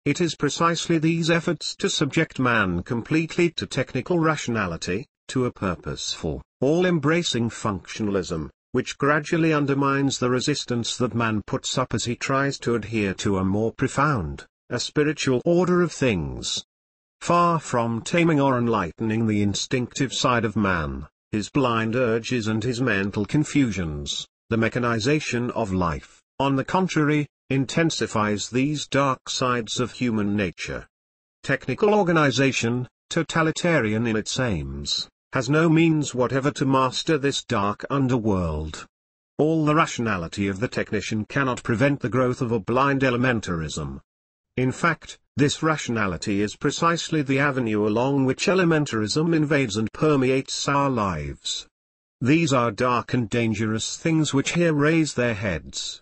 It is precisely these efforts to subject man completely to technical rationality, to a purposeful, all-embracing functionalism, which gradually undermines the resistance that man puts up as he tries to adhere to a more profound, a spiritual order of things. Far from taming or enlightening the instinctive side of man, his blind urges and his mental confusions, the mechanization of life, on the contrary, intensifies these dark sides of human nature. Technical organization, totalitarian in its aims, has no means whatever to master this dark underworld. All the rationality of the technician cannot prevent the growth of a blind elementarism. In fact, this rationality is precisely the avenue along which elementarism invades and permeates our lives. These are dark and dangerous things which here raise their heads.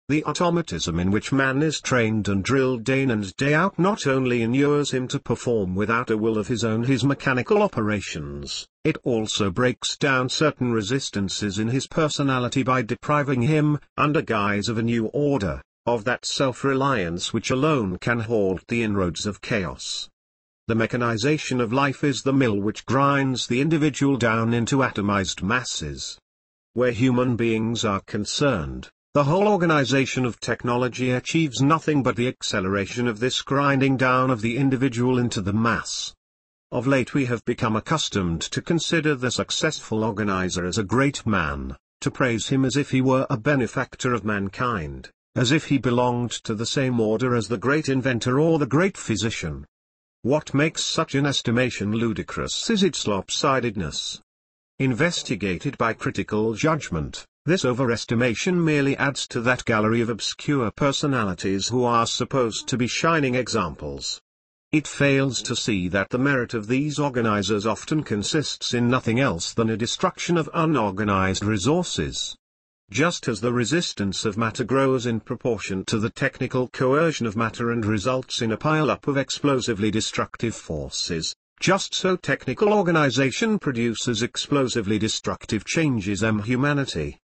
The automatism in which man is trained and drilled day in and day out not only inures him to perform without a will of his own his mechanical operations, it also breaks down certain resistances in his personality by depriving him, under guise of a new order, of that self-reliance which alone can halt the inroads of chaos. The mechanization of life is the mill which grinds the individual down into atomized masses. Where human beings are concerned, the whole organization of technology achieves nothing but the acceleration of this grinding down of the individual into the mass. Of late we have become accustomed to consider the successful organizer as a great man, to praise him as if he were a benefactor of mankind, as if he belonged to the same order as the great inventor or the great physician. What makes such an estimation ludicrous is its lopsidedness. Investigated by critical judgment, this overestimation merely adds to that gallery of obscure personalities who are supposed to be shining examples. It fails to see that the merit of these organizers often consists in nothing else than a destruction of unorganized resources. Just as the resistance of matter grows in proportion to the technical coercion of matter and results in a pile-up of explosively destructive forces, just so technical organization produces explosively destructive changes in humanity.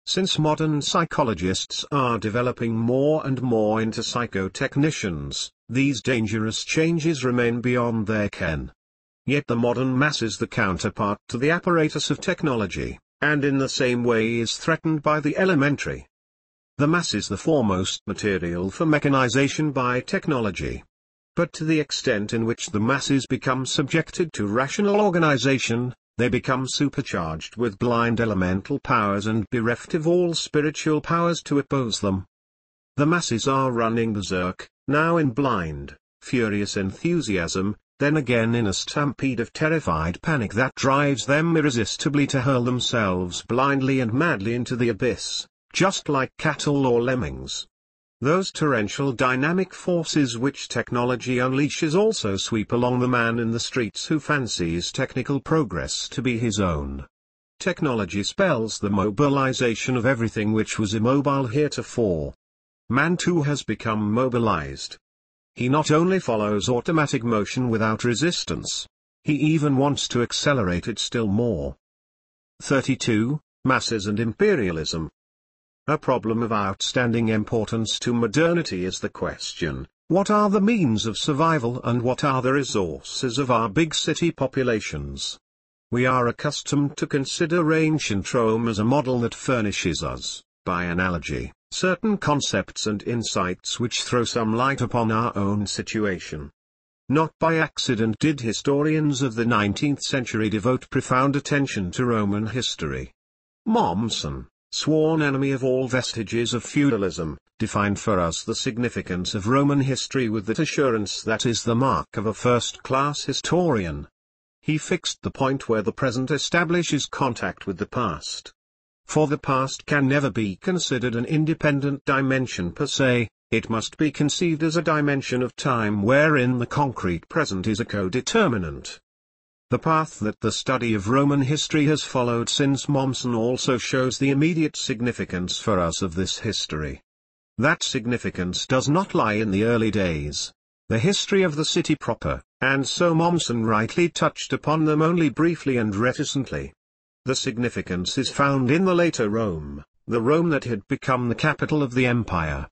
Since modern psychologists are developing more and more into psychotechnicians, these dangerous changes remain beyond their ken. Yet the modern mass is the counterpart to the apparatus of technology, and in the same way is threatened by the elementary. The mass is the foremost material for mechanization by technology. But to the extent in which the masses become subjected to rational organization, they become supercharged with blind elemental powers and bereft of all spiritual powers to oppose them. The masses are running berserk, now in blind, furious enthusiasm, then again in a stampede of terrified panic that drives them irresistibly to hurl themselves blindly and madly into the abyss, just like cattle or lemmings. Those torrential dynamic forces which technology unleashes also sweep along the man in the streets who fancies technical progress to be his own. Technology spells the mobilization of everything which was immobile heretofore. Man too has become mobilized. He not only follows automatic motion without resistance, he even wants to accelerate it still more. 32. Masses and imperialism. A problem of outstanding importance to modernity is the question, what are the means of survival and what are the resources of our big city populations? We are accustomed to consider ancient Rome as a model that furnishes us, by analogy, certain concepts and insights which throw some light upon our own situation. Not by accident did historians of the 19th century devote profound attention to Roman history. Mommsen, sworn enemy of all vestiges of feudalism, defined for us the significance of Roman history with that assurance that is the mark of a first-class historian. He fixed the point where the present establishes contact with the past. For the past can never be considered an independent dimension per se, it must be conceived as a dimension of time wherein the concrete present is a codeterminant. The path that the study of Roman history has followed since Mommsen also shows the immediate significance for us of this history. That significance does not lie in the early days, the history of the city proper, and so Mommsen rightly touched upon them only briefly and reticently. The significance is found in the later Rome, the Rome that had become the capital of the empire.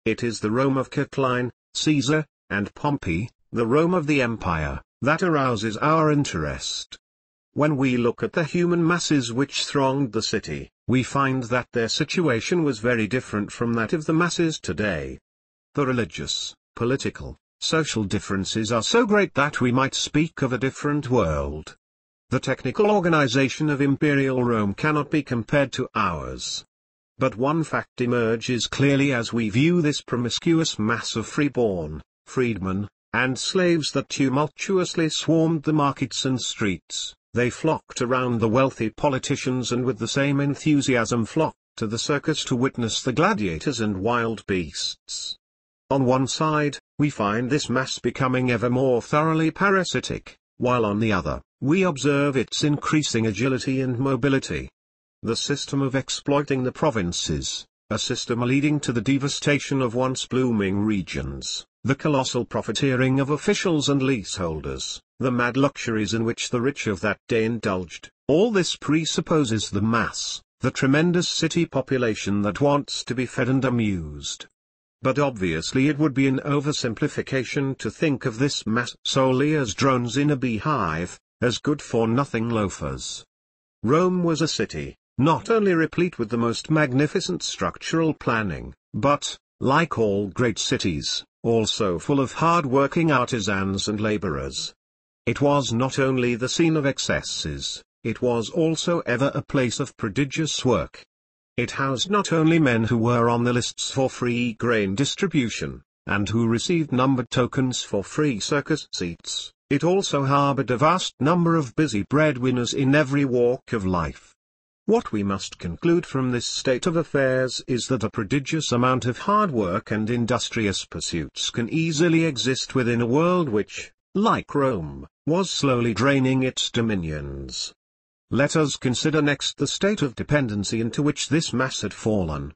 It is the Rome of Catiline, Caesar, and Pompey, the Rome of the empire, that arouses our interest. When we look at the human masses which thronged the city, we find that their situation was very different from that of the masses today. The religious, political, social differences are so great that we might speak of a different world. The technical organization of imperial Rome cannot be compared to ours. But one fact emerges clearly as we view this promiscuous mass of freeborn, freedmen, and slaves that tumultuously swarmed the markets and streets. They flocked around the wealthy politicians and with the same enthusiasm flocked to the circus to witness the gladiators and wild beasts. On one side, we find this mass becoming ever more thoroughly parasitic, while on the other, we observe its increasing agility and mobility. The system of exploiting the provinces, a system leading to the devastation of once blooming regions, the colossal profiteering of officials and leaseholders, the mad luxuries in which the rich of that day indulged. All this presupposes the mass, the tremendous city population that wants to be fed and amused. But obviously it would be an oversimplification to think of this mass solely as drones in a beehive, as good-for-nothing loafers. Rome was a city, not only replete with the most magnificent structural planning, but, like all great cities, also full of hard-working artisans and laborers. It was not only the scene of excesses, it was also ever a place of prodigious work. It housed not only men who were on the lists for free grain distribution, and who received numbered tokens for free circus seats, it also harbored a vast number of busy breadwinners in every walk of life. What we must conclude from this state of affairs is that a prodigious amount of hard work and industrious pursuits can easily exist within a world which, like Rome, was slowly draining its dominions. Let us consider next the state of dependency into which this mass had fallen.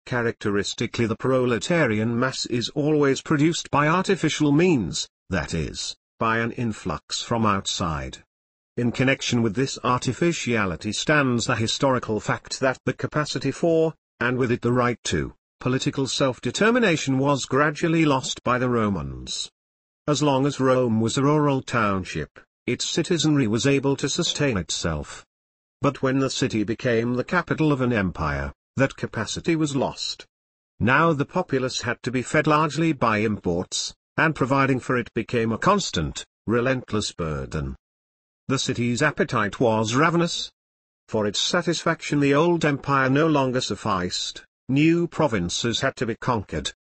Characteristically, the proletarian mass is always produced by artificial means, that is, by an influx from outside. In connection with this artificiality stands the historical fact that the capacity for, and with it the right to, political self-determination was gradually lost by the Romans. As long as Rome was a rural township, its citizenry was able to sustain itself. But when the city became the capital of an empire, that capacity was lost. Now the populace had to be fed largely by imports, and providing for it became a constant, relentless burden. The city's appetite was ravenous. For its satisfaction the old empire no longer sufficed, new provinces had to be conquered.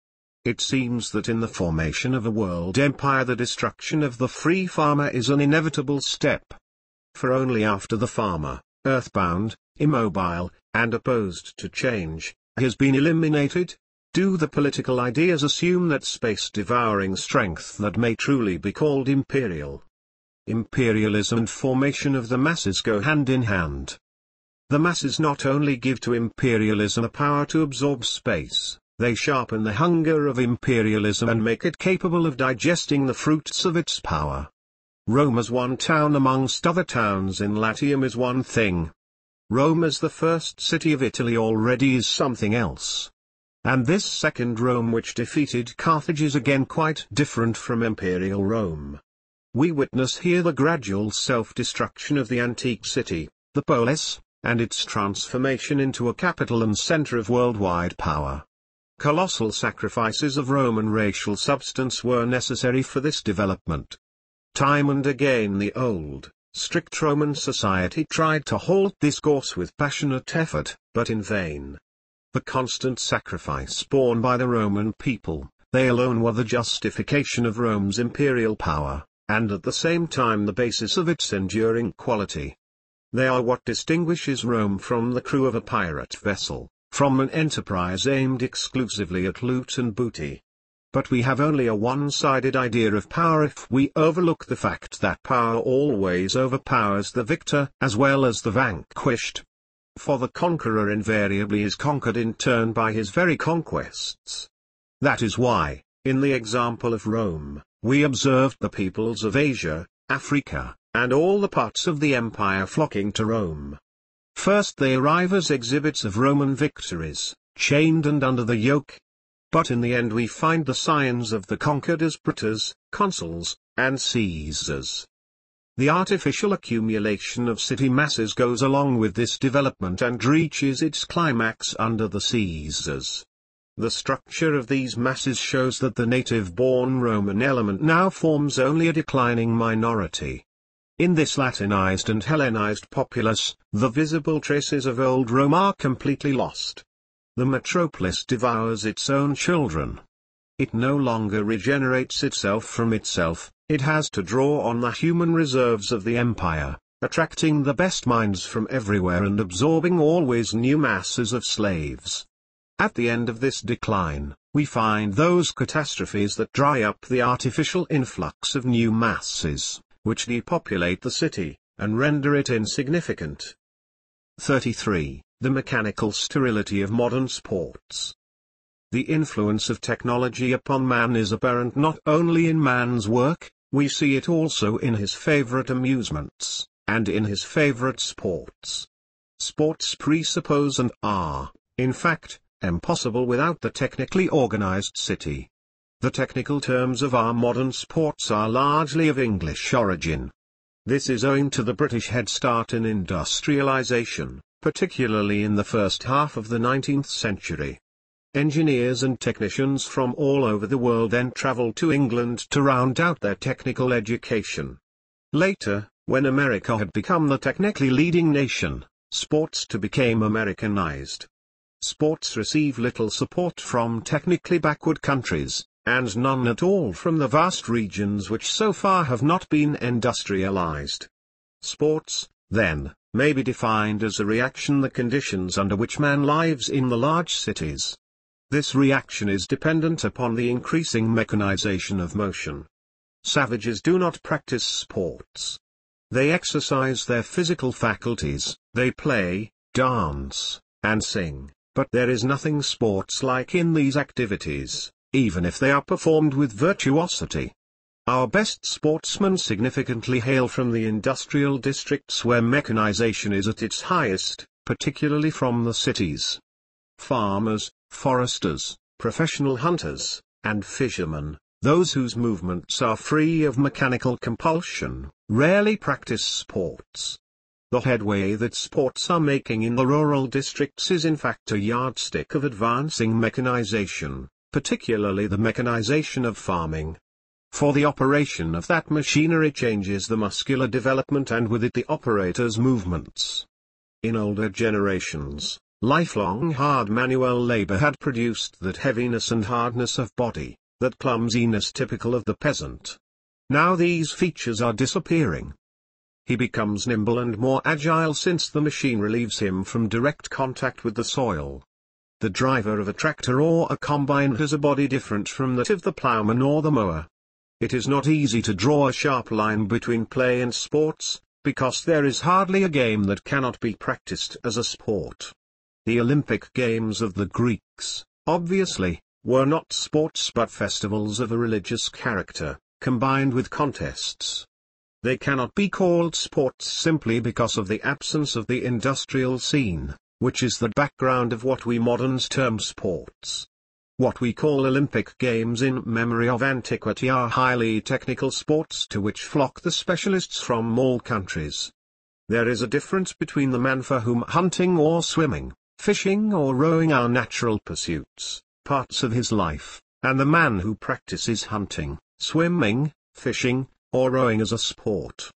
It seems that in the formation of a world empire the destruction of the free farmer is an inevitable step. For only after the farmer, earthbound, immobile, and opposed to change, has been eliminated, do the political ideas assume that space-devouring strength that may truly be called imperial. Imperialism and formation of the masses go hand in hand. The masses not only give to imperialism a power to absorb space, they sharpen the hunger of imperialism and make it capable of digesting the fruits of its power. Rome as one town amongst other towns in Latium is one thing. Rome as the first city of Italy already is something else. And this second Rome which defeated Carthage is again quite different from imperial Rome. We witness here the gradual self-destruction of the antique city, the polis, and its transformation into a capital and center of worldwide power. Colossal sacrifices of Roman racial substance were necessary for this development. Time and again the old, strict Roman society tried to halt this course with passionate effort, but in vain. The constant sacrifice borne by the Roman people, they alone were the justification of Rome's imperial power, and at the same time the basis of its enduring quality. They are what distinguishes Rome from the crew of a pirate vessel, from an enterprise aimed exclusively at loot and booty. But we have only a one-sided idea of power if we overlook the fact that power always overpowers the victor as well as the vanquished. For the conqueror invariably is conquered in turn by his very conquests. That is why, in the example of Rome, we observed the peoples of Asia, Africa, and all the parts of the empire flocking to Rome. First they arrive as exhibits of Roman victories, chained and under the yoke. But in the end we find the signs of the conquered as praetors, consuls, and Caesars. The artificial accumulation of city masses goes along with this development and reaches its climax under the Caesars. The structure of these masses shows that the native-born Roman element now forms only a declining minority. In this Latinized and Hellenized populace, the visible traces of old Rome are completely lost. The metropolis devours its own children. It no longer regenerates itself from itself, it has to draw on the human reserves of the empire, attracting the best minds from everywhere and absorbing always new masses of slaves. At the end of this decline, we find those catastrophes that dry up the artificial influx of new masses, which depopulate the city, and render it insignificant. 33. the mechanical sterility of modern sports. The influence of technology upon man is apparent not only in man's work, we see it also in his favorite amusements, and in his favorite sports. Sports presuppose and are, in fact, impossible without the technically organized city. The technical terms of our modern sports are largely of English origin. This is owing to the British head start in industrialization, particularly in the first half of the 19th century. Engineers and technicians from all over the world then traveled to England to round out their technical education. Later, when America had become the technically leading nation, sports too became Americanized. Sports receive little support from technically backward countries, and none at all from the vast regions which so far have not been industrialized. Sports, then, may be defined as a reaction to the conditions under which man lives in the large cities. This reaction is dependent upon the increasing mechanization of motion. Savages do not practice sports. They exercise their physical faculties, they play, dance, and sing, but there is nothing sports-like in these activities, even if they are performed with virtuosity. Our best sportsmen significantly hail from the industrial districts where mechanization is at its highest, particularly from the cities. Farmers, foresters, professional hunters, and fishermen, those whose movements are free of mechanical compulsion, rarely practice sports. The headway that sports are making in the rural districts is in fact a yardstick of advancing mechanization, particularly the mechanization of farming. For the operation of that machinery changes the muscular development and with it the operator's movements. In older generations, lifelong hard manual labor had produced that heaviness and hardness of body, that clumsiness typical of the peasant. Now these features are disappearing. He becomes nimble and more agile since the machine relieves him from direct contact with the soil. The driver of a tractor or a combine has a body different from that of the plowman or the mower. It is not easy to draw a sharp line between play and sports, because there is hardly a game that cannot be practiced as a sport. The Olympic Games of the Greeks, obviously, were not sports but festivals of a religious character, combined with contests. They cannot be called sports simply because of the absence of the industrial scene, which is the background of what we moderns term sports. What we call Olympic Games in memory of antiquity are highly technical sports to which flock the specialists from all countries. There is a difference between the man for whom hunting or swimming, fishing or rowing are natural pursuits, parts of his life, and the man who practices hunting, swimming, fishing, or rowing as a sport.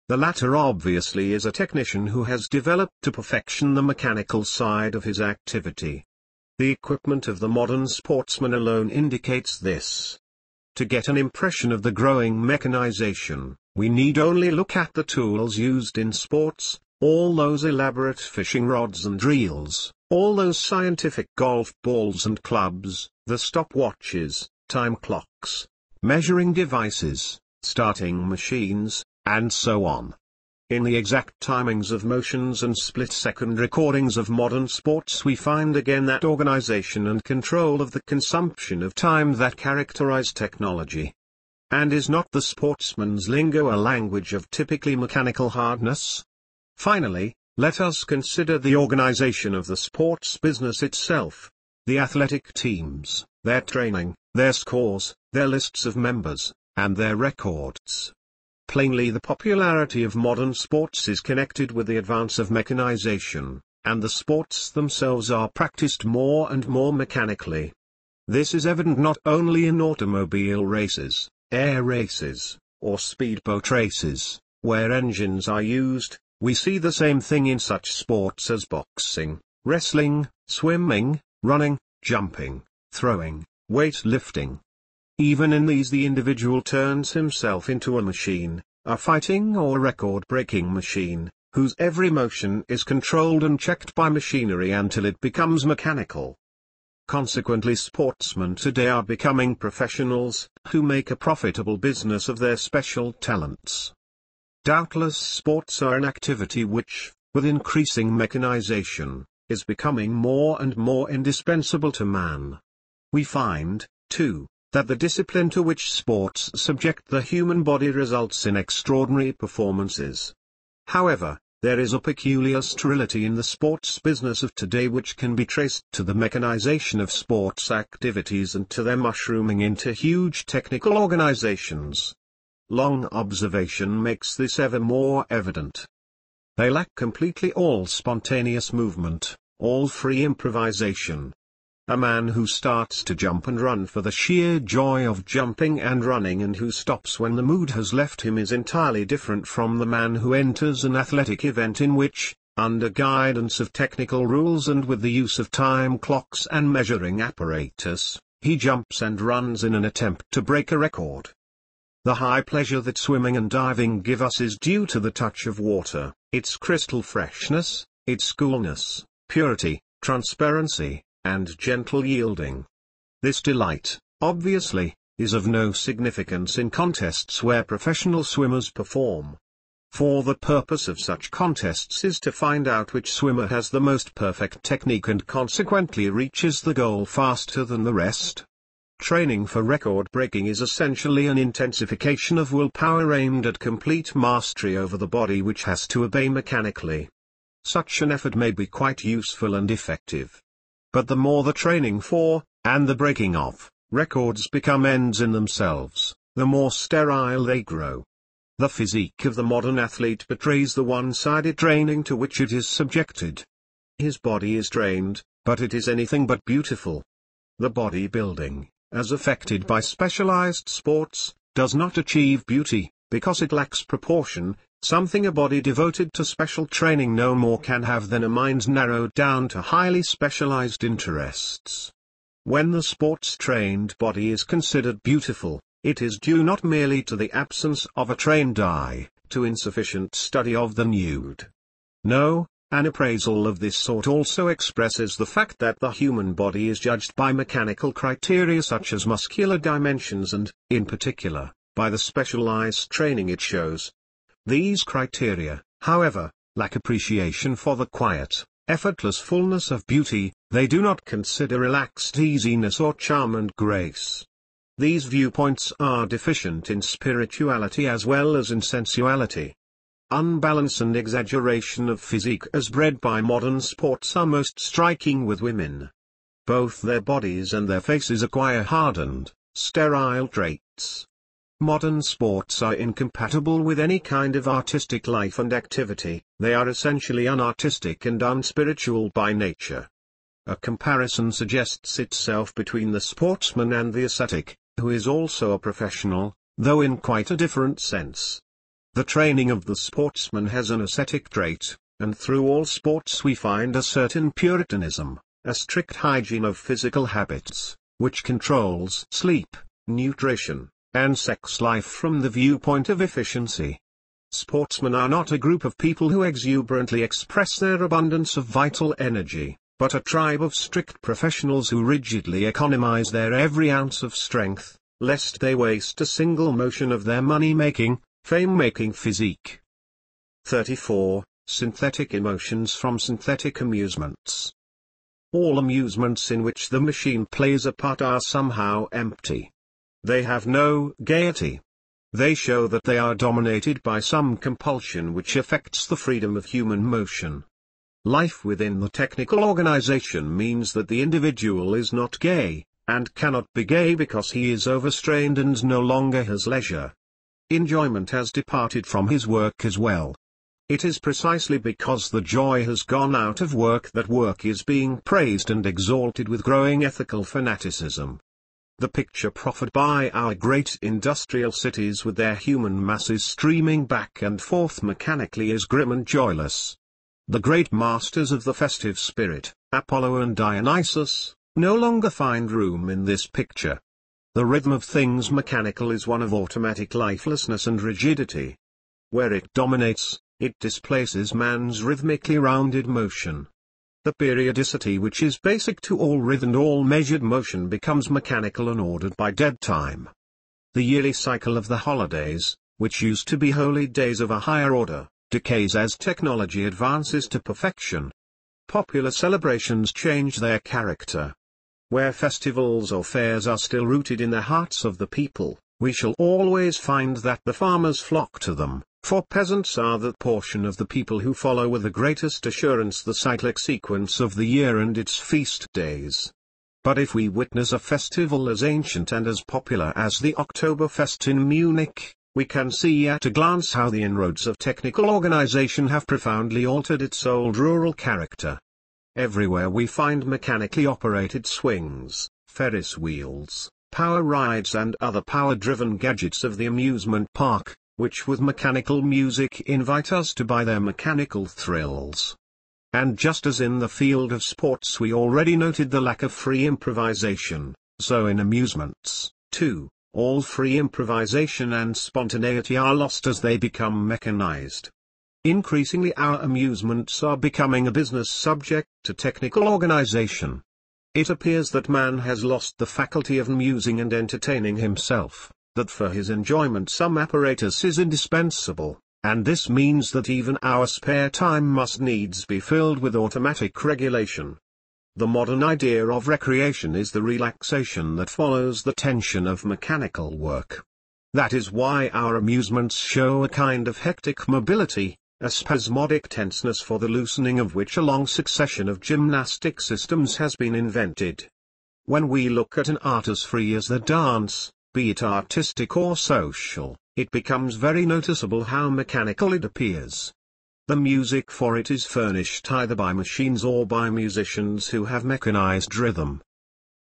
The latter obviously is a technician who has developed to perfection the mechanical side of his activity. The equipment of the modern sportsman alone indicates this. To get an impression of the growing mechanization, we need only look at the tools used in sports, all those elaborate fishing rods and reels, all those scientific golf balls and clubs, the stopwatches, time clocks, measuring devices, starting machines, and so on. In the exact timings of motions and split-second recordings of modern sports we find again that organization and control of the consumption of time that characterize technology. And is not the sportsman's lingo a language of typically mechanical hardness? Finally, let us consider the organization of the sports business itself. The athletic teams, their training, their scores, their lists of members, and their records. Plainly the popularity of modern sports is connected with the advance of mechanization, and the sports themselves are practiced more and more mechanically. This is evident not only in automobile races, air races, or speedboat races, where engines are used. We see the same thing in such sports as boxing, wrestling, swimming, running, jumping, throwing, weightlifting. Even in these the individual turns himself into a machine, a fighting or record-breaking machine, whose every motion is controlled and checked by machinery until it becomes mechanical. Consequently sportsmen today are becoming professionals, who make a profitable business of their special talents. Doubtless sports are an activity which, with increasing mechanization, is becoming more and more indispensable to man. We find, too, that the discipline to which sports subject the human body results in extraordinary performances. However, there is a peculiar sterility in the sports business of today which can be traced to the mechanization of sports activities and to their mushrooming into huge technical organizations. Long observation makes this ever more evident. They lack completely all spontaneous movement, all free improvisation. A man who starts to jump and run for the sheer joy of jumping and running and who stops when the mood has left him is entirely different from the man who enters an athletic event in which, under guidance of technical rules and with the use of time clocks and measuring apparatus, he jumps and runs in an attempt to break a record. The high pleasure that swimming and diving give us is due to the touch of water, its crystal freshness, its coolness, purity, transparency, and gentle yielding. This delight, obviously, is of no significance in contests where professional swimmers perform. For the purpose of such contests is to find out which swimmer has the most perfect technique and consequently reaches the goal faster than the rest. Training for record breaking is essentially an intensification of willpower aimed at complete mastery over the body which has to obey mechanically. Such an effort may be quite useful and effective. But the more the training for, and the breaking of, records become ends in themselves, the more sterile they grow. The physique of the modern athlete betrays the one-sided training to which it is subjected. His body is trained, but it is anything but beautiful. The body building, as affected by specialized sports, does not achieve beauty, because it lacks proportion, something a body devoted to special training no more can have than a mind narrowed down to highly specialized interests. When the sports-trained body is considered beautiful, it is due not merely to the absence of a trained eye, to insufficient study of the nude. No, an appraisal of this sort also expresses the fact that the human body is judged by mechanical criteria such as muscular dimensions and, in particular, by the specialized training it shows. These criteria, however, lack appreciation for the quiet, effortless fullness of beauty. They do not consider relaxed easiness or charm and grace. These viewpoints are deficient in spirituality as well as in sensuality. Unbalance and exaggeration of physique as bred by modern sports are most striking with women. Both their bodies and their faces acquire hardened, sterile traits. Modern sports are incompatible with any kind of artistic life and activity. They are essentially unartistic and unspiritual by nature. A comparison suggests itself between the sportsman and the ascetic, who is also a professional, though in quite a different sense. The training of the sportsman has an ascetic trait, and through all sports we find a certain puritanism, a strict hygiene of physical habits, which controls sleep, nutrition, and sex life from the viewpoint of efficiency. Sportsmen are not a group of people who exuberantly express their abundance of vital energy, but a tribe of strict professionals who rigidly economize their every ounce of strength, lest they waste a single motion of their money-making, fame-making physique. 34. Synthetic emotions from synthetic amusements. All amusements in which the machine plays a part are somehow empty. They have no gaiety. They show that they are dominated by some compulsion which affects the freedom of human motion. Life within the technical organization means that the individual is not gay, and cannot be gay because he is overstrained and no longer has leisure. Enjoyment has departed from his work as well. It is precisely because the joy has gone out of work that work is being praised and exalted with growing ethical fanaticism. The picture proffered by our great industrial cities with their human masses streaming back and forth mechanically is grim and joyless. The great masters of the festive spirit, Apollo and Dionysus, no longer find room in this picture. The rhythm of things mechanical is one of automatic lifelessness and rigidity. Where it dominates, it displaces man's rhythmically rounded motion. The periodicity which is basic to all rhythm and all measured motion becomes mechanical and ordered by dead time. The yearly cycle of the holidays, which used to be holy days of a higher order, decays as technology advances to perfection. popular celebrations change their character. Where festivals or fairs are still rooted in the hearts of the people, we shall always find that the farmers flock to them, for peasants are that portion of the people who follow with the greatest assurance the cyclic sequence of the year and its feast days. But if we witness a festival as ancient and as popular as the Oktoberfest in Munich, we can see at a glance how the inroads of technical organization have profoundly altered its old rural character. Everywhere we find mechanically operated swings, Ferris wheels, power rides and other power-driven gadgets of the amusement park, which with mechanical music invite us to buy their mechanical thrills. And just as in the field of sports we already noted the lack of free improvisation, so in amusements, too, all free improvisation and spontaneity are lost as they become mechanized. Increasingly our amusements are becoming a business subject to technical organization. It appears that man has lost the faculty of amusing and entertaining himself, that for his enjoyment some apparatus is indispensable, and this means that even our spare time must needs be filled with automatic regulation. The modern idea of recreation is the relaxation that follows the tension of mechanical work. That is why our amusements show a kind of hectic mobility, a spasmodic tenseness for the loosening of which a long succession of gymnastic systems has been invented. When we look at an art as free as the dance, be it artistic or social, it becomes very noticeable how mechanical it appears. The music for it is furnished either by machines or by musicians who have mechanized rhythm.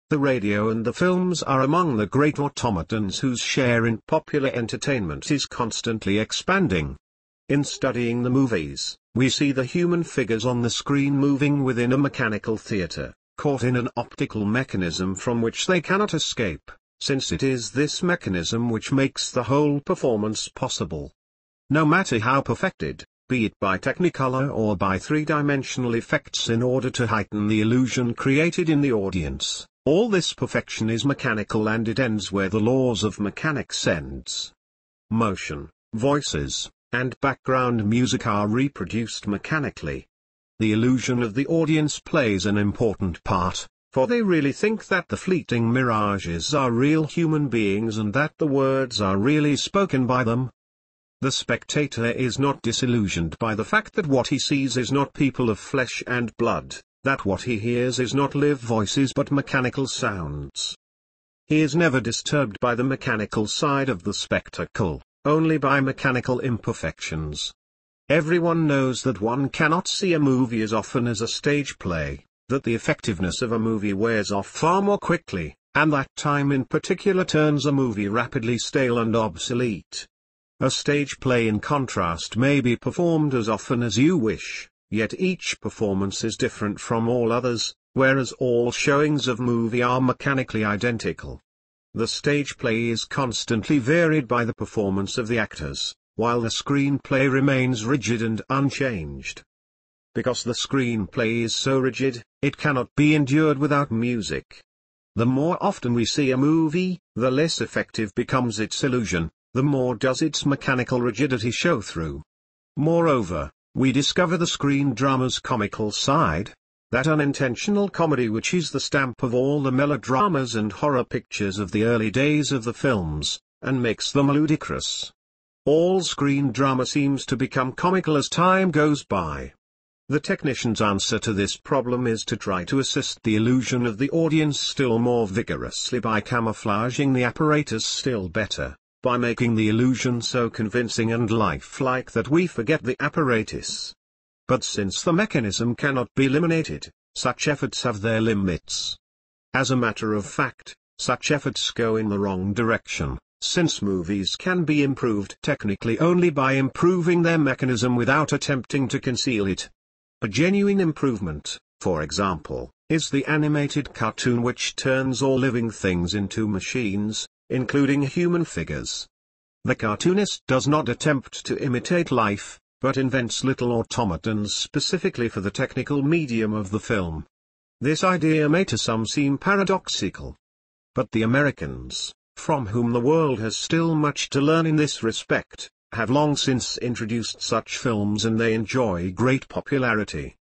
The radio and the films are among the great automatons whose share in popular entertainment is constantly expanding. In studying the movies, we see the human figures on the screen moving within a mechanical theater, caught in an optical mechanism from which they cannot escape, since it is this mechanism which makes the whole performance possible. No matter how perfected, be it by Technicolor or by three-dimensional effects in order to heighten the illusion created in the audience, all this perfection is mechanical and it ends where the laws of mechanics ends. Motion, voices, and background music are reproduced mechanically. The illusion of the audience plays an important part, for they really think that the fleeting mirages are real human beings and that the words are really spoken by them. The spectator is not disillusioned by the fact that what he sees is not people of flesh and blood, that what he hears is not live voices but mechanical sounds. He is never disturbed by the mechanical side of the spectacle, only by mechanical imperfections. Everyone knows that one cannot see a movie as often as a stage play, that the effectiveness of a movie wears off far more quickly, and that time in particular turns a movie rapidly stale and obsolete. A stage play in contrast may be performed as often as you wish, yet each performance is different from all others, whereas all showings of movie are mechanically identical. The stage play is constantly varied by the performance of the actors, while the screenplay remains rigid and unchanged. Because the screenplay is so rigid, it cannot be endured without music. The more often we see a movie, the less effective becomes its illusion, the more does its mechanical rigidity show through. Moreover, we discover the screen drama's comical side, that unintentional comedy which is the stamp of all the melodramas and horror pictures of the early days of the films, and makes them ludicrous. All screen drama seems to become comical as time goes by. The technician's answer to this problem is to try to assist the illusion of the audience still more vigorously by camouflaging the apparatus still better, by making the illusion so convincing and lifelike that we forget the apparatus. But since the mechanism cannot be eliminated, such efforts have their limits. As a matter of fact, such efforts go in the wrong direction, since movies can be improved technically only by improving their mechanism without attempting to conceal it. A genuine improvement, for example, is the animated cartoon which turns all living things into machines, including human figures. The cartoonist does not attempt to imitate life, but invents little automatons specifically for the technical medium of the film. This idea may to some seem paradoxical. But the Americans, from whom the world has still much to learn in this respect, have long since introduced such films and they enjoy great popularity.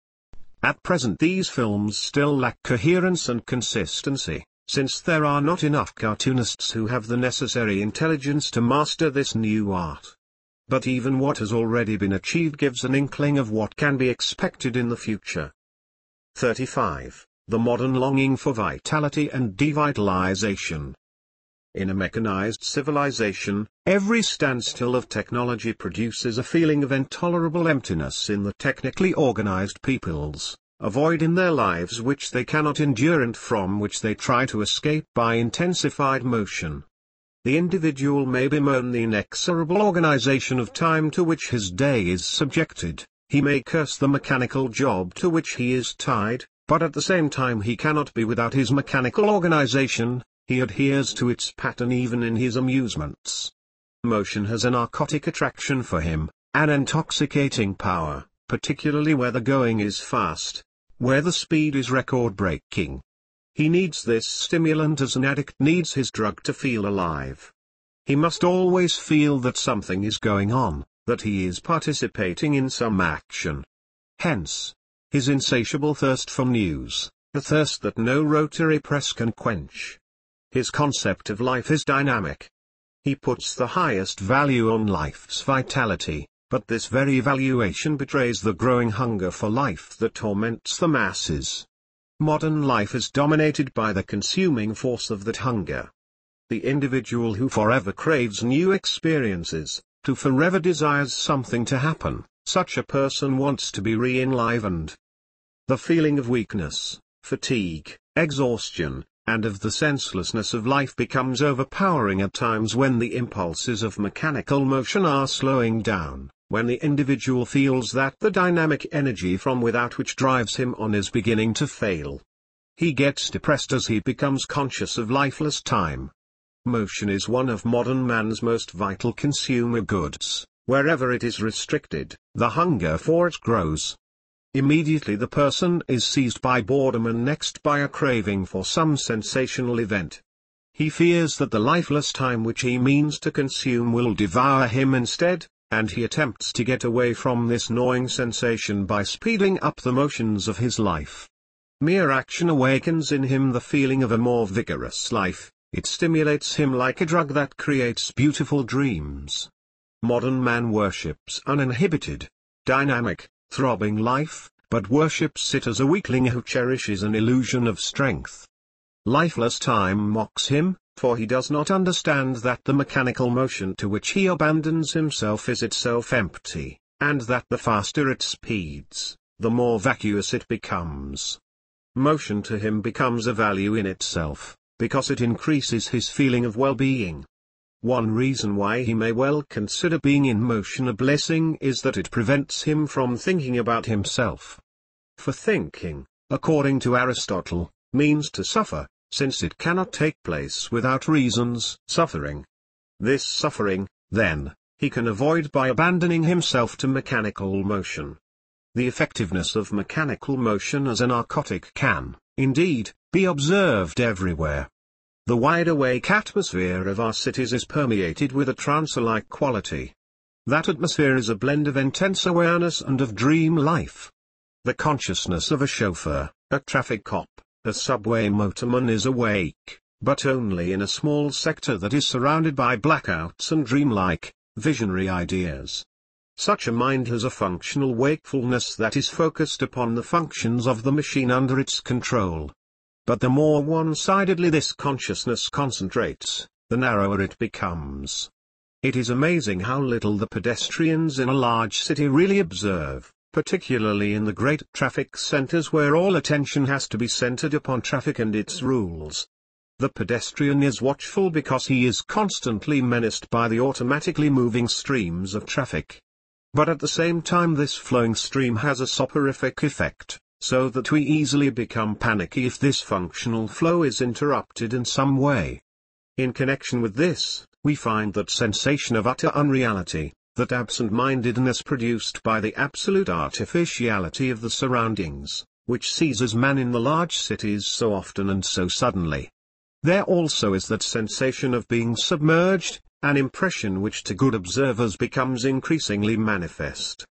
At present these films still lack coherence and consistency, since there are not enough cartoonists who have the necessary intelligence to master this new art. But even what has already been achieved gives an inkling of what can be expected in the future. 35. The modern longing for vitality and devitalization. In a mechanized civilization, every standstill of technology produces a feeling of intolerable emptiness in the technically organized peoples, a void in their lives which they cannot endure and from which they try to escape by intensified motion. The individual may bemoan the inexorable organization of time to which his day is subjected, he may curse the mechanical job to which he is tied, but at the same time he cannot be without his mechanical organization. He adheres to its pattern even in his amusements. Motion has a narcotic attraction for him, an intoxicating power, particularly where the going is fast, where the speed is record-breaking. He needs this stimulant as an addict needs his drug to feel alive. He must always feel that something is going on, that he is participating in some action. Hence, his insatiable thirst for news, a thirst that no rotary press can quench. His concept of life is dynamic. He puts the highest value on life's vitality, but this very valuation betrays the growing hunger for life that torments the masses. Modern life is dominated by the consuming force of that hunger. The individual who forever craves new experiences, who forever desires something to happen, such a person wants to be re-enlivened. The feeling of weakness, fatigue, exhaustion, and of the senselessness of life becomes overpowering at times when the impulses of mechanical motion are slowing down, when the individual feels that the dynamic energy from without which drives him on is beginning to fail. He gets depressed as he becomes conscious of lifeless time. Motion is one of modern man's most vital consumer goods. Wherever it is restricted, the hunger for it grows. Immediately the person is seized by boredom and next by a craving for some sensational event. He fears that the lifeless time which he means to consume will devour him instead, and he attempts to get away from this gnawing sensation by speeding up the motions of his life. Mere action awakens in him the feeling of a more vigorous life, it stimulates him like a drug that creates beautiful dreams. Modern man worships uninhibited, dynamic, throbbing life, but worships it as a weakling who cherishes an illusion of strength. Lifeless time mocks him, for he does not understand that the mechanical motion to which he abandons himself is itself empty, and that the faster it speeds, the more vacuous it becomes. Motion to him becomes a value in itself, because it increases his feeling of well-being. One reason why he may well consider being in motion a blessing is that it prevents him from thinking about himself. For thinking, according to Aristotle, means to suffer, since it cannot take place without reasons, suffering. This suffering, then, he can avoid by abandoning himself to mechanical motion. The effectiveness of mechanical motion as a narcotic can, indeed, be observed everywhere. The wide-awake atmosphere of our cities is permeated with a trance-like quality. That atmosphere is a blend of intense awareness and of dream life. The consciousness of a chauffeur, a traffic cop, a subway motorman is awake, but only in a small sector that is surrounded by blackouts and dreamlike, visionary ideas. Such a mind has a functional wakefulness that is focused upon the functions of the machine under its control. But the more one-sidedly this consciousness concentrates, the narrower it becomes. It is amazing how little the pedestrians in a large city really observe, particularly in the great traffic centers where all attention has to be centered upon traffic and its rules. The pedestrian is watchful because he is constantly menaced by the automatically moving streams of traffic. But at the same time this flowing stream has a soporific effect, so that we easily become panicky if this functional flow is interrupted in some way. In connection with this, we find that sensation of utter unreality, that absent-mindedness produced by the absolute artificiality of the surroundings, which seizes man in the large cities so often and so suddenly. There also is that sensation of being submerged, an impression which to good observers becomes increasingly manifest.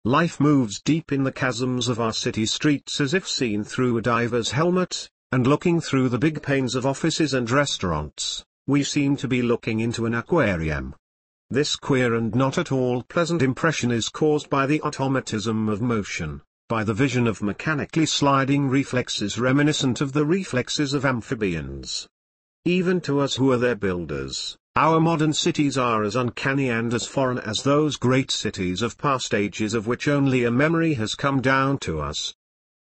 Life moves deep in the chasms of our city streets as if seen through a diver's helmet, and looking through the big panes of offices and restaurants, we seem to be looking into an aquarium. This queer and not at all pleasant impression is caused by the automatism of motion, by the vision of mechanically sliding reflexes reminiscent of the reflexes of amphibians. Even to us who are their builders, our modern cities are as uncanny and as foreign as those great cities of past ages of which only a memory has come down to us.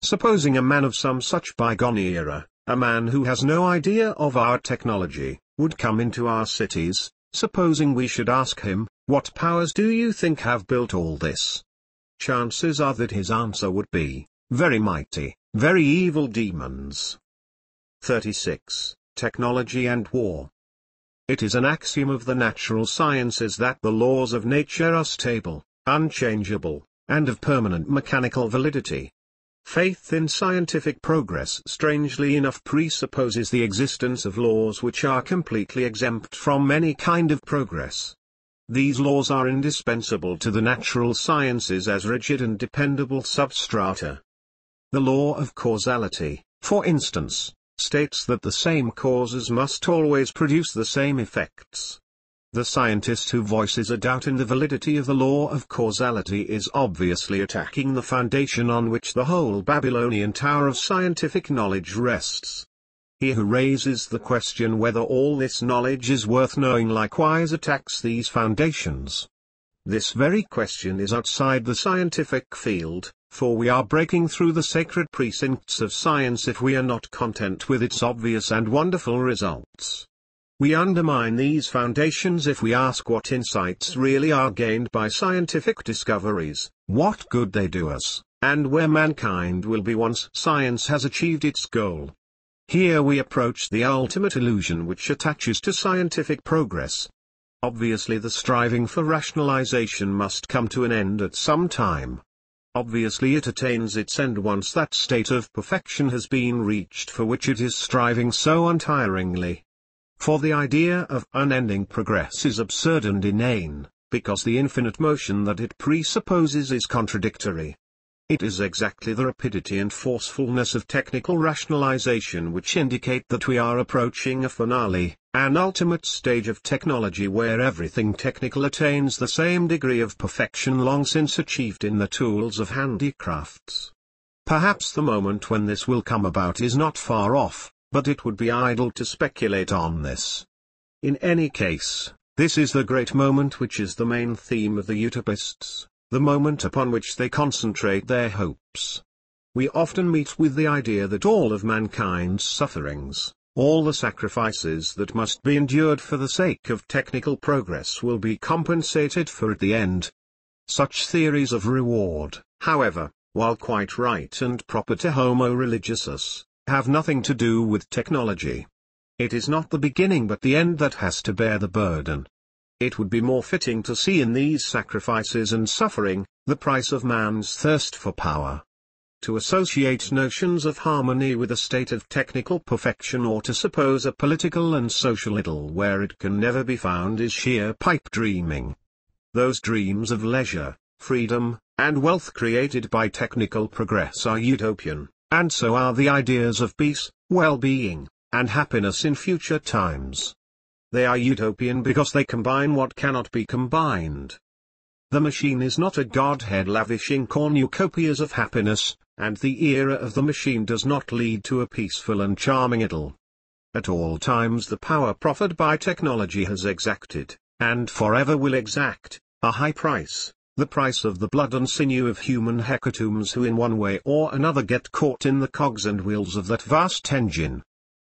Supposing a man of some such bygone era, a man who has no idea of our technology, would come into our cities, supposing we should ask him, "What powers do you think have built all this?" Chances are that his answer would be, "Very mighty, very evil demons." 36. Technology and War. It is an axiom of the natural sciences that the laws of nature are stable, unchangeable, and of permanent mechanical validity. Faith in scientific progress strangely enough presupposes the existence of laws which are completely exempt from any kind of progress. These laws are indispensable to the natural sciences as rigid and dependable substrata. The law of causality, for instance, states that the same causes must always produce the same effects. The scientist who voices a doubt in the validity of the law of causality is obviously attacking the foundation on which the whole Babylonian tower of scientific knowledge rests. He who raises the question whether all this knowledge is worth knowing likewise attacks these foundations. This very question is outside the scientific field, for we are breaking through the sacred precincts of science if we are not content with its obvious and wonderful results. We undermine these foundations if we ask what insights really are gained by scientific discoveries, what good they do us, and where mankind will be once science has achieved its goal. Here we approach the ultimate illusion which attaches to scientific progress. Obviously the striving for rationalization must come to an end at some time. Obviously it attains its end once that state of perfection has been reached for which it is striving so untiringly. For the idea of unending progress is absurd and inane, because the infinite motion that it presupposes is contradictory. It is exactly the rapidity and forcefulness of technical rationalization which indicate that we are approaching a finale, an ultimate stage of technology where everything technical attains the same degree of perfection long since achieved in the tools of handicrafts. Perhaps the moment when this will come about is not far off, but it would be idle to speculate on this. In any case, this is the great moment which is the main theme of the utopists, the moment upon which they concentrate their hopes. We often meet with the idea that all of mankind's sufferings, all the sacrifices that must be endured for the sake of technical progress will be compensated for at the end. Such theories of reward, however, while quite right and proper to Homo religiosus, have nothing to do with technology. It is not the beginning but the end that has to bear the burden. It would be more fitting to see in these sacrifices and suffering, the price of man's thirst for power. To associate notions of harmony with a state of technical perfection or to suppose a political and social idyll where it can never be found is sheer pipe dreaming. Those dreams of leisure, freedom, and wealth created by technical progress are utopian, and so are the ideas of peace, well-being, and happiness in future times. They are utopian because they combine what cannot be combined. The machine is not a godhead lavishing cornucopias of happiness, and the era of the machine does not lead to a peaceful and charming idyll. At all times the power proffered by technology has exacted, and forever will exact, a high price, the price of the blood and sinew of human hecatombs who in one way or another get caught in the cogs and wheels of that vast engine.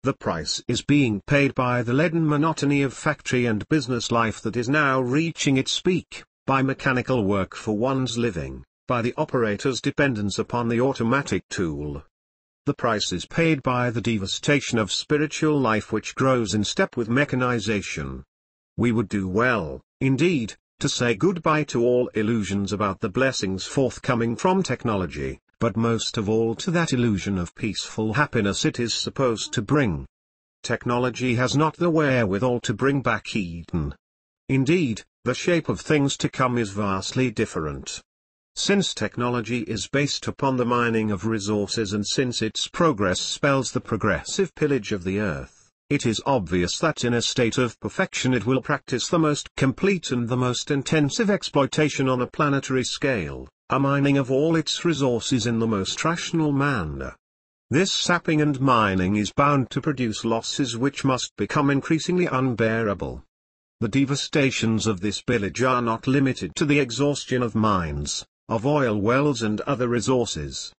The price is being paid by the leaden monotony of factory and business life that is now reaching its peak, by mechanical work for one's living, by the operator's dependence upon the automatic tool. The price is paid by the devastation of spiritual life which grows in step with mechanization. We would do well, indeed, to say goodbye to all illusions about the blessings forthcoming from technology, but most of all to that illusion of peaceful happiness it is supposed to bring. Technology has not the wherewithal to bring back Eden. Indeed, the shape of things to come is vastly different. Since technology is based upon the mining of resources and since its progress spells the progressive pillage of the earth, it is obvious that in a state of perfection it will practice the most complete and the most intensive exploitation on a planetary scale, a mining of all its resources in the most rational manner. This sapping and mining is bound to produce losses which must become increasingly unbearable. The devastations of this pillage are not limited to the exhaustion of mines, of oil wells and other resources.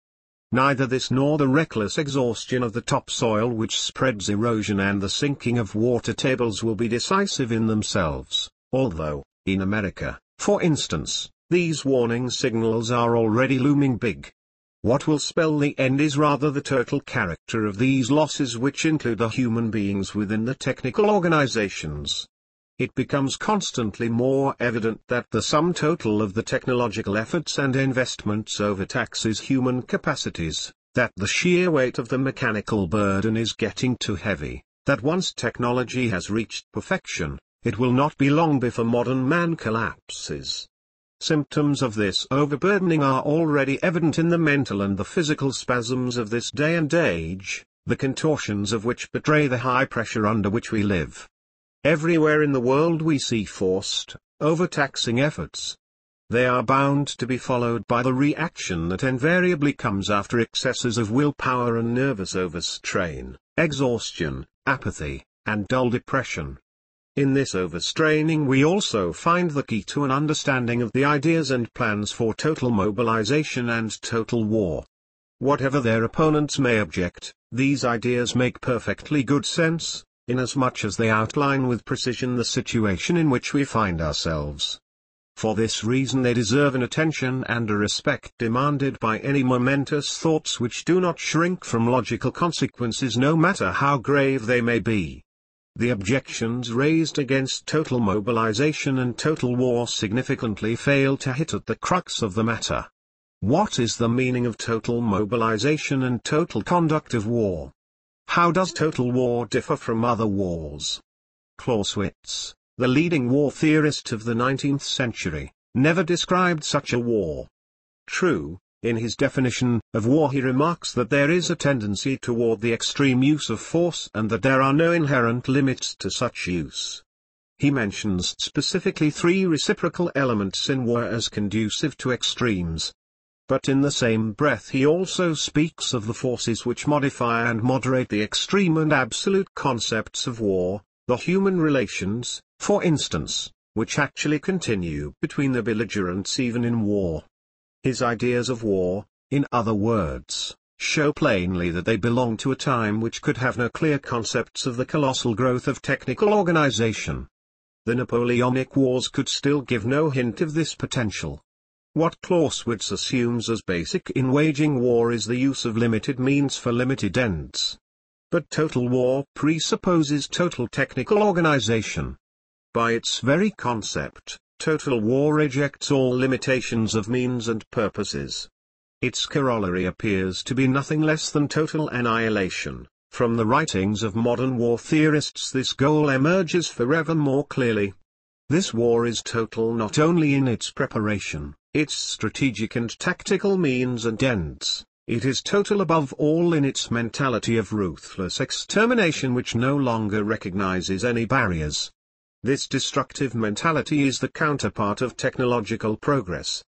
Neither this nor the reckless exhaustion of the topsoil which spreads erosion and the sinking of water tables will be decisive in themselves, although, in America, for instance, these warning signals are already looming big. What will spell the end is rather the total character of these losses, which include the human beings within the technical organizations. It becomes constantly more evident that the sum total of the technological efforts and investments overtaxes human capacities, that the sheer weight of the mechanical burden is getting too heavy, that once technology has reached perfection, it will not be long before modern man collapses. Symptoms of this overburdening are already evident in the mental and the physical spasms of this day and age, the contortions of which betray the high pressure under which we live. Everywhere in the world we see forced, overtaxing efforts. They are bound to be followed by the reaction that invariably comes after excesses of willpower and nervous overstrain, exhaustion, apathy, and dull depression. In this overstraining we also find the key to an understanding of the ideas and plans for total mobilization and total war. Whatever their opponents may object, these ideas make perfectly good sense, inasmuch as they outline with precision the situation in which we find ourselves. For this reason they deserve an attention and a respect demanded by any momentous thoughts which do not shrink from logical consequences, no matter how grave they may be. The objections raised against total mobilization and total war significantly fail to hit at the crux of the matter. What is the meaning of total mobilization and total conduct of war? How does total war differ from other wars? Clausewitz, the leading war theorist of the 19th century, never described such a war. True, in his definition of war he remarks that there is a tendency toward the extreme use of force and that there are no inherent limits to such use. He mentions specifically three reciprocal elements in war as conducive to extremes. But in the same breath he also speaks of the forces which modify and moderate the extreme and absolute concepts of war, the human relations, for instance, which actually continue between the belligerents even in war. His ideas of war, in other words, show plainly that they belong to a time which could have no clear concepts of the colossal growth of technical organization. The Napoleonic Wars could still give no hint of this potential. What Clausewitz assumes as basic in waging war is the use of limited means for limited ends. But total war presupposes total technical organization. By its very concept, total war rejects all limitations of means and purposes. Its corollary appears to be nothing less than total annihilation. From the writings of modern war theorists this goal emerges forever more clearly. This war is total not only in its preparation, its strategic and tactical means and ends, it is total above all in its mentality of ruthless extermination which no longer recognizes any barriers. This destructive mentality is the counterpart of technological progress.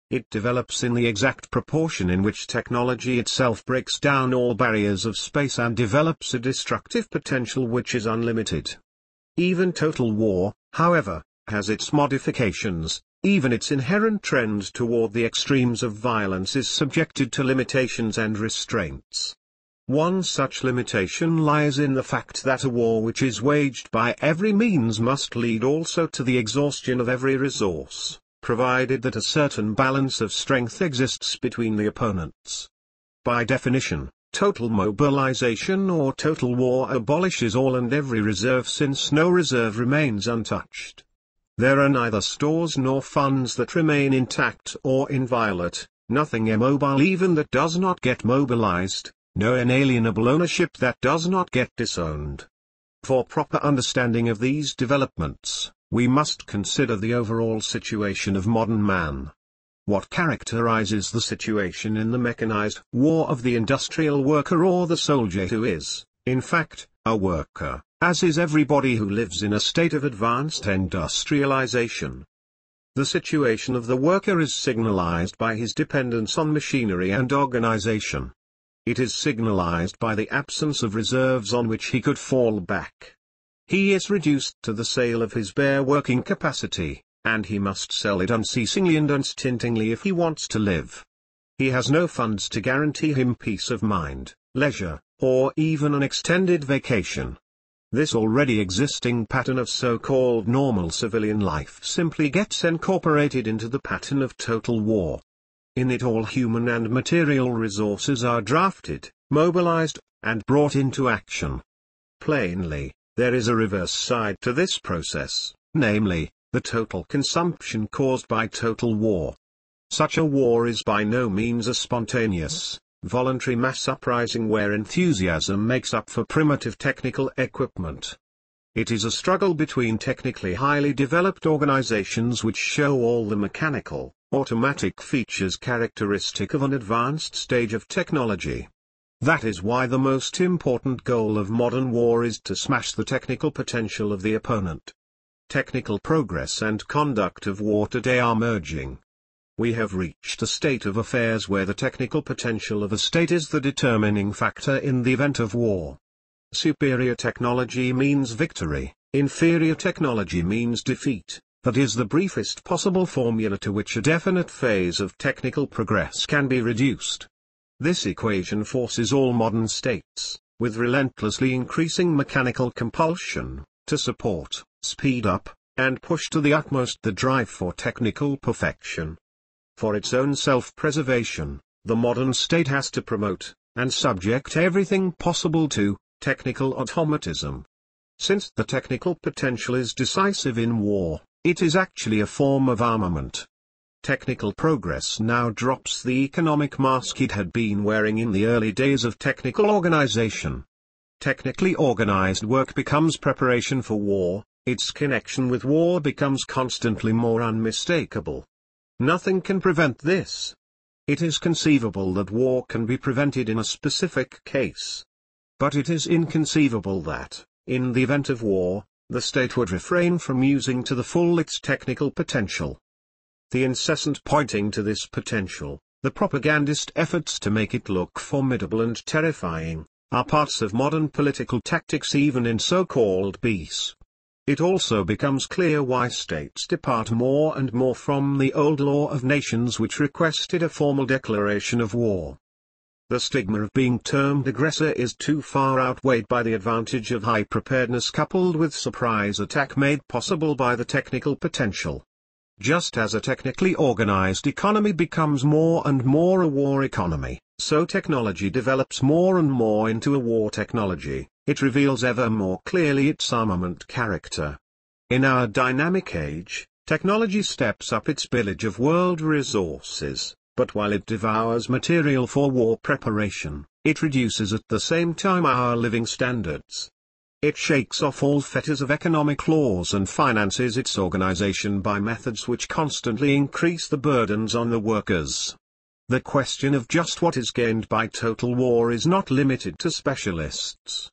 It develops in the exact proportion in which technology itself breaks down all barriers of space and develops a destructive potential which is unlimited. Even total war, however, has its modifications. Even its inherent trend toward the extremes of violence is subjected to limitations and restraints. One such limitation lies in the fact that a war which is waged by every means must lead also to the exhaustion of every resource, provided that a certain balance of strength exists between the opponents. By definition, total mobilization or total war abolishes all and every reserve, since no reserve remains untouched. There are neither stores nor funds that remain intact or inviolate, nothing immobile even that does not get mobilized, no inalienable ownership that does not get disowned. For proper understanding of these developments, we must consider the overall situation of modern man. What characterizes the situation in the mechanized war of the industrial worker or the soldier who is, in fact, a worker, as is everybody who lives in a state of advanced industrialization? The situation of the worker is signalized by his dependence on machinery and organization. It is signalized by the absence of reserves on which he could fall back. He is reduced to the sale of his bare working capacity, and he must sell it unceasingly and unstintingly if he wants to live. He has no funds to guarantee him peace of mind, leisure, or even an extended vacation. This already existing pattern of so-called normal civilian life simply gets incorporated into the pattern of total war. In it all human and material resources are drafted, mobilized, and brought into action. Plainly, there is a reverse side to this process, namely, the total consumption caused by total war. Such a war is by no means a spontaneous, voluntary mass uprising where enthusiasm makes up for primitive technical equipment. It is a struggle between technically highly developed organizations which show all the mechanical, automatic features characteristic of an advanced stage of technology. That is why the most important goal of modern war is to smash the technical potential of the opponent. Technical progress and conduct of war today are merging. We have reached a state of affairs where the technical potential of a state is the determining factor in the event of war. Superior technology means victory, inferior technology means defeat. That is the briefest possible formula to which a definite phase of technical progress can be reduced. This equation forces all modern states, with relentlessly increasing mechanical compulsion, to support, speed up, and push to the utmost the drive for technical perfection. For its own self-preservation, the modern state has to promote, and subject everything possible to, technical automatism. Since the technical potential is decisive in war, it is actually a form of armament. Technical progress now drops the economic mask it had been wearing in the early days of technical organization. Technically organized work becomes preparation for war, its connection with war becomes constantly more unmistakable. Nothing can prevent this. It is conceivable that war can be prevented in a specific case. But it is inconceivable that, in the event of war, the state would refrain from using to the full its technical potential. The incessant pointing to this potential, the propagandist efforts to make it look formidable and terrifying, are parts of modern political tactics even in so-called peace. It also becomes clear why states depart more and more from the old law of nations which requested a formal declaration of war. The stigma of being termed aggressor is too far outweighed by the advantage of high preparedness coupled with surprise attack made possible by the technical potential. Just as a technically organized economy becomes more and more a war economy, so technology develops more and more into a war technology. It reveals ever more clearly its armament character. In our dynamic age, technology steps up its pillage of world resources, but while it devours material for war preparation, it reduces at the same time our living standards. It shakes off all fetters of economic laws and finances its organization by methods which constantly increase the burdens on the workers. The question of just what is gained by total war is not limited to specialists.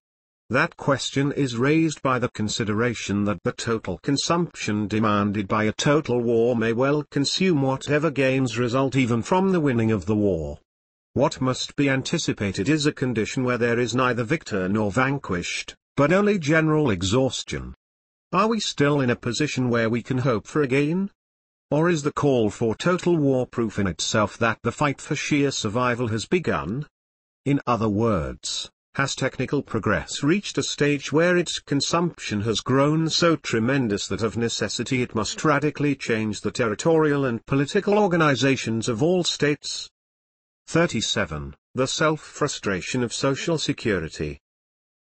That question is raised by the consideration that the total consumption demanded by a total war may well consume whatever gains result even from the winning of the war. What must be anticipated is a condition where there is neither victor nor vanquished, but only general exhaustion. Are we still in a position where we can hope for a gain? Or is the call for total war proof in itself that the fight for sheer survival has begun? In other words, has technical progress reached a stage where its consumption has grown so tremendous that of necessity it must radically change the territorial and political organizations of all states? 37. The self-frustration of social security.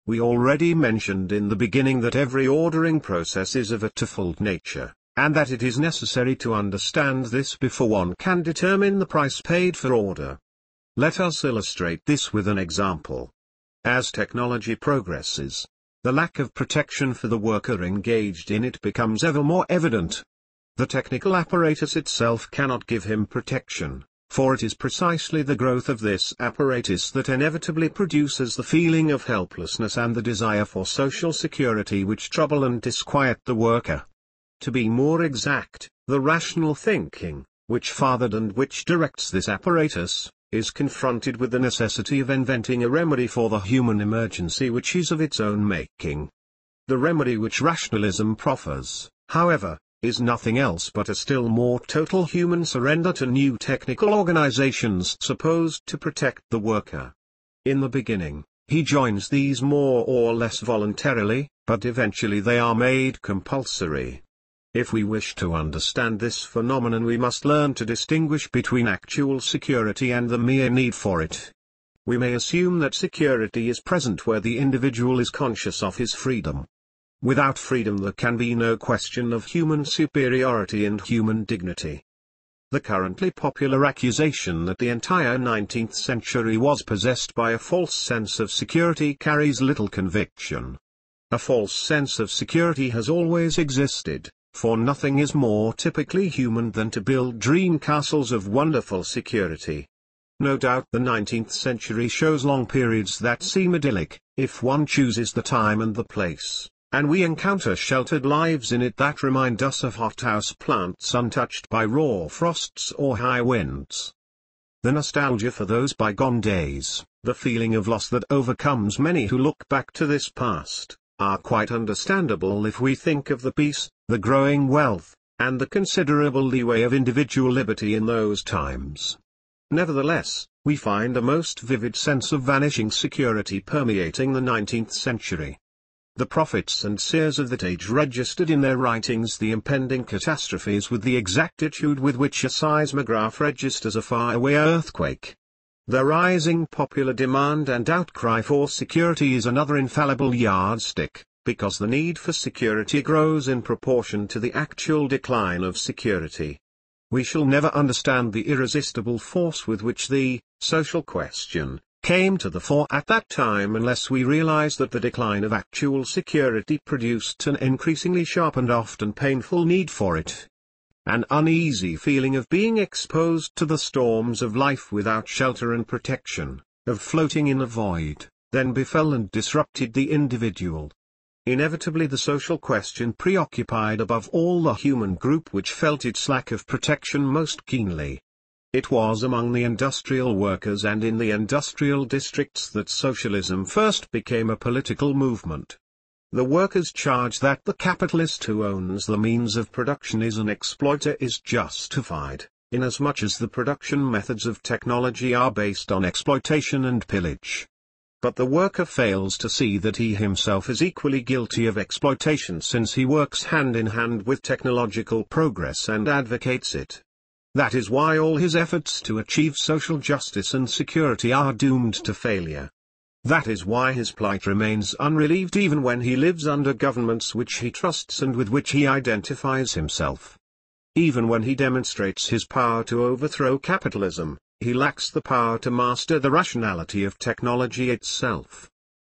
We already mentioned in the beginning that every ordering process is of a twofold nature, and that it is necessary to understand this before one can determine the price paid for order. Let us illustrate this with an example. As technology progresses, the lack of protection for the worker engaged in it becomes ever more evident. The technical apparatus itself cannot give him protection, for it is precisely the growth of this apparatus that inevitably produces the feeling of helplessness and the desire for social security which trouble and disquiet the worker. To be more exact, the rational thinking, which fathered and which directs this apparatus, is confronted with the necessity of inventing a remedy for the human emergency which is of its own making. The remedy which rationalism proffers, however, is nothing else but a still more total human surrender to new technical organizations supposed to protect the worker. In the beginning, he joins these more or less voluntarily, but eventually they are made compulsory. If we wish to understand this phenomenon, we must learn to distinguish between actual security and the mere need for it. We may assume that security is present where the individual is conscious of his freedom. Without freedom there can be no question of human superiority and human dignity. The currently popular accusation that the entire 19th century was possessed by a false sense of security carries little conviction. A false sense of security has always existed, for nothing is more typically human than to build dream castles of wonderful security. No doubt the 19th century shows long periods that seem idyllic, if one chooses the time and the place. And we encounter sheltered lives in it that remind us of hothouse plants untouched by raw frosts or high winds. The nostalgia for those bygone days, the feeling of loss that overcomes many who look back to this past, are quite understandable if we think of the peace, the growing wealth, and the considerable leeway of individual liberty in those times. Nevertheless, we find a most vivid sense of vanishing security permeating the 19th century. The prophets and seers of that age registered in their writings the impending catastrophes with the exactitude with which a seismograph registers a faraway earthquake. The rising popular demand and outcry for security is another infallible yardstick, because the need for security grows in proportion to the actual decline of security. We shall never understand the irresistible force with which the social question came to the fore at that time unless we realize that the decline of actual security produced an increasingly sharp and often painful need for it. An uneasy feeling of being exposed to the storms of life without shelter and protection, of floating in a void, then befell and disrupted the individual. Inevitably the social question preoccupied above all the human group which felt its lack of protection most keenly. It was among the industrial workers and in the industrial districts that socialism first became a political movement. The workers' charge that the capitalist who owns the means of production is an exploiter is justified, inasmuch as the production methods of technology are based on exploitation and pillage. But the worker fails to see that he himself is equally guilty of exploitation since he works hand in hand with technological progress and advocates it. That is why all his efforts to achieve social justice and security are doomed to failure. That is why his plight remains unrelieved even when he lives under governments which he trusts and with which he identifies himself. Even when he demonstrates his power to overthrow capitalism, he lacks the power to master the rationality of technology itself.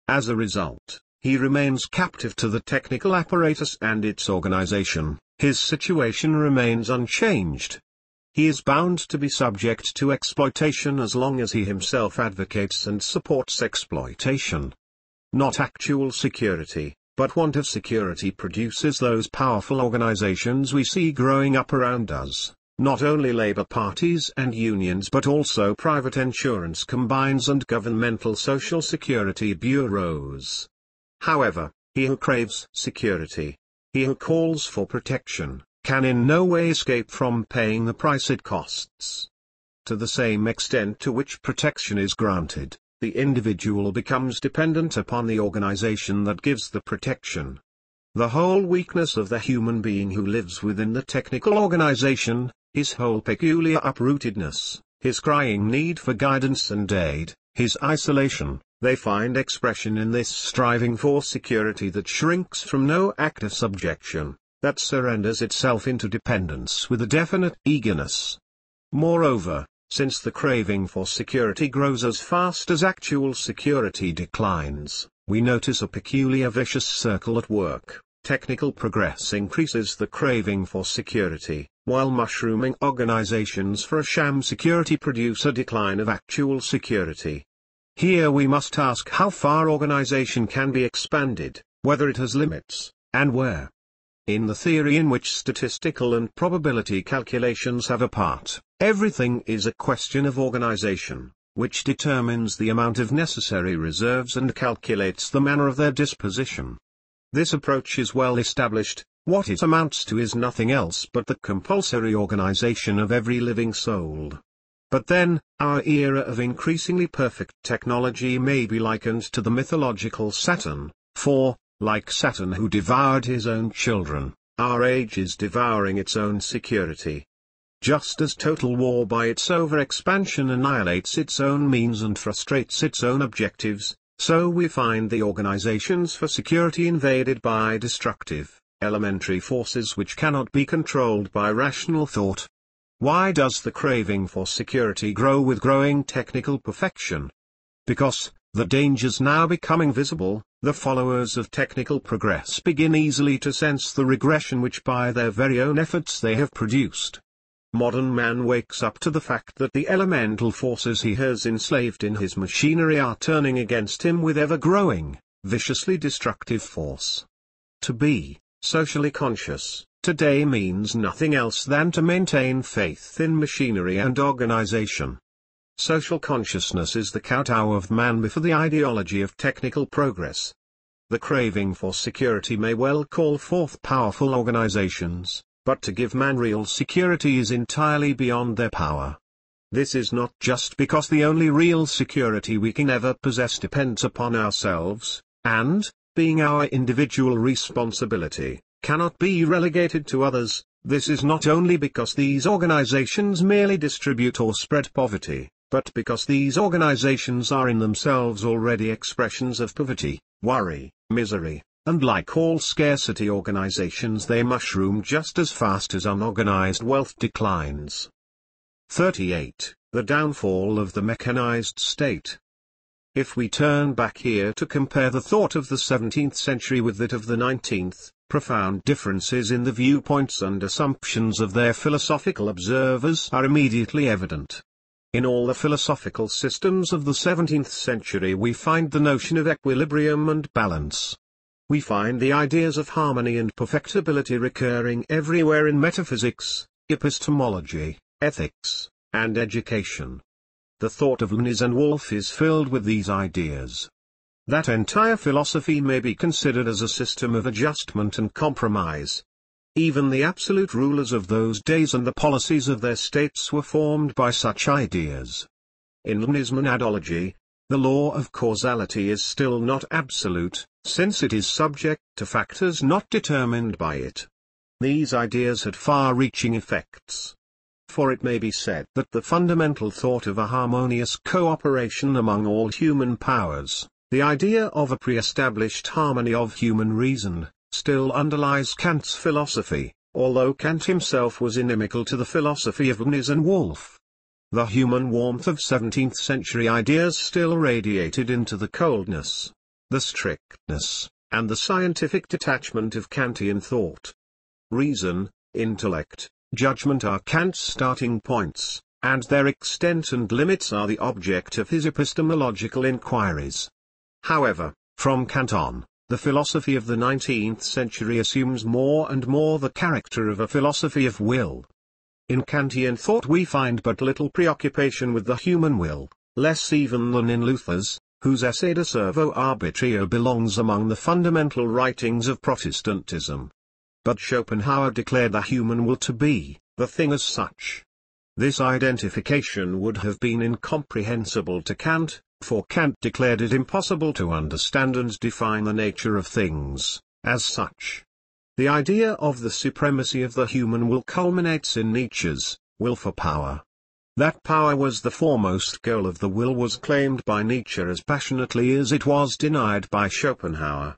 As a result, he remains captive to the technical apparatus and its organization. His situation remains unchanged. He is bound to be subject to exploitation as long as he himself advocates and supports exploitation. Not actual security, but want of security produces those powerful organizations we see growing up around us, not only labor parties and unions but also private insurance combines and governmental social security bureaus. However, he who craves security, he who calls for protection, can in no way escape from paying the price it costs. To the same extent to which protection is granted, the individual becomes dependent upon the organization that gives the protection. The whole weakness of the human being who lives within the technical organization, his whole peculiar uprootedness, his crying need for guidance and aid, his isolation, they find expression in this striving for security that shrinks from no act of subjection, that surrenders itself into dependence with a definite eagerness. Moreover, since the craving for security grows as fast as actual security declines, we notice a peculiar vicious circle at work. Technical progress increases the craving for security, while mushrooming organizations for a sham security produce a decline of actual security. Here we must ask how far organization can be expanded, whether it has limits, and where. In the theory in which statistical and probability calculations have a part, everything is a question of organization, which determines the amount of necessary reserves and calculates the manner of their disposition. This approach is well established. What it amounts to is nothing else but the compulsory organization of every living soul. But then, our era of increasingly perfect technology may be likened to the mythological Saturn, for, like Saturn who devoured his own children, our age is devouring its own security. Just as total war by its overexpansion annihilates its own means and frustrates its own objectives, so we find the organizations for security invaded by destructive, elementary forces which cannot be controlled by rational thought. Why does the craving for security grow with growing technical perfection? Because, the dangers now becoming visible, the followers of technical progress begin easily to sense the regression which by their very own efforts they have produced. Modern man wakes up to the fact that the elemental forces he has enslaved in his machinery are turning against him with ever-growing, viciously destructive force. To be socially conscious today means nothing else than to maintain faith in machinery and organization. Social consciousness is the kowtow of man before the ideology of technical progress. The craving for security may well call forth powerful organizations, but to give man real security is entirely beyond their power. This is not just because the only real security we can ever possess depends upon ourselves, and, being our individual responsibility, cannot be relegated to others. This is not only because these organizations merely distribute or spread poverty, but because these organizations are in themselves already expressions of poverty, worry, misery, and like all scarcity organizations they mushroom just as fast as unorganized wealth declines. 38. The downfall of the mechanized state. If we turn back here to compare the thought of the 17th century with that of the 19th, profound differences in the viewpoints and assumptions of their philosophical observers are immediately evident. In all the philosophical systems of the 17th century we find the notion of equilibrium and balance. We find the ideas of harmony and perfectibility recurring everywhere in metaphysics, epistemology, ethics, and education. The thought of Leibniz and Wolff is filled with these ideas. That entire philosophy may be considered as a system of adjustment and compromise. Even the absolute rulers of those days and the policies of their states were formed by such ideas. In Leibniz's monadology, the law of causality is still not absolute, since it is subject to factors not determined by it. These ideas had far-reaching effects. For it may be said that the fundamental thought of a harmonious cooperation among all human powers, the idea of a pre-established harmony of human reason, still underlies Kant's philosophy, although Kant himself was inimical to the philosophy of Leibniz and Wolff. The human warmth of 17th-century ideas still radiated into the coldness, the strictness, and the scientific detachment of Kantian thought. Reason, intellect, judgment are Kant's starting points, and their extent and limits are the object of his epistemological inquiries. However, from Kant on, the philosophy of the 19th century assumes more and more the character of a philosophy of will. In Kantian thought we find but little preoccupation with the human will, less even than in Luther's, whose Essay de Servo Arbitrio belongs among the fundamental writings of Protestantism. But Schopenhauer declared the human will to be the thing as such. This identification would have been incomprehensible to Kant, for Kant declared it impossible to understand and define the nature of things, as such. The idea of the supremacy of the human will culminates in Nietzsche's will for power. That power was the foremost goal of the will was claimed by Nietzsche as passionately as it was denied by Schopenhauer.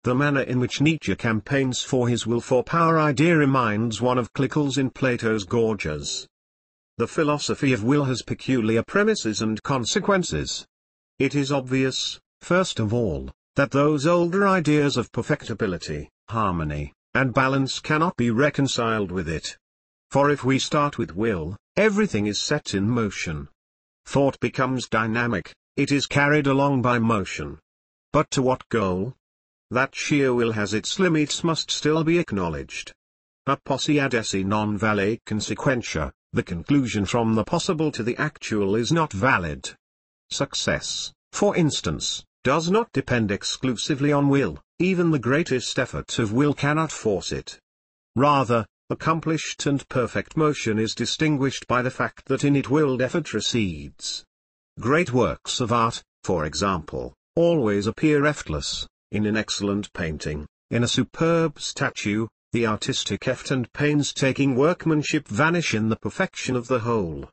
The manner in which Nietzsche campaigns for his will for power idea reminds one of Haeckel's in Plato's Gorgias. The philosophy of will has peculiar premises and consequences. It is obvious, first of all, that those older ideas of perfectibility, harmony, and balance cannot be reconciled with it. For if we start with will, everything is set in motion. Thought becomes dynamic, it is carried along by motion. But to what goal? That sheer will has its limits must still be acknowledged. A posse ad esse non vale consequentia, the conclusion from the possible to the actual is not valid. Success, for instance, does not depend exclusively on will, even the greatest effort of will cannot force it. Rather, accomplished and perfect motion is distinguished by the fact that in it willed effort recedes. Great works of art, for example, always appear effortless. In an excellent painting, in a superb statue, the artistic effort and painstaking workmanship vanish in the perfection of the whole.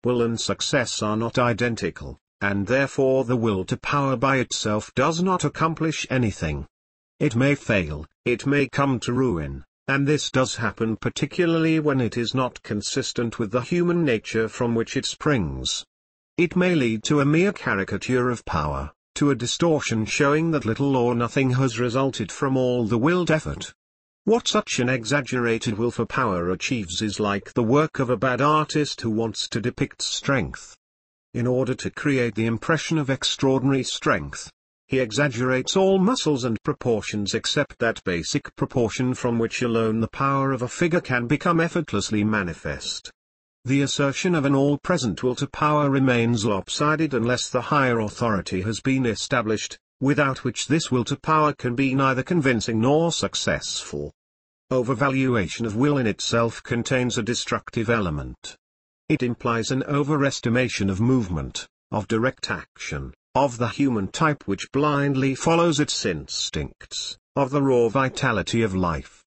Will and success are not identical, and therefore the will to power by itself does not accomplish anything. It may fail, it may come to ruin, and this does happen particularly when it is not consistent with the human nature from which it springs. It may lead to a mere caricature of power, to a distortion showing that little or nothing has resulted from all the willed effort. What such an exaggerated will for power achieves is like the work of a bad artist who wants to depict strength. In order to create the impression of extraordinary strength, he exaggerates all muscles and proportions except that basic proportion from which alone the power of a figure can become effortlessly manifest. The assertion of an all-present will to power remains lopsided unless the higher authority has been established, without which this will to power can be neither convincing nor successful. Overvaluation of will in itself contains a destructive element. It implies an overestimation of movement, of direct action, of the human type which blindly follows its instincts, of the raw vitality of life.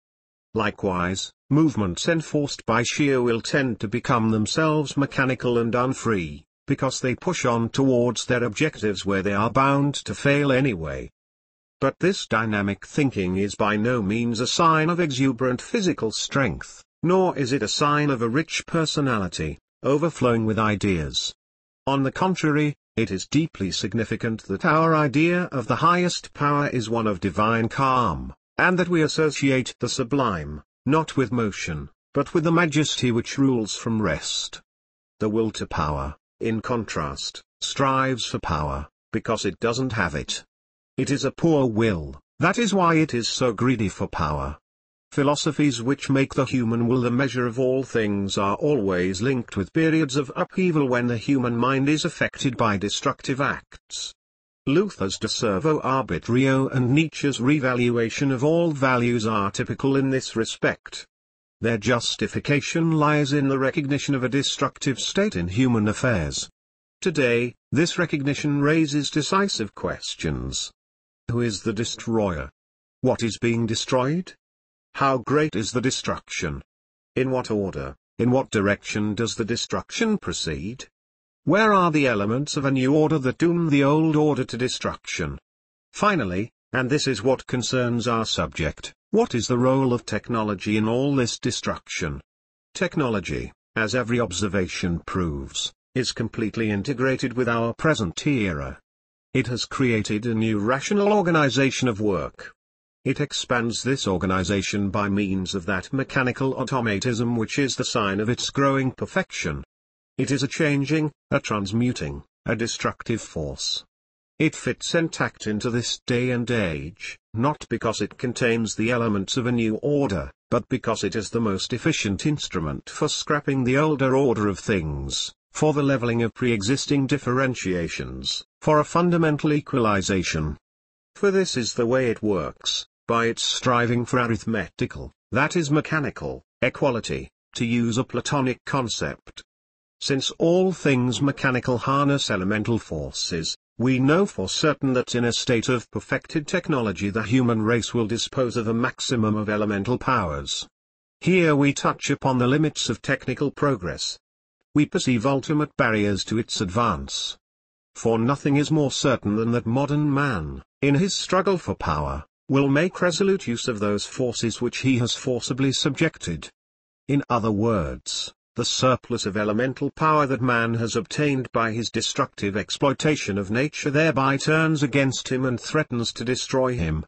Likewise, movements enforced by sheer will tend to become themselves mechanical and unfree, because they push on towards their objectives where they are bound to fail anyway. But this dynamic thinking is by no means a sign of exuberant physical strength, nor is it a sign of a rich personality, overflowing with ideas. On the contrary, it is deeply significant that our idea of the highest power is one of divine calm, and that we associate the sublime, not with motion, but with the majesty which rules from rest. The will to power, in contrast, strives for power, because it doesn't have it. It is a poor will, that is why it is so greedy for power. Philosophies which make the human will the measure of all things are always linked with periods of upheaval when the human mind is affected by destructive acts. Luther's De Servo Arbitrio and Nietzsche's revaluation of all values are typical in this respect. Their justification lies in the recognition of a destructive state in human affairs. Today, this recognition raises decisive questions. Who is the destroyer? What is being destroyed? How great is the destruction? In what order, in what direction does the destruction proceed? Where are the elements of a new order that doom the old order to destruction? Finally, and this is what concerns our subject, what is the role of technology in all this destruction? Technology, as every observation proves, is completely integrated with our present era. It has created a new rational organization of work. It expands this organization by means of that mechanical automatism which is the sign of its growing perfection. It is a changing, a transmuting, a destructive force. It fits intact into this day and age, not because it contains the elements of a new order, but because it is the most efficient instrument for scrapping the older order of things, for the leveling of pre-existing differentiations, for a fundamental equalization. For this is the way it works, by its striving for arithmetical, that is mechanical, equality, to use a Platonic concept. Since all things mechanical harness elemental forces, we know for certain that in a state of perfected technology the human race will dispose of a maximum of elemental powers. Here we touch upon the limits of technical progress. We perceive ultimate barriers to its advance. For nothing is more certain than that modern man, in his struggle for power, will make resolute use of those forces which he has forcibly subjected. In other words, the surplus of elemental power that man has obtained by his destructive exploitation of nature thereby turns against him and threatens to destroy him.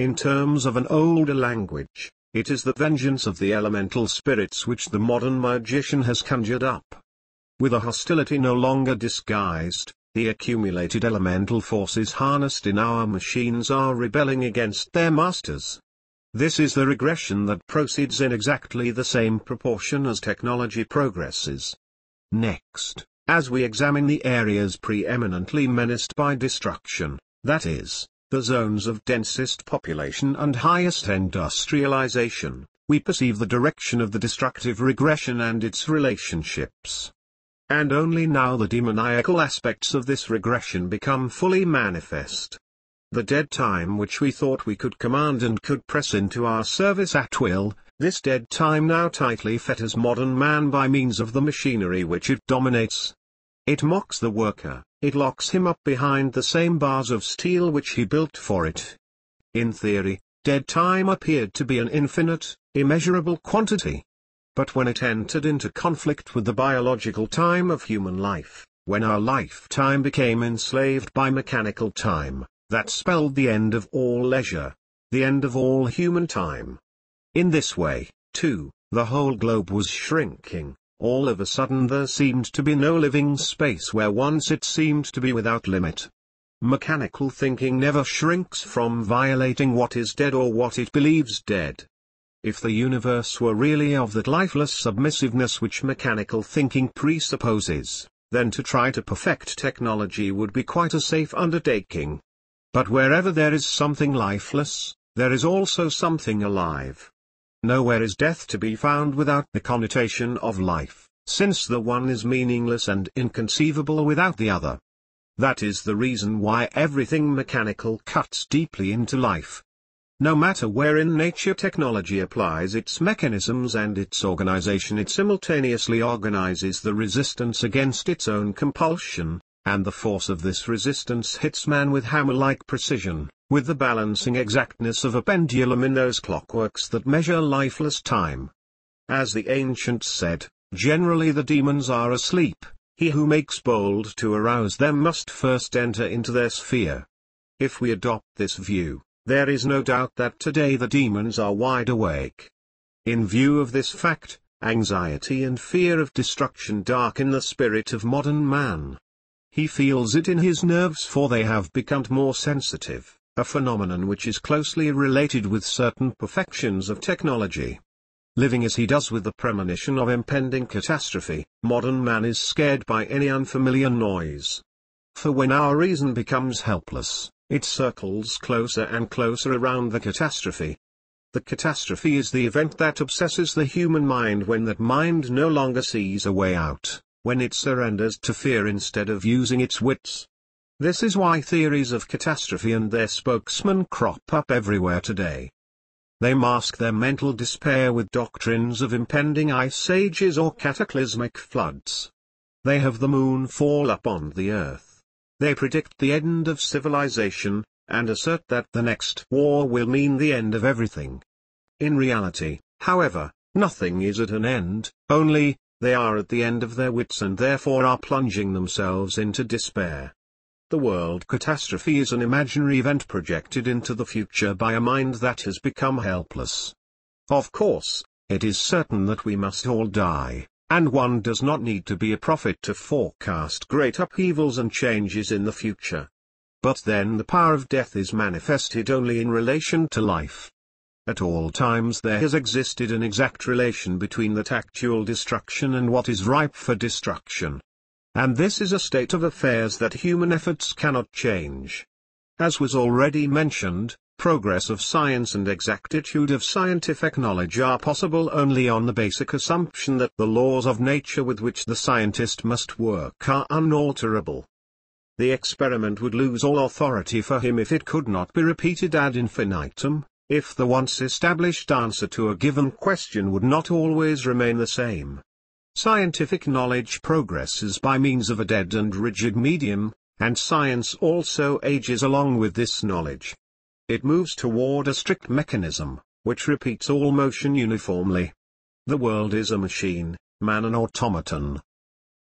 In terms of an older language, it is the vengeance of the elemental spirits which the modern magician has conjured up. With a hostility no longer disguised, the accumulated elemental forces harnessed in our machines are rebelling against their masters. This is the regression that proceeds in exactly the same proportion as technology progresses. Next, as we examine the areas preeminently menaced by destruction, that is, the zones of densest population and highest industrialization, we perceive the direction of the destructive regression and its relationships. And only now the demoniacal aspects of this regression become fully manifest. The dead time which we thought we could command and could press into our service at will, this dead time now tightly fetters modern man by means of the machinery which it dominates. It mocks the worker, it locks him up behind the same bars of steel which he built for it. In theory, dead time appeared to be an infinite, immeasurable quantity. But when it entered into conflict with the biological time of human life, when our lifetime became enslaved by mechanical time, that spelled the end of all leisure, the end of all human time. In this way, too, the whole globe was shrinking. All of a sudden there seemed to be no living space where once it seemed to be without limit. Mechanical thinking never shrinks from violating what is dead or what it believes dead. If the universe were really of that lifeless submissiveness which mechanical thinking presupposes, then to try to perfect technology would be quite a safe undertaking. But wherever there is something lifeless, there is also something alive. Nowhere is death to be found without the connotation of life, since the one is meaningless and inconceivable without the other. That is the reason why everything mechanical cuts deeply into life. No matter where in nature technology applies its mechanisms and its organization, it simultaneously organizes the resistance against its own compulsion, and the force of this resistance hits man with hammer-like precision, with the balancing exactness of a pendulum in those clockworks that measure lifeless time. As the ancients said, generally the demons are asleep, he who makes bold to arouse them must first enter into their sphere. If we adopt this view, there is no doubt that today the demons are wide awake. In view of this fact, anxiety and fear of destruction darken the spirit of modern man. He feels it in his nerves, for they have become more sensitive, a phenomenon which is closely related with certain perfections of technology. Living as he does with the premonition of impending catastrophe, modern man is scared by any unfamiliar noise. For when our reason becomes helpless, it circles closer and closer around the catastrophe. The catastrophe is the event that obsesses the human mind when that mind no longer sees a way out, when it surrenders to fear instead of using its wits. This is why theories of catastrophe and their spokesmen crop up everywhere today. They mask their mental despair with doctrines of impending ice ages or cataclysmic floods. They have the moon fall upon the earth. They predict the end of civilization, and assert that the next war will mean the end of everything. In reality, however, nothing is at an end, only, they are at the end of their wits and therefore are plunging themselves into despair. The world catastrophe is an imaginary event projected into the future by a mind that has become helpless. Of course, it is certain that we must all die, and one does not need to be a prophet to forecast great upheavals and changes in the future. But then the power of death is manifested only in relation to life. At all times there has existed an exact relation between that actual destruction and what is ripe for destruction. And this is a state of affairs that human efforts cannot change. As was already mentioned, progress of science and exactitude of scientific knowledge are possible only on the basic assumption that the laws of nature with which the scientist must work are unalterable. The experiment would lose all authority for him if it could not be repeated ad infinitum, if the once established answer to a given question would not always remain the same. Scientific knowledge progresses by means of a dead and rigid medium, and science also ages along with this knowledge. It moves toward a strict mechanism, which repeats all motion uniformly. The world is a machine, man an automaton.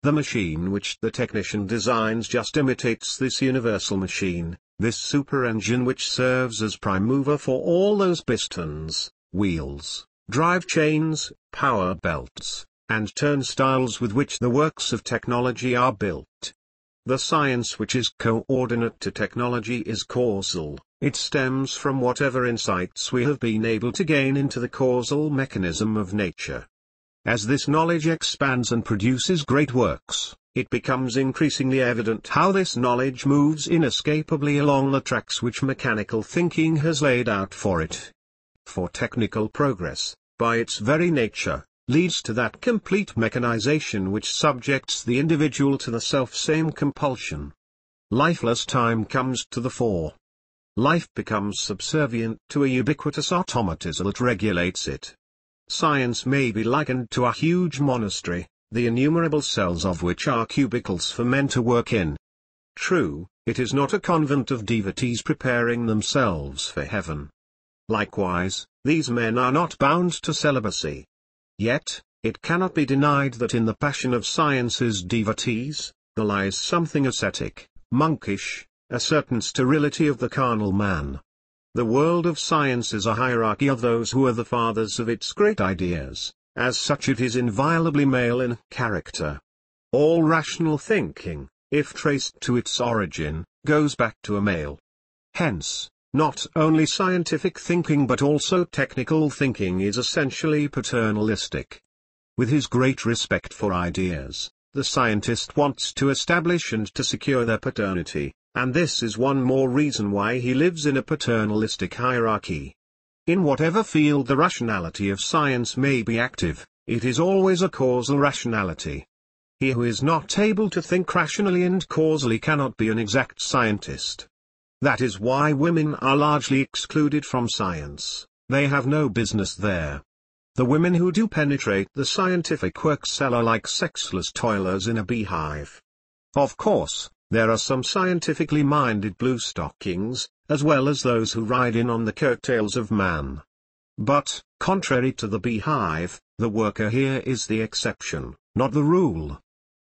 The machine which the technician designs just imitates this universal machine, This super engine which serves as prime mover for all those pistons, wheels, drive chains, power belts, and turnstiles with which the works of technology are built. The science which is coordinate to technology is causal. It stems from whatever insights we have been able to gain into the causal mechanism of nature. As this knowledge expands and produces great works, it becomes increasingly evident how this knowledge moves inescapably along the tracks which mechanical thinking has laid out for it. For technical progress, by its very nature, leads to that complete mechanization which subjects the individual to the self-same compulsion. Lifeless time comes to the fore. Life becomes subservient to a ubiquitous automatism that regulates it. Science may be likened to a huge monastery, the innumerable cells of which are cubicles for men to work in. True, it is not a convent of devotees preparing themselves for heaven. Likewise, these men are not bound to celibacy. Yet, it cannot be denied that in the passion of science's devotees, there lies something ascetic, monkish, a certain sterility of the carnal man. The world of science is a hierarchy of those who are the fathers of its great ideas. As such it is inviolably male in character. All rational thinking, if traced to its origin, goes back to a male. Hence, not only scientific thinking but also technical thinking is essentially paternalistic. With his great respect for ideas, the scientist wants to establish and to secure their paternity, and this is one more reason why he lives in a paternalistic hierarchy. In whatever field the rationality of science may be active, it is always a causal rationality. He who is not able to think rationally and causally cannot be an exact scientist. That is why women are largely excluded from science. They have no business there. The women who do penetrate the scientific works are like sexless toilers in a beehive. Of course, there are some scientifically minded bluestockings, as well as those who ride in on the coattails of man. But, contrary to the beehive, the worker here is the exception, not the rule.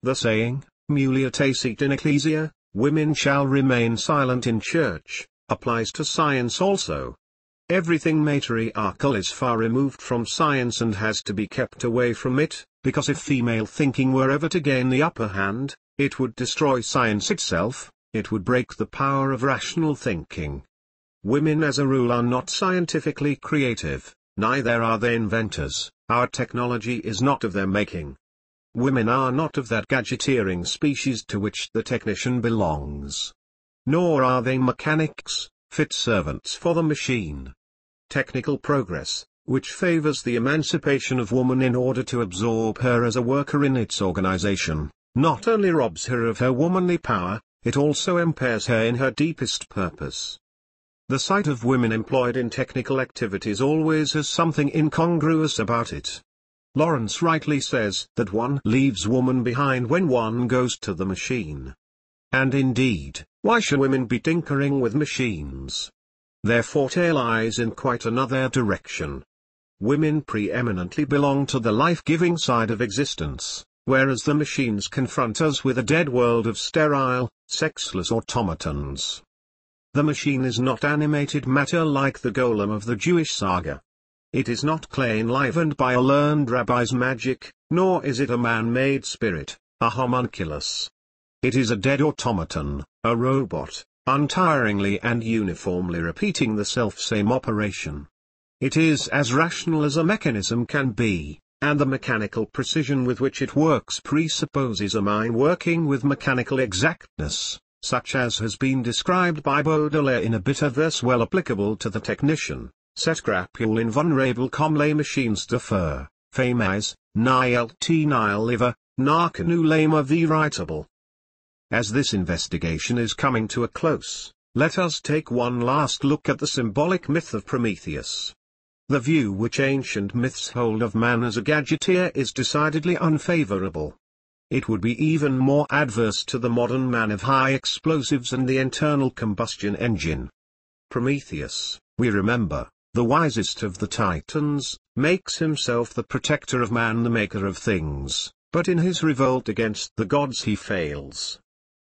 The saying, mulier tacit in ecclesia, women shall remain silent in church, applies to science also. Everything matriarchal is far removed from science and has to be kept away from it, because if female thinking were ever to gain the upper hand, it would destroy science itself. It would break the power of rational thinking. Women as a rule are not scientifically creative, neither are they inventors. Our technology is not of their making. Women are not of that gadgeteering species to which the technician belongs. Nor are they mechanics, fit servants for the machine. Technical progress, which favors the emancipation of woman in order to absorb her as a worker in its organization, not only robs her of her womanly power, it also impairs her in her deepest purpose. The sight of women employed in technical activities always has something incongruous about it. Lawrence rightly says that one leaves woman behind when one goes to the machine. And indeed, why should women be tinkering with machines? Their forte lies in quite another direction. Women preeminently belong to the life-giving side of existence, whereas the machines confront us with a dead world of sterile, sexless automatons. The machine is not animated matter like the golem of the Jewish saga. It is not clay enlivened by a learned rabbi's magic, nor is it a man-made spirit, a homunculus. It is a dead automaton, a robot, untiringly and uniformly repeating the self-same operation. It is as rational as a mechanism can be, and the mechanical precision with which it works presupposes a mind working with mechanical exactness, such as has been described by Baudelaire in a bitter verse well applicable to the technician. Cette crapule invulnérable comme les machines de fer, fames, nihil te nihil liver, narc nulema veritable. As this investigation is coming to a close, let us take one last look at the symbolic myth of Prometheus. The view which ancient myths hold of man as a gadgeteer is decidedly unfavorable. It would be even more adverse to the modern man of high explosives and the internal combustion engine. Prometheus, we remember, the wisest of the Titans, makes himself the protector of man, the maker of things, but in his revolt against the gods he fails.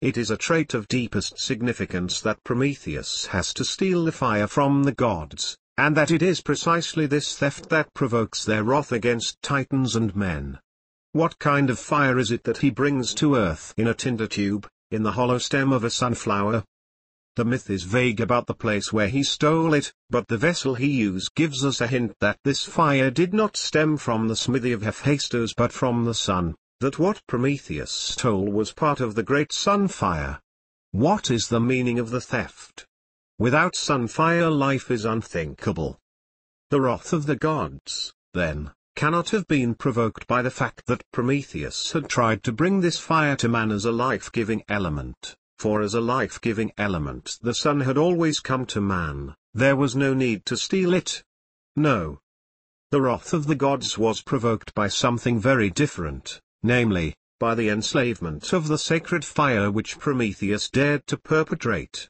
It is a trait of deepest significance that Prometheus has to steal the fire from the gods, and that it is precisely this theft that provokes their wrath against Titans and men. What kind of fire is it that he brings to earth in a tinder tube, in the hollow stem of a sunflower? The myth is vague about the place where he stole it, but the vessel he used gives us a hint that this fire did not stem from the smithy of Hephaestus but from the sun, that what Prometheus stole was part of the great sun fire. What is the meaning of the theft? Without sun fire life is unthinkable. The wrath of the gods, then, cannot have been provoked by the fact that Prometheus had tried to bring this fire to man as a life-giving element. For as a life-giving element the sun had always come to man, there was no need to steal it. No. The wrath of the gods was provoked by something very different, namely, by the enslavement of the sacred fire which Prometheus dared to perpetrate.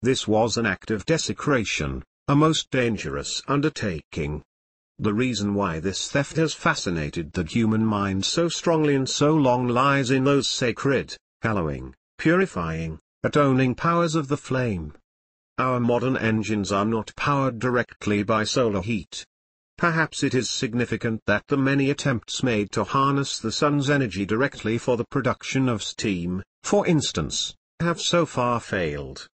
This was an act of desecration, a most dangerous undertaking. The reason why this theft has fascinated the human mind so strongly and so long lies in those sacred, hallowing, purifying, atoning powers of the flame. Our modern engines are not powered directly by solar heat. Perhaps it is significant that the many attempts made to harness the sun's energy directly for the production of steam, for instance, have so far failed.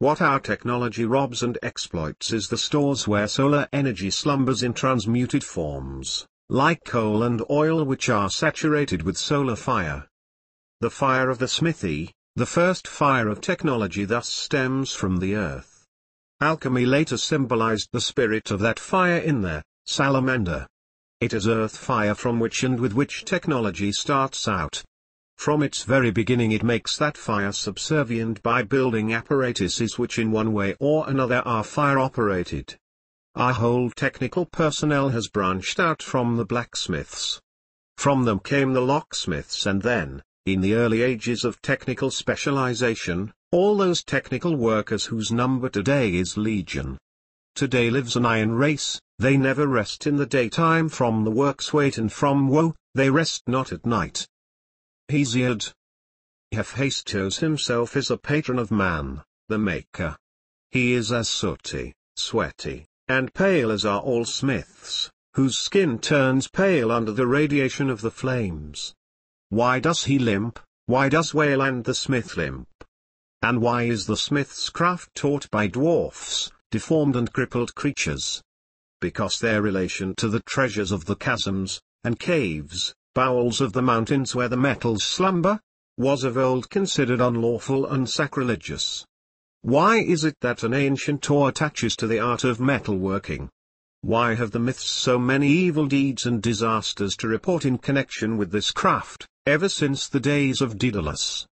What our technology robs and exploits is the stores where solar energy slumbers in transmuted forms, like coal and oil, which are saturated with solar fire. The fire of the smithy, the first fire of technology, thus stems from the earth. Alchemy later symbolized the spirit of that fire in their salamander. It is earth fire from which and with which technology starts out. From its very beginning it makes that fire subservient by building apparatuses which in one way or another are fire-operated. Our whole technical personnel has branched out from the blacksmiths. From them came the locksmiths, and then, in the early ages of technical specialization, all those technical workers whose number today is legion. Today lives an iron race, they never rest in the daytime from the work's weight and from woe, they rest not at night. Hesiod. Hephaestus himself is a patron of man, the maker. He is as sooty, sweaty, and pale as are all smiths, whose skin turns pale under the radiation of the flames. Why does he limp? Why does Wayland the smith limp? And why is the smith's craft taught by dwarfs, deformed and crippled creatures? Because their relation to the treasures of the chasms, and caves, bowels of the mountains where the metals slumber, was of old considered unlawful and sacrilegious. Why is it that an ancient awe attaches to the art of metalworking? Why have the myths so many evil deeds and disasters to report in connection with this craft, ever since the days of Daedalus?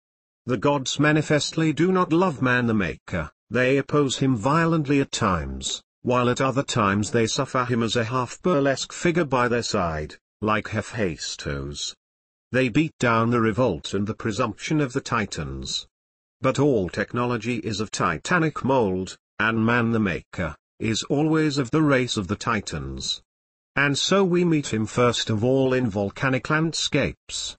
The gods manifestly do not love man the maker, they oppose him violently at times, while at other times they suffer him as a half-burlesque figure by their side, like Hephaestus. They beat down the revolt and the presumption of the Titans. But all technology is of titanic mold, and man the maker is always of the race of the Titans. And so we meet him first of all in volcanic landscapes.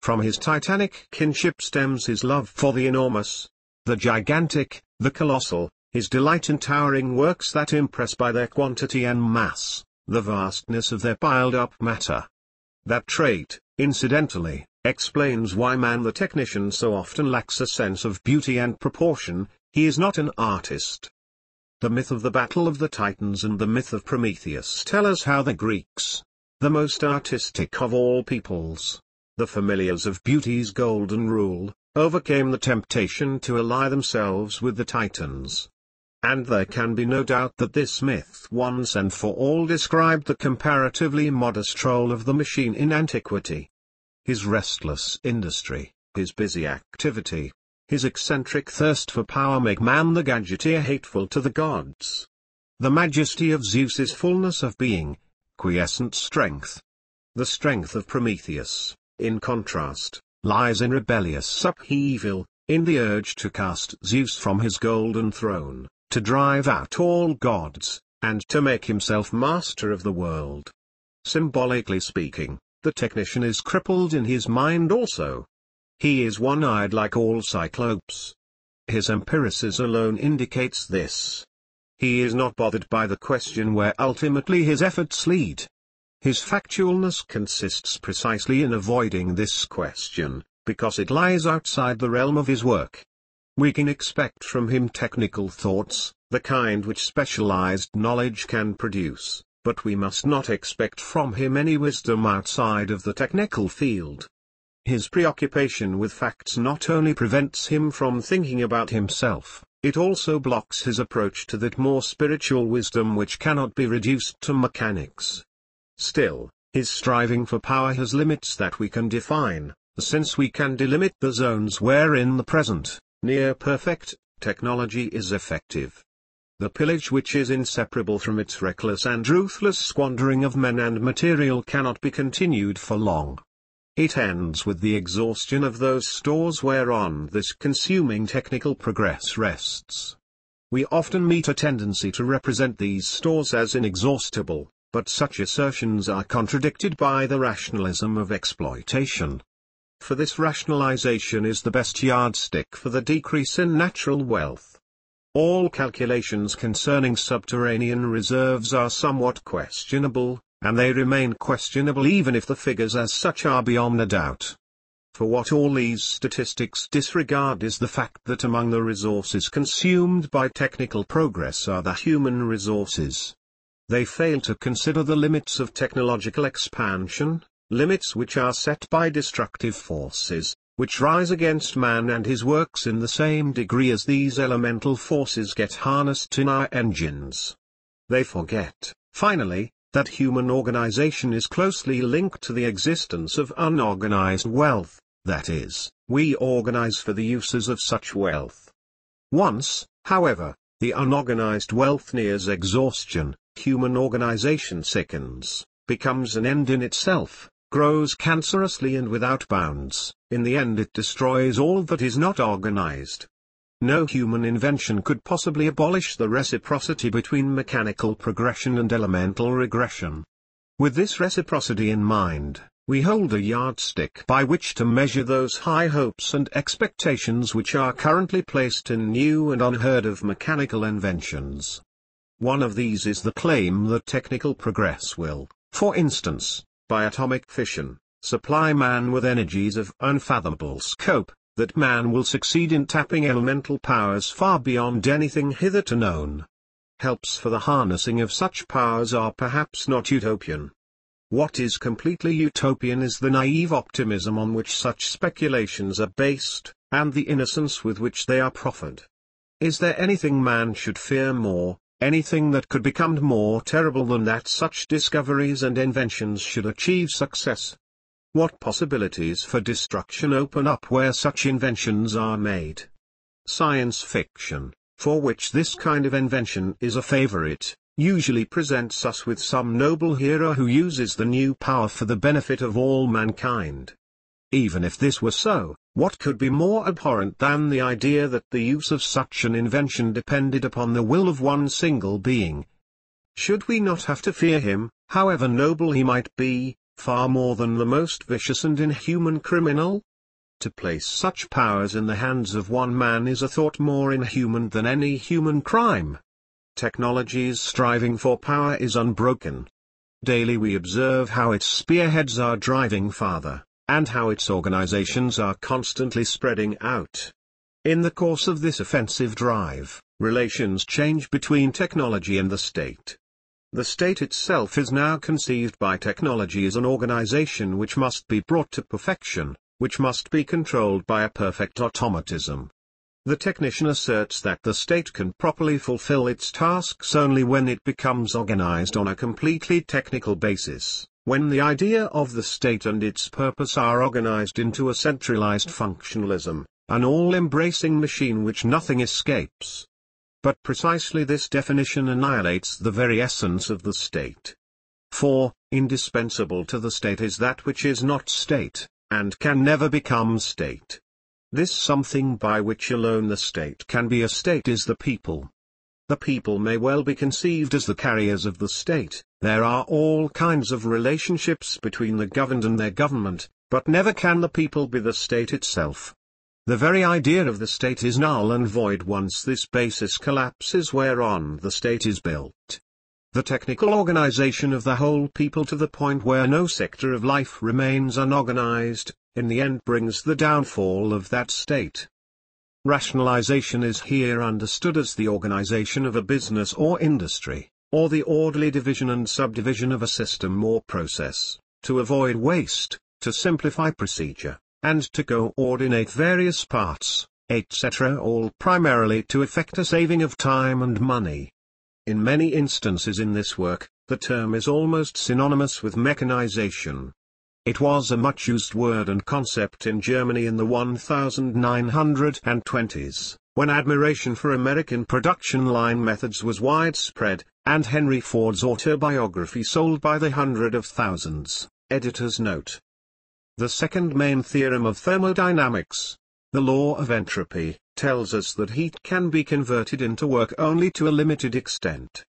From his titanic kinship stems his love for the enormous, the gigantic, the colossal, his delight in towering works that impress by their quantity and mass, the vastness of their piled-up matter. That trait, incidentally, explains why man the technician so often lacks a sense of beauty and proportion. He is not an artist. The myth of the Battle of the Titans and the myth of Prometheus tell us how the Greeks, the most artistic of all peoples, the familiars of beauty's golden rule, overcame the temptation to ally themselves with the Titans. And there can be no doubt that this myth once and for all described the comparatively modest role of the machine in antiquity. His restless industry, his busy activity, his eccentric thirst for power make man the gadgeteer hateful to the gods. The majesty of Zeus's fullness of being, quiescent strength. The strength of Prometheus, in contrast, lies in rebellious upheaval, in the urge to cast Zeus from his golden throne, to drive out all gods, and to make himself master of the world. Symbolically speaking, the technician is crippled in his mind also. He is one-eyed like all cyclopes. His empiricism alone indicates this. He is not bothered by the question where ultimately his efforts lead. His factualness consists precisely in avoiding this question, because it lies outside the realm of his work. We can expect from him technical thoughts, the kind which specialized knowledge can produce, but we must not expect from him any wisdom outside of the technical field. His preoccupation with facts not only prevents him from thinking about himself, it also blocks his approach to that more spiritual wisdom which cannot be reduced to mechanics. Still, his striving for power has limits that we can define, since we can delimit the zones wherein the present, near-perfect, technology is effective. The pillage which is inseparable from its reckless and ruthless squandering of men and material cannot be continued for long. It ends with the exhaustion of those stores whereon this consuming technical progress rests. We often meet a tendency to represent these stores as inexhaustible, but such assertions are contradicted by the rationalism of exploitation. For this rationalization is the best yardstick for the decrease in natural wealth. All calculations concerning subterranean reserves are somewhat questionable, and they remain questionable even if the figures as such are beyond a doubt. For what all these statistics disregard is the fact that among the resources consumed by technical progress are the human resources. They fail to consider the limits of technological expansion, limits which are set by destructive forces, which rise against man and his works in the same degree as these elemental forces get harnessed in our engines. They forget, finally, that human organization is closely linked to the existence of unorganized wealth, that is, we organize for the uses of such wealth. Once, however, the unorganized wealth nears exhaustion, human organization sickens, becomes an end in itself, grows cancerously and without bounds. In the end it destroys all that is not organized. No human invention could possibly abolish the reciprocity between mechanical progression and elemental regression. With this reciprocity in mind, we hold a yardstick by which to measure those high hopes and expectations which are currently placed in new and unheard of mechanical inventions. One of these is the claim that technical progress will, for instance, by atomic fission, supply man with energies of unfathomable scope, that man will succeed in tapping elemental powers far beyond anything hitherto known. Helps for the harnessing of such powers are perhaps not utopian. What is completely utopian is the naive optimism on which such speculations are based, and the innocence with which they are proffered. Is there anything man should fear more, anything that could become more terrible than that such discoveries and inventions should achieve success? What possibilities for destruction open up where such inventions are made? Science fiction, for which this kind of invention is a favorite, usually presents us with some noble hero who uses the new power for the benefit of all mankind. Even if this were so, what could be more abhorrent than the idea that the use of such an invention depended upon the will of one single being? Should we not have to fear him, however noble he might be, far more than the most vicious and inhuman criminal? To place such powers in the hands of one man is a thought more inhuman than any human crime. Technology's striving for power is unbroken. Daily we observe how its spearheads are driving farther, and how its organizations are constantly spreading out. In the course of this offensive drive, relations change between technology and the state. The state itself is now conceived by technology as an organization which must be brought to perfection, which must be controlled by a perfect automatism. The technician asserts that the state can properly fulfill its tasks only when it becomes organized on a completely technical basis, when the idea of the state and its purpose are organized into a centralized functionalism, an all-embracing machine which nothing escapes. But precisely this definition annihilates the very essence of the state. For, indispensable to the state is that which is not state, and can never become state. This something by which alone the state can be a state is the people. The people may well be conceived as the carriers of the state. There are all kinds of relationships between the governed and their government, but never can the people be the state itself. The very idea of the state is null and void once this basis collapses whereon the state is built. The technical organization of the whole people to the point where no sector of life remains unorganized, in the end brings the downfall of that state. Rationalization is here understood as the organization of a business or industry, or the orderly division and subdivision of a system or process, to avoid waste, to simplify procedure, and to coordinate various parts, etc., all primarily to effect a saving of time and money. In many instances in this work, the term is almost synonymous with mechanization. It was a much-used word and concept in Germany in the 1920s, when admiration for American production line methods was widespread, and Henry Ford's autobiography sold by the hundred of thousands. Editor's note. The second main theorem of thermodynamics, the law of entropy, tells us that heat can be converted into work only to a limited extent.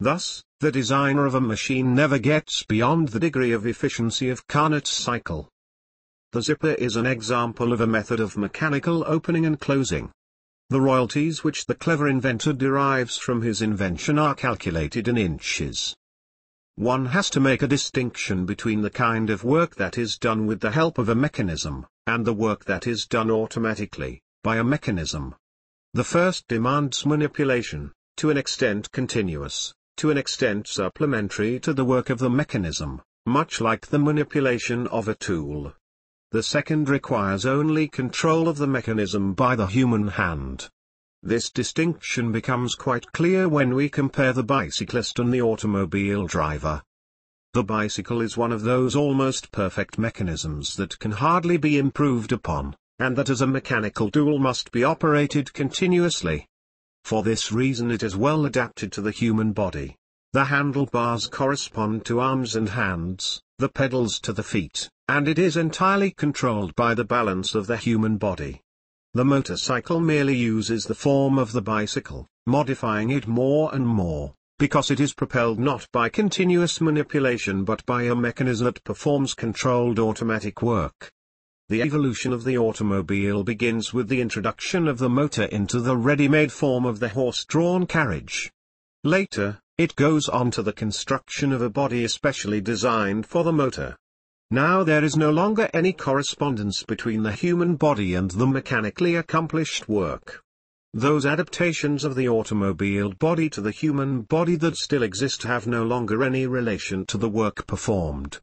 Thus, the designer of a machine never gets beyond the degree of efficiency of Carnot's cycle. The zipper is an example of a method of mechanical opening and closing. The royalties which the clever inventor derives from his invention are calculated in inches. One has to make a distinction between the kind of work that is done with the help of a mechanism, and the work that is done automatically, by a mechanism. The first demands manipulation, to an extent continuous, to an extent supplementary to the work of the mechanism, much like the manipulation of a tool. The second requires only control of the mechanism by the human hand. This distinction becomes quite clear when we compare the bicyclist and the automobile driver. The bicycle is one of those almost perfect mechanisms that can hardly be improved upon, and that as a mechanical tool must be operated continuously. For this reason it is well adapted to the human body. The handlebars correspond to arms and hands, the pedals to the feet, and it is entirely controlled by the balance of the human body. The motorcycle merely uses the form of the bicycle, modifying it more and more, because it is propelled not by continuous manipulation but by a mechanism that performs controlled automatic work. The evolution of the automobile begins with the introduction of the motor into the ready-made form of the horse-drawn carriage. Later, it goes on to the construction of a body especially designed for the motor. Now there is no longer any correspondence between the human body and the mechanically accomplished work. Those adaptations of the automobile body to the human body that still exist have no longer any relation to the work performed.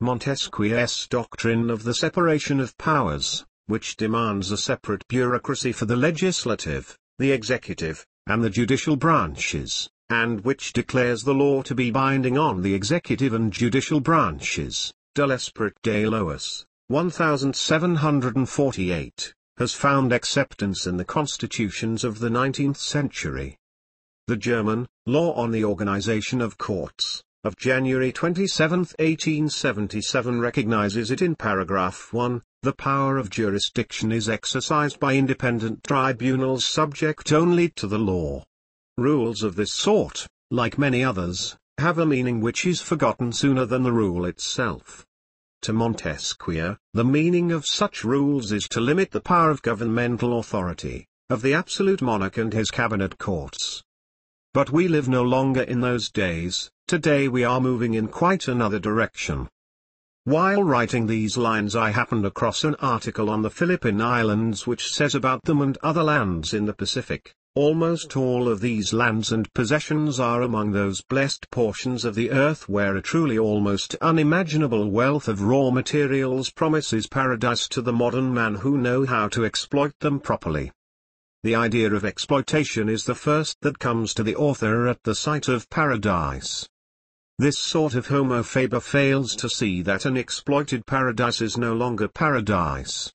Montesquieu's doctrine of the separation of powers, which demands a separate bureaucracy for the legislative, the executive, and the judicial branches, and which declares the law to be binding on the executive and judicial branches, de l'Esprit de Lois, 1748, has found acceptance in the constitutions of the 19th century. The German Law on the Organization of Courts, of January 27, 1877 recognizes it in paragraph 1, the power of jurisdiction is exercised by independent tribunals subject only to the law. Rules of this sort, like many others, have a meaning which is forgotten sooner than the rule itself. To Montesquieu, the meaning of such rules is to limit the power of governmental authority, of the absolute monarch and his cabinet courts. But we live no longer in those days. Today we are moving in quite another direction. While writing these lines I happened across an article on the Philippine Islands which says about them and other lands in the Pacific. Almost all of these lands and possessions are among those blessed portions of the earth where a truly almost unimaginable wealth of raw materials promises paradise to the modern man who know how to exploit them properly. The idea of exploitation is the first that comes to the author at the sight of paradise. This sort of homo faber fails to see that an exploited paradise is no longer paradise.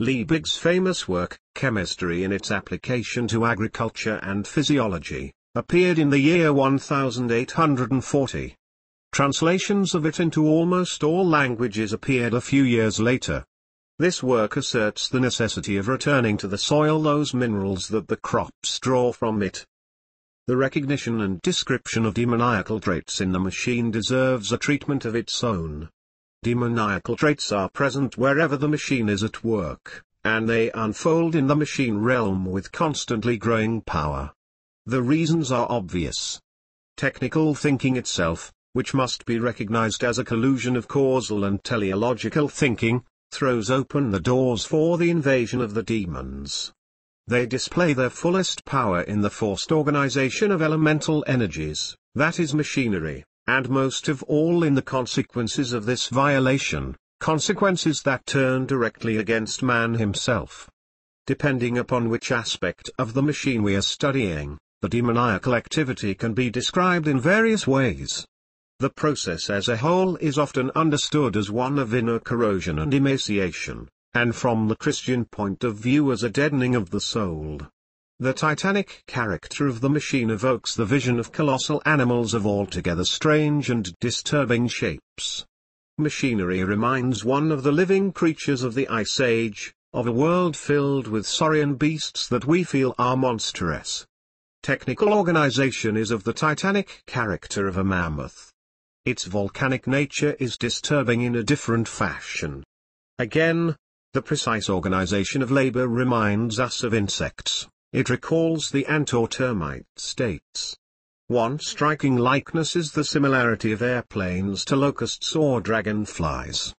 Liebig's famous work, Chemistry in its Application to Agriculture and Physiology, appeared in the year 1840. Translations of it into almost all languages appeared a few years later. This work asserts the necessity of returning to the soil those minerals that the crops draw from it. The recognition and description of demoniacal traits in the machine deserves a treatment of its own. Demoniacal traits are present wherever the machine is at work, and they unfold in the machine realm with constantly growing power. The reasons are obvious. Technical thinking itself, which must be recognized as a collusion of causal and teleological thinking, throws open the doors for the invasion of the demons. They display their fullest power in the forced organization of elemental energies, that is machinery, and most of all in the consequences of this violation, consequences that turn directly against man himself. Depending upon which aspect of the machine we are studying, the demoniacal activity can be described in various ways. The process as a whole is often understood as one of inner corrosion and emaciation, and from the Christian point of view as a deadening of the soul. The titanic character of the machine evokes the vision of colossal animals of altogether strange and disturbing shapes. Machinery reminds one of the living creatures of the Ice Age, of a world filled with saurian beasts that we feel are monstrous. Technical organization is of the titanic character of a mammoth. Its volcanic nature is disturbing in a different fashion. Again, the precise organization of labor reminds us of insects. It recalls the ant or termite states. One striking likeness is the similarity of airplanes to locusts or dragonflies.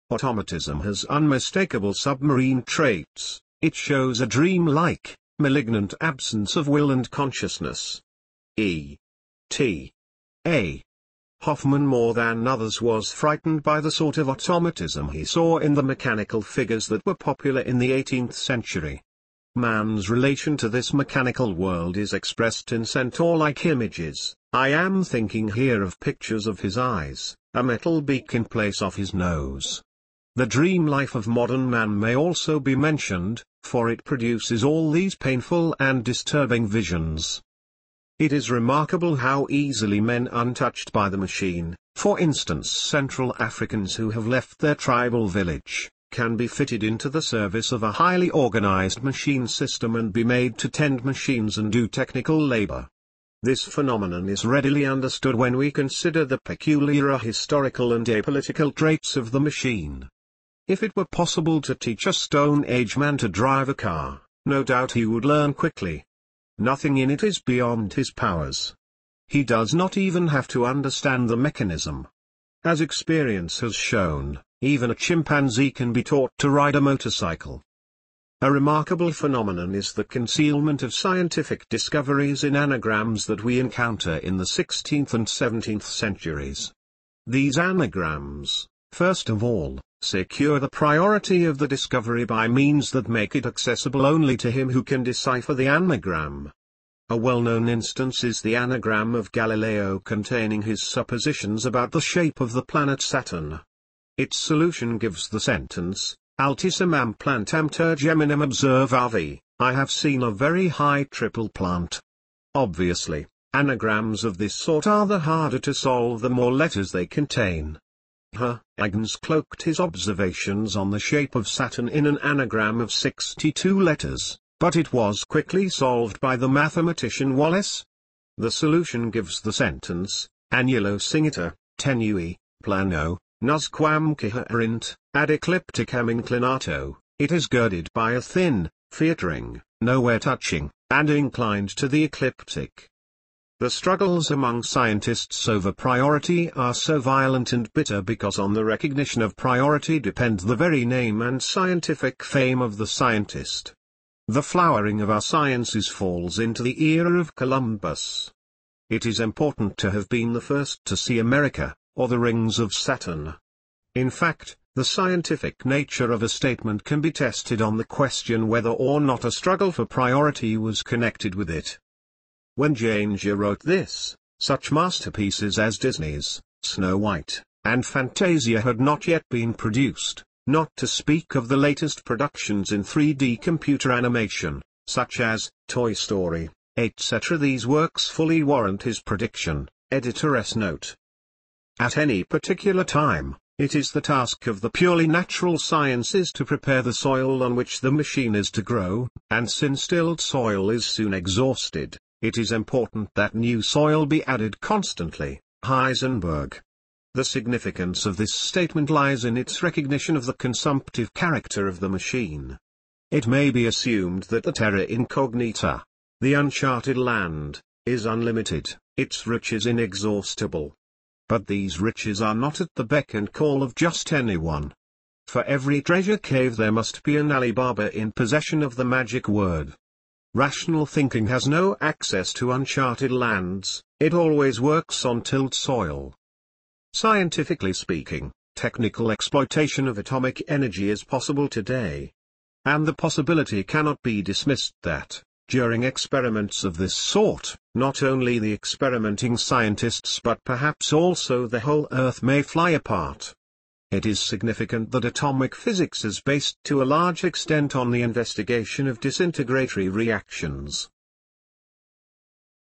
Automatism has unmistakable submarine traits. It shows a dream-like, malignant absence of will and consciousness. E.T. A. Hoffman more than others was frightened by the sort of automatism he saw in the mechanical figures that were popular in the 18th century. Man's relation to this mechanical world is expressed in centaur-like images. I am thinking here of pictures of his eyes, a metal beak in place of his nose. The dream life of modern man may also be mentioned, for it produces all these painful and disturbing visions. It is remarkable how easily men untouched by the machine, for instance Central Africans who have left their tribal village, can be fitted into the service of a highly organized machine system and be made to tend machines and do technical labor. This phenomenon is readily understood when we consider the peculiar historical and apolitical traits of the machine. If it were possible to teach a Stone Age man to drive a car, no doubt he would learn quickly. Nothing in it is beyond his powers. He does not even have to understand the mechanism. As experience has shown, even a chimpanzee can be taught to ride a motorcycle. A remarkable phenomenon is the concealment of scientific discoveries in anagrams that we encounter in the 16th and 17th centuries. These anagrams, first of all, secure the priority of the discovery by means that make it accessible only to him who can decipher the anagram. A well-known instance is the anagram of Galileo containing his suppositions about the shape of the planet Saturn. Its solution gives the sentence, Altissimam plantem tergeminum observavi, I have seen a very high triple plant. Obviously, anagrams of this sort are the harder to solve the more letters they contain. Huygens cloaked his observations on the shape of Saturn in an anagram of 62 letters, but it was quickly solved by the mathematician Wallace. The solution gives the sentence, Annulo singita, tenui, plano, nusquam coherent, ad eclipticam inclinato, it is girded by a thin, fiat ring, nowhere touching, and inclined to the ecliptic. The struggles among scientists over priority are so violent and bitter because on the recognition of priority depend the very name and scientific fame of the scientist. The flowering of our sciences falls into the era of Columbus. It is important to have been the first to see America, or the rings of Saturn. In fact, the scientific nature of a statement can be tested on the question whether or not a struggle for priority was connected with it. When Jane wrote this, such masterpieces as Disney's Snow White and Fantasia had not yet been produced, not to speak of the latest productions in 3D computer animation, such as Toy Story, etc. These works fully warrant his prediction. Editor's note. At any particular time, it is the task of the purely natural sciences to prepare the soil on which the machine is to grow, and since tilled soil is soon exhausted, it is important that new soil be added constantly. Heisenberg. The significance of this statement lies in its recognition of the consumptive character of the machine. It may be assumed that the terra incognita, the uncharted land, is unlimited, its riches inexhaustible. But these riches are not at the beck and call of just anyone. For every treasure cave there must be an Ali Baba in possession of the magic word. Rational thinking has no access to uncharted lands, it always works on tilled soil. Scientifically speaking, technical exploitation of atomic energy is possible today. And the possibility cannot be dismissed that, during experiments of this sort, not only the experimenting scientists but perhaps also the whole Earth may fly apart. It is significant that atomic physics is based to a large extent on the investigation of disintegratory reactions.